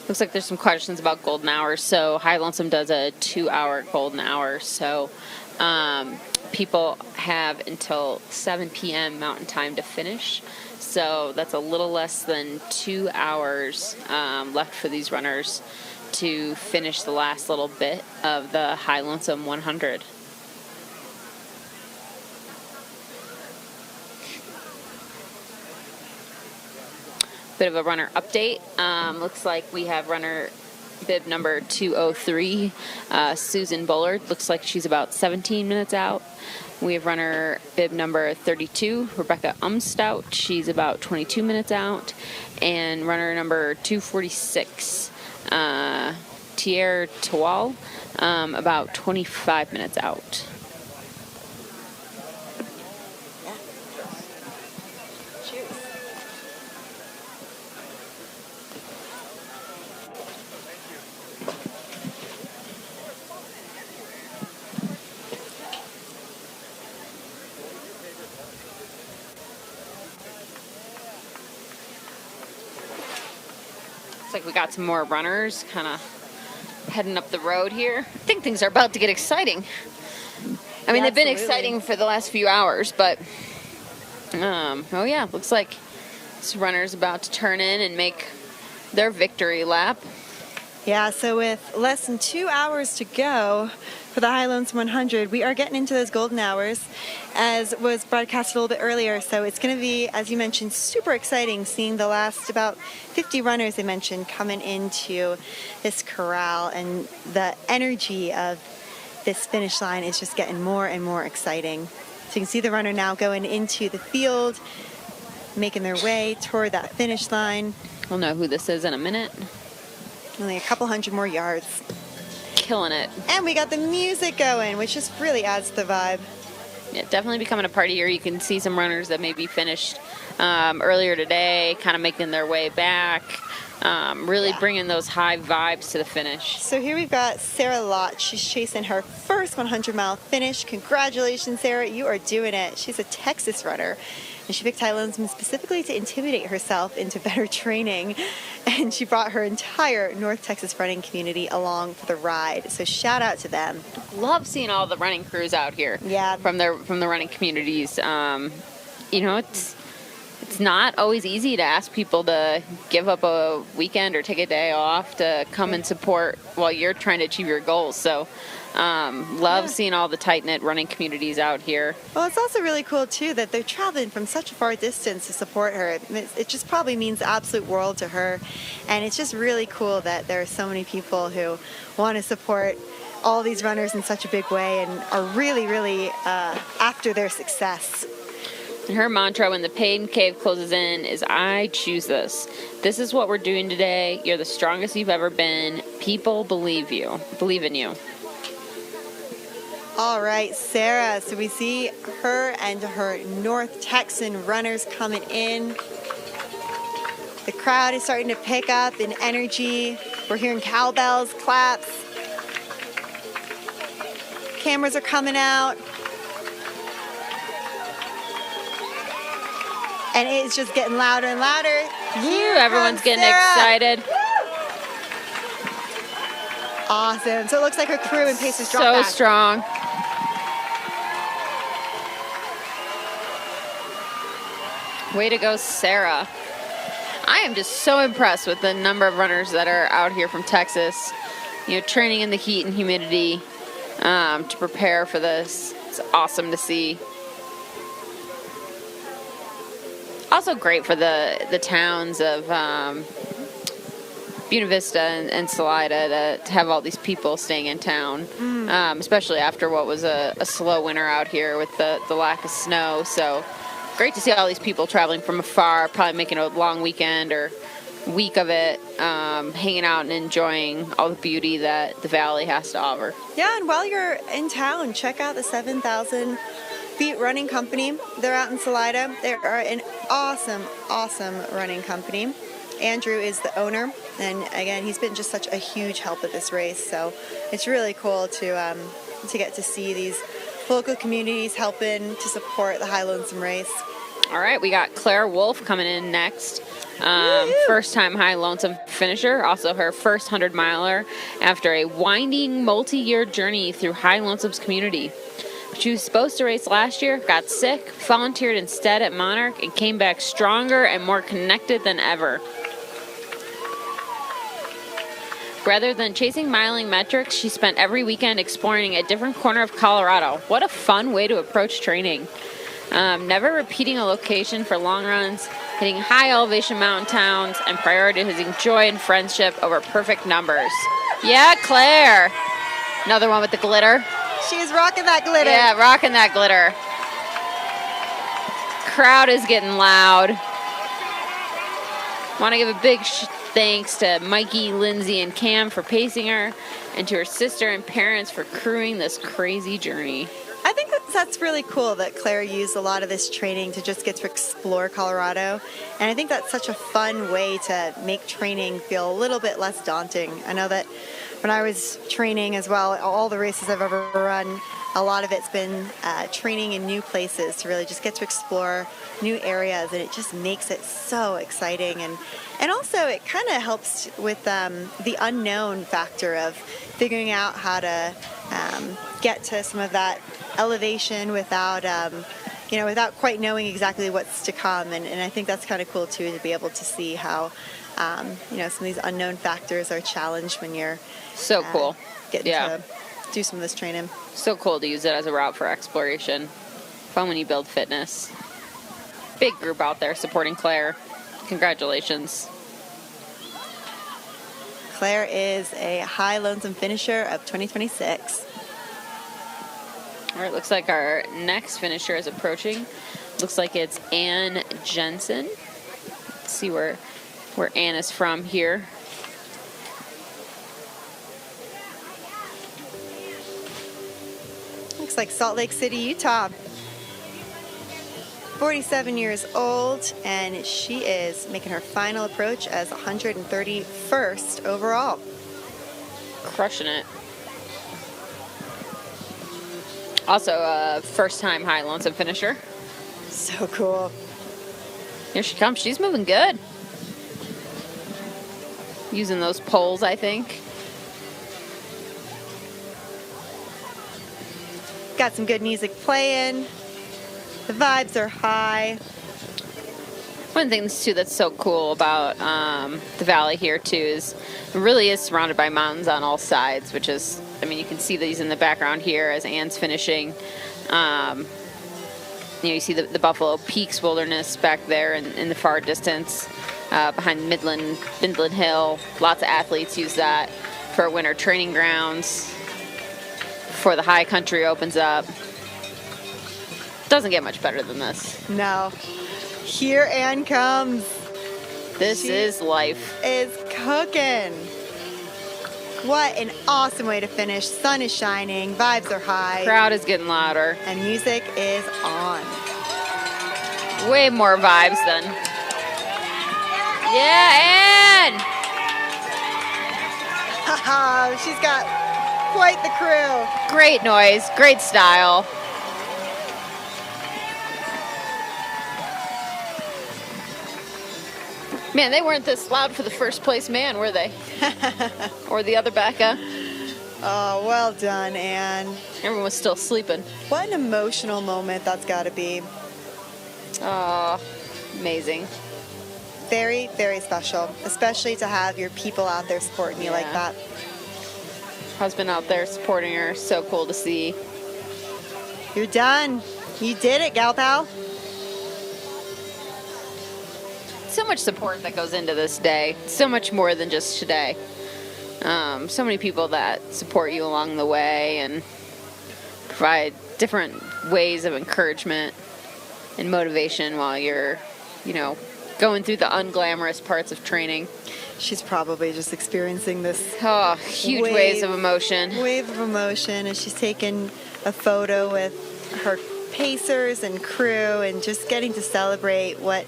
Looks like there's some questions about golden hours. So High Lonesome does a 2-hour golden hour. So people have until 7 p.m. Mountain Time to finish. So that's a little less than 2 hours left for these runners to finish the last little bit of the High Lonesome 100. Bit of a runner update. Looks like we have runner bib number 203, Susan Bullard. Looks like she's about 17 minutes out. We have runner bib number 32, Rebecca Umstout. She's about 22 minutes out. And runner number 246, Thierry Tawal, about 25 minutes out. Like we got some more runners kind of heading up the road here. I think things are about to get exciting. I mean, they've been exciting for the last few hours, but oh yeah, looks like this runner's about to turn in and make their victory lap. Yeah, so with less than 2 hours to go for the High Lonesome 100, we are getting into those golden hours, as was broadcast a little bit earlier. So it's going to be, as you mentioned, super exciting seeing the last about 50 runners they mentioned coming into this corral, and the energy of this finish line is just getting more and more exciting. So you can see the runner now going into the field, making their way toward that finish line. We'll know who this is in a minute. Only a couple hundred more yards. Killing it. And we got the music going, which just really adds to the vibe. Yeah, definitely becoming a party here. You can see some runners that maybe finished earlier today, kind of making their way back, really bringing those high vibes to the finish. So here we've got Sarah Lott. She's chasing her first 100-mile finish. Congratulations, Sarah. You are doing it. She's a Texas runner. And she picked High Lonesome specifically to intimidate herself into better training. And she brought her entire North Texas running community along for the ride. So shout out to them. Love seeing all the running crews out here. Yeah. From the running communities. You know, it's not always easy to ask people to give up a weekend or take a day off to come and support while you're trying to achieve your goals. So love seeing all the tight-knit running communities out here. Well, it's also really cool, too, that they're traveling from such a far distance to support her. It just probably means the absolute world to her. And it's just really cool that there are so many people who want to support all these runners in such a big way and are really, really after their success. And her mantra when the pain cave closes in is, I choose this. This is what we're doing today. You're the strongest you've ever been. People believe in you. All right, Sarah. So we see her and her North Texan runners coming in. The crowd is starting to pick up in energy. We're hearing cowbells, claps. Cameras are coming out. And it's just getting louder and louder. Here everyone's comes getting Sarah. excited. Awesome. So it looks like her crew and pace is dropped So back. strong. Way to go, Sarah. I am just so impressed with the number of runners that are out here from Texas, you know, training in the heat and humidity to prepare for this. It's awesome to see. Also great for the towns of Buena Vista and Salida to have all these people staying in town, especially after what was a slow winter out here with the lack of snow. So great to see all these people traveling from afar, probably making a long weekend or week of it, hanging out and enjoying all the beauty that the valley has to offer. Yeah, and while you're in town, check out the 7,000 Feet Running Company. They're out in Salida. They are an awesome, awesome running company. Andrew is the owner, and again, he's been just such a huge help at this race. So it's really cool to get to see these local communities helping to support the High Lonesome race. All right, we got Claire Wolf coming in next. First-time High Lonesome finisher, also her first 100-miler after a winding multi-year journey through High Lonesome's community. She was supposed to race last year, got sick, volunteered instead at Monarch, and came back stronger and more connected than ever. Rather than chasing miling metrics, she spent every weekend exploring a different corner of Colorado. What a fun way to approach training. Never repeating a location for long runs, hitting high elevation mountain towns, and prioritizing joy and friendship over perfect numbers. Yeah, Claire. Another one with the glitter. She's rocking that glitter. Yeah, rocking that glitter. Crowd is getting loud. Want to give a big thanks to Mikey, Lindsay, and Cam for pacing her, and to her sister and parents for crewing this crazy journey. I think that's really cool that Claire used a lot of this training to just get to explore Colorado. And I think that's such a fun way to make training feel a little bit less daunting. I know that when I was training as well, all the races I've ever run, a lot of it's been training in new places to really just get to explore new areas, and it just makes it so exciting. And also it kind of helps with the unknown factor of figuring out how to get to some of that elevation without without quite knowing exactly what's to come. And I think that's kind of cool too, to be able to see how some of these unknown factors are challenged when you're so cool getting to do some of this training. So cool to use it as a route for exploration. Fun when you build fitness. Big group out there supporting Claire. Congratulations. Claire is a High Lonesome finisher of 2026. All right, looks like our next finisher is approaching. Looks like it's Ann Jensen. Let's see where Ann is from here. Looks like Salt Lake City, Utah. 47 years old, and she is making her final approach as 131st overall. Crushing it. Also a first-time High Lonesome finisher. So cool. Here she comes. She's moving good. Using those poles, I think. Got some good music playing. The vibes are high. One of the things, too, that's so cool about the valley here, too, is it really is surrounded by mountains on all sides, which is, I mean, you can see these in the background here as Anne's finishing. You see the Buffalo Peaks Wilderness back there in the far distance, behind Midland Hill. Lots of athletes use that for winter training grounds before the high country opens up. Doesn't get much better than this. No. Here Anne comes. This is life. Is cooking. What an awesome way to finish. Sun is shining, vibes are high. Crowd is getting louder. And music is on. Way more vibes than. Yeah, Anne! Haha, she's got quite the crew. Great noise, great style. Man, they weren't this loud for the first place man, were they? Or the other Becca. Oh, well done, Anne. Everyone was still sleeping. What an emotional moment that's got to be. Oh, amazing. Very, very special, especially to have your people out there supporting you like that. Husband out there supporting her. So cool to see. You're done. You did it, gal pal. So much support that goes into this day. So much more than just today. So many people that support you along the way and provide different ways of encouragement and motivation while you're, going through the unglamorous parts of training. She's probably just experiencing this huge waves of emotion. Wave of emotion as she's taken a photo with her pacers and crew and just getting to celebrate what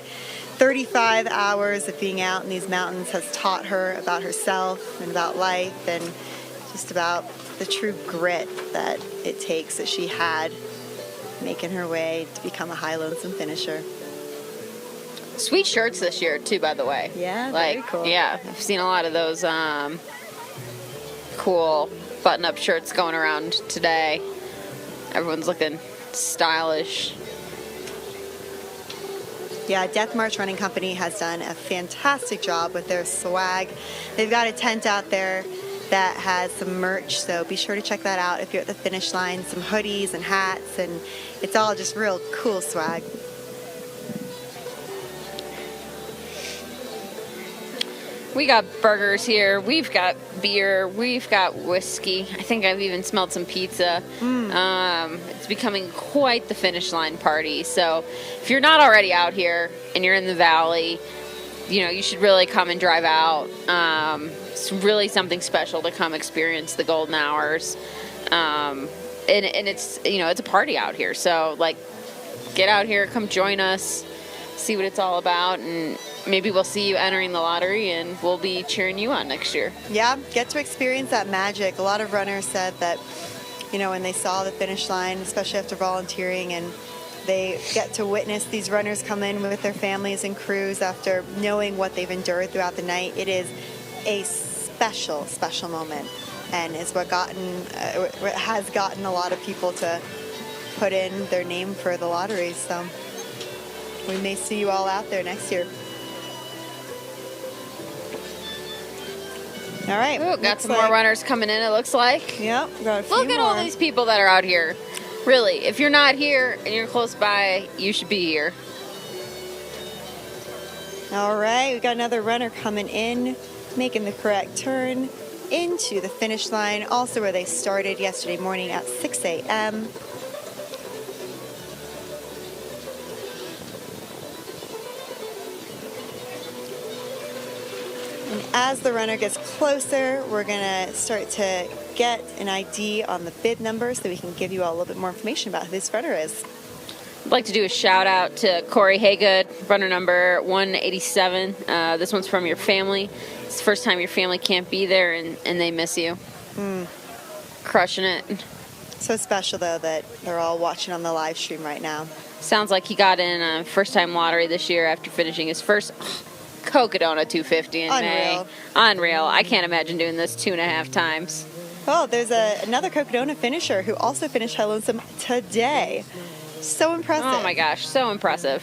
35 hours of being out in these mountains has taught her about herself and about life and just about the true grit that it takes that she had making her way to become a high lonesome finisher. Sweet shirts this year too, by the way. Yeah, very cool. Yeah, I've seen a lot of those cool button-up shirts going around today. Everyone's looking stylish. Yeah, Death March Running Company has done a fantastic job with their swag. They've got a tent out there that has some merch, so be sure to check that out if you're at the finish line. Some hoodies and hats, and it's all just real cool swag. We got burgers here, we've got beer, we've got whiskey. I think I've even smelled some pizza. It's becoming quite the finish line party. So if you're not already out here and you're in the valley, you should really come and drive out. It's really something special to come experience the golden hours. And it's, it's a party out here. So get out here, come join us, see what it's all about, and maybe we'll see you entering the lottery and we'll be cheering you on next year. Yeah, get to experience that magic. A lot of runners said that, when they saw the finish line, especially after volunteering, and they get to witness these runners come in with their families and crews after knowing what they've endured throughout the night, it is a special, special moment. And is what has gotten a lot of people to put in their name for the lottery. So we may see you all out there next year. All right. Ooh, got some more runners coming in, it looks like. Yep. Got a few Look at all these people that are out here. Really, if you're not here and you're close by, you should be here. All right. We got another runner coming in, making the correct turn into the finish line, also where they started yesterday morning at 6 a.m. And as the runner gets closer, we're going to start to get an ID on the bib number so we can give you all a little bit more information about who this runner is. I'd like to do a shout out to Corey Haygood, runner number 187. This one's from your family. It's the first time your family can't be there and they miss you. Crushing it. So special, though, that they're all watching on the live stream right now. Sounds like he got in a first-time lottery this year after finishing his first Cocodona 250 in May. Unreal. I can't imagine doing this 2.5 times. Oh, there's another Cocodona finisher who also finished High Lonesome today. So impressive. Oh my gosh, so impressive.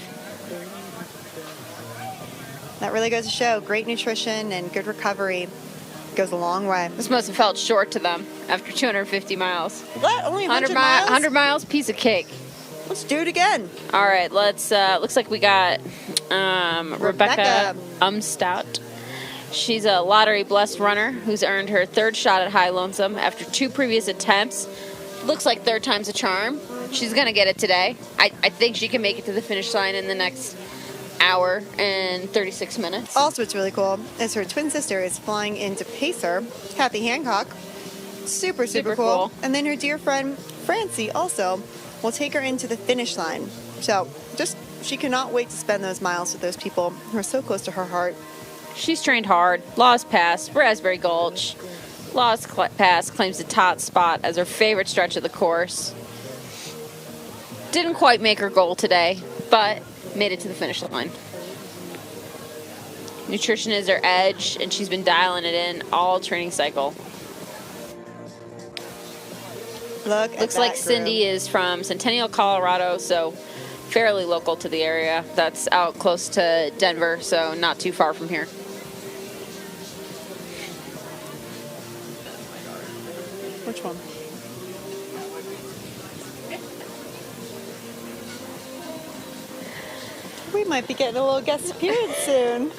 That really goes to show great nutrition and good recovery goes a long way. This must have felt short to them after 250 miles. What? Only 100 miles? 100 miles? Piece of cake. Let's do it again. All right, let's, looks like we got Rebecca Umstout. She's a lottery-blessed runner who's earned her 3rd shot at High Lonesome after 2 previous attempts. Looks like 3rd time's a charm. She's going to get it today. I think she can make it to the finish line in the next hour and 36 minutes. Also, what's really cool is her twin sister is flying into Pacer, Kathy Hancock. Super cool. And then her dear friend, Francie, also will take her into the finish line. So, she cannot wait to spend those miles with those people who are so close to her heart. She's trained hard. Laws Pass, Raspberry Gulch. Laws Pass claims the top spot as her favorite stretch of the course. Didn't quite make her goal today, but made it to the finish line. Nutrition is her edge, and she's been dialing it in all training cycle. Looks like Cindy is from Centennial, Colorado, so fairly local to the area. That's out close to Denver, so not too far from here. Which one? We might be getting a little guest appearance soon.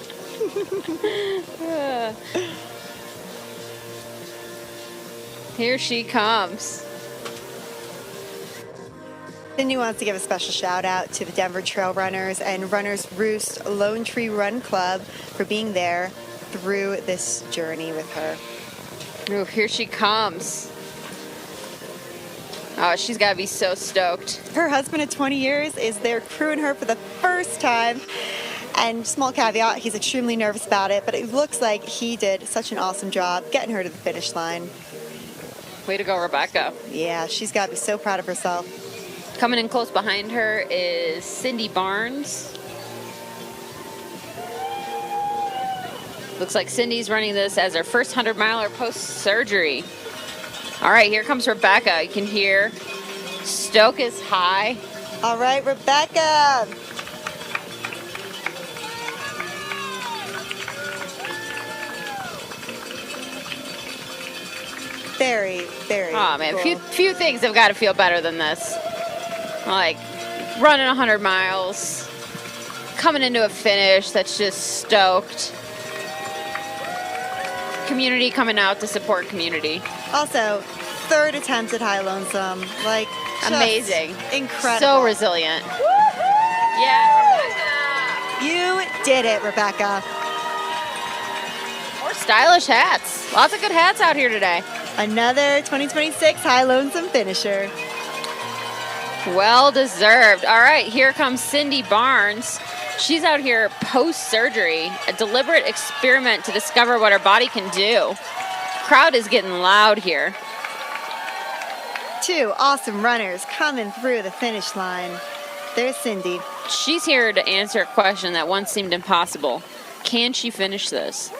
Here she comes. Cindy wants to give a special shout out to the Denver Trail Runners and Runners Roost Lone Tree Run Club for being there through this journey with her. Ooh, here she comes. Oh, she's got to be so stoked. Her husband of 20 years is there crewing her for the first time. And small caveat, he's extremely nervous about it, but it looks like he did such an awesome job getting her to the finish line. Way to go, Rebecca. Yeah, she's got to be so proud of herself. Coming in close behind her is Cindy Barnes. Looks like Cindy's running this as her first 100-miler post-surgery. All right, here comes Rebecca. You can hear stoke is high. All right, Rebecca. Very Oh man, cool. few things have got to feel better than this. Like running 100 miles, coming into a finish that's just stoked. Community coming out to support community. Also, 3rd attempt at High Lonesome. Like, amazing. Incredible. So resilient. Woo-hoo! Yeah, Rebecca. You did it, Rebecca. More stylish hats. Lots of good hats out here today. Another 2026 High Lonesome finisher. Well deserved. All right, here comes Cindy Barnes. She's out here post-surgery, a deliberate experiment to discover what her body can do. Crowd is getting loud here. 2 awesome runners coming through the finish line. There's Cindy. She's here to answer a question that once seemed impossible. Can she finish this?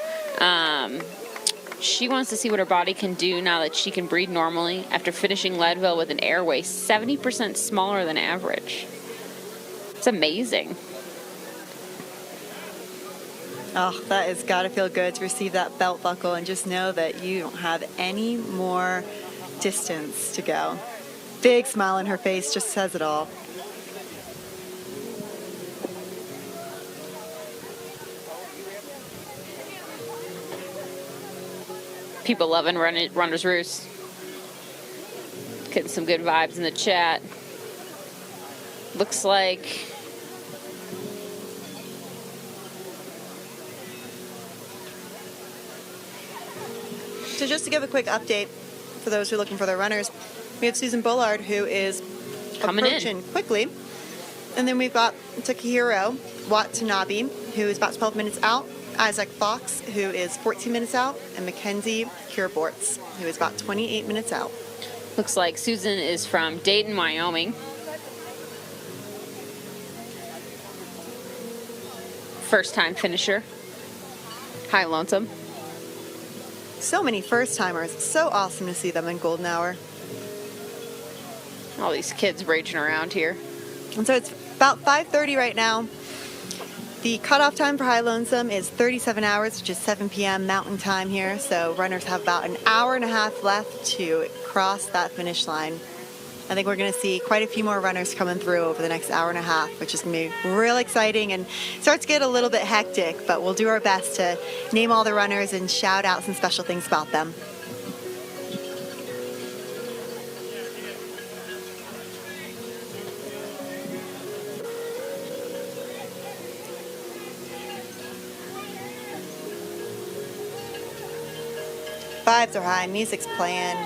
She wants to see what her body can do now that she can breathe normally after finishing Leadville with an airway 70% smaller than average. It's amazing. Oh, that has got to feel good to receive that belt buckle and just know that you don't have any more distance to go. Big smile on her face just says it all. People loving Runner's Roost. Getting some good vibes in the chat. Looks like So just to give a quick update for those who are looking for their runners, we have Susan Bullard, who is coming approaching quickly. And then we've got Takahiro Watanabe, who is about 12 minutes out. Isaac Fox, who is 14 minutes out. And Mackenzie Kierbortz, who is about 28 minutes out. Looks like Susan is from Dayton, Wyoming. First time finisher. High Lonesome. So many first timers. So awesome to see them in Golden Hour. All these kids raging around here. And so it's about 5:30 right now. The cutoff time for High Lonesome is 37 hours, which is 7 p.m. Mountain Time here. So runners have about an hour and a half left to cross that finish line. I think we're going to see quite a few more runners coming through over the next hour and a half, which is going to be real exciting and starts to get a little bit hectic, but we'll do our best to name all the runners and shout out some special things about them. Vibes are high, music's playing.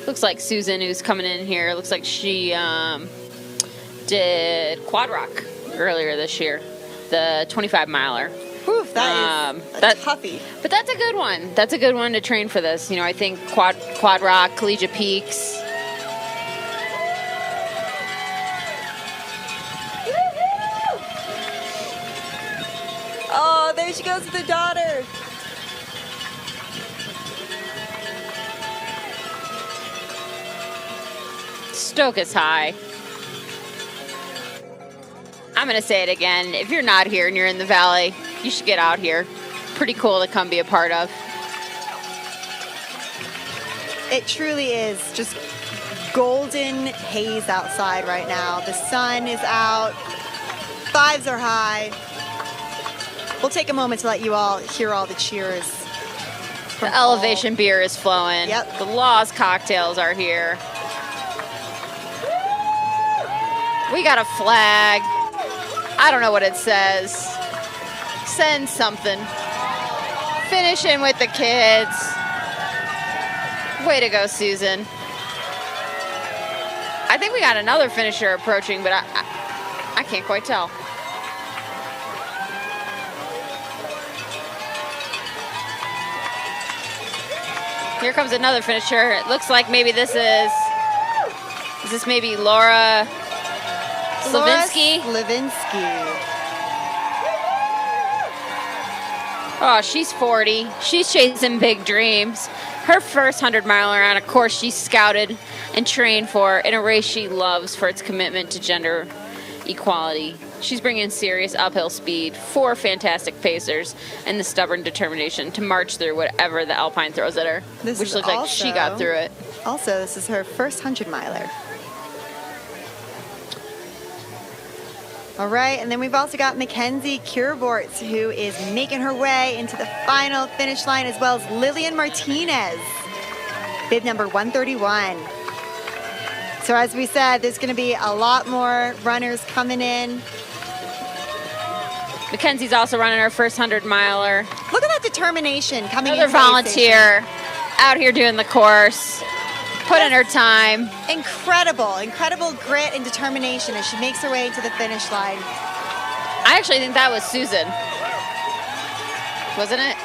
Looks like Susan, who's coming in here, looks like she did quad rock earlier this year, the 25 miler. Whew, that is a toughie. But that's a good one. That's a good one to train for this. You know, I think quad rock, collegiate peaks. Oh, there she goes with her daughter. Stoke is high. I'm going to say it again. If you're not here and you're in the valley, you should get out here. Pretty cool to come be a part of. It truly is just golden haze outside right now. The sun is out. Vibes are high. We'll take a moment to let you all hear all the cheers. The elevation beer is flowing. Yep. The Laws cocktails are here. We got a flag. I don't know what it says. Send something. Finishing with the kids. Way to go, Susan. I think we got another finisher approaching, but I can't quite tell. Here comes another finisher. It looks like maybe this is this maybe Laura Slavinsky? Slavinsky. Oh, she's 40. She's chasing big dreams. Her first 100-miler on a course she scouted and trained for in a race she loves for its commitment to gender equality. She's bringing serious uphill speed, 4 fantastic pacers, and the stubborn determination to march through whatever the alpine throws at her, which looks like she got through it. Also, this is her first 100-miler. All right, and then we've also got Mackenzie Cureborts, who is making her way into the final finish line, as well as Lillian Martinez, bib number 131. So as we said, there's going to be a lot more runners coming in. Mackenzie's also running her first 100-miler. Look at that determination coming in. Another volunteer out here doing the course. Put in her time. Incredible grit and determination as she makes her way to the finish line. I actually think that was Susan. Wasn't it?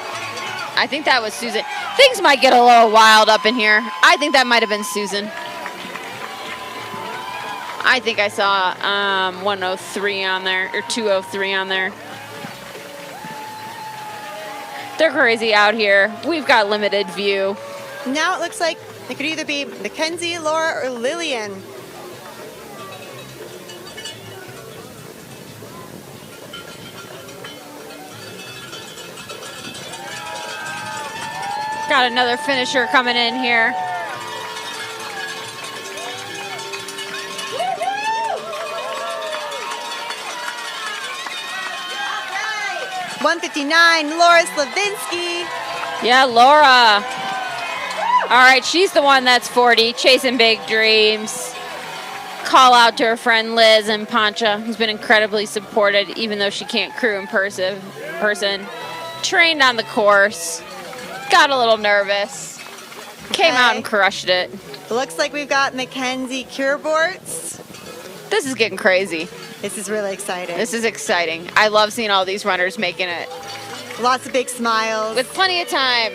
I think that was Susan. Things might get a little wild up in here. I think that might have been Susan. I think I saw 103 on there, or 203 on there. They're crazy out here. We've got limited view. Now it looks like it could either be Mackenzie, Laura, or Lillian. Got another finisher coming in here. All right. 159, Laura Slavinsky. Yeah, Laura. All right, she's the one that's 40, chasing big dreams. Call out to her friend Liz and Pancha, who's been incredibly supported, even though she can't crew in person. Trained on the course. Got a little nervous. Came out and crushed it. Looks like we've got Mackenzie Cureborts. This is getting crazy. This is really exciting. This is exciting. I love seeing all these runners making it. Lots of big smiles. With plenty of time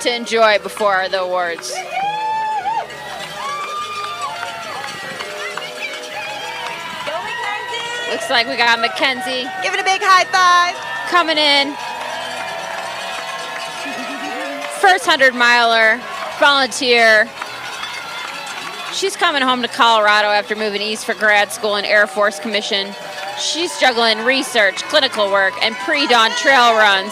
to enjoy before the awards. Looks like we got Mackenzie Give it a big high five. coming in. First 100-miler, volunteer. She's coming home to Colorado after moving east for grad school and Air Force Commission. She's juggling research, clinical work, and pre-dawn trail runs.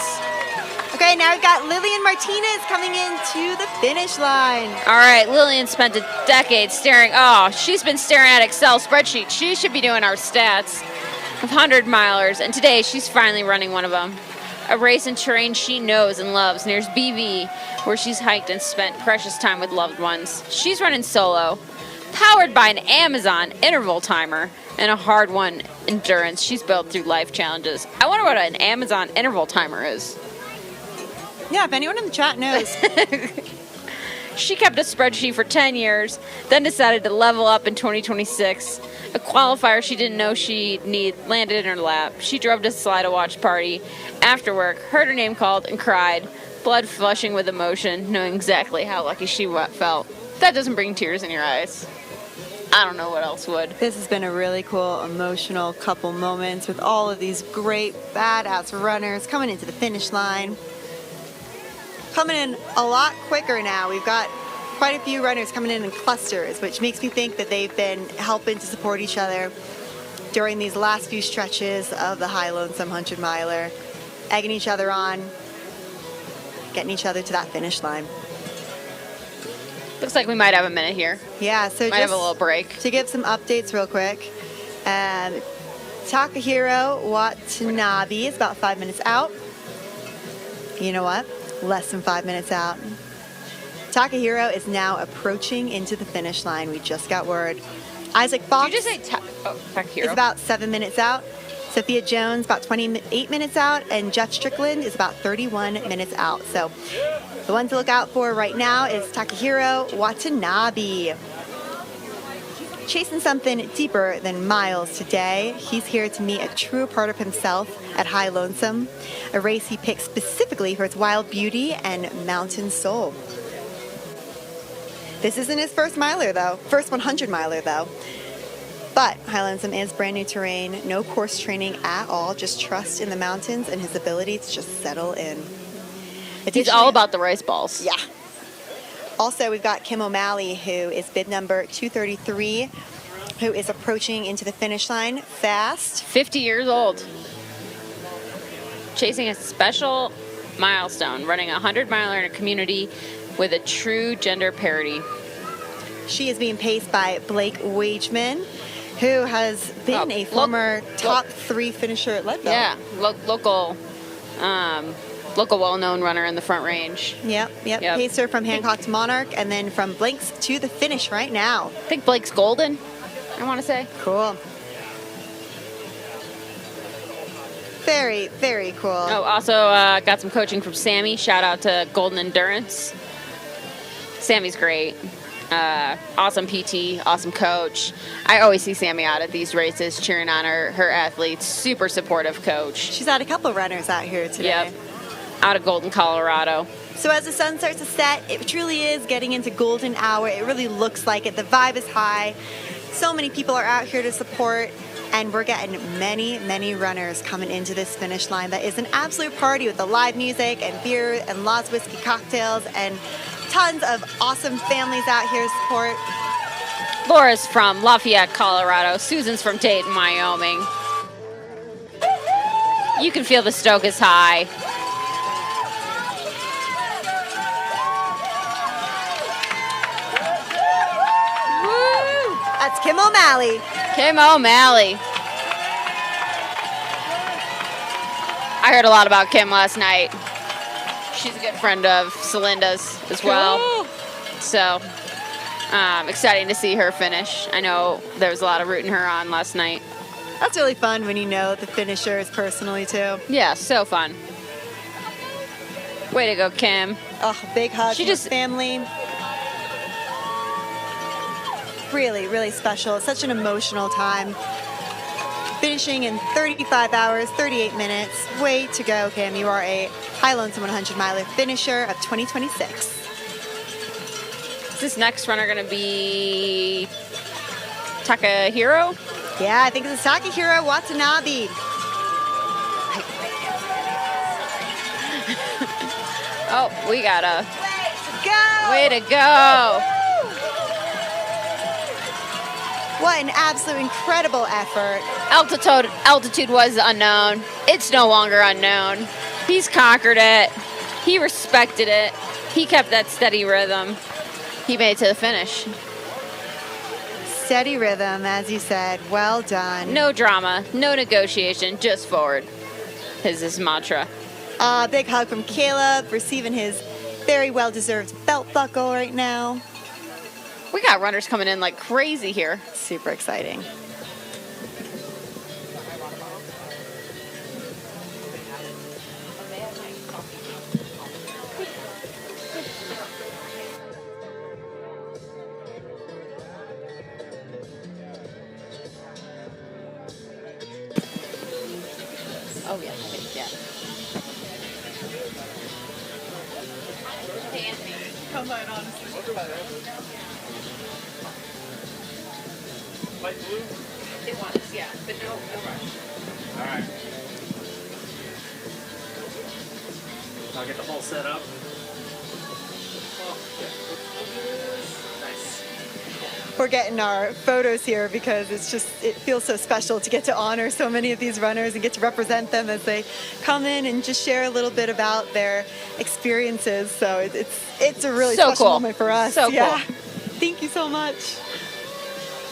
Okay, now we've got Lillian Martinez coming into the finish line. All right, Lillian spent a decade she's been staring at Excel spreadsheets. She should be doing our stats of 100-milers, and today she's finally running one of them. A race and terrain she knows and loves near BV, where she's hiked and spent precious time with loved ones. She's running solo, powered by an Amazon interval timer and a hard-won endurance she's built through life challenges. I wonder what an Amazon interval timer is. Yeah, if anyone in the chat knows. She kept a spreadsheet for 10 years, then decided to level up in 2026. A qualifier she didn't know she'd need landed in her lap. She drove to the Sawatch party after work, heard her name called, and cried, blood flushing with emotion, knowing exactly how lucky she felt. That doesn't bring tears in your eyes. I don't know what else would. This has been a really cool, emotional couple moments with all of these great, badass runners coming into the finish line. Coming in a lot quicker now. We've got quite a few runners coming in clusters, which makes me think that they've been helping to support each other during these last few stretches of the High Lonesome 100-miler, egging each other on, getting each other to that finish line. Looks like we might have a minute here. Yeah, so might have a little break. To give some updates real quick, Takahiro Watanabe is about 5 minutes out. You know what? Less than 5 minutes out. Takahiro is now approaching into the finish line. We just got word. Isaac Fox Did you just say Takahiro? is about 7 minutes out. Sophia Jones about 28 minutes out, and Jeff Strickland is about 31 minutes out. So the one to look out for right now is Takahiro Watanabe. Chasing something deeper than miles today. He's here to meet a true part of himself at High Lonesome, a race he picked specifically for its wild beauty and mountain soul. This isn't his first 100-miler though. But High Lonesome is brand new terrain, no course training at all, just trust in the mountains and his ability to just settle in. He's all about the rice balls. Yeah. Also, we've got Kim O'Malley, who is bid number 233, who is approaching into the finish line fast. 50 years old. Chasing a special milestone, running a 100-miler in a community with a true gender parity. She is being paced by Blake Wageman, who has been a former top 3 finisher at Leadville. Yeah, local well-known runner in the Front Range. Yep. Pacer from Hancock to Monarch, and then from Blanks to the finish right now. I think Blake's golden, I want to say. Cool. Very, very cool. Oh, also got some coaching from Sammy. Shout out to Golden Endurance. Sammy's great. Awesome PT, awesome coach. I always see Sammy out at these races cheering on her athletes. Super supportive coach. She's had a couple runners out here today. Yep. Out of Golden, Colorado. So as the sun starts to set, it truly is getting into golden hour. It really looks like it. The vibe is high. So many people are out here to support, and we're getting many, many runners coming into this finish line. That is an absolute party with the live music and beer and Lost Whiskey cocktails and tons of awesome families out here to support. Laura's from Lafayette, Colorado. Susan's from Dayton, Wyoming. You can feel the stoke is high. That's Kim O'Malley. Kim O'Malley. I heard a lot about Kim last night. She's a good friend of Celinda's as well. Cool. So, exciting to see her finish. I know there was a lot of rooting her on last night. That's really fun when you know the finishers personally, too. Yeah, so fun. Way to go, Kim. Oh, big hug from her family. Really, really special. It's such an emotional time. Finishing in 35 hours, 38 minutes. Way to go, Kim. You are a High Lonesome 100-miler finisher of 2026. Is this next runner going to be Takahiro? Yeah, I think it's Takahiro Watanabe. Oh, we got a Go! way to go. What an absolute incredible effort. Altitude was unknown. It's no longer unknown. He's conquered it. He respected it. He kept that steady rhythm. He made it to the finish. Steady rhythm, as you said. Well done. No drama, no negotiation, just forward. His mantra. Big hug from Caleb, receiving his very well-deserved belt buckle right now. We got runners coming in like crazy here. Super exciting. Oh yeah, yeah. Come on, honestly. Light blue? It was, yeah, but no rush. All right. I'll get the whole set up. Oh, yeah. Nice. We're getting our photos here because it feels so special to get to honor so many of these runners and get to represent them as they come in and just share a little bit about their experiences. So it's a really So special cool. moment for us. So yeah. cool. Thank you so much.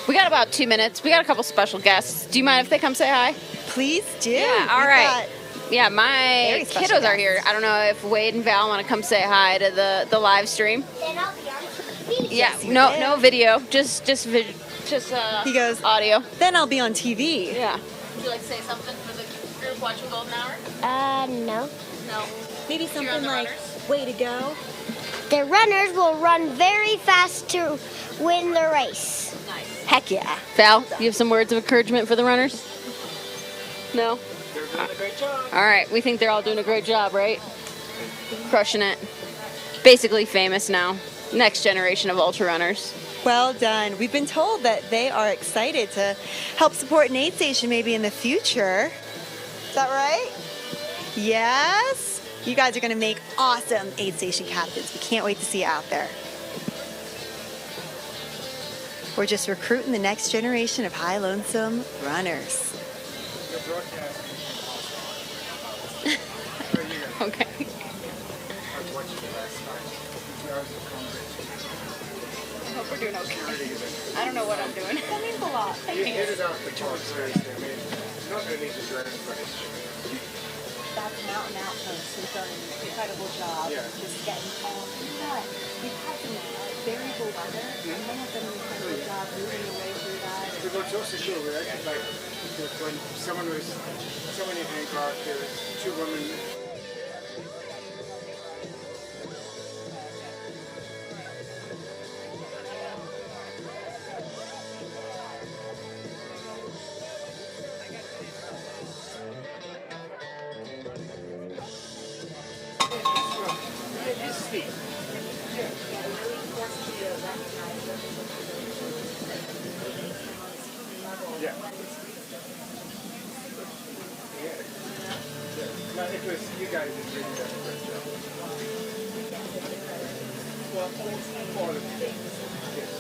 We got about 2 minutes. We got a couple special guests. Do you mind if they come say hi? Please do. Yeah, all We've right. got Yeah, my very special kiddos are guests. here. I don't know if Wade and Val want to come say hi to the live stream. Then I'll be on TV. Yeah, you no will. no video, just He goes, audio. then I'll be on TV. Yeah. Would you like to say something for the group watching Golden Hour? No. No. Maybe You're on something the like, runners? way to go. The runners will run very fast to win the race. Nice. Heck yeah. Val, you have some words of encouragement for the runners? No? They're doing a great job. All right, we think they're all doing a great job, right? Crushing it. Basically famous now. Next generation of ultra runners. Well done. We've been told that they are excited to help support an aid station maybe in the future. Is that right? Yes? You guys are going to make awesome aid station captains. We can't wait to see you out there. We're just recruiting the next generation of high lonesome runners. Okay. I hope we're doing okay. I don't know what I'm doing. That means a lot. That's Mountain Outpost who's done an incredible job just getting all that. We've had some variable weather, and they have done an incredible job moving away through that. What's also cool, right? Like when someone in Hancock, there was 2 women. Yeah. No, it was you guys that did that first job. Well, all of it. Yes.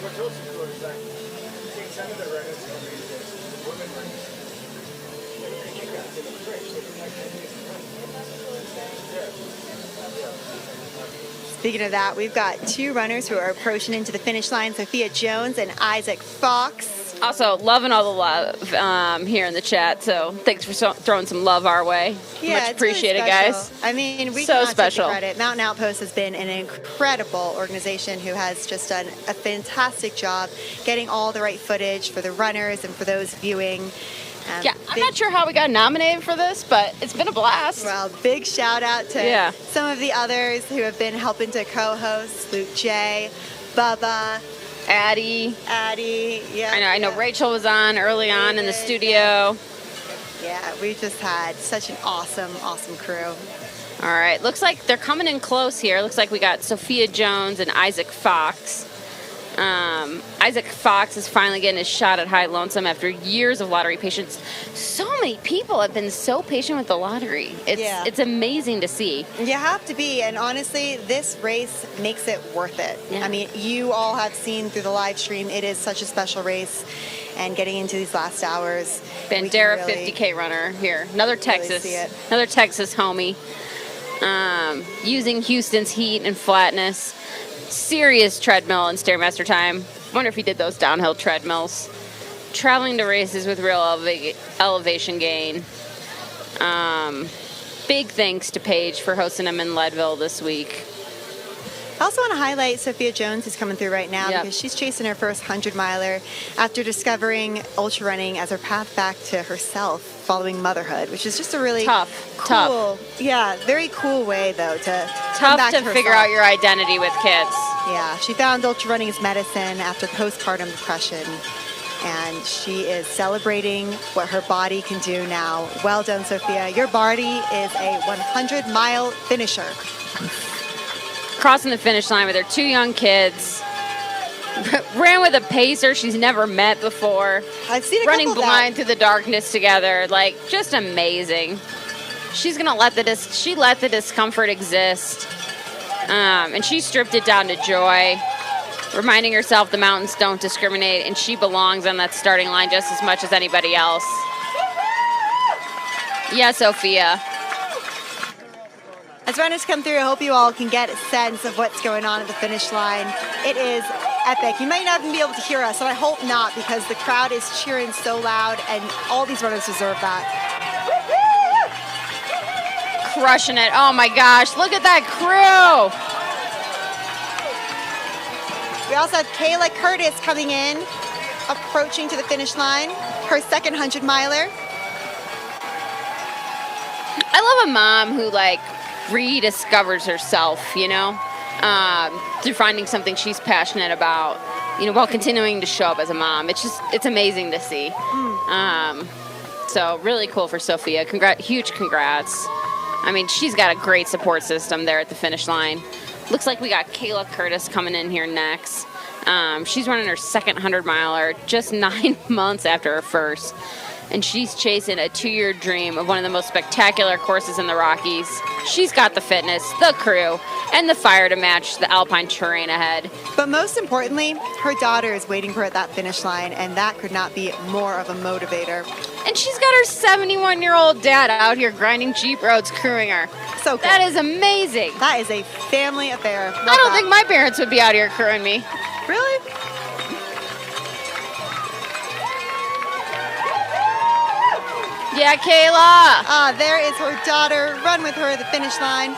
What's also cool is like seeing some of the runners coming in, the women runners. You guys did it great. They look like they did Speaking of that, we've got 2 runners who are approaching into the finish line, Sophia Jones and Isaac Fox. Also, loving all the love here in the chat, so thanks for throwing some love our way. Yeah, Much it's really appreciated, special. guys. I mean, we So cannot special. take the credit. Mountain Outpost has been an incredible organization who has just done a fantastic job getting all the right footage for the runners and for those viewing. Yeah, I'm not sure how we got nominated for this, but it's been a blast. Well, big shout out to some of the others who have been helping to co-host, Luke J, Bubba, Addie. Yeah. I know Rachel was on early on in the studio. Yeah, we just had such an awesome crew. All right, looks like they're coming in close here. Looks like we got Sophia Jones and Isaac Fox. Isaac Fox is finally getting his shot at High Lonesome after years of lottery patience. So many people have been so patient with the lottery. It's amazing to see. You have to be, and honestly, this race makes it worth it. Yeah. I mean, you all have seen through the live stream, it is such a special race, and getting into these last hours. Bandera 50K runner here. Another Texas homie. Using Houston's heat and flatness. Serious treadmill and Stairmaster time. Wonder if he did those downhill treadmills. Traveling to races with real elevation gain. Big thanks to Paige for hosting him in Leadville this week. I also want to highlight Sophia Jones, who's coming through right now, Yep. because she's chasing her first 100-miler after discovering ultra running as her path back to herself following motherhood, which is just a really cool, very cool way, though, to come Tough back to to figure herself. out your identity with kids. Yeah, she found ultra running as medicine after postpartum depression, and she is celebrating what her body can do now. Well done, Sophia. Your body is a 100-mile finisher. Crossing the finish line with her 2 young kids. Ran with a pacer she's never met before. I've seen a running couple of blind through the darkness together. Like, just amazing. She's gonna let the discomfort exist, and she stripped it down to joy, reminding herself the mountains don't discriminate, and she belongs on that starting line just as much as anybody else. Yeah, Sophia. As runners come through, I hope you all can get a sense of what's going on at the finish line. It is epic. You might not even be able to hear us, and I hope not, because the crowd is cheering so loud, and all these runners deserve that. Crushing it. Oh my gosh, look at that crew. We also have Kayla Curtis coming in, approaching to the finish line, her second 100-miler. I love a mom who, like, rediscovers herself, you know, through finding something she's passionate about, you know, while continuing to show up as a mom. It's amazing to see. So really cool for Sophia. Huge congrats. I mean, she's got a great support system there at the finish line. Looks like we got Kayla Curtis coming in here next. She's running her second 100-miler just 9 months after her first. And she's chasing a 2-year dream of one of the most spectacular courses in the Rockies. She's got the fitness, the crew, and the fire to match the alpine terrain ahead. But most importantly, her daughter is waiting for her at that finish line, and that could not be more of a motivator. And she's got her 71-year-old dad out here grinding Jeep roads, crewing her. So cool. That is amazing. That is a family affair. I don't think my parents would be out here crewing me. Really? Yeah, Kayla. There is her daughter. Run with her at the finish line.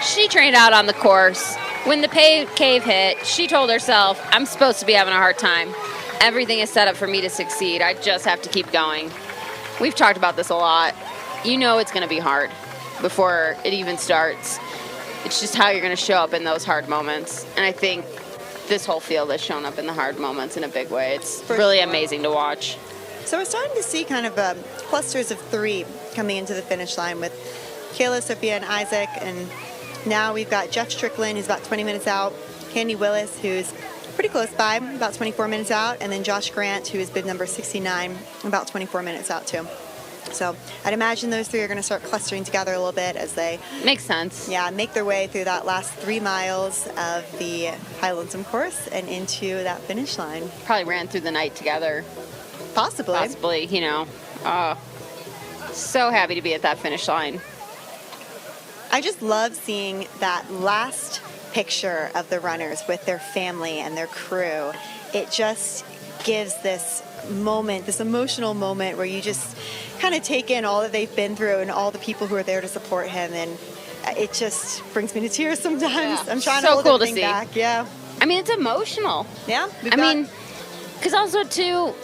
She trained out on the course. When the cave hit, she told herself, I'm supposed to be having a hard time. Everything is set up for me to succeed. I just have to keep going. We've talked about this a lot. You know it's going to be hard before it even starts. It's just how you're going to show up in those hard moments. And I think this whole field has shown up in the hard moments in a big way. It's really amazing to watch. So we're starting to see kind of clusters of 3 coming into the finish line with Kayla, Sophia, and Isaac. And now we've got Jeff Strickland, who's about 20 minutes out, Candy Willis, who's pretty close by, about 24 minutes out, and then Josh Grant, who is bib number 69, about 24 minutes out too. So I'd imagine those 3 are going to start clustering together a little bit as they... Makes sense. Yeah, make their way through that last 3 miles of the High Lonesome course and into that finish line. Probably ran through the night together. Possibly, you know. So happy to be at that finish line. I just love seeing that last picture of the runners with their family and their crew. It just gives this moment, this emotional moment where you just kind of take in all that they've been through and all the people who are there to support him, and it just brings me to tears sometimes. Yeah. I'm trying to hold everything back. Yeah. I mean, it's emotional. Yeah. Because also too,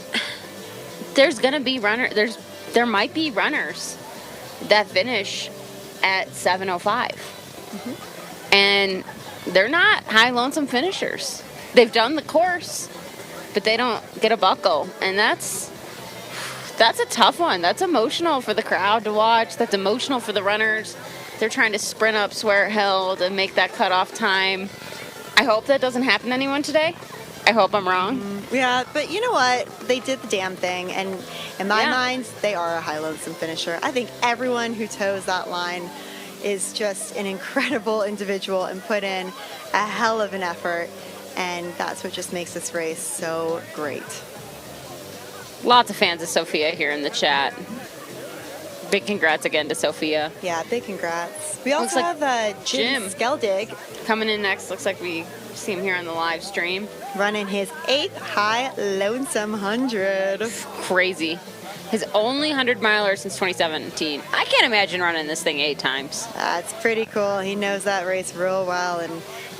there's gonna be there might be runners that finish at 7:05, and they're not High Lonesome finishers. They've done the course, but they don't get a buckle, and that's a tough one. That's emotional for the crowd to watch. That's emotional for the runners. They're trying to sprint up Swear Hill to make that cutoff time. I hope that doesn't happen to anyone today. I hope I'm wrong. Yeah, but you know what? They did the damn thing, and in my Yeah. mind, they are a High Lonesome finisher. I think everyone who toes that line is just an incredible individual and put in a hell of an effort, and that's what just makes this race so great. Lots of fans of Sophia here in the chat. Big congrats again to Sophia. Yeah, big congrats. We also Looks like have Jim Jim. Skeldig Coming in next, looks like we see him here on the live stream. running his 8th High Lonesome 100. Crazy. His only 100-miler since 2017. I can't imagine running this thing 8 times. That's pretty cool. He knows that race real well, and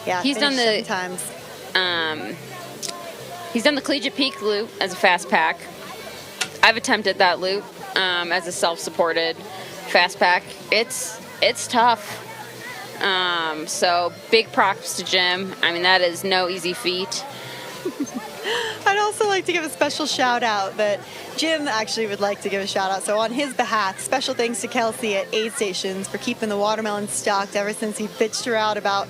yeah, He's done finished the- 7 times. He's done the Collegiate Peak loop as a fast pack. I've attempted that loop as a self-supported fast pack. It's tough. So big props to Jim. I mean, that is no easy feat. I'd also like to give a special shout out that Jim actually would like to give a shout out. So on his behalf, special thanks to Kelsey at Aid Stations for keeping the watermelon stocked ever since he bitched her out about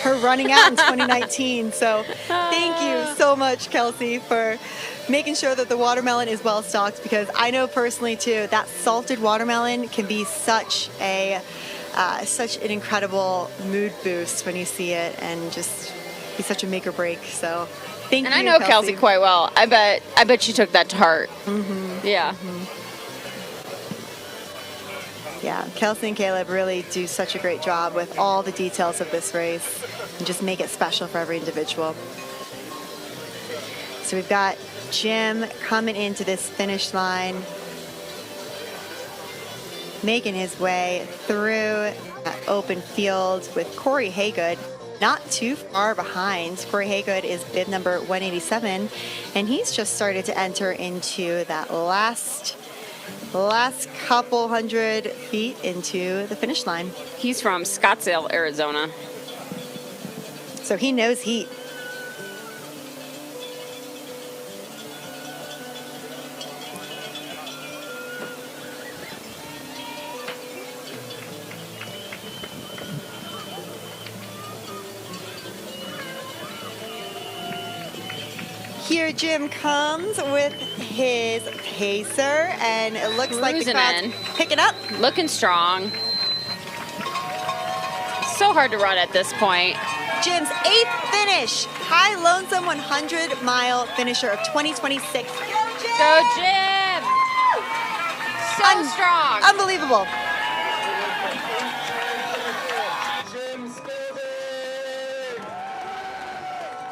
her running out in 2019. So thank you so much, Kelsey, for making sure that the watermelon is well stocked, because I know personally too that salted watermelon can be such an incredible mood boost when you see it, and just be such a make or break. So thank And you, I know Kelsey quite well. I bet she took that to heart. Yeah. Yeah, Kelsey and Caleb really do such a great job with all the details of this race and just make it special for every individual. So we've got Jim coming into this finish line, making his way through that open field with Corey Haygood not too far behind. Corey Haygood is bib number 187, and he's just started to enter into that last couple hundred feet into the finish line. He's from Scottsdale, Arizona. So he knows heat. Here Jim comes with his pacer, and it looks like the Cruising crowd's in. picking up. Looking strong. So hard to run at this point. Jim's 8th finish, High Lonesome 100-mile finisher of 2026. Go Jim! So strong. Unbelievable.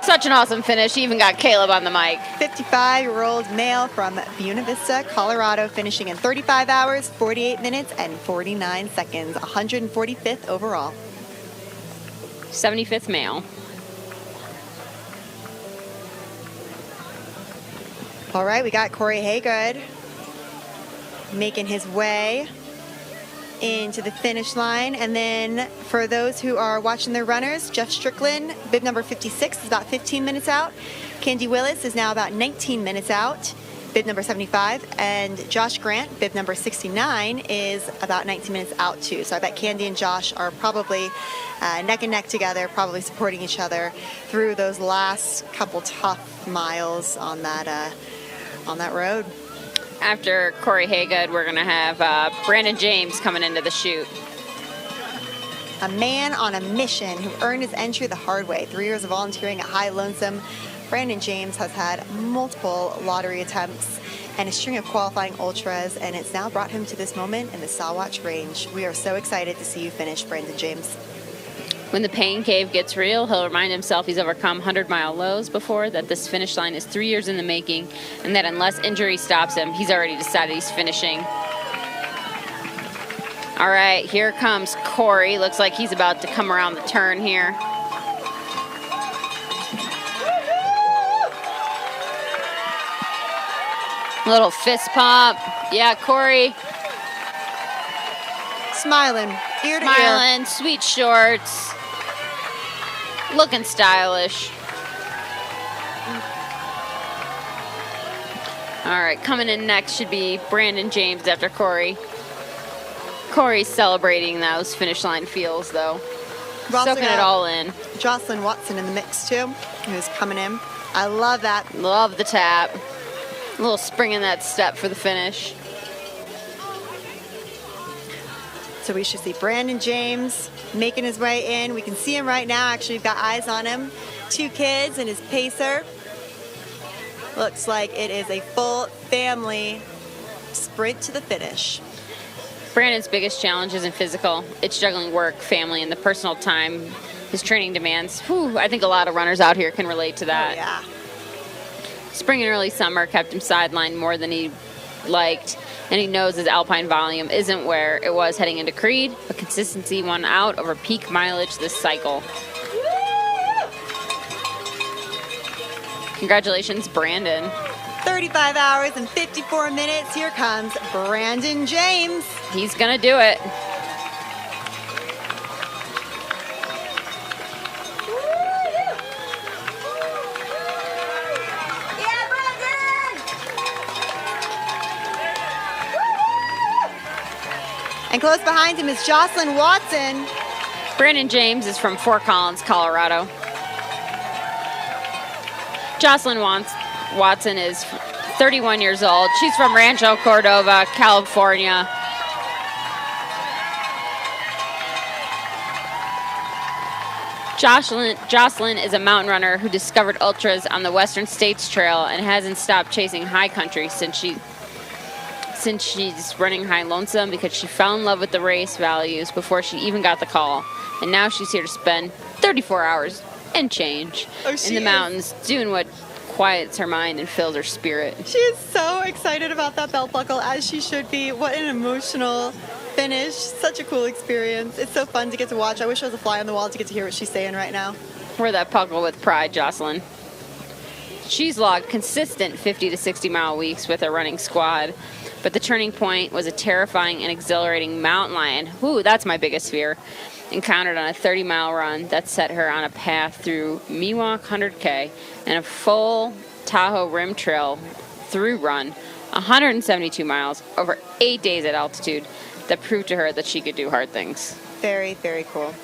Such an awesome finish. He even got Caleb on the mic. 55-year-old male from Buena Vista, Colorado, finishing in 35 hours, 48 minutes, and 49 seconds, 145th overall. 75th male. All right, we got Corey Haygood making his way into the finish line. And then for those who are watching their runners, Jeff Strickland, bib number 56, is about 15 minutes out. Candy Willis is now about 19 minutes out, bib number 75. And Josh Grant, bib number 69, is about 19 minutes out too. So I bet Candy and Josh are probably neck and neck together, probably supporting each other through those last couple tough miles on that road. After Corey Haygood, we're going to have Brandon James coming into the chute. A man on a mission who earned his entry the hard way. 3 years of volunteering at High Lonesome. Brandon James has had multiple lottery attempts and a string of qualifying ultras, and it's now brought him to this moment in the Sawatch Range. We are so excited to see you finish, Brandon James. When the pain cave gets real, he'll remind himself he's overcome 100-mile lows before, that this finish line is 3 years in the making, and that unless injury stops him, he's already decided he's finishing. All right, here comes Corey. Looks like he's about to come around the turn here. A little fist pump. Yeah, Corey. Smiling, ear to ear. Smiling, sweet shorts. Looking stylish. All right, coming in next should be Brandon James after Corey. Corey's celebrating those finish line feels, though. We've also Soaking it got all in. Jocelyn Watson in the mix too, who's coming in. I love that. Love the tap. A little spring in that step for the finish. So we should see Brandon James making his way in. We can see him right now. Actually, we've got eyes on him. 2 kids and his pacer. Looks like it is a full family sprint to the finish. Brandon's biggest challenge isn't physical. It's juggling work, family, and the personal time his training demands. Whew, I think a lot of runners out here can relate to that. Oh, yeah. Spring and early summer kept him sidelined more than he liked, and he knows his alpine volume isn't where it was heading into Creed, but consistency won out over peak mileage this cycle. Congratulations, Brandon. 35 hours and 54 minutes. Here comes Brandon James. He's gonna do it. And close behind him is Jocelyn Watson. Brandon James is from Fort Collins, Colorado. Jocelyn Watson is 31 years old. She's from Rancho Cordova, California. Jocelyn is a mountain runner who discovered ultras on the Western States Trail and hasn't stopped chasing high country since she's running High Lonesome, because she fell in love with the race values before she even got the call. And now she's here to spend 34 hours and change in the mountains doing what quiets her mind and fills her spirit. She is so excited about that belt buckle, as she should be. What an emotional finish. Such a cool experience. It's so fun to get to watch. I wish I was a fly on the wall to get to hear what she's saying right now. Wear that buckle with pride, Jocelyn. She's logged consistent 50 to 60 mile weeks with her running squad, but the turning point was a terrifying and exhilarating mountain lion. Ooh, that's my biggest fear. Encountered on a 30-mile run that set her on a path through Miwok 100K and a full Tahoe Rim Trail through run, 172 miles over 8 days at altitude, that proved to her that she could do hard things. Very, very cool.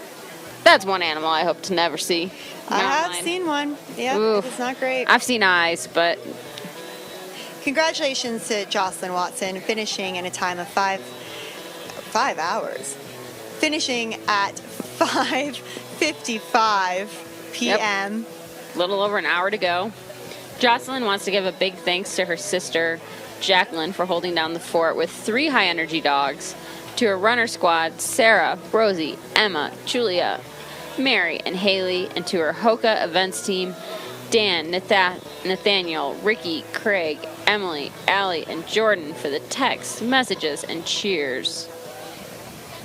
That's one animal I hope to never see. I have seen one. Yeah, it's not great. I've seen eyes, but... Congratulations to Jocelyn Watson, finishing in a time of 5 hours. Finishing at 5:55 p.m. Yep. Little over an hour to go. Jocelyn wants to give a big thanks to her sister, Jacqueline, for holding down the fort with 3 high-energy dogs, to her runner squad, Sarah, Rosie, Emma, Julia, Mary, and Haley, and to her Hoka events team, Dan, Nathaniel, Ricky, Craig, Emily, Allie, and Jordan, for the texts, messages, and cheers.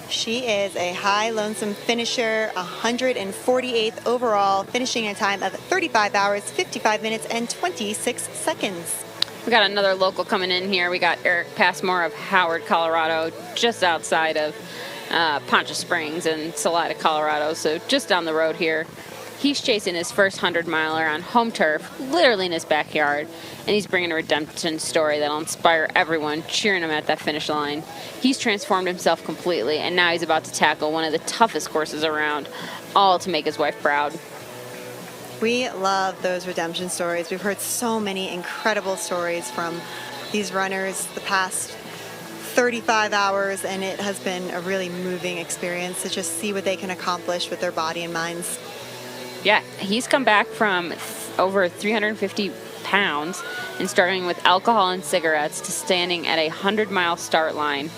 She is a High Lonesome finisher, 148th overall, finishing in a time of 35 hours, 55 minutes, and 26 seconds. We got another local coming in here. We got Eric Passmore of Howard, Colorado, just outside of Poncha Springs and Salida, Colorado, so just down the road here. He's chasing his first 100-miler on home turf, literally in his backyard, and he's bringing a redemption story that'll inspire everyone cheering him at that finish line. He's transformed himself completely, and now he's about to tackle one of the toughest courses around, all to make his wife proud. We love those redemption stories. We've heard so many incredible stories from these runners the past 35 hours, and it has been a really moving experience to just see what they can accomplish with their body and minds. Yeah, he's come back from over 350 pounds and starting with alcohol and cigarettes to standing at a 100-mile start line.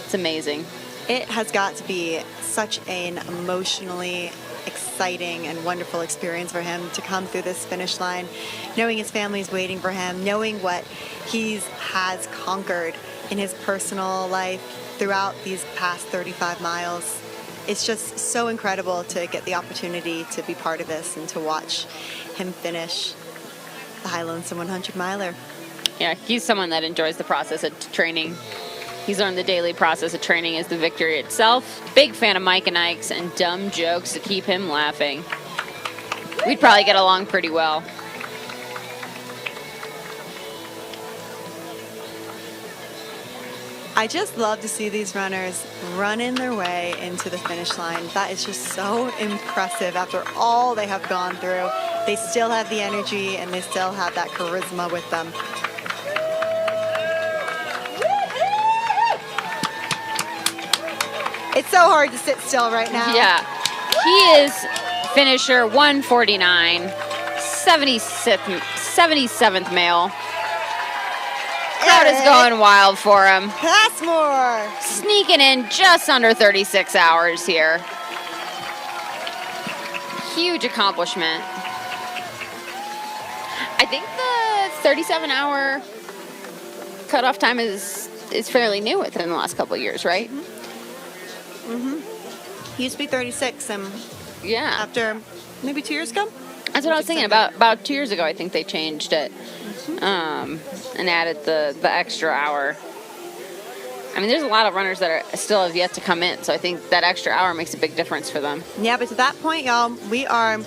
It's amazing. It has got to be such an emotionally exciting and wonderful experience for him to come through this finish line, knowing his family's waiting for him, knowing what he has conquered in his personal life throughout these past 35 miles. It's just so incredible to get the opportunity to be part of this and to watch him finish the High Lonesome 100-miler. Yeah, he's someone that enjoys the process of training. He's learned the daily process of training is the victory itself. Big fan of Mike and Ike's and dumb jokes to keep him laughing. We'd probably get along pretty well. I just love to see these runners running their way into the finish line. That is just so impressive after all they have gone through. They still have the energy and they still have that charisma with them. It's so hard to sit still right now. Yeah. He is finisher 149, 77th male. Crowd is going wild for him. Passmore. Sneaking in just under 36 hours here. Huge accomplishment. I think the 37-hour cutoff time is fairly new within the last couple of years, right? He used to be 36, and Yeah. after maybe 2 years ago. That's what I was thinking. About 2 years ago, I think they changed it and added the extra hour. I mean, there's a lot of runners that are still have yet to come in, so I think that extra hour makes a big difference for them. Yeah, but to that point, y'all, we are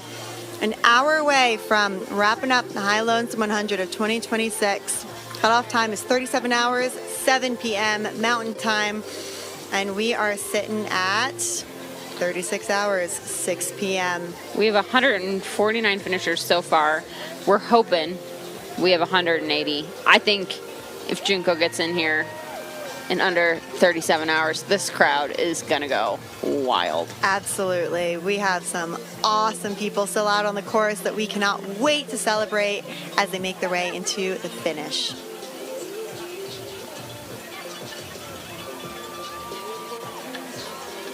an hour away from wrapping up the High Lonesome 100 of 2026. Cutoff time is 37 hours, 7 p.m. Mountain Time, and we are sitting at 36 hours, 6 p.m. We have 149 finishers so far. We're hoping we have 180. I think if Junko gets in here in under 37 hours, this crowd is going to go wild. Absolutely. We have some awesome people still out on the course that we cannot wait to celebrate as they make their way into the finish.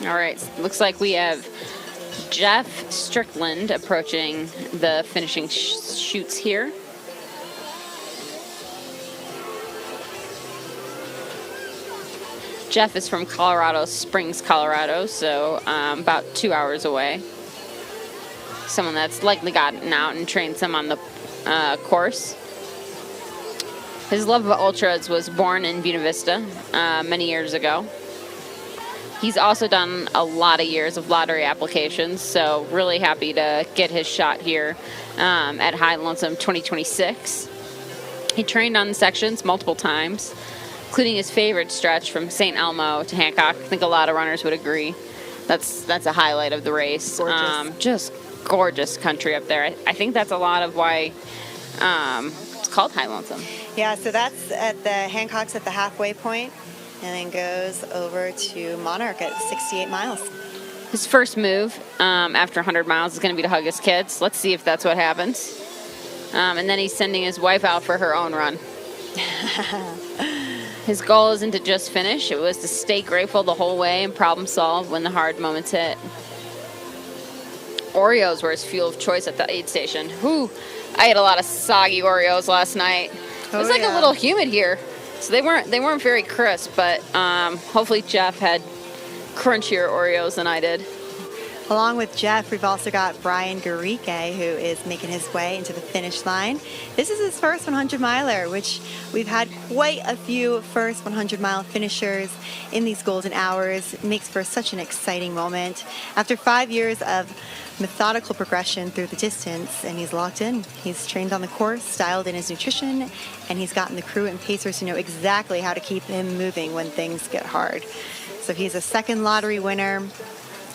All right, looks like we have Jeff Strickland approaching the finishing chutes here. Jeff is from Colorado Springs, Colorado, so about 2 hours away. Someone that's likely gotten out and trained some on the course. His love of ultras was born in Buena Vista many years ago. He's also done a lot of years of lottery applications, so really happy to get his shot here at High Lonesome 2026. He trained on the sections multiple times, including his favorite stretch from St. Elmo to Hancock. I think a lot of runners would agree. That's a highlight of the race. Gorgeous. Just gorgeous country up there. I think that's a lot of why it's called High Lonesome. Yeah, so that's at the Hancock's at the halfway point, and then goes over to Monarch at 68 miles. His first move after 100 miles is going to be to hug his kids. Let's see if that's what happens. And then he's sending his wife out for her own run. His goal isn't to just finish. It was to stay grateful the whole way and problem solve when the hard moments hit. Oreos were his fuel of choice at the aid station. Whew, I ate a lot of soggy Oreos last night. It was like a little humid here. So they weren't very crisp, but hopefully Jeff had crunchier Oreos than I did. Along with Jeff, we've also got Brian Garike, who is making his way into the finish line. This is his first 100-miler, which we've had quite a few first 100-mile finishers in these golden hours. It makes for such an exciting moment. After 5 years of methodical progression through the distance, and he's locked in. He's trained on the course, styled in his nutrition, and he's gotten the crew and pacers who know exactly how to keep him moving when things get hard. So he's a second lottery winner.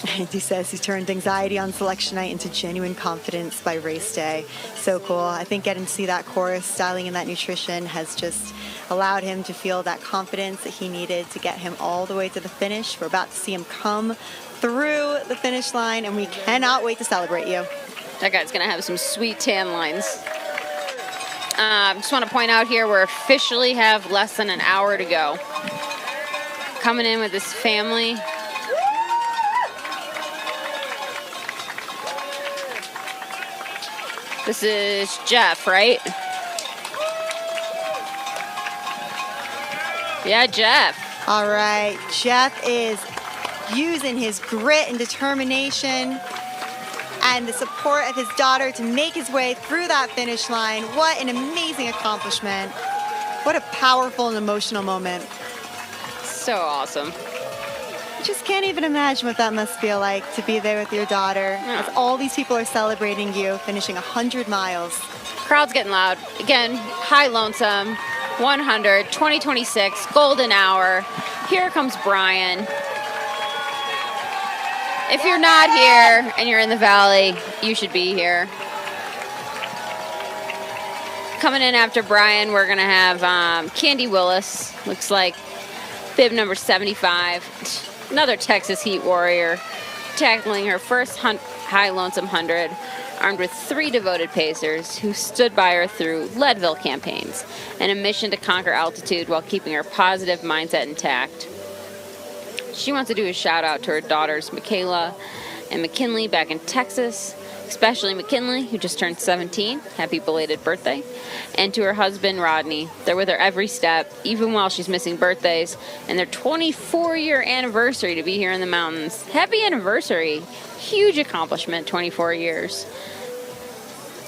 And he says he turned anxiety on selection night into genuine confidence by race day. So cool. I think getting to see that course, styling in that nutrition has just allowed him to feel that confidence that he needed to get him all the way to the finish. We're about to see him come through the finish line, and we cannot wait to celebrate you. That guy's going to have some sweet tan lines. Just want to point out here, we officially have less than an hour to go. Coming in with his family. This is Jeff, right? Yeah, Jeff. All right, Jeff is using his grit and determination and the support of his daughter to make his way through that finish line. What an amazing accomplishment. What a powerful and emotional moment. So awesome. I just can't even imagine what that must feel like to be there with your daughter as all these people are celebrating you, finishing 100 miles. Crowd's getting loud. Again, High Lonesome, 100, 2026, golden hour. Here comes Brian. If you're not here and you're in the valley, you should be here. Coming in after Brian, we're going to have Candy Willis. Looks like bib number 75. Another Texas Heat warrior. Tackling her first High Lonesome 100. Armed with 3 devoted pacers who stood by her through Leadville campaigns and a mission to conquer altitude while keeping her positive mindset intact. She wants to do a shout out to her daughters Michaela and McKinley back in Texas, especially McKinley, who just turned 17. Happy belated birthday. And to her husband Rodney. They're with her every step, even while she's missing birthdays, and their 24-year anniversary to be here in the mountains. Happy anniversary. Huge accomplishment, 24 years.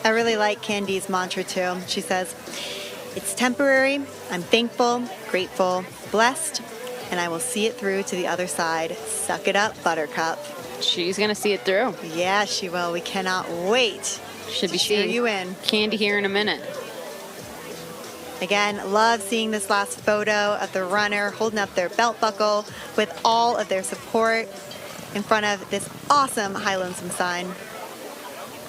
I really like Candy's mantra too. She says, "It's temporary. I'm thankful, grateful, blessed, and I will see it through to the other side. Suck it up, Buttercup." She's going to see it through. Yeah, she will. We cannot wait. Should be cheer seeing you in. Candy here in a minute. Again, love seeing this last photo of the runner holding up their belt buckle with all of their support in front of this awesome High Lonesome sign.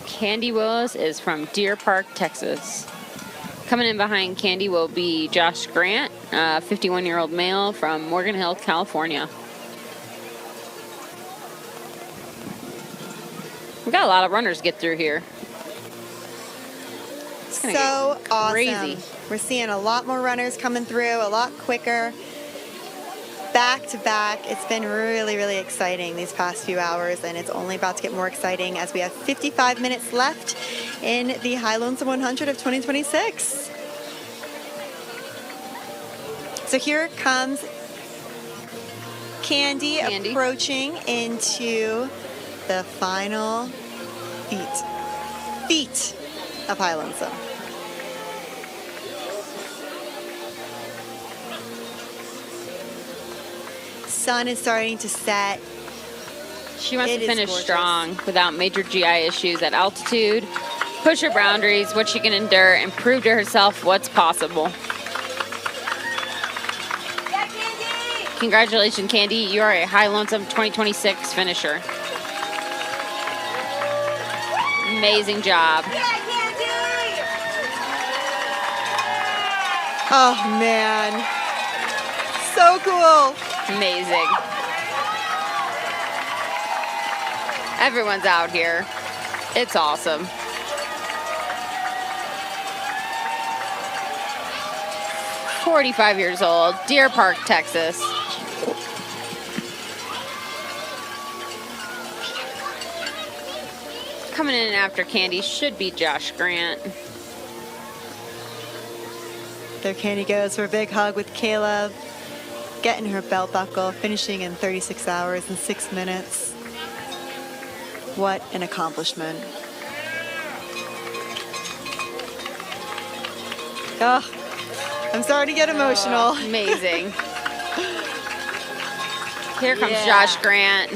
Candy Willis is from Deer Park, Texas. Coming in behind Candy will be Josh Grant, a 51-year-old male from Morgan Hill, California. We've got a lot of runners to get through here. It's gonna So get awesome. crazy. We're seeing a lot more runners coming through, a lot quicker. Back to back. It's been really, really exciting these past few hours, and it's only about to get more exciting as we have 55 minutes left in the High Lonesome 100 of 2026. So here comes Candy approaching into the final feet of High Lonesome. Sun is starting to set. She wants It to is finish gorgeous. strong without major GI issues at altitude, push her boundaries, what she can endure, and prove to herself what's possible. Congratulations, Candy. You are a High Lonesome 2026 finisher. Amazing job. Oh, man. So cool. Amazing. Everyone's out here. It's awesome. "45 years old, Deer Park, Texas. Coming in after Candy should be Josh Grant. There Candy goes for a big hug with Caleb, getting her belt buckle, finishing in 36 hours and 6 minutes. What an accomplishment. Oh, I'm starting to get emotional. Amazing. Here comes Yeah. Josh Grant.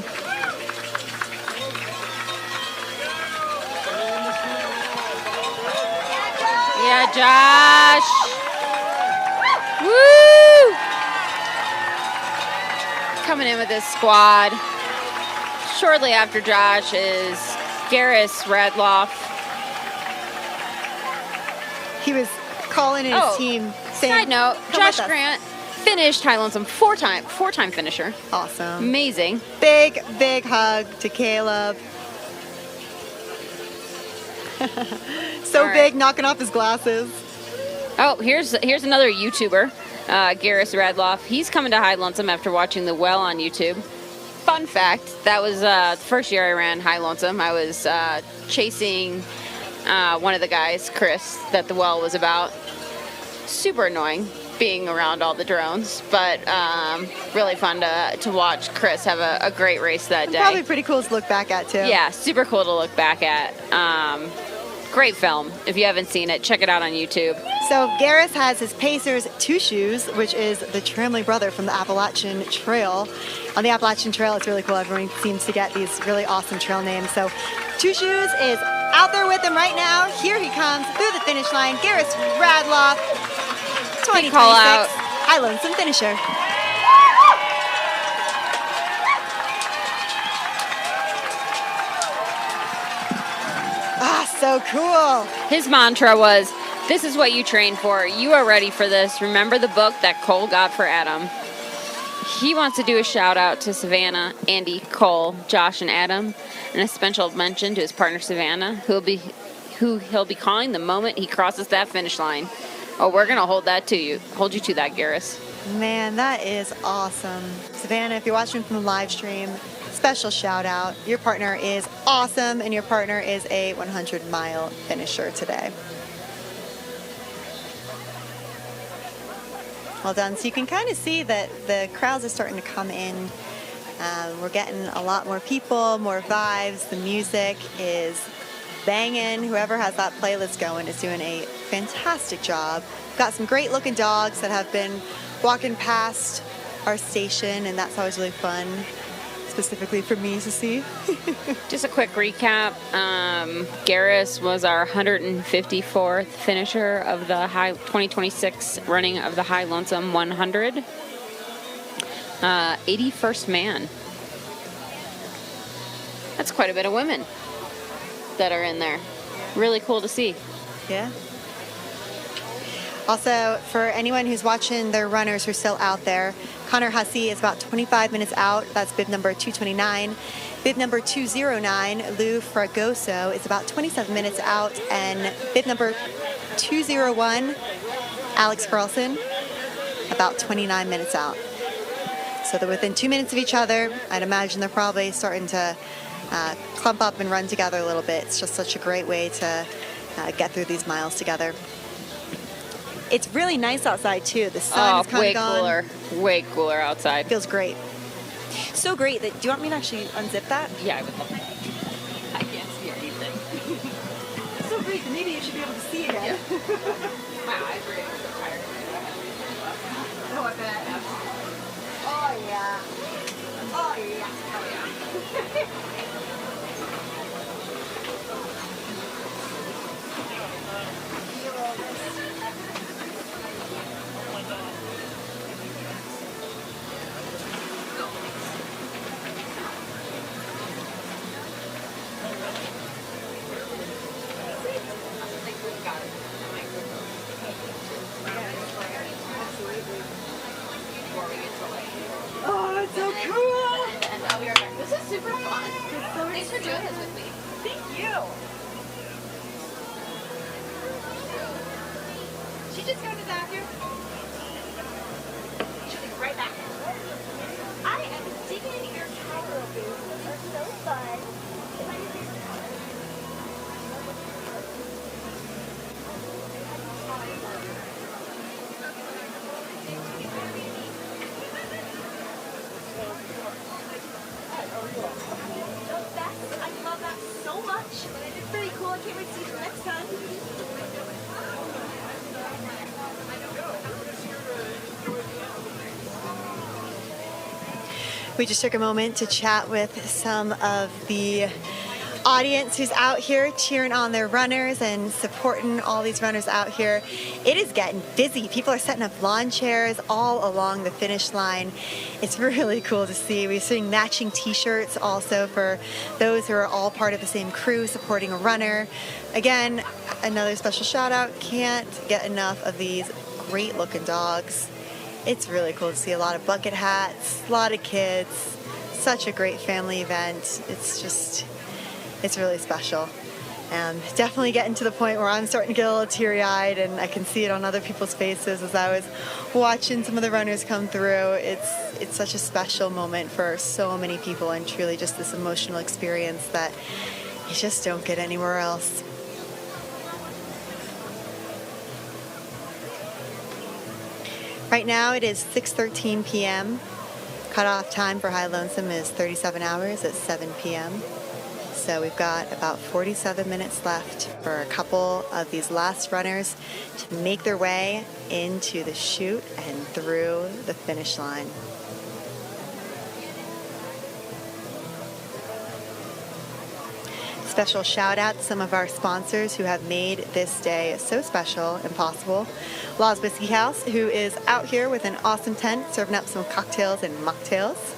Yeah, Josh. Woo! Coming in with this squad. Shortly after Josh is Garris Radloff. He was calling in his team saying, Side note, "Come Josh with us." Grant finished High Lonesome four-time finisher. Awesome. Amazing. Big, big hug to Caleb. So All right. big, knocking off his glasses. Oh, here's another YouTuber, Garris Radloff. He's coming to High Lonesome after watching The Well on YouTube. Fun fact, that was the first year I ran High Lonesome. I was chasing one of the guys, Chris, that The Well was about. Super annoying being around all the drones, but really fun to watch Chris have a great race that day. Probably pretty cool to look back at, too. Yeah, super cool to look back at. Great film. If you haven't seen it, check it out on YouTube. So Garris has his Pacers 2 Shoes, which is the Tramley brother from the Appalachian Trail. On the Appalachian Trail, it's really cool. Everyone seems to get these really awesome trail names. So 2 Shoes is out there with him right now. Here he comes through the finish line. Garris Radloff, 2026 call out. High Lonesome finisher. so cool. His mantra was, "This is what you train for. You are ready for this. Remember the book that Cole got for Adam." He wants to do a shout out to Savannah, Andy, Cole, Josh, and Adam, and a special mention to his partner Savannah, who he'll be calling the moment he crosses that finish line. Oh, we're gonna hold you to that, Garrus. Man, that is awesome. Savannah, if you're watching from the live stream, special shout out. Your partner is awesome, and your partner is a 100-mile finisher today. Well done. So you can kind of see that the crowds are starting to come in. We're getting a lot more people, more vibes. The music is banging. Whoever has that playlist going is doing a fantastic job. We've got some great looking dogs that have been walking past our station, and that's always really fun, specifically for me to see. Just a quick recap. Garrus was our 154th finisher of the 2026 running of the High Lonesome 100. 81st man. That's quite a bit of women that are in there. Really cool to see. Yeah. Also, for anyone who's watching their runners who are still out there, Connor Hussey is about 25 minutes out. That's bib number 229. Bib number 209, Lou Fragoso, is about 27 minutes out. And bib number 201, Alex Carlson, about 29 minutes out. So they're within 2 minutes of each other. I'd imagine they're probably starting to clump up and run together a little bit. It's just such a great way to get through these miles together. It's really nice outside too. The sun is kind of gone. Way cooler outside. Feels great. So great that. Do you want me to actually unzip that? Yeah, I would love that. I can't see anything. It's so great that maybe you should be able to see again. Yeah. My eyes are getting so tired. Oh, I bet. Oh yeah. Oh yeah. Oh yeah. Oh, that's so cool. And we are back. This is super fun. Thanks for doing this with me. Thank you. She just go to the bathroom. She'll be right back. I am digging your travel boots. Those are so fun. I love that so much. It's very cool. I can't wait to see you next time. We just took a moment to chat with some of the audience who's out here cheering on their runners and supporting all these runners out here. It is getting busy. People are setting up lawn chairs all along the finish line. It's really cool to see. We're seeing matching t-shirts also for those who are all part of the same crew supporting a runner. Again, another special shout out. Can't get enough of these great looking dogs. It's really cool to see a lot of bucket hats, a lot of kids. Such a great family event. It's really special. Definitely getting to the point where I'm starting to get a little teary-eyed, and I can see it on other people's faces as I was watching some of the runners come through. It's such a special moment for so many people, and truly just this emotional experience that you just don't get anywhere else. Right now it is 6:13 p.m. Cutoff time for High Lonesome is 37 hours at 7 p.m. So we've got about 47 minutes left for a couple of these last runners to make their way into the chute and through the finish line. Special shout out to some of our sponsors who have made this day so special and possible. Law's Whiskey House, who is out here with an awesome tent serving up some cocktails and mocktails.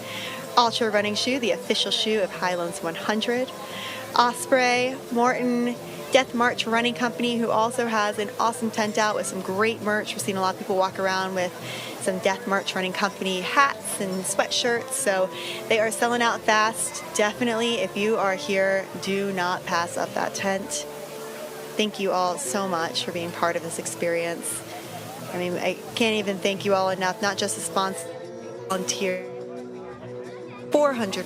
Altra Running Shoe, the official shoe of High Lonesome 100. Osprey, Maurten, Death March Running Company, who also has an awesome tent out with some great merch. We're seeing a lot of people walk around with some Death March Running Company hats and sweatshirts, so they are selling out fast. Definitely, if you are here, do not pass up that tent. Thank you all so much for being part of this experience. I mean, I can't even thank you all enough, not just the sponsors, volunteers, 400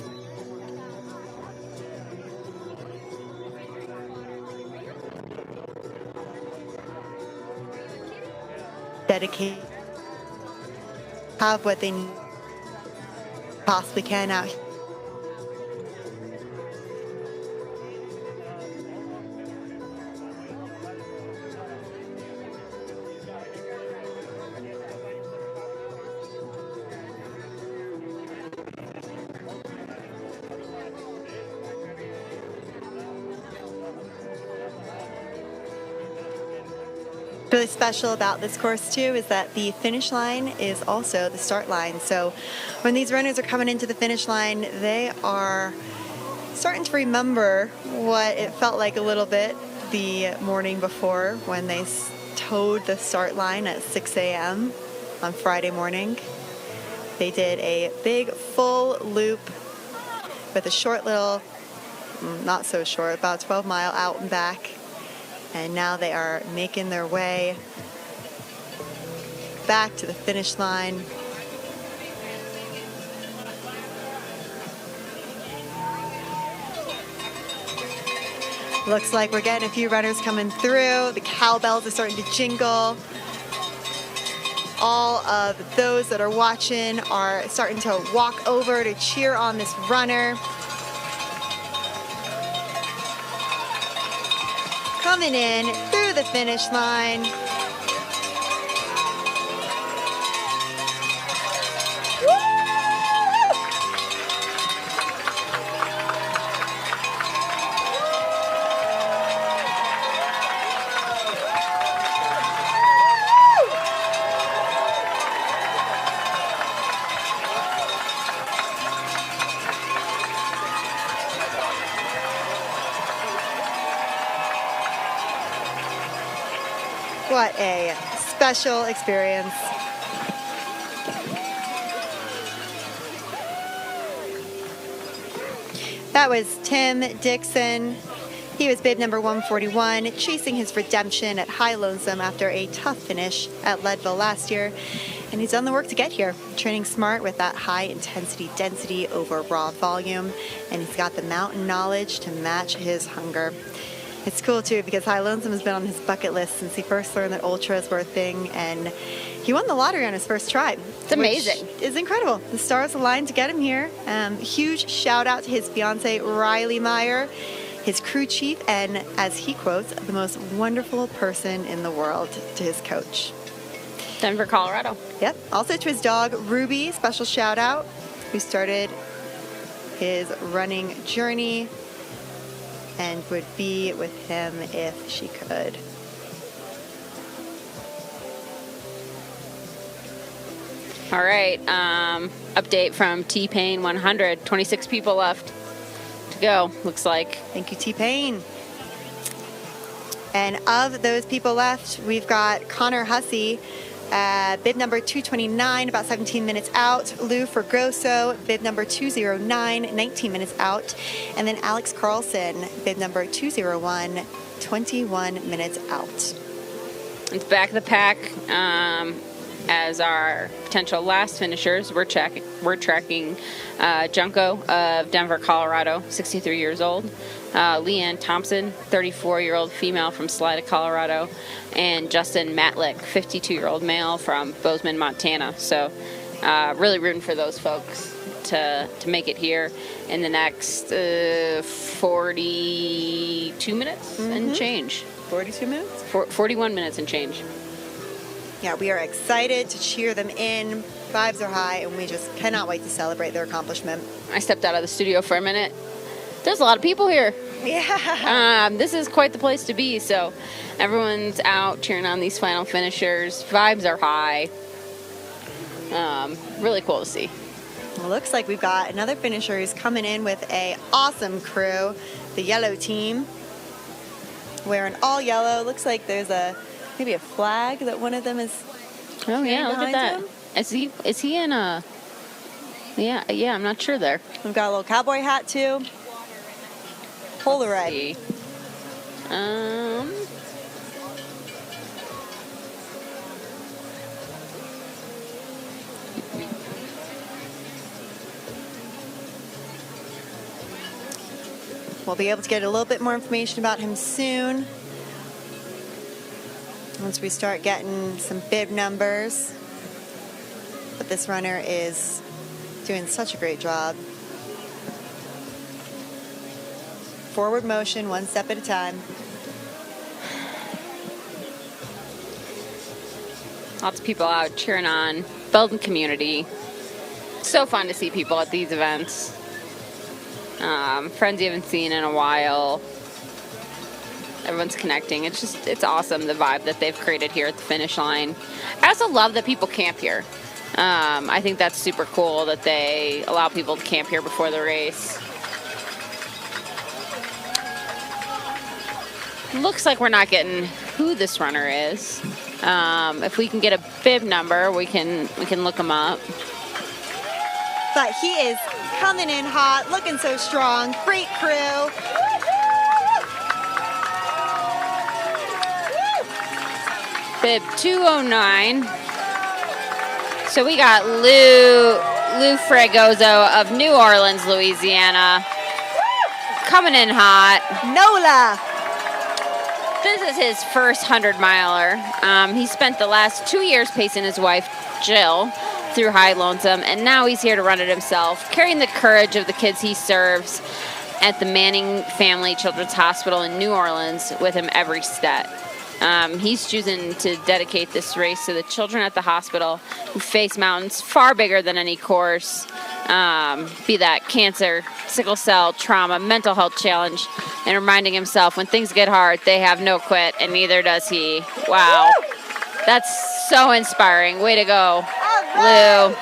dedicated, have what they possibly can out here. Really special about this course too is that the finish line is also the start line. So when these runners are coming into the finish line, they are starting to remember what it felt like a little bit the morning before when they towed the start line at 6 a.m. on Friday morning. They did a big full loop with a short little, not so short, about 12-mile out and back. And now they are making their way back to the finish line. Looks like we're getting a few runners coming through. The cowbells are starting to jingle. All of those that are watching are starting to walk over to cheer on this runner. Coming in through the finish line. What a special experience. That was Tim Dixon. He was bib number 141, chasing his redemption at High Lonesome after a tough finish at Leadville last year. And he's done the work to get here, training smart with that high intensity density over raw volume. And he's got the mountain knowledge to match his hunger. It's cool too because High Lonesome has been on his bucket list since he first learned that ultras were a thing, and he won the lottery on his first try. It's amazing. It's incredible. The stars aligned to get him here. Huge shout out to his fiance Riley Meyer, his crew chief, and as he quotes, the most wonderful person in the world, to his coach. Denver, Colorado. Yep. Also to his dog Ruby, special shout out, who started his running journey and would be with him if she could. All right, update from T-Pain 100. 26 people left to go, looks like. Thank you, T-Pain. And of those people left, we've got Connor Hussey, bib number 229, about 17 minutes out. Lou Fergoso, bib number 209, 19 minutes out. And then Alex Carlson, bib number 201, junction minutes out. It's back of the pack. As our potential last finishers, we're tracking Junko of Denver, Colorado, 63 years old. Leanne Thompson, 34-year-old female from Salida, Colorado. And Justin Matlick, 52-year-old male from Bozeman, Montana. So really rooting for those folks to make it here in the next 42 minutes and change. 42 minutes? 41 minutes and change. Yeah, we are excited to cheer them in. Vibes are high, and we just cannot wait to celebrate their accomplishment. I stepped out of the studio for a minute. There's a lot of people here. Yeah. This is quite the place to be, so everyone's out cheering on these final finishers. Vibes are high. Really cool to see. Well, looks like we've got another finisher who's coming in with a awesome crew, the yellow team. wearing all yellow. Looks like there's maybe a flag that one of them is. Oh yeah, look at that. Him. Is he in a? Yeah, I'm not sure there. We've got a little cowboy hat too. Polaroid. We'll be able to get a little bit more information about him soon. Once we start getting some bib numbers. But this runner is doing such a great job. Forward motion, one step at a time. Lots of people out cheering on, building community. So fun to see people at these events. Friends you haven't seen in a while. Everyone's connecting. It's awesome, the vibe that they've created here at the finish line. I also love that people camp here. I think that's super cool that they allow people to camp here before the race. Looks like we're not getting who this runner is. If we can get a bib number, we can look him up. But he is coming in hot, looking so strong. Great crew. Bib 209. So we got Lou Fragoso of New Orleans, Louisiana, coming in hot. NOLA. This is his first 100-miler. He spent the last 2 years pacing his wife, Jill, through High Lonesome, and now he's here to run it himself, carrying the courage of the kids he serves at the Manning Family Children's Hospital in New Orleans with him every step. He's choosing to dedicate this race to the children at the hospital who face mountains far bigger than any course, be that cancer, sickle cell, trauma, mental health challenge, and reminding himself when things get hard, they have no quit, and neither does he. Wow. That's so inspiring. Way to go, Lou.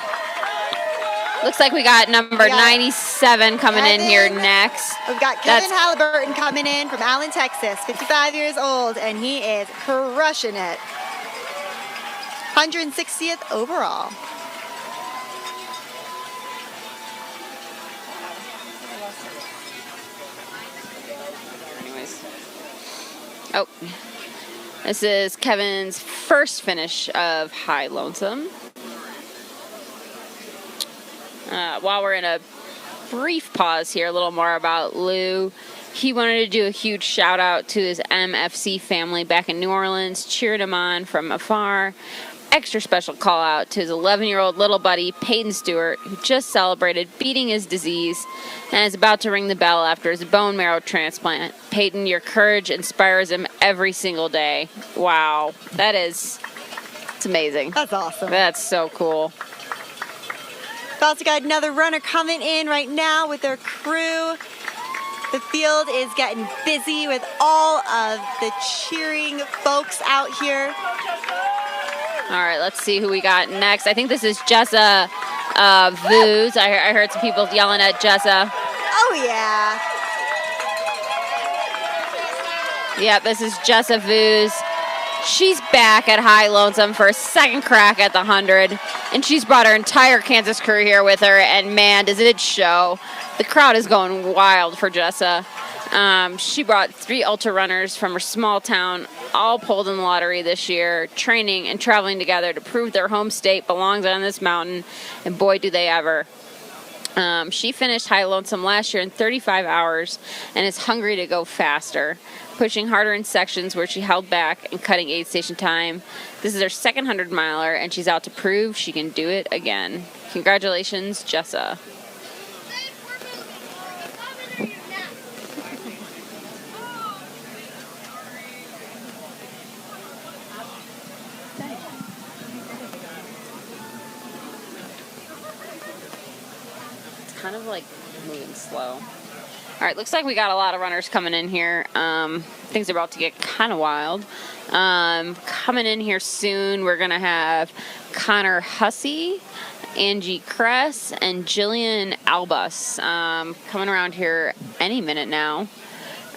Looks like we got number 97 coming in here next. We've got Kevin Halliburton coming in from Allen, Texas, 55 years old, and he is crushing it. 160th overall. Anyways. Oh, this is Kevin's first finish of High Lonesome. While we're in a brief pause here, a little more about Lou. He wanted to do a huge shout out to his MFC family back in New Orleans, cheered him on from afar. Extra special call out to his 11-year-old little buddy, Peyton Stewart, who just celebrated beating his disease and is about to ring the bell after his bone marrow transplant. Peyton, your courage inspires him every single day. Wow. It's amazing. That's awesome. That's so cool. We've also got another runner coming in right now with their crew. The field is getting busy with all of the cheering folks out here. All right, let's see who we got next. I think this is Jessa Voos. I heard some people yelling at Jessa. Oh, yeah. Yeah, this is Jessa Voos. She's back at High Lonesome for a second crack at the 100, and she's brought her entire Kansas crew here with her, and man, does it show. The crowd is going wild for Jessa. She brought 3 ultra runners from her small town, all pulled in the lottery this year, training and traveling together to prove their home state belongs on this mountain, and boy, do they ever. She finished High Lonesome last year in 35 hours and is hungry to go faster, pushing harder in sections where she held back and cutting aid station time. This is her second 100-miler, and she's out to prove she can do it again. Congratulations, Jessa. Kind of like moving slow. All right, looks like we got a lot of runners coming in here. Things are about to get kind of wild. Coming in here soon, we're going to have Connor Hussey, Angie Kress, and Jillian Albus coming around here any minute now.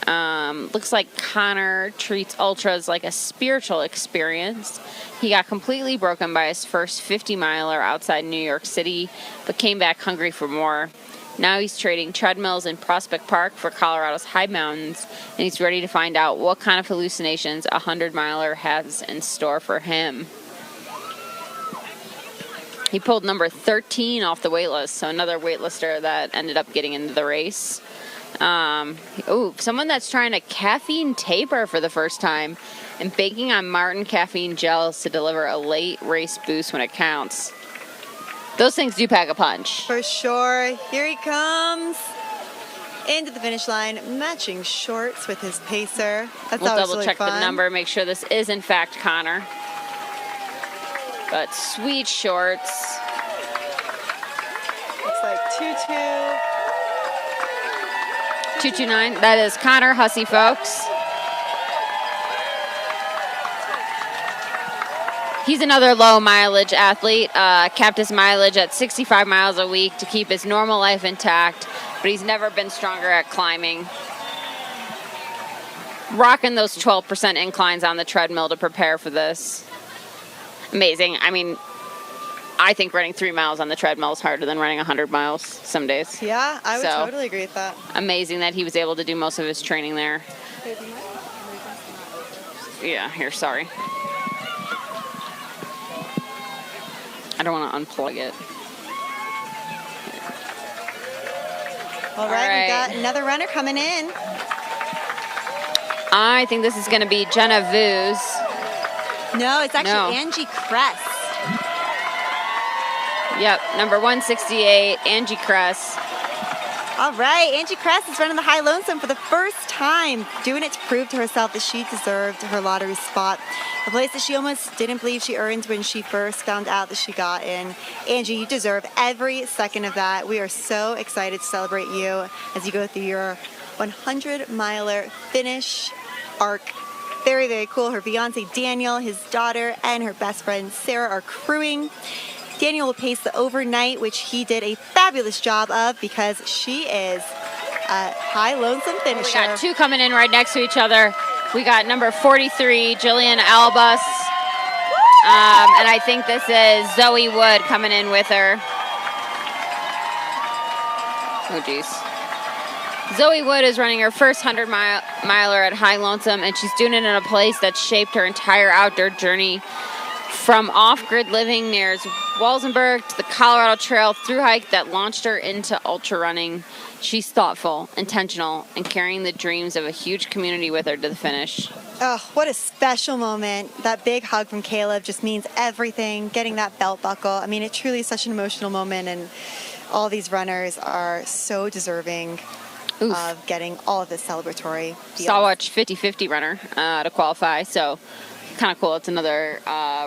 Looks like Connor treats ultras like a spiritual experience. He got completely broken by his first 50-miler outside New York City, but came back hungry for more. Now he's trading treadmills in Prospect Park for Colorado's high mountains, and he's ready to find out what kind of hallucinations a 100-miler has in store for him. He pulled number 13 off the wait list, so another waitlister that ended up getting into the race. Someone that's trying to caffeine taper for the first time and banking on Maurten caffeine gels to deliver a late race boost when it counts. Those things do pack a punch. For sure. Here he comes into the finish line, matching shorts with his pacer. That's We'll always double really check fun. the number, make sure this is in fact Connor. But sweet shorts. Looks like 2-2. 229. That is Connor Hussey, folks. He's another low mileage athlete. Capped his mileage at 65 miles a week to keep his normal life intact, but he's never been stronger at climbing. Rocking those 12% inclines on the treadmill to prepare for this. Amazing. I mean, I think running 3 miles on the treadmill is harder than running 100 miles some days. Yeah, I would So, totally agree with that. Amazing that he was able to do most of his training there. Yeah, here, sorry. I don't want to unplug it. All right, we got another runner coming in. I think this is going to be Jenna Vuz. No, it's actually No. Angie Kress. Yep, number 168, Angie Kress. All right, Angie Kress is running the High Lonesome for the first time, doing it to prove to herself that she deserved her lottery spot. A place that she almost didn't believe she earned when she first found out that she got in. Angie, you deserve every second of that. We are so excited to celebrate you as you go through your 100-miler finish arc. Very, very cool. Her fiance Daniel, his daughter, and her best friend Sarah are crewing. Daniel will pace the overnight, which he did a fabulous job of because she is a High Lonesome finisher. We got two coming in right next to each other. We got number 43, Jillian Albus. And I think this is Zoe Wood coming in with her. Oh, geez. Zoe Wood is running her first 100-miler at High Lonesome, and she's doing it in a place that shaped her entire outdoor journey. From off-grid living near Walsenburg to the Colorado Trail through hike that launched her into ultra running. She's thoughtful, intentional, and carrying the dreams of a huge community with her to the finish. Oh, what a special moment. That big hug from Caleb just means everything. Getting that belt buckle. I mean, it truly is such an emotional moment, and all these runners are so deserving of getting all of this celebratory feels. Sawatch 50-50 runner to qualify, so kind of cool. It's another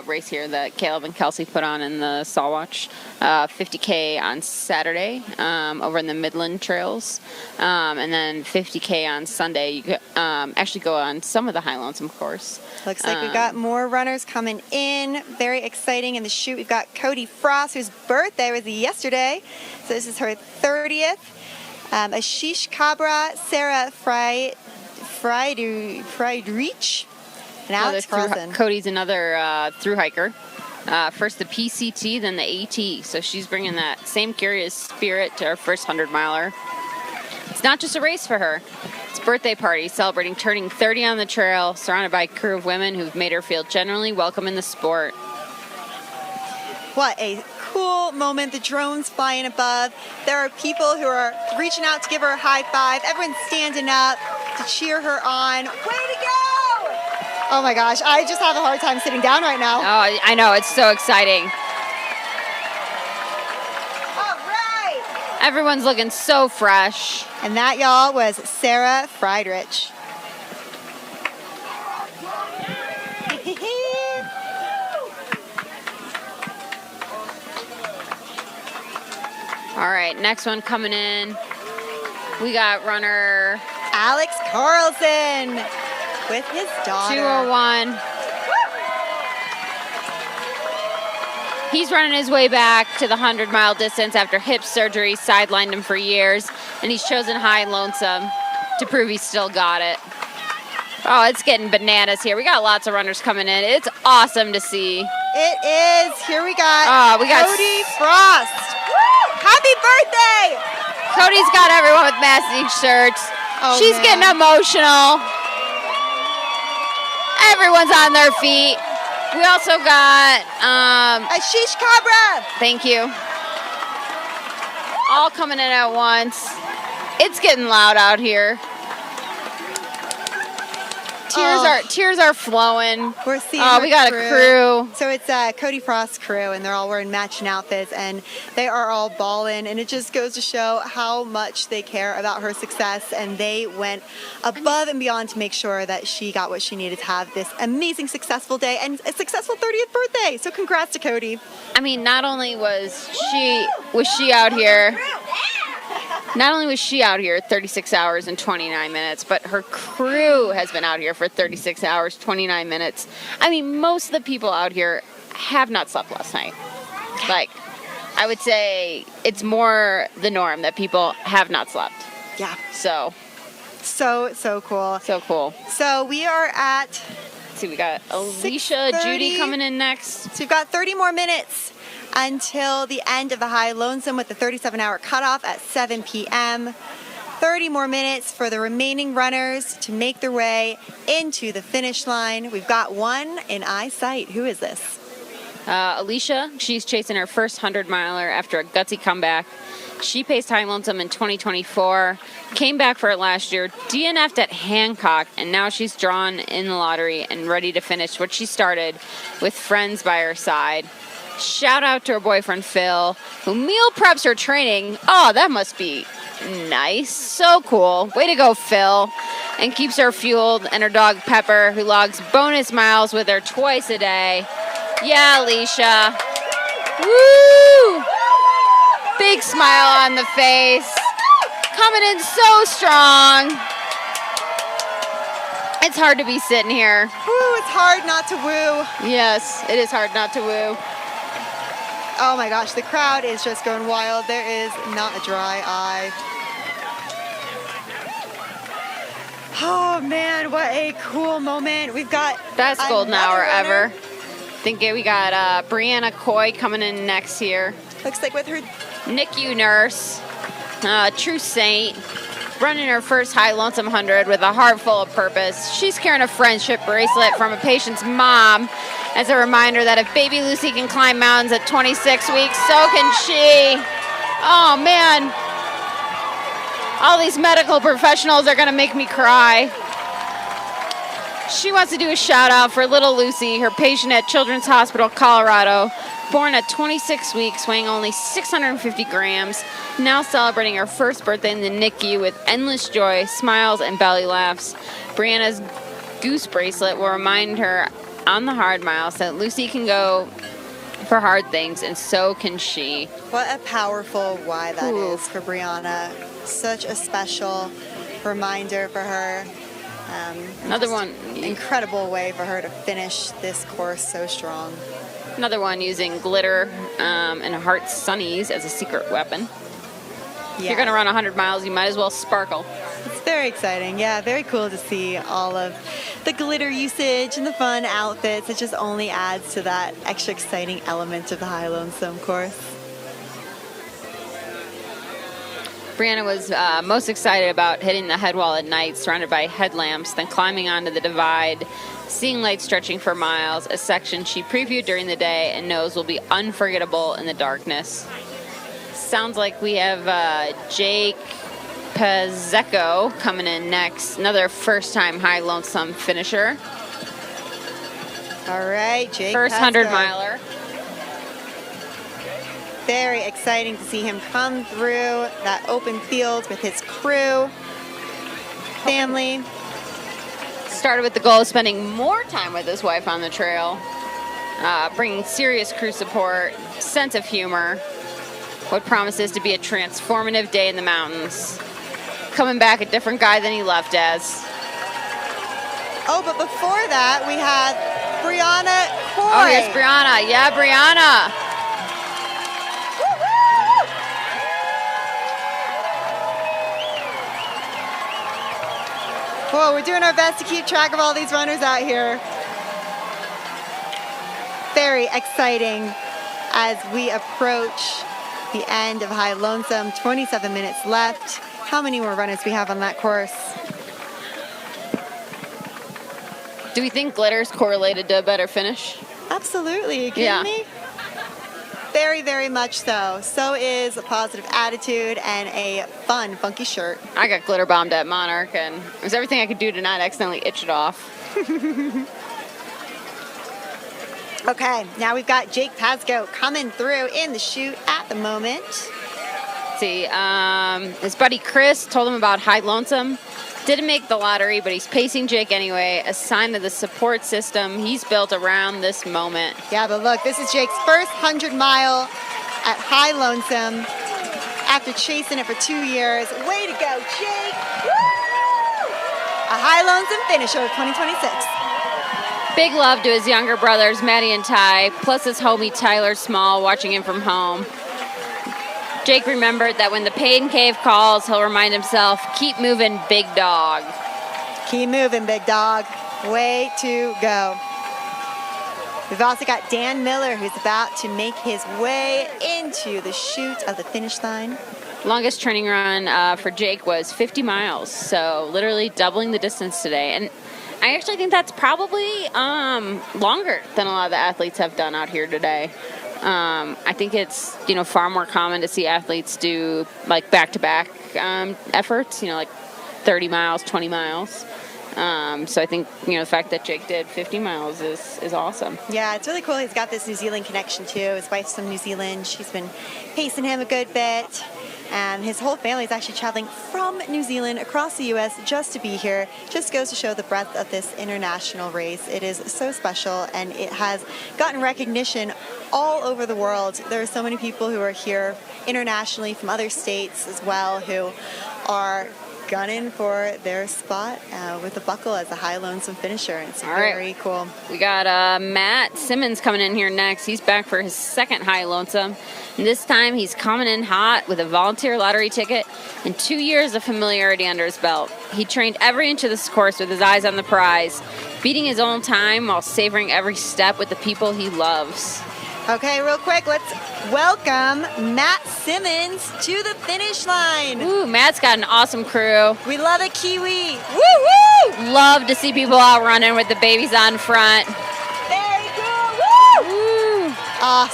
race here that Caleb and Kelsey put on in the Sawatch. 50K on Saturday over in the Midland Trails, and then 50K on Sunday. You could actually go on some of the High Lonesome course. Looks like we've got more runners coming in. Very exciting in the chute. We've got Cody Frost, whose birthday was yesterday, so this is her 30th. Ashish Kabra, Sarah Friedrich, and Alex Carlson. Cody's another thru hiker. First the PCT, then the AT. So she's bringing that same curious spirit to her first 100-miler. It's not just a race for her. It's a birthday party celebrating turning 30 on the trail, surrounded by a crew of women who've made her feel generally welcome in the sport. What a cool moment. The drone's flying above. There are people who are reaching out to give her a high five. Everyone's standing up to cheer her on. Way to go! Oh my gosh, I just have a hard time sitting down right now. Oh, I know, it's so exciting. All right! Everyone's looking so fresh. And that, y'all, was Sarah Friedrich. All right, next one coming in. We got runner Alex Carlson with his daughter. 201. He's running his way back to the 100-mile distance after hip surgery sidelined him for years, and he's chosen High Lonesome. to prove he still got it. Oh, it's getting bananas here. We got lots of runners coming in. It's awesome to see. It is. Here we got we got Cody Frost. Woo! Happy birthday! Cody's got everyone with Massey shirts. Oh, She's man. getting emotional. Everyone's on their feet. We also got Ashish Kabra. thank you. All coming in at once. It's getting loud out here. Tears are flowing. We're seeing we got a crew. So it's Cody Frost's crew, and they're all wearing matching outfits, and they are all balling, and it just goes to show how much they care about her success, and they went above and beyond to make sure that she got what she needed to have this amazing, successful day and a successful 30th birthday. So congrats to Cody. I mean, not only was she out here. Not only was she out here 36 hours and 29 minutes, but her crew has been out here for 36 hours, 29 minutes. I mean, most of the people out here have not slept last night. Like, I would say it's more the norm that people have not slept. Yeah. So cool. So cool. So we are at... Let's see, we got Alicia, 6:30. Judy coming in next. So we've got 30 more minutes until the end of the High Lonesome with the 37-hour cutoff at 7 p.m. 30 more minutes for the remaining runners to make their way into the finish line. We've got one in eyesight. Who is this? Alicia, she's chasing her first 100-miler after a gutsy comeback. She paced High Lonesome in 2024, came back for it last year, DNF'd at Hancock, and now she's drawn in the lottery and ready to finish what she started with friends by her side. Shout out to her boyfriend, Phil, who meal preps her training. Oh, that must be nice. So cool. Way to go, Phil. And keeps her fueled. And her dog, Pepper, who logs bonus miles with her twice a day. Yeah, Alicia. Woo! Big smile on the face. Coming in so strong. It's hard to be sitting here. Woo, it's hard not to woo. Yes, it is hard not to woo. Oh my gosh, the crowd is just going wild. There is not a dry eye. Oh man, what a cool moment. We've got best golden hour runner. ever. We got Brianna Coy coming in next here. Looks like with her NICU nurse, true saint, running her first High Lonesome 100 with a heart full of purpose. She's carrying a friendship bracelet from a patient's mom as a reminder that if baby Lucy can climb mountains at 26 weeks, so can she. Oh man, all these medical professionals are gonna make me cry. She wants to do a shout out for little Lucy, her patient at Children's Hospital, Colorado, born at 26 weeks, weighing only 650 grams, now celebrating her first birthday in the NICU with endless joy, smiles, and belly laughs. Brianna's goose bracelet will remind her on the hard miles that Lucy can go for hard things, and so can she. What a powerful why that is for Brianna. Such a special reminder for her. Another one. Incredible way for her to finish this course so strong. Another one using glitter and heart sunnies as a secret weapon. If you're going to run 100 miles, you might as well sparkle. It's very exciting. Yeah, very cool to see all of the glitter usage and the fun outfits. It just only adds to that extra exciting element of the High Lonesome course. Brianna was most excited about hitting the head wall at night, surrounded by headlamps, then climbing onto the divide, seeing lights stretching for miles, a section she previewed during the day and knows will be unforgettable in the darkness. Sounds like we have Jake Pazecco coming in next, another first-time High Lonesome finisher. All right, Jake. First 100-miler. Very exciting to see him come through that open field with his crew, family. Started with the goal of spending more time with his wife on the trail, bringing serious crew support, sense of humor, what promises to be a transformative day in the mountains. Coming back a different guy than he left as. Oh, but before that, we had Brianna Coy. Oh, here's Brianna. Yeah, Brianna. Whoa, we're doing our best to keep track of all these runners out here. Very exciting as we approach the end of High Lonesome. 27 minutes left. How many more runners we have on that course? Do we think glitter's correlated to a better finish? Absolutely. Are you kidding me? Very, very much so. So is a positive attitude and a fun, funky shirt. I got glitter bombed at Monarch, and it was everything I could do to not accidentally itch it off. Okay, now we've got Jake Pascoe coming through in the chute at the moment. Let's see, his buddy Chris told him about High Lonesome. Didn't make the lottery, but he's pacing Jake anyway, a sign of the support system he's built around this moment. Yeah, but look, this is Jake's first 100-mile at High Lonesome after chasing it for 2 years. Way to go, Jake! Woo! A High Lonesome finisher of 2026. Big love to his younger brothers, Maddie and Ty, plus his homie Tyler Small watching him from home. Jake remembered that when the pain cave calls, he'll remind himself, keep moving, big dog. Keep moving, big dog. Way to go. We've also got Dan Miller, who's about to make his way into the chute of the finish line. Longest training run for Jake was 50 miles, so literally doubling the distance today. And I actually think that's probably longer than a lot of the athletes have done out here today. I think it's, far more common to see athletes do like back-to-back efforts, like 30 miles, 20 miles. So I think, the fact that Jake did 50 miles is awesome. Yeah, it's really cool. He's got this New Zealand connection too. His wife's from New Zealand. She's been pacing him a good bit. And his whole family is actually traveling from New Zealand across the U.S. just to be here. Just goes to show the breadth of this international race. It is so special, and it has gotten recognition all over the world. There are so many people who are here internationally from other states as well who are gunning for their spot with a buckle as a High Lonesome finisher. And it's very cool. We got Matt Simmons coming in here next. He's back for his second High Lonesome. And this time he's coming in hot with a volunteer lottery ticket and 2 years of familiarity under his belt. He trained every inch of this course with his eyes on the prize, beating his own time while savoring every step with the people he loves. Okay, real quick, let's welcome Matt Simmons to the finish line. Ooh, Matt's got an awesome crew. We love a Kiwi. Woo-woo! Love to see people out running with the babies on front. Very cool. Woo!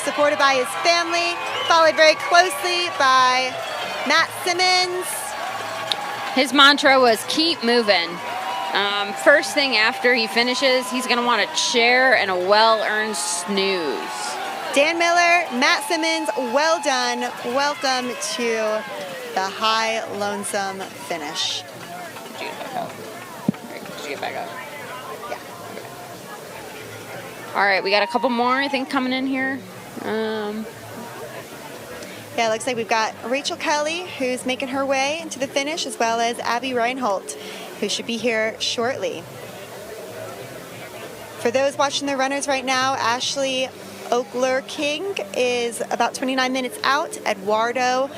Supported by his family, followed very closely by Matt Simmons. His mantra was keep moving. First thing after he finishes, he's going to want a chair and a well-earned snooze. Dan Miller, Matt Simmons, well done. Welcome to the High Lonesome finish. Did you get back up? Did you get back up? Yeah. Okay. All right, we got a couple more, I think, coming in here. Yeah, it looks like we've got Rachel Kelly, who's making her way into the finish, as well as Abby Reinholt, who should be here shortly. For those watching the runners right now, Ashley Oakler King is about 29 minutes out. Eduardo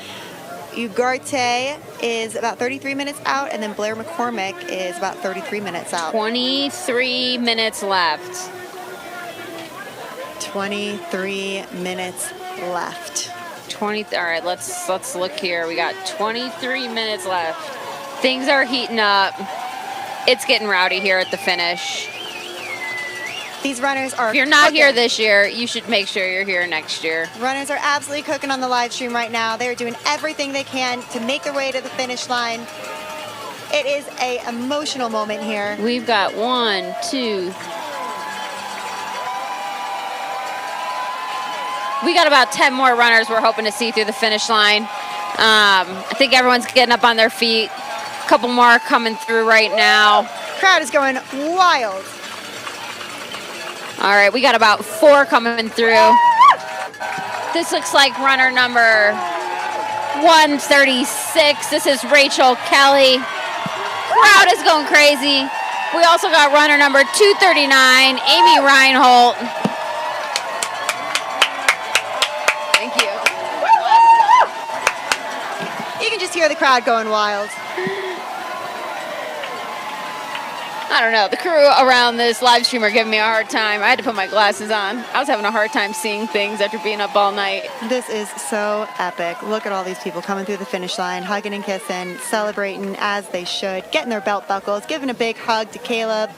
Ugarte is about 33 minutes out, and then Blair McCormick is about 33 minutes out. 23 minutes left. 23 minutes left. All right, let's look here. We got 23 minutes left. Things are heating up. It's getting rowdy here at the finish. These runners are If you're not cooking. here this year, you should make sure you're here next year. Runners are absolutely cooking on the live stream right now. They're doing everything they can to make their way to the finish line. It is an emotional moment here. We've got 1, 2. We got about 10 more runners we're hoping to see through the finish line. I think everyone's getting up on their feet. A couple more coming through right now. Crowd is going wild. All right, we got about 4 coming through. This looks like runner number 136. This is Rachel Kelly. Crowd is going crazy. We also got runner number 239, Amy Reinholt. Thank you. You can just hear the crowd going wild. I don't know. The crew around this live stream are giving me a hard time. I had to put my glasses on. I was having a hard time seeing things after being up all night. This is so epic. Look at all these people coming through the finish line, hugging and kissing, celebrating as they should, getting their belt buckles, giving a big hug to Caleb.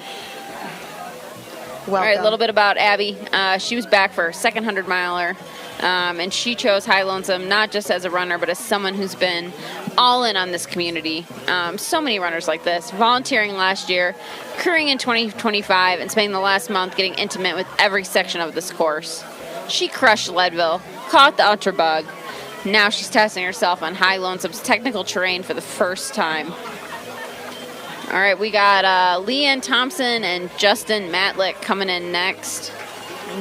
Welcome. All right, a little bit about Abby. She was back for her second 100-miler, and she chose High Lonesome not just as a runner, but as someone who's been all in on this community. So many runners like this, volunteering last year, crewing in 2025, and spending the last month getting intimate with every section of this course. She crushed Leadville, caught the Ultra Bug. Now she's testing herself on High Lonesome's technical terrain for the first time. All right, we got Leanne Thompson and Justin Matlick coming in next.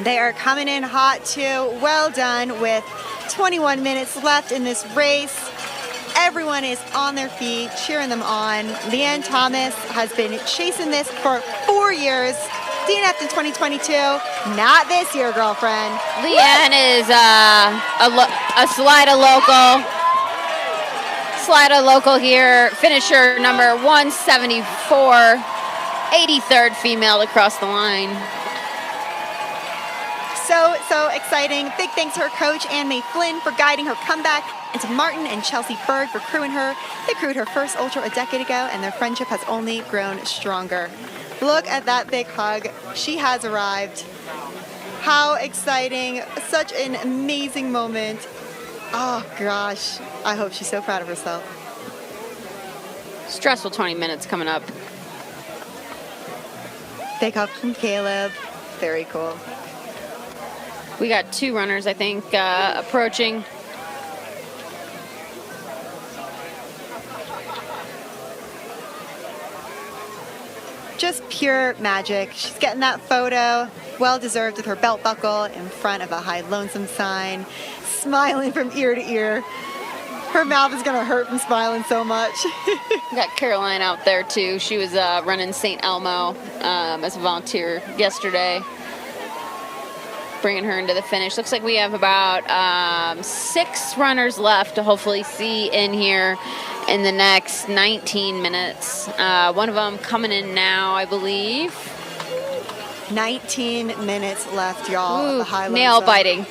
They are coming in hot too. Well done with 21 minutes left in this race. Everyone is on their feet, cheering them on. Leanne Thomas has been chasing this for 4 years. DNF in 2022. Not this year, girlfriend. Leanne is a Slida local here. Finisher number 174. 83rd female to cross the line. So exciting. Big thanks to her coach, Ann May Flynn, for guiding her comeback, and to Maurten and Chelsea Berg for crewing her. They crewed her first ultra a decade ago, and their friendship has only grown stronger. Look at that big hug. She has arrived. How exciting. Such an amazing moment. Oh gosh, I hope she's so proud of herself. Stressful 20 minutes coming up. Big hug from Caleb. Very cool. We got 2 runners, I think, approaching. Just pure magic. She's getting that photo, well deserved, with her belt buckle in front of a High Lonesome sign, smiling from ear to ear. Her mouth is gonna hurt from smiling so much. We got Caroline out there too. She was running St. Elmo as a volunteer yesterday, bringing her into the finish. Looks like we have about 6 runners left to hopefully see in here in the next 19 minutes. One of them coming in now, I believe. 19 minutes left, y'all. Ooh, nail biting.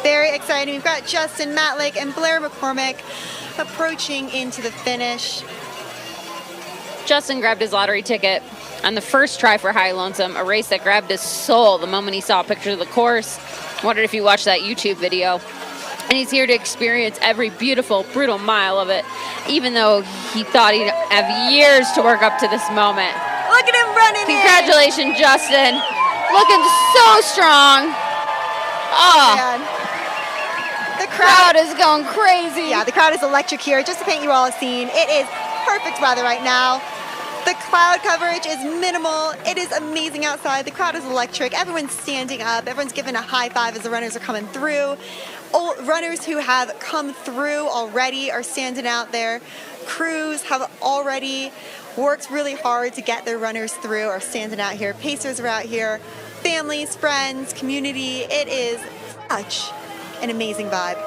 Very exciting. We've got Justin Matlick and Blair McCormick approaching into the finish. Justin grabbed his lottery ticket on the first try for High Lonesome, a race that grabbed his soul the moment he saw pictures of the course. Wondered if you watched that YouTube video. And he's here to experience every beautiful, brutal mile of it, even though he thought he'd have years to work up to this moment. Look at him running. Congratulations, Justin. Looking so strong. Oh. Man. The crowd is going crazy. Yeah, the crowd is electric here. Just to paint you all a scene, it is perfect weather right now. The cloud coverage is minimal. It is amazing outside. The crowd is electric. Everyone's standing up. Everyone's giving a high five as the runners are coming through. Runners who have come through already are standing out there. Crews have already worked really hard to get their runners through, are standing out here. Pacers are out here. Families, friends, community. It is such an amazing vibe.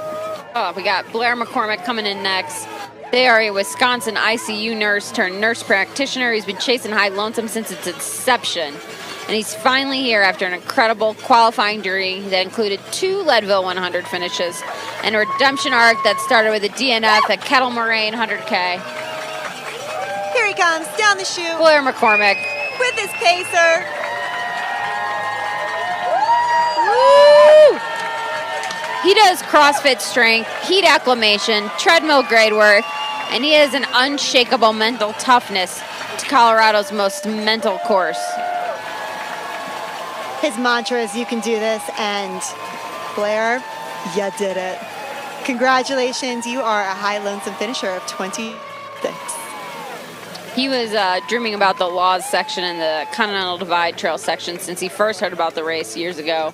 Oh, we got Blair McCormick coming in next. They are a Wisconsin ICU nurse turned nurse practitioner. He's been chasing High Lonesome since its inception. And he's finally here after an incredible qualifying journey that included 2 Leadville 100 finishes and a redemption arc that started with a DNF at Kettle Moraine 100K. Here he comes, down the chute. Blair McCormick. With his pacer. Woo! He does CrossFit strength, heat acclimation, treadmill grade work, and he has an unshakable mental toughness to Colorado's most mental course. His mantra is, you can do this, and Blair, you did it. Congratulations, you are a High Lonesome finisher of 26. He was dreaming about the Laws section and the Continental Divide Trail section since he first heard about the race years ago.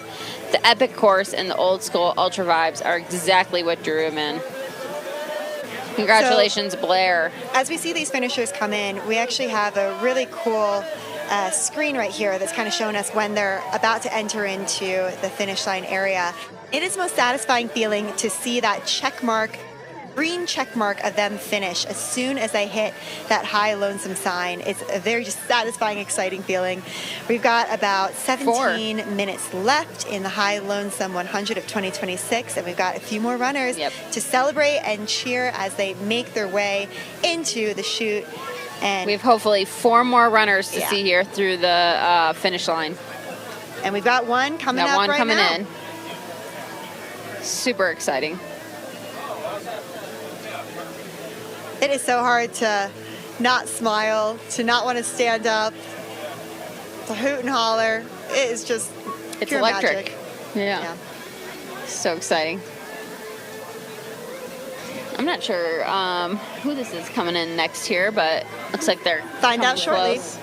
The epic course and the old school ultra vibes are exactly what drew him in. Congratulations, Blair. As we see these finishers come in, we actually have a really cool screen right here that's kind of showing us when they're about to enter into the finish line area. It is the most satisfying feeling to see that check mark green check mark of them finish as soon as they hit that High Lonesome sign. It's a very just satisfying, exciting feeling. We've got about 17 minutes left in the High Lonesome 100 of 2026, and we've got a few more runners to celebrate and cheer as they make their way into the chute. And we have hopefully 4 more runners to see here through the finish line. And we've got one coming up right now. Coming in. Super exciting. It is so hard to not smile, to not want to stand up, to hoot and holler. It is just it's pure electric. Magic. Yeah. So exciting. I'm not sure who this is coming in next here, but looks like they're find out shortly. Close.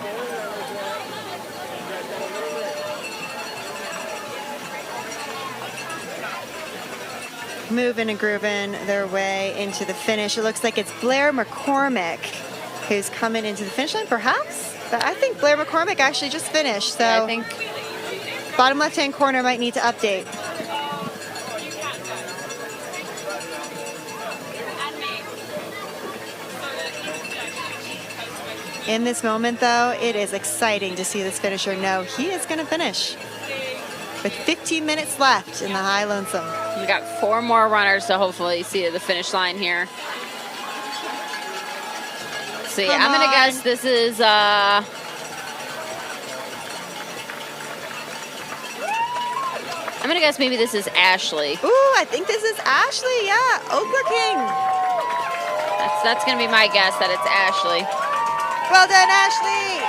Moving and grooving their way into the finish. It looks like it's Blair McCormick who's coming into the finish line, perhaps. But I think Blair McCormick actually just finished. So I think bottom left-hand corner might need to update. In this moment, though, it is exciting to see this finisher know he is going to finish. With 15 minutes left in the High Lonesome. We got 4 more runners to hopefully see the finish line here. See, I'm gonna guess this is I'm gonna guess maybe this is Ashley. Ooh, I think this is Ashley. Yeah, Oakler King. That's gonna be my guess that it's Ashley. Well done, Ashley.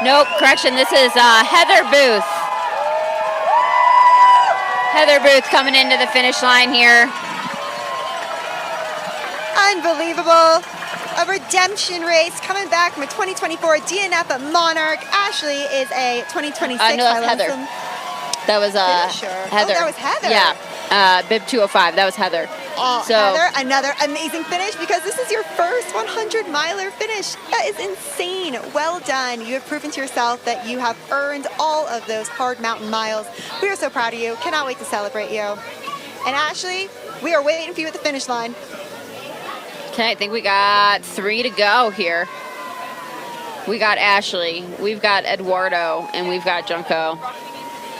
Nope, correction, this is Heather Booth. Heather Booth coming into the finish line here. Unbelievable. A redemption race coming back from a 2024 DNF at Monarch. Ashley is a 2026 no, that's Heather. That was Heather. Oh, that was Heather. Yeah, bib 205, that was Heather. Oh, so, Heather, another amazing finish because this is your first 100-miler finish. That is insane. Well done. You have proven to yourself that you have earned all of those hard mountain miles. We are so proud of you. Cannot wait to celebrate you. And Ashley, we are waiting for you at the finish line. Okay, I think we got 3 to go here. We got Ashley, we've got Eduardo, and we've got Junko.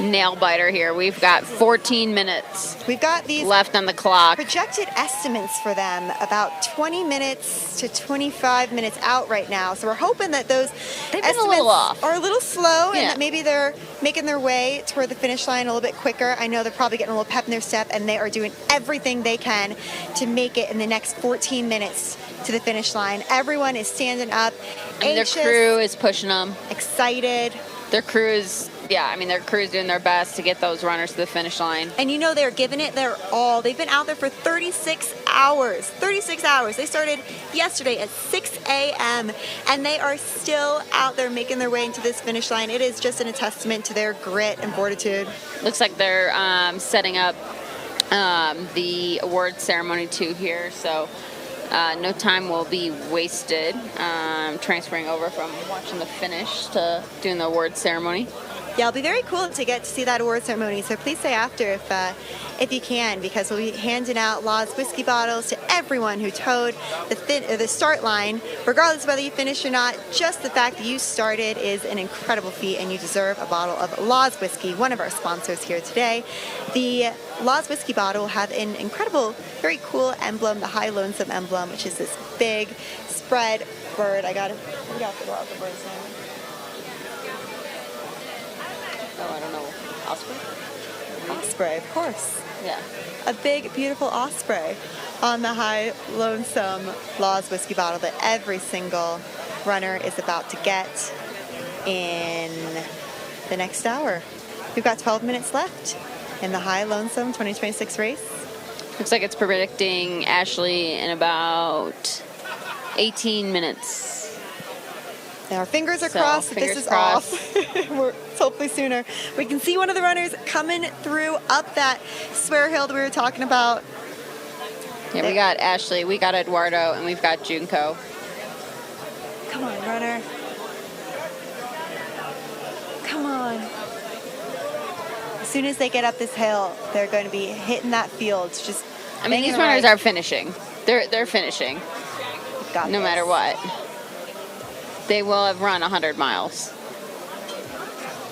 Nail biter here. We've got 14 minutes. We've got these left on the clock. Projected estimates for them about 20 minutes to 25 minutes out right now. So we're hoping that those estimates a little off. Are a little slow and that maybe they're making their way toward the finish line a little bit quicker. I know they're probably getting a little pep in their step and they are doing everything they can to make it in the next 14 minutes to the finish line. Everyone is standing up, anxious, their crew is pushing them. Excited. Their crew is their crew is doing their best to get those runners to the finish line. And you know they're giving it their all. They've been out there for 36 hours. 36 hours. They started yesterday at 6 a.m. and they are still out there making their way into this finish line. It is just a testament to their grit and fortitude. Looks like they're setting up the award ceremony too here. So no time will be wasted transferring over from watching the finish to doing the award ceremony. Yeah, it'll be very cool to get to see that award ceremony. So please stay after if you can, because we'll be handing out Law's whiskey bottles to everyone who towed the start line, regardless of whether you finish or not. Just the fact that you started is an incredible feat, and you deserve a bottle of Law's whiskey, one of our sponsors here today. The Law's whiskey bottle will have an incredible, very cool emblem, the High Lonesome emblem, which is this big spread bird. I gotta figure out the bird's name. Oh, I don't know. Osprey? Osprey, of course. Yeah. A big, beautiful osprey on the High Lonesome Law's whiskey bottle that every single runner is about to get in the next hour. We've got 12 minutes left in the High Lonesome 2026 race. Looks like it's predicting Ashley in about 18 minutes. And our fingers are crossed that this is off. It's hopefully sooner. We can see one of the runners coming through up that swear hill that we were talking about. Yeah, we got Ashley, we got Eduardo, and we've got Junko. Come on, runner. Come on. soon as they get up this hill, they're going to be hitting that field. Just, I mean, these runners are finishing. They're finishing. Got no this. matter what. They will have run 100 miles,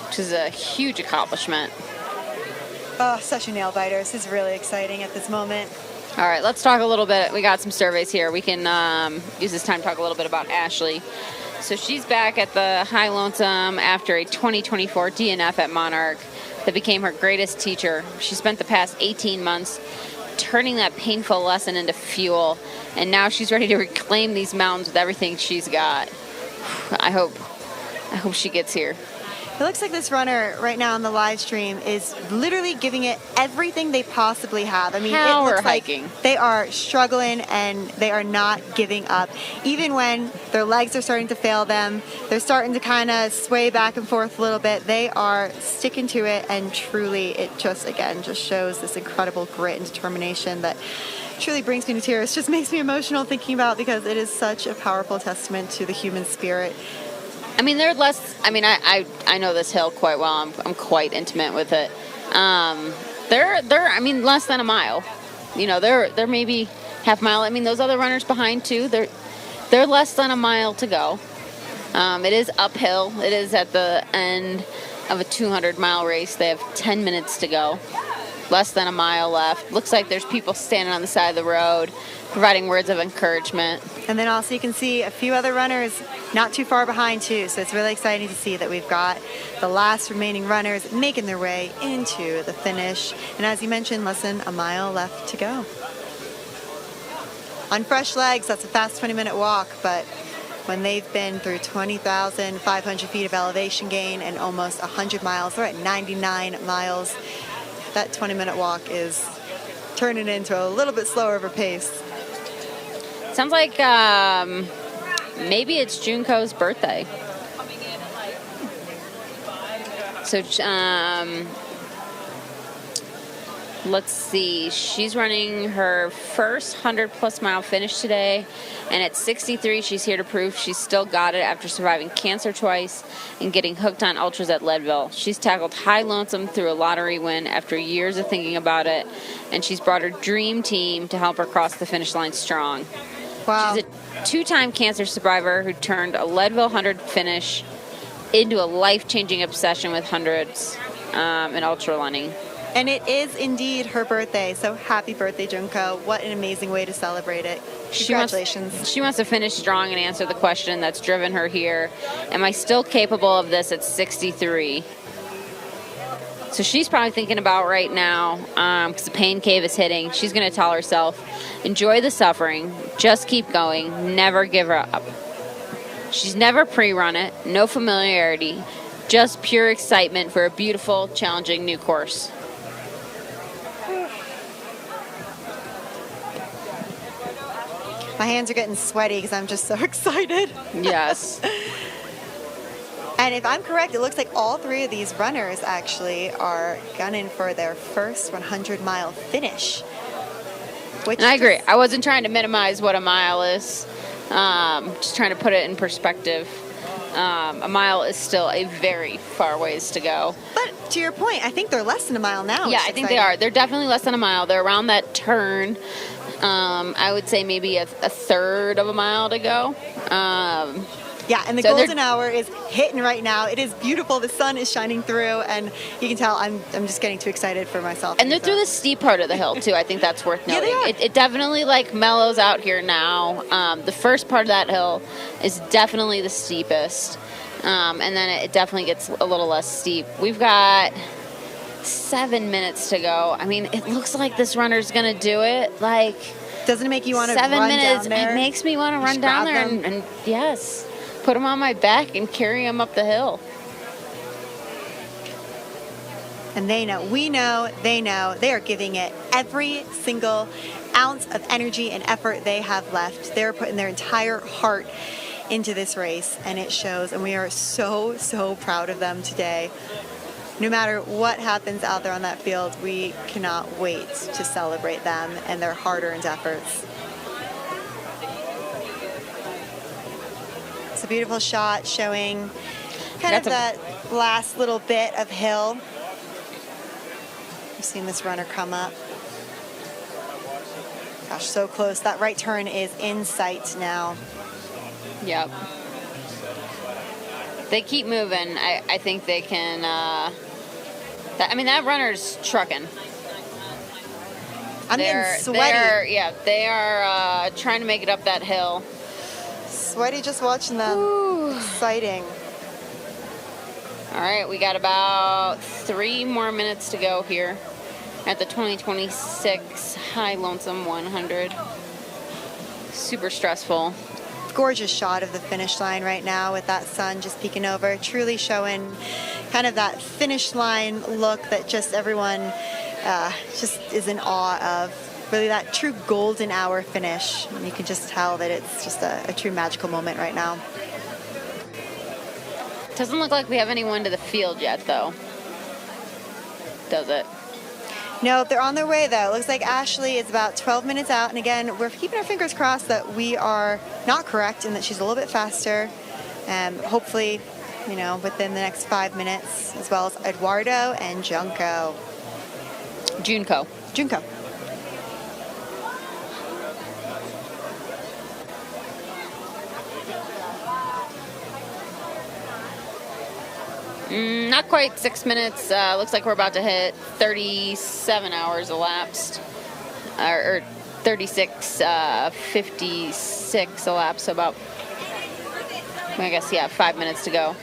which is a huge accomplishment. Oh, such a nail biter. This is really exciting at this moment. All right, let's talk a little bit. We got some surveys here. We can use this time to talk a little bit about Ashley. So she's back at the High Lonesome after a 2024 DNF at Monarch that became her greatest teacher. She spent the past 18 months turning that painful lesson into fuel, and now she's ready to reclaim these mountains with everything she's got. I hope she gets here. It looks like this runner right now on the live stream is literally giving it everything they possibly have. I mean, it looks like they are struggling and they are not giving up. Even when their legs are starting to fail them, they're starting to kind of sway back and forth a little bit. They are sticking to it, and truly it just, again, just shows this incredible grit and determination that truly brings me to tears. Just makes me emotional thinking about, because it is such a powerful testament to the human spirit. I mean, they're less. I mean, I know this hill quite well. I'm quite intimate with it. They're I mean, less than a mile. You know, they're maybe half mile. I mean, those other runners behind too. They're less than a mile to go. It is uphill. It is at the end of a 200-mile race. They have 10 minutes to go. Less than a mile left. Looks like there's people standing on the side of the road, providing words of encouragement. And then also you can see a few other runners not too far behind too, so it's really exciting to see that we've got the last remaining runners making their way into the finish. And as you mentioned, less than a mile left to go. On fresh legs, that's a fast 20-minute walk, but when they've been through 20,500 feet of elevation gain and almost 100 miles, they're at 99 miles. That 20-minute walk is turning into a little bit slower of a pace. Sounds like maybe it's Junko's birthday. So let's see. She's running her first 100-plus mile finish today, and at 63, she's here to prove she's still got it after surviving cancer twice and getting hooked on ultras at Leadville. She's tackled High Lonesome through a lottery win after years of thinking about it, and she's brought her dream team to help her cross the finish line strong. Wow. She's a two-time cancer survivor who turned a Leadville 100 finish into a life-changing obsession with hundreds and ultra running. And it is indeed her birthday, so happy birthday, Junko. What an amazing way to celebrate it. Congratulations. She wants to finish strong and answer the question that's driven her here. Am I still capable of this at 63? So she's probably thinking about right now, because the pain cave is hitting, she's going to tell herself, enjoy the suffering, just keep going, never give up. She's never pre-run it, no familiarity, just pure excitement for a beautiful, challenging new course. My hands are getting sweaty because I'm just so excited. Yes. And if I'm correct, it looks like all three of these runners actually are gunning for their first 100-mile finish. And I agree. I wasn't trying to minimize what a mile is. Just trying to put it in perspective. A mile is still a very far ways to go. But to your point, I think they're less than a mile now. Yeah, I think they are. They're definitely less than a mile. They're around that turn. I would say maybe a third of a mile to go. Yeah, and the golden hour is hitting right now. It is beautiful. The sun is shining through, and you can tell I'm just getting too excited for myself. And they're through the steep part of the hill, too. I think that's worth noting. Yeah, they are. It definitely, mellows out here now. The first part of that hill is definitely the steepest. And then it definitely gets a little less steep. We've got 7 minutes to go. I mean, it looks like this runner's going to do it. Doesn't it make you want to run 7 minutes, down there? it makes me want to run down there and yes, put them on my back and carry them up the hill. And they know, we know, they know, they are giving it every single ounce of energy and effort they have left. They're putting their entire heart into this race, and it shows, and we are so, so proud of them today. No matter what happens out there on that field, we cannot wait to celebrate them and their hard-earned efforts. It's a beautiful shot showing kind of that last little bit of hill. You've seen this runner come up. Gosh, so close. That right turn is in sight now. Yep. They keep moving. I think they can. That runner's trucking. I'm getting sweaty. They are trying to make it up that hill. Sweaty just watching them. Ooh. Exciting. All right, we got about 3 more minutes to go here at the 2026 High Lonesome 100. Super stressful. Gorgeous shot of the finish line right now with that sun just peeking over, truly showing kind of that finish line look that just everyone just is in awe of. Really that true golden hour finish. And you can just tell that it's just a true magical moment right now. Doesn't look like we have anyone to the field yet, though. Does it? No, they're on their way, though. It looks like Ashley is about 12 minutes out. And again, we're keeping our fingers crossed that we are not correct and that she's a little bit faster. Hopefully, within the next 5 minutes, as well as Eduardo and Junko. Junko. Not quite 6 minutes. Looks like we're about to hit 37 hours elapsed. Or 36, 56 elapsed. So about, 5 minutes to go.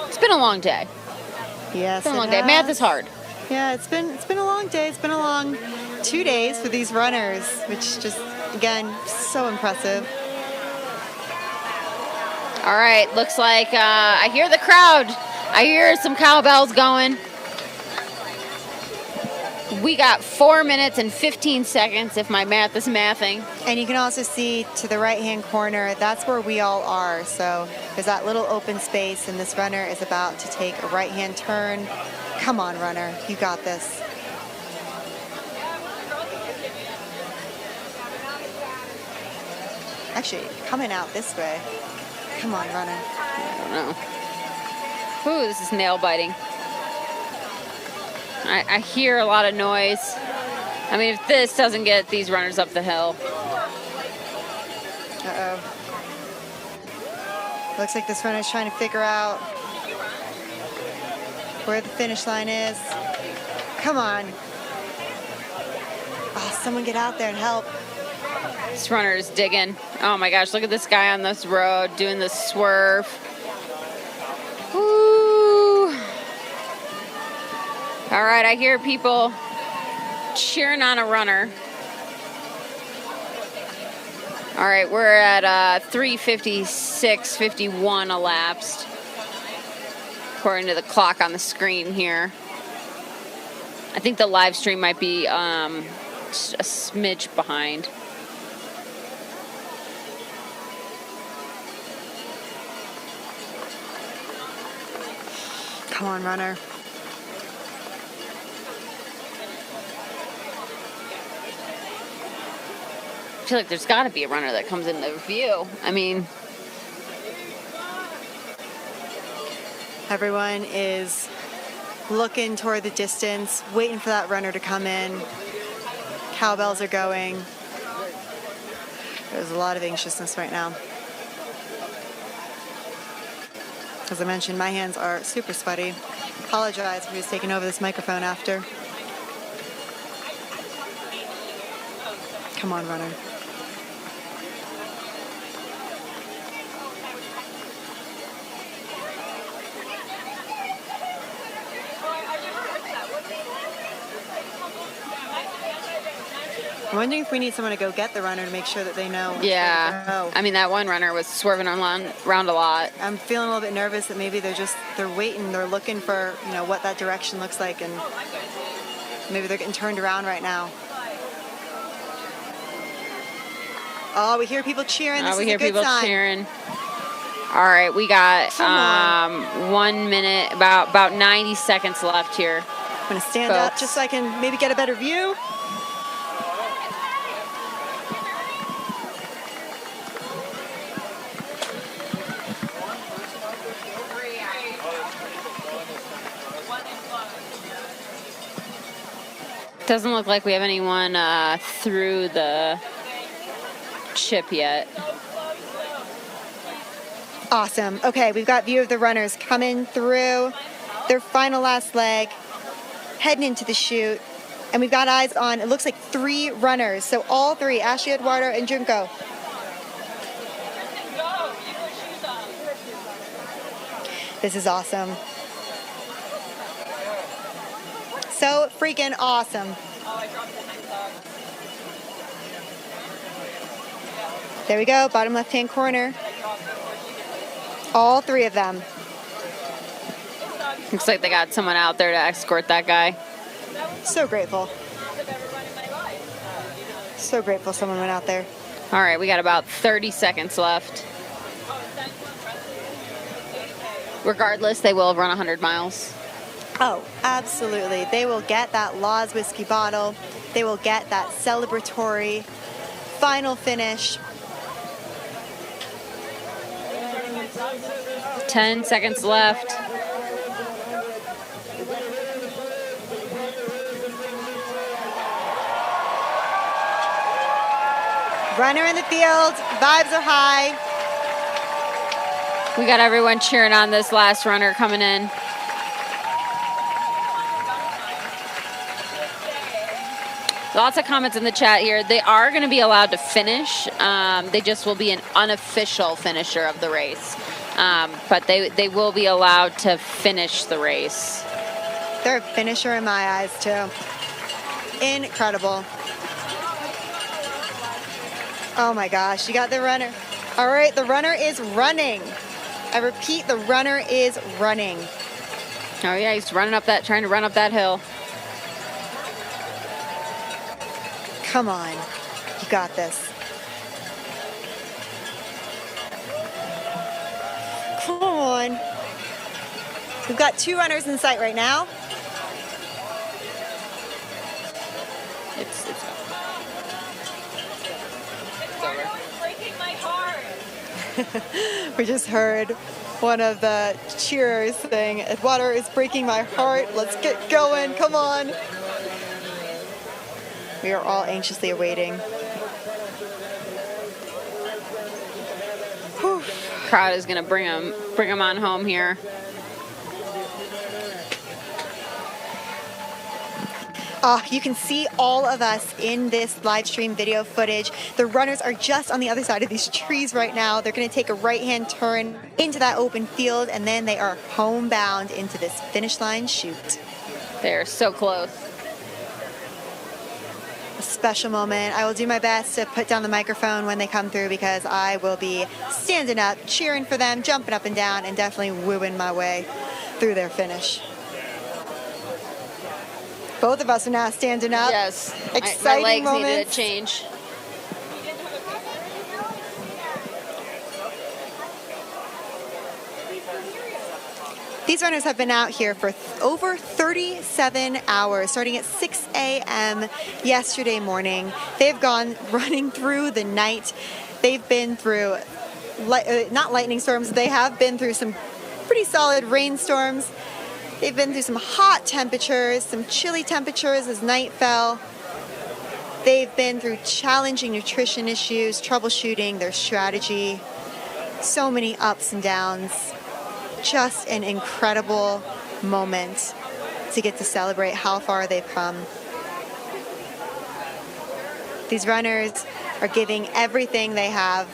It's been a long day. Yes, it's been a long day. Math is hard. Yeah, it's been a long day. It's been a long 2 days for these runners, which just, again, so impressive. All right, looks like I hear the crowd. I hear some cowbells going. We got 4 minutes and 15 seconds, if my math is mathing. And you can also see to the right-hand corner, that's where we all are. So there's that little open space, and this runner is about to take a right-hand turn. Come on, runner, you got this. Actually, coming out this way. Come on, runner. I don't know. Ooh, this is nail biting. I hear a lot of noise. I mean, if this doesn't get these runners up the hill. Uh-oh. Looks like this runner's trying to figure out where the finish line is. Come on. Oh, someone get out there and help. This runner is digging. Oh my gosh, look at this guy on this road doing the swerve. Woo. All right, I hear people cheering on a runner. All right, we're at 3:56:51 elapsed, according to the clock on the screen here. I think the live stream might be just a smidge behind. Come on, runner. I feel like there's got to be a runner that comes into view. I mean, everyone is looking toward the distance, waiting for that runner to come in. Cowbells are going. There's a lot of anxiousness right now. As I mentioned, my hands are super sweaty. Apologize for who's taking over this microphone after. Come on, runner. I'm wondering if we need someone to go get the runner to make sure that they know which way to go. I mean, that one runner was swerving around a lot. I'm feeling a little bit nervous that maybe they're waiting, they're looking for, what that direction looks like, and maybe they're getting turned around right now. Oh, we hear people cheering. This is a good sign. We hear people cheering. All right, we got 1 minute, about 90 seconds left here. I'm going to stand up just so I can maybe get a better view. Doesn't look like we have anyone through the chip yet. Awesome. Okay, we've got view of the runners coming through their final last leg, heading into the chute. And we've got eyes on, it looks like 3 runners. So all 3, Ashley, Eduardo, and Junko. This is awesome. So freaking awesome. There we go, bottom left-hand corner. All 3 of them. Looks like they got someone out there to escort that guy. So grateful. So grateful someone went out there. All right, we got about 30 seconds left. Regardless, they will run 100 miles. Oh, absolutely. They will get that Laws whiskey bottle. They will get that celebratory final finish. 10 seconds left. Runner in the field, vibes are high. We got everyone cheering on this last runner coming in. Lots of comments in the chat here. They are going to be allowed to finish. They just will be an unofficial finisher of the race. But they will be allowed to finish the race. They're a finisher in my eyes, too. Incredible. Oh my gosh, you got the runner. All right, the runner is running. I repeat, the runner is running. Oh yeah, he's running up that, trying to run up that hill. Come on, you got this. Come on. We've got 2 runners in sight right now. It's We just heard one of the cheerers saying, "Water is breaking my heart. Let's get going. Come on." We are all anxiously awaiting. Whew. Crowd is going to bring them on home here. You can see all of us in this live stream video footage. The runners are just on the other side of these trees right now. They're going to take a right-hand turn into that open field, and then they are homebound into this finish line chute. They're so close. A special moment. I will do my best to put down the microphone when they come through because I will be standing up, cheering for them, jumping up and down, and definitely wooing my way through their finish. Both of us are now standing up. Yes. Exciting my legs moments. needed a change. These runners have been out here for over 37 hours, starting at 6 a.m. yesterday morning. They've gone running through the night. They've been through, not lightning storms, they have been through some pretty solid rainstorms. They've been through some hot temperatures, some chilly temperatures as night fell. They've been through challenging nutrition issues, troubleshooting their strategy, so many ups and downs. Just an incredible moment to get to celebrate how far they've come. These runners are giving everything they have.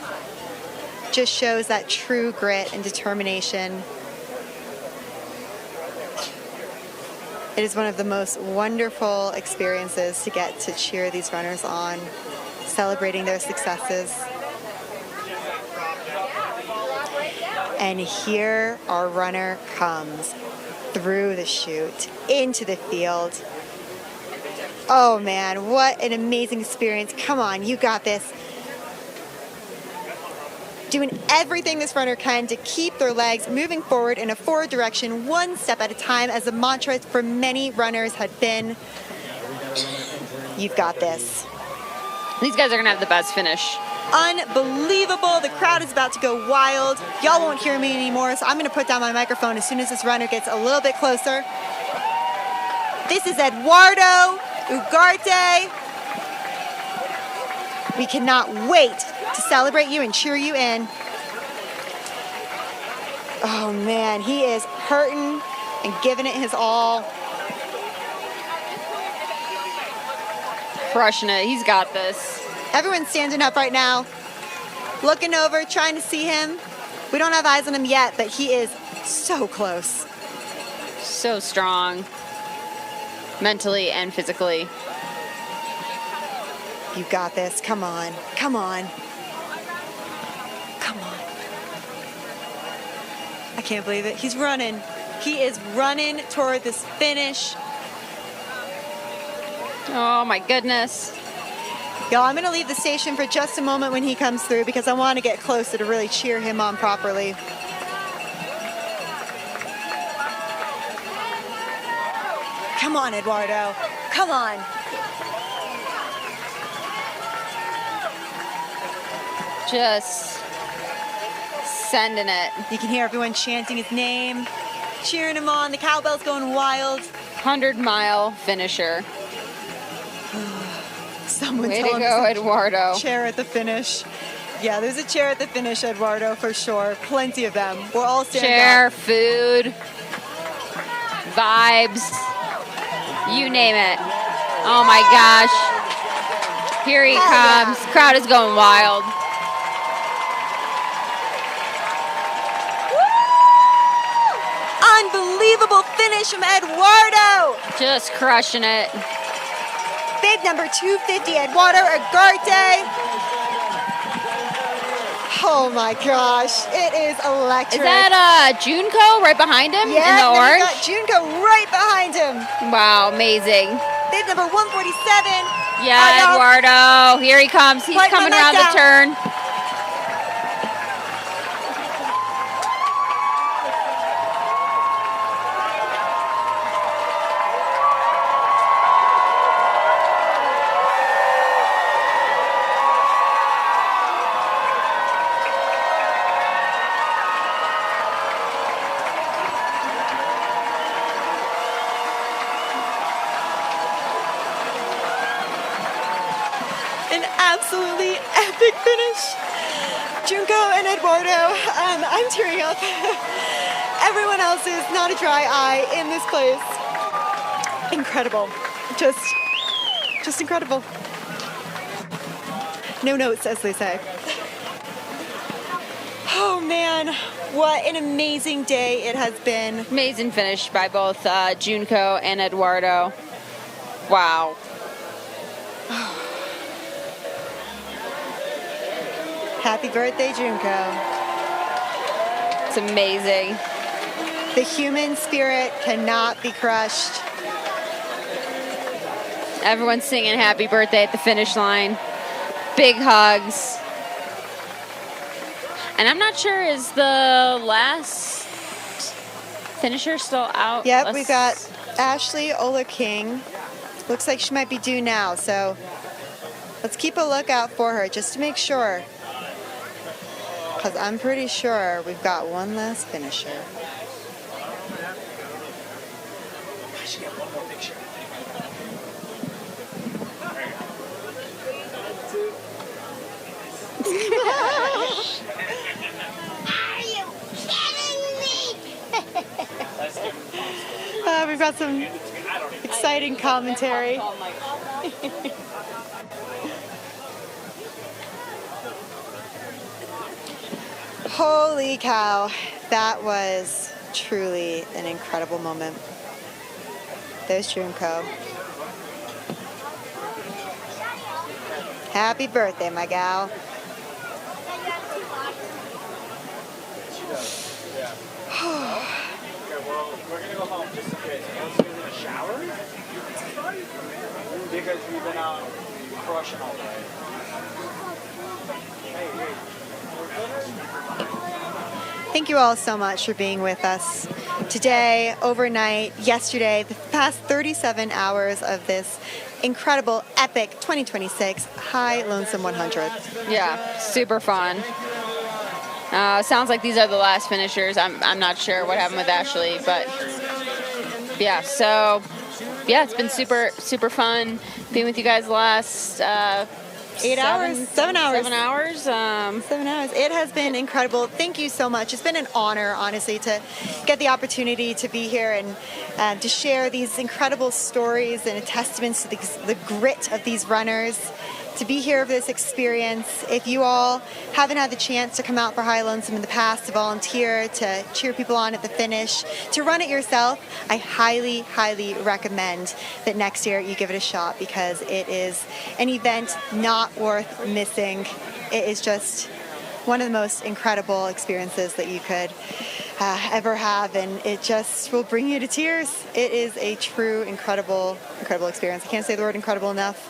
Just shows that true grit and determination. It is one of the most wonderful experiences to get to cheer these runners on, celebrating their successes. And here our runner comes through the chute, into the field. Oh man, what an amazing experience. Come on, you got this. Doing everything this runner can to keep their legs moving forward in a forward direction, one step at a time, as the mantra for many runners had been, you've got this. These guys are going to have the best finish. Unbelievable. The crowd is about to go wild. Y'all won't hear me anymore, so I'm going to put down my microphone as soon as this runner gets a little bit closer. This is Eduardo. Ugarte. We cannot wait to celebrate you and cheer you in. Oh man, he is hurting and giving it his all. Crushing it. He's got this. Everyone's standing up right now, looking over, trying to see him. We don't have eyes on him yet, but he is so close. So strong, mentally and physically. You got this. Come on. Come on. Come on. I can't believe it. He's running. He is running toward this finish. Oh my goodness. Yo, I'm going to leave the station for just a moment when he comes through because I want to get closer to really cheer him on properly. Come on, Eduardo. Come on. Just sending it. You can hear everyone chanting his name, cheering him on. The cowbell's going wild. 100-mile finisher. Someone Way tell to him go, there's a Eduardo. chair at the finish. Yeah, there's a chair at the finish, Eduardo, for sure. Plenty of them. We're all standing Chair, up. food, vibes, you name it. Oh my gosh. Here he comes. Crowd is going wild. Unbelievable finish from Eduardo. Just crushing it. Bib number 250, Eduardo Ugarte. Oh my gosh, it is electric. Is that Junko right behind him in the orange? Got Junko right behind him. Wow, amazing. Bib number 147. Yeah, Eduardo. Here he comes. He's coming around the turn. An absolutely epic finish. Junko and Eduardo, I'm tearing up. Everyone else is not a dry eye in this place. Incredible. Just incredible. No notes, as they say. Oh man, what an amazing day it has been. Amazing finish by both Junko and Eduardo. Wow. Happy birthday, Junko. It's amazing. The human spirit cannot be crushed. Everyone's singing happy birthday at the finish line. Big hugs. And I'm not sure, is the last finisher still out? Yep, we got Ashley Ola King. Looks like she might be due now, so let's keep a lookout for her just to make sure. Because I'm pretty sure we've got one last finisher. I should get one more picture. Are you kidding me? We've got some exciting commentary. Holy cow, that was truly an incredible moment. There's Junko. Happy birthday, my gal. Okay, well, we're gonna go home just in case. Once we're in the shower, because we've been out crushing all day. Hey. Thank you all so much for being with us today, overnight, yesterday, the past 37 hours of this incredible, epic 2026 High Lonesome 100. Yeah, super fun. Sounds like these are the last finishers. I'm not sure what happened with Ashley, but yeah, so yeah, it's been super, super fun being with you guys the last 7 hours. 7 hours. 7 hours. It has been incredible. Thank you so much. It's been an honor, honestly, to get the opportunity to be here and to share these incredible stories and a testament to the grit of these runners. To be here for this experience. If you all haven't had the chance to come out for High Lonesome in the past, to volunteer, to cheer people on at the finish, to run it yourself, I highly, highly recommend that next year you give it a shot, because it is an event not worth missing. It is just one of the most incredible experiences that you could ever have, and it just will bring you to tears. It is a true, incredible, incredible experience. I can't say the word incredible enough.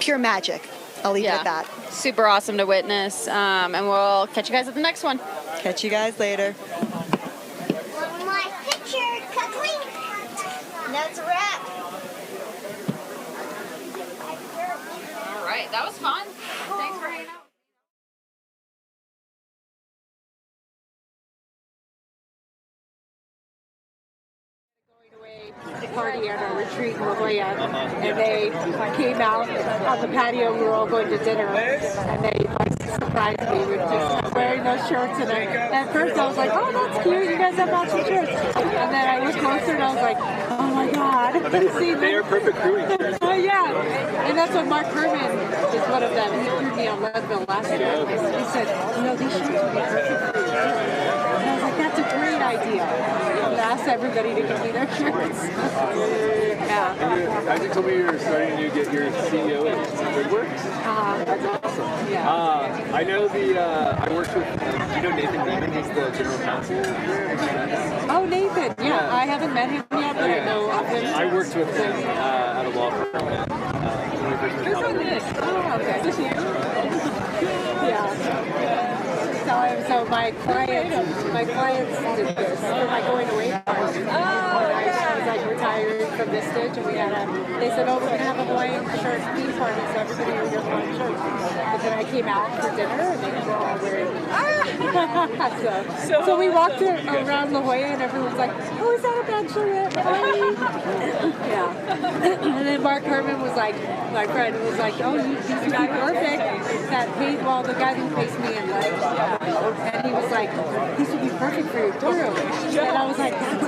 Pure magic. I'll leave it at that. Super awesome to witness, and we'll catch you guys at the next one. Catch you guys later. My picture, ka-clink. That's a wrap. All right, that was fun. Thanks for hanging out. Party at our retreat in La Jolla, and they came out on the patio. We were all going to dinner, and they surprised me with just wearing those shirts. And at first I was like, "Oh, that's cute! You guys have matching shirts." And then I looked closer, and I was like, "Oh my God!" They are perfect crewing shirts. Oh yeah, and that's what Mark Herman is one of them. He threw me on Leadville last year. He said, "These shirts would be perfect for you." And I was like, "That's a great idea." Ask everybody to give me their shirts. Yeah. As you told me, you're starting to get your CEO at Goodworks. That's awesome. Yeah. I know I worked with, you know Nathan Beeman, he's the general counsel there. Oh, Nathan. Yeah. I haven't met him yet, but I know of him. I worked with him at a law firm. When we first went to college. Oh, okay. Is you? Yeah. So my clients did this for my going away party. When I was like retired from this stitch, and they said, "Oh, we're gonna have a Hawaiian shirt theme party, so everybody wear your Hawaiian shirts." But then I came out for dinner, and they were all wearing so we walked around La Jolla, and everyone's like, "Oh, is that a bachelorette party?" Yeah. And then Mark Herman was like, my friend was like, "Oh, these would be perfect." The guy who placed me in, like, and he was like, "This would be perfect for your guru." And I was like, "That's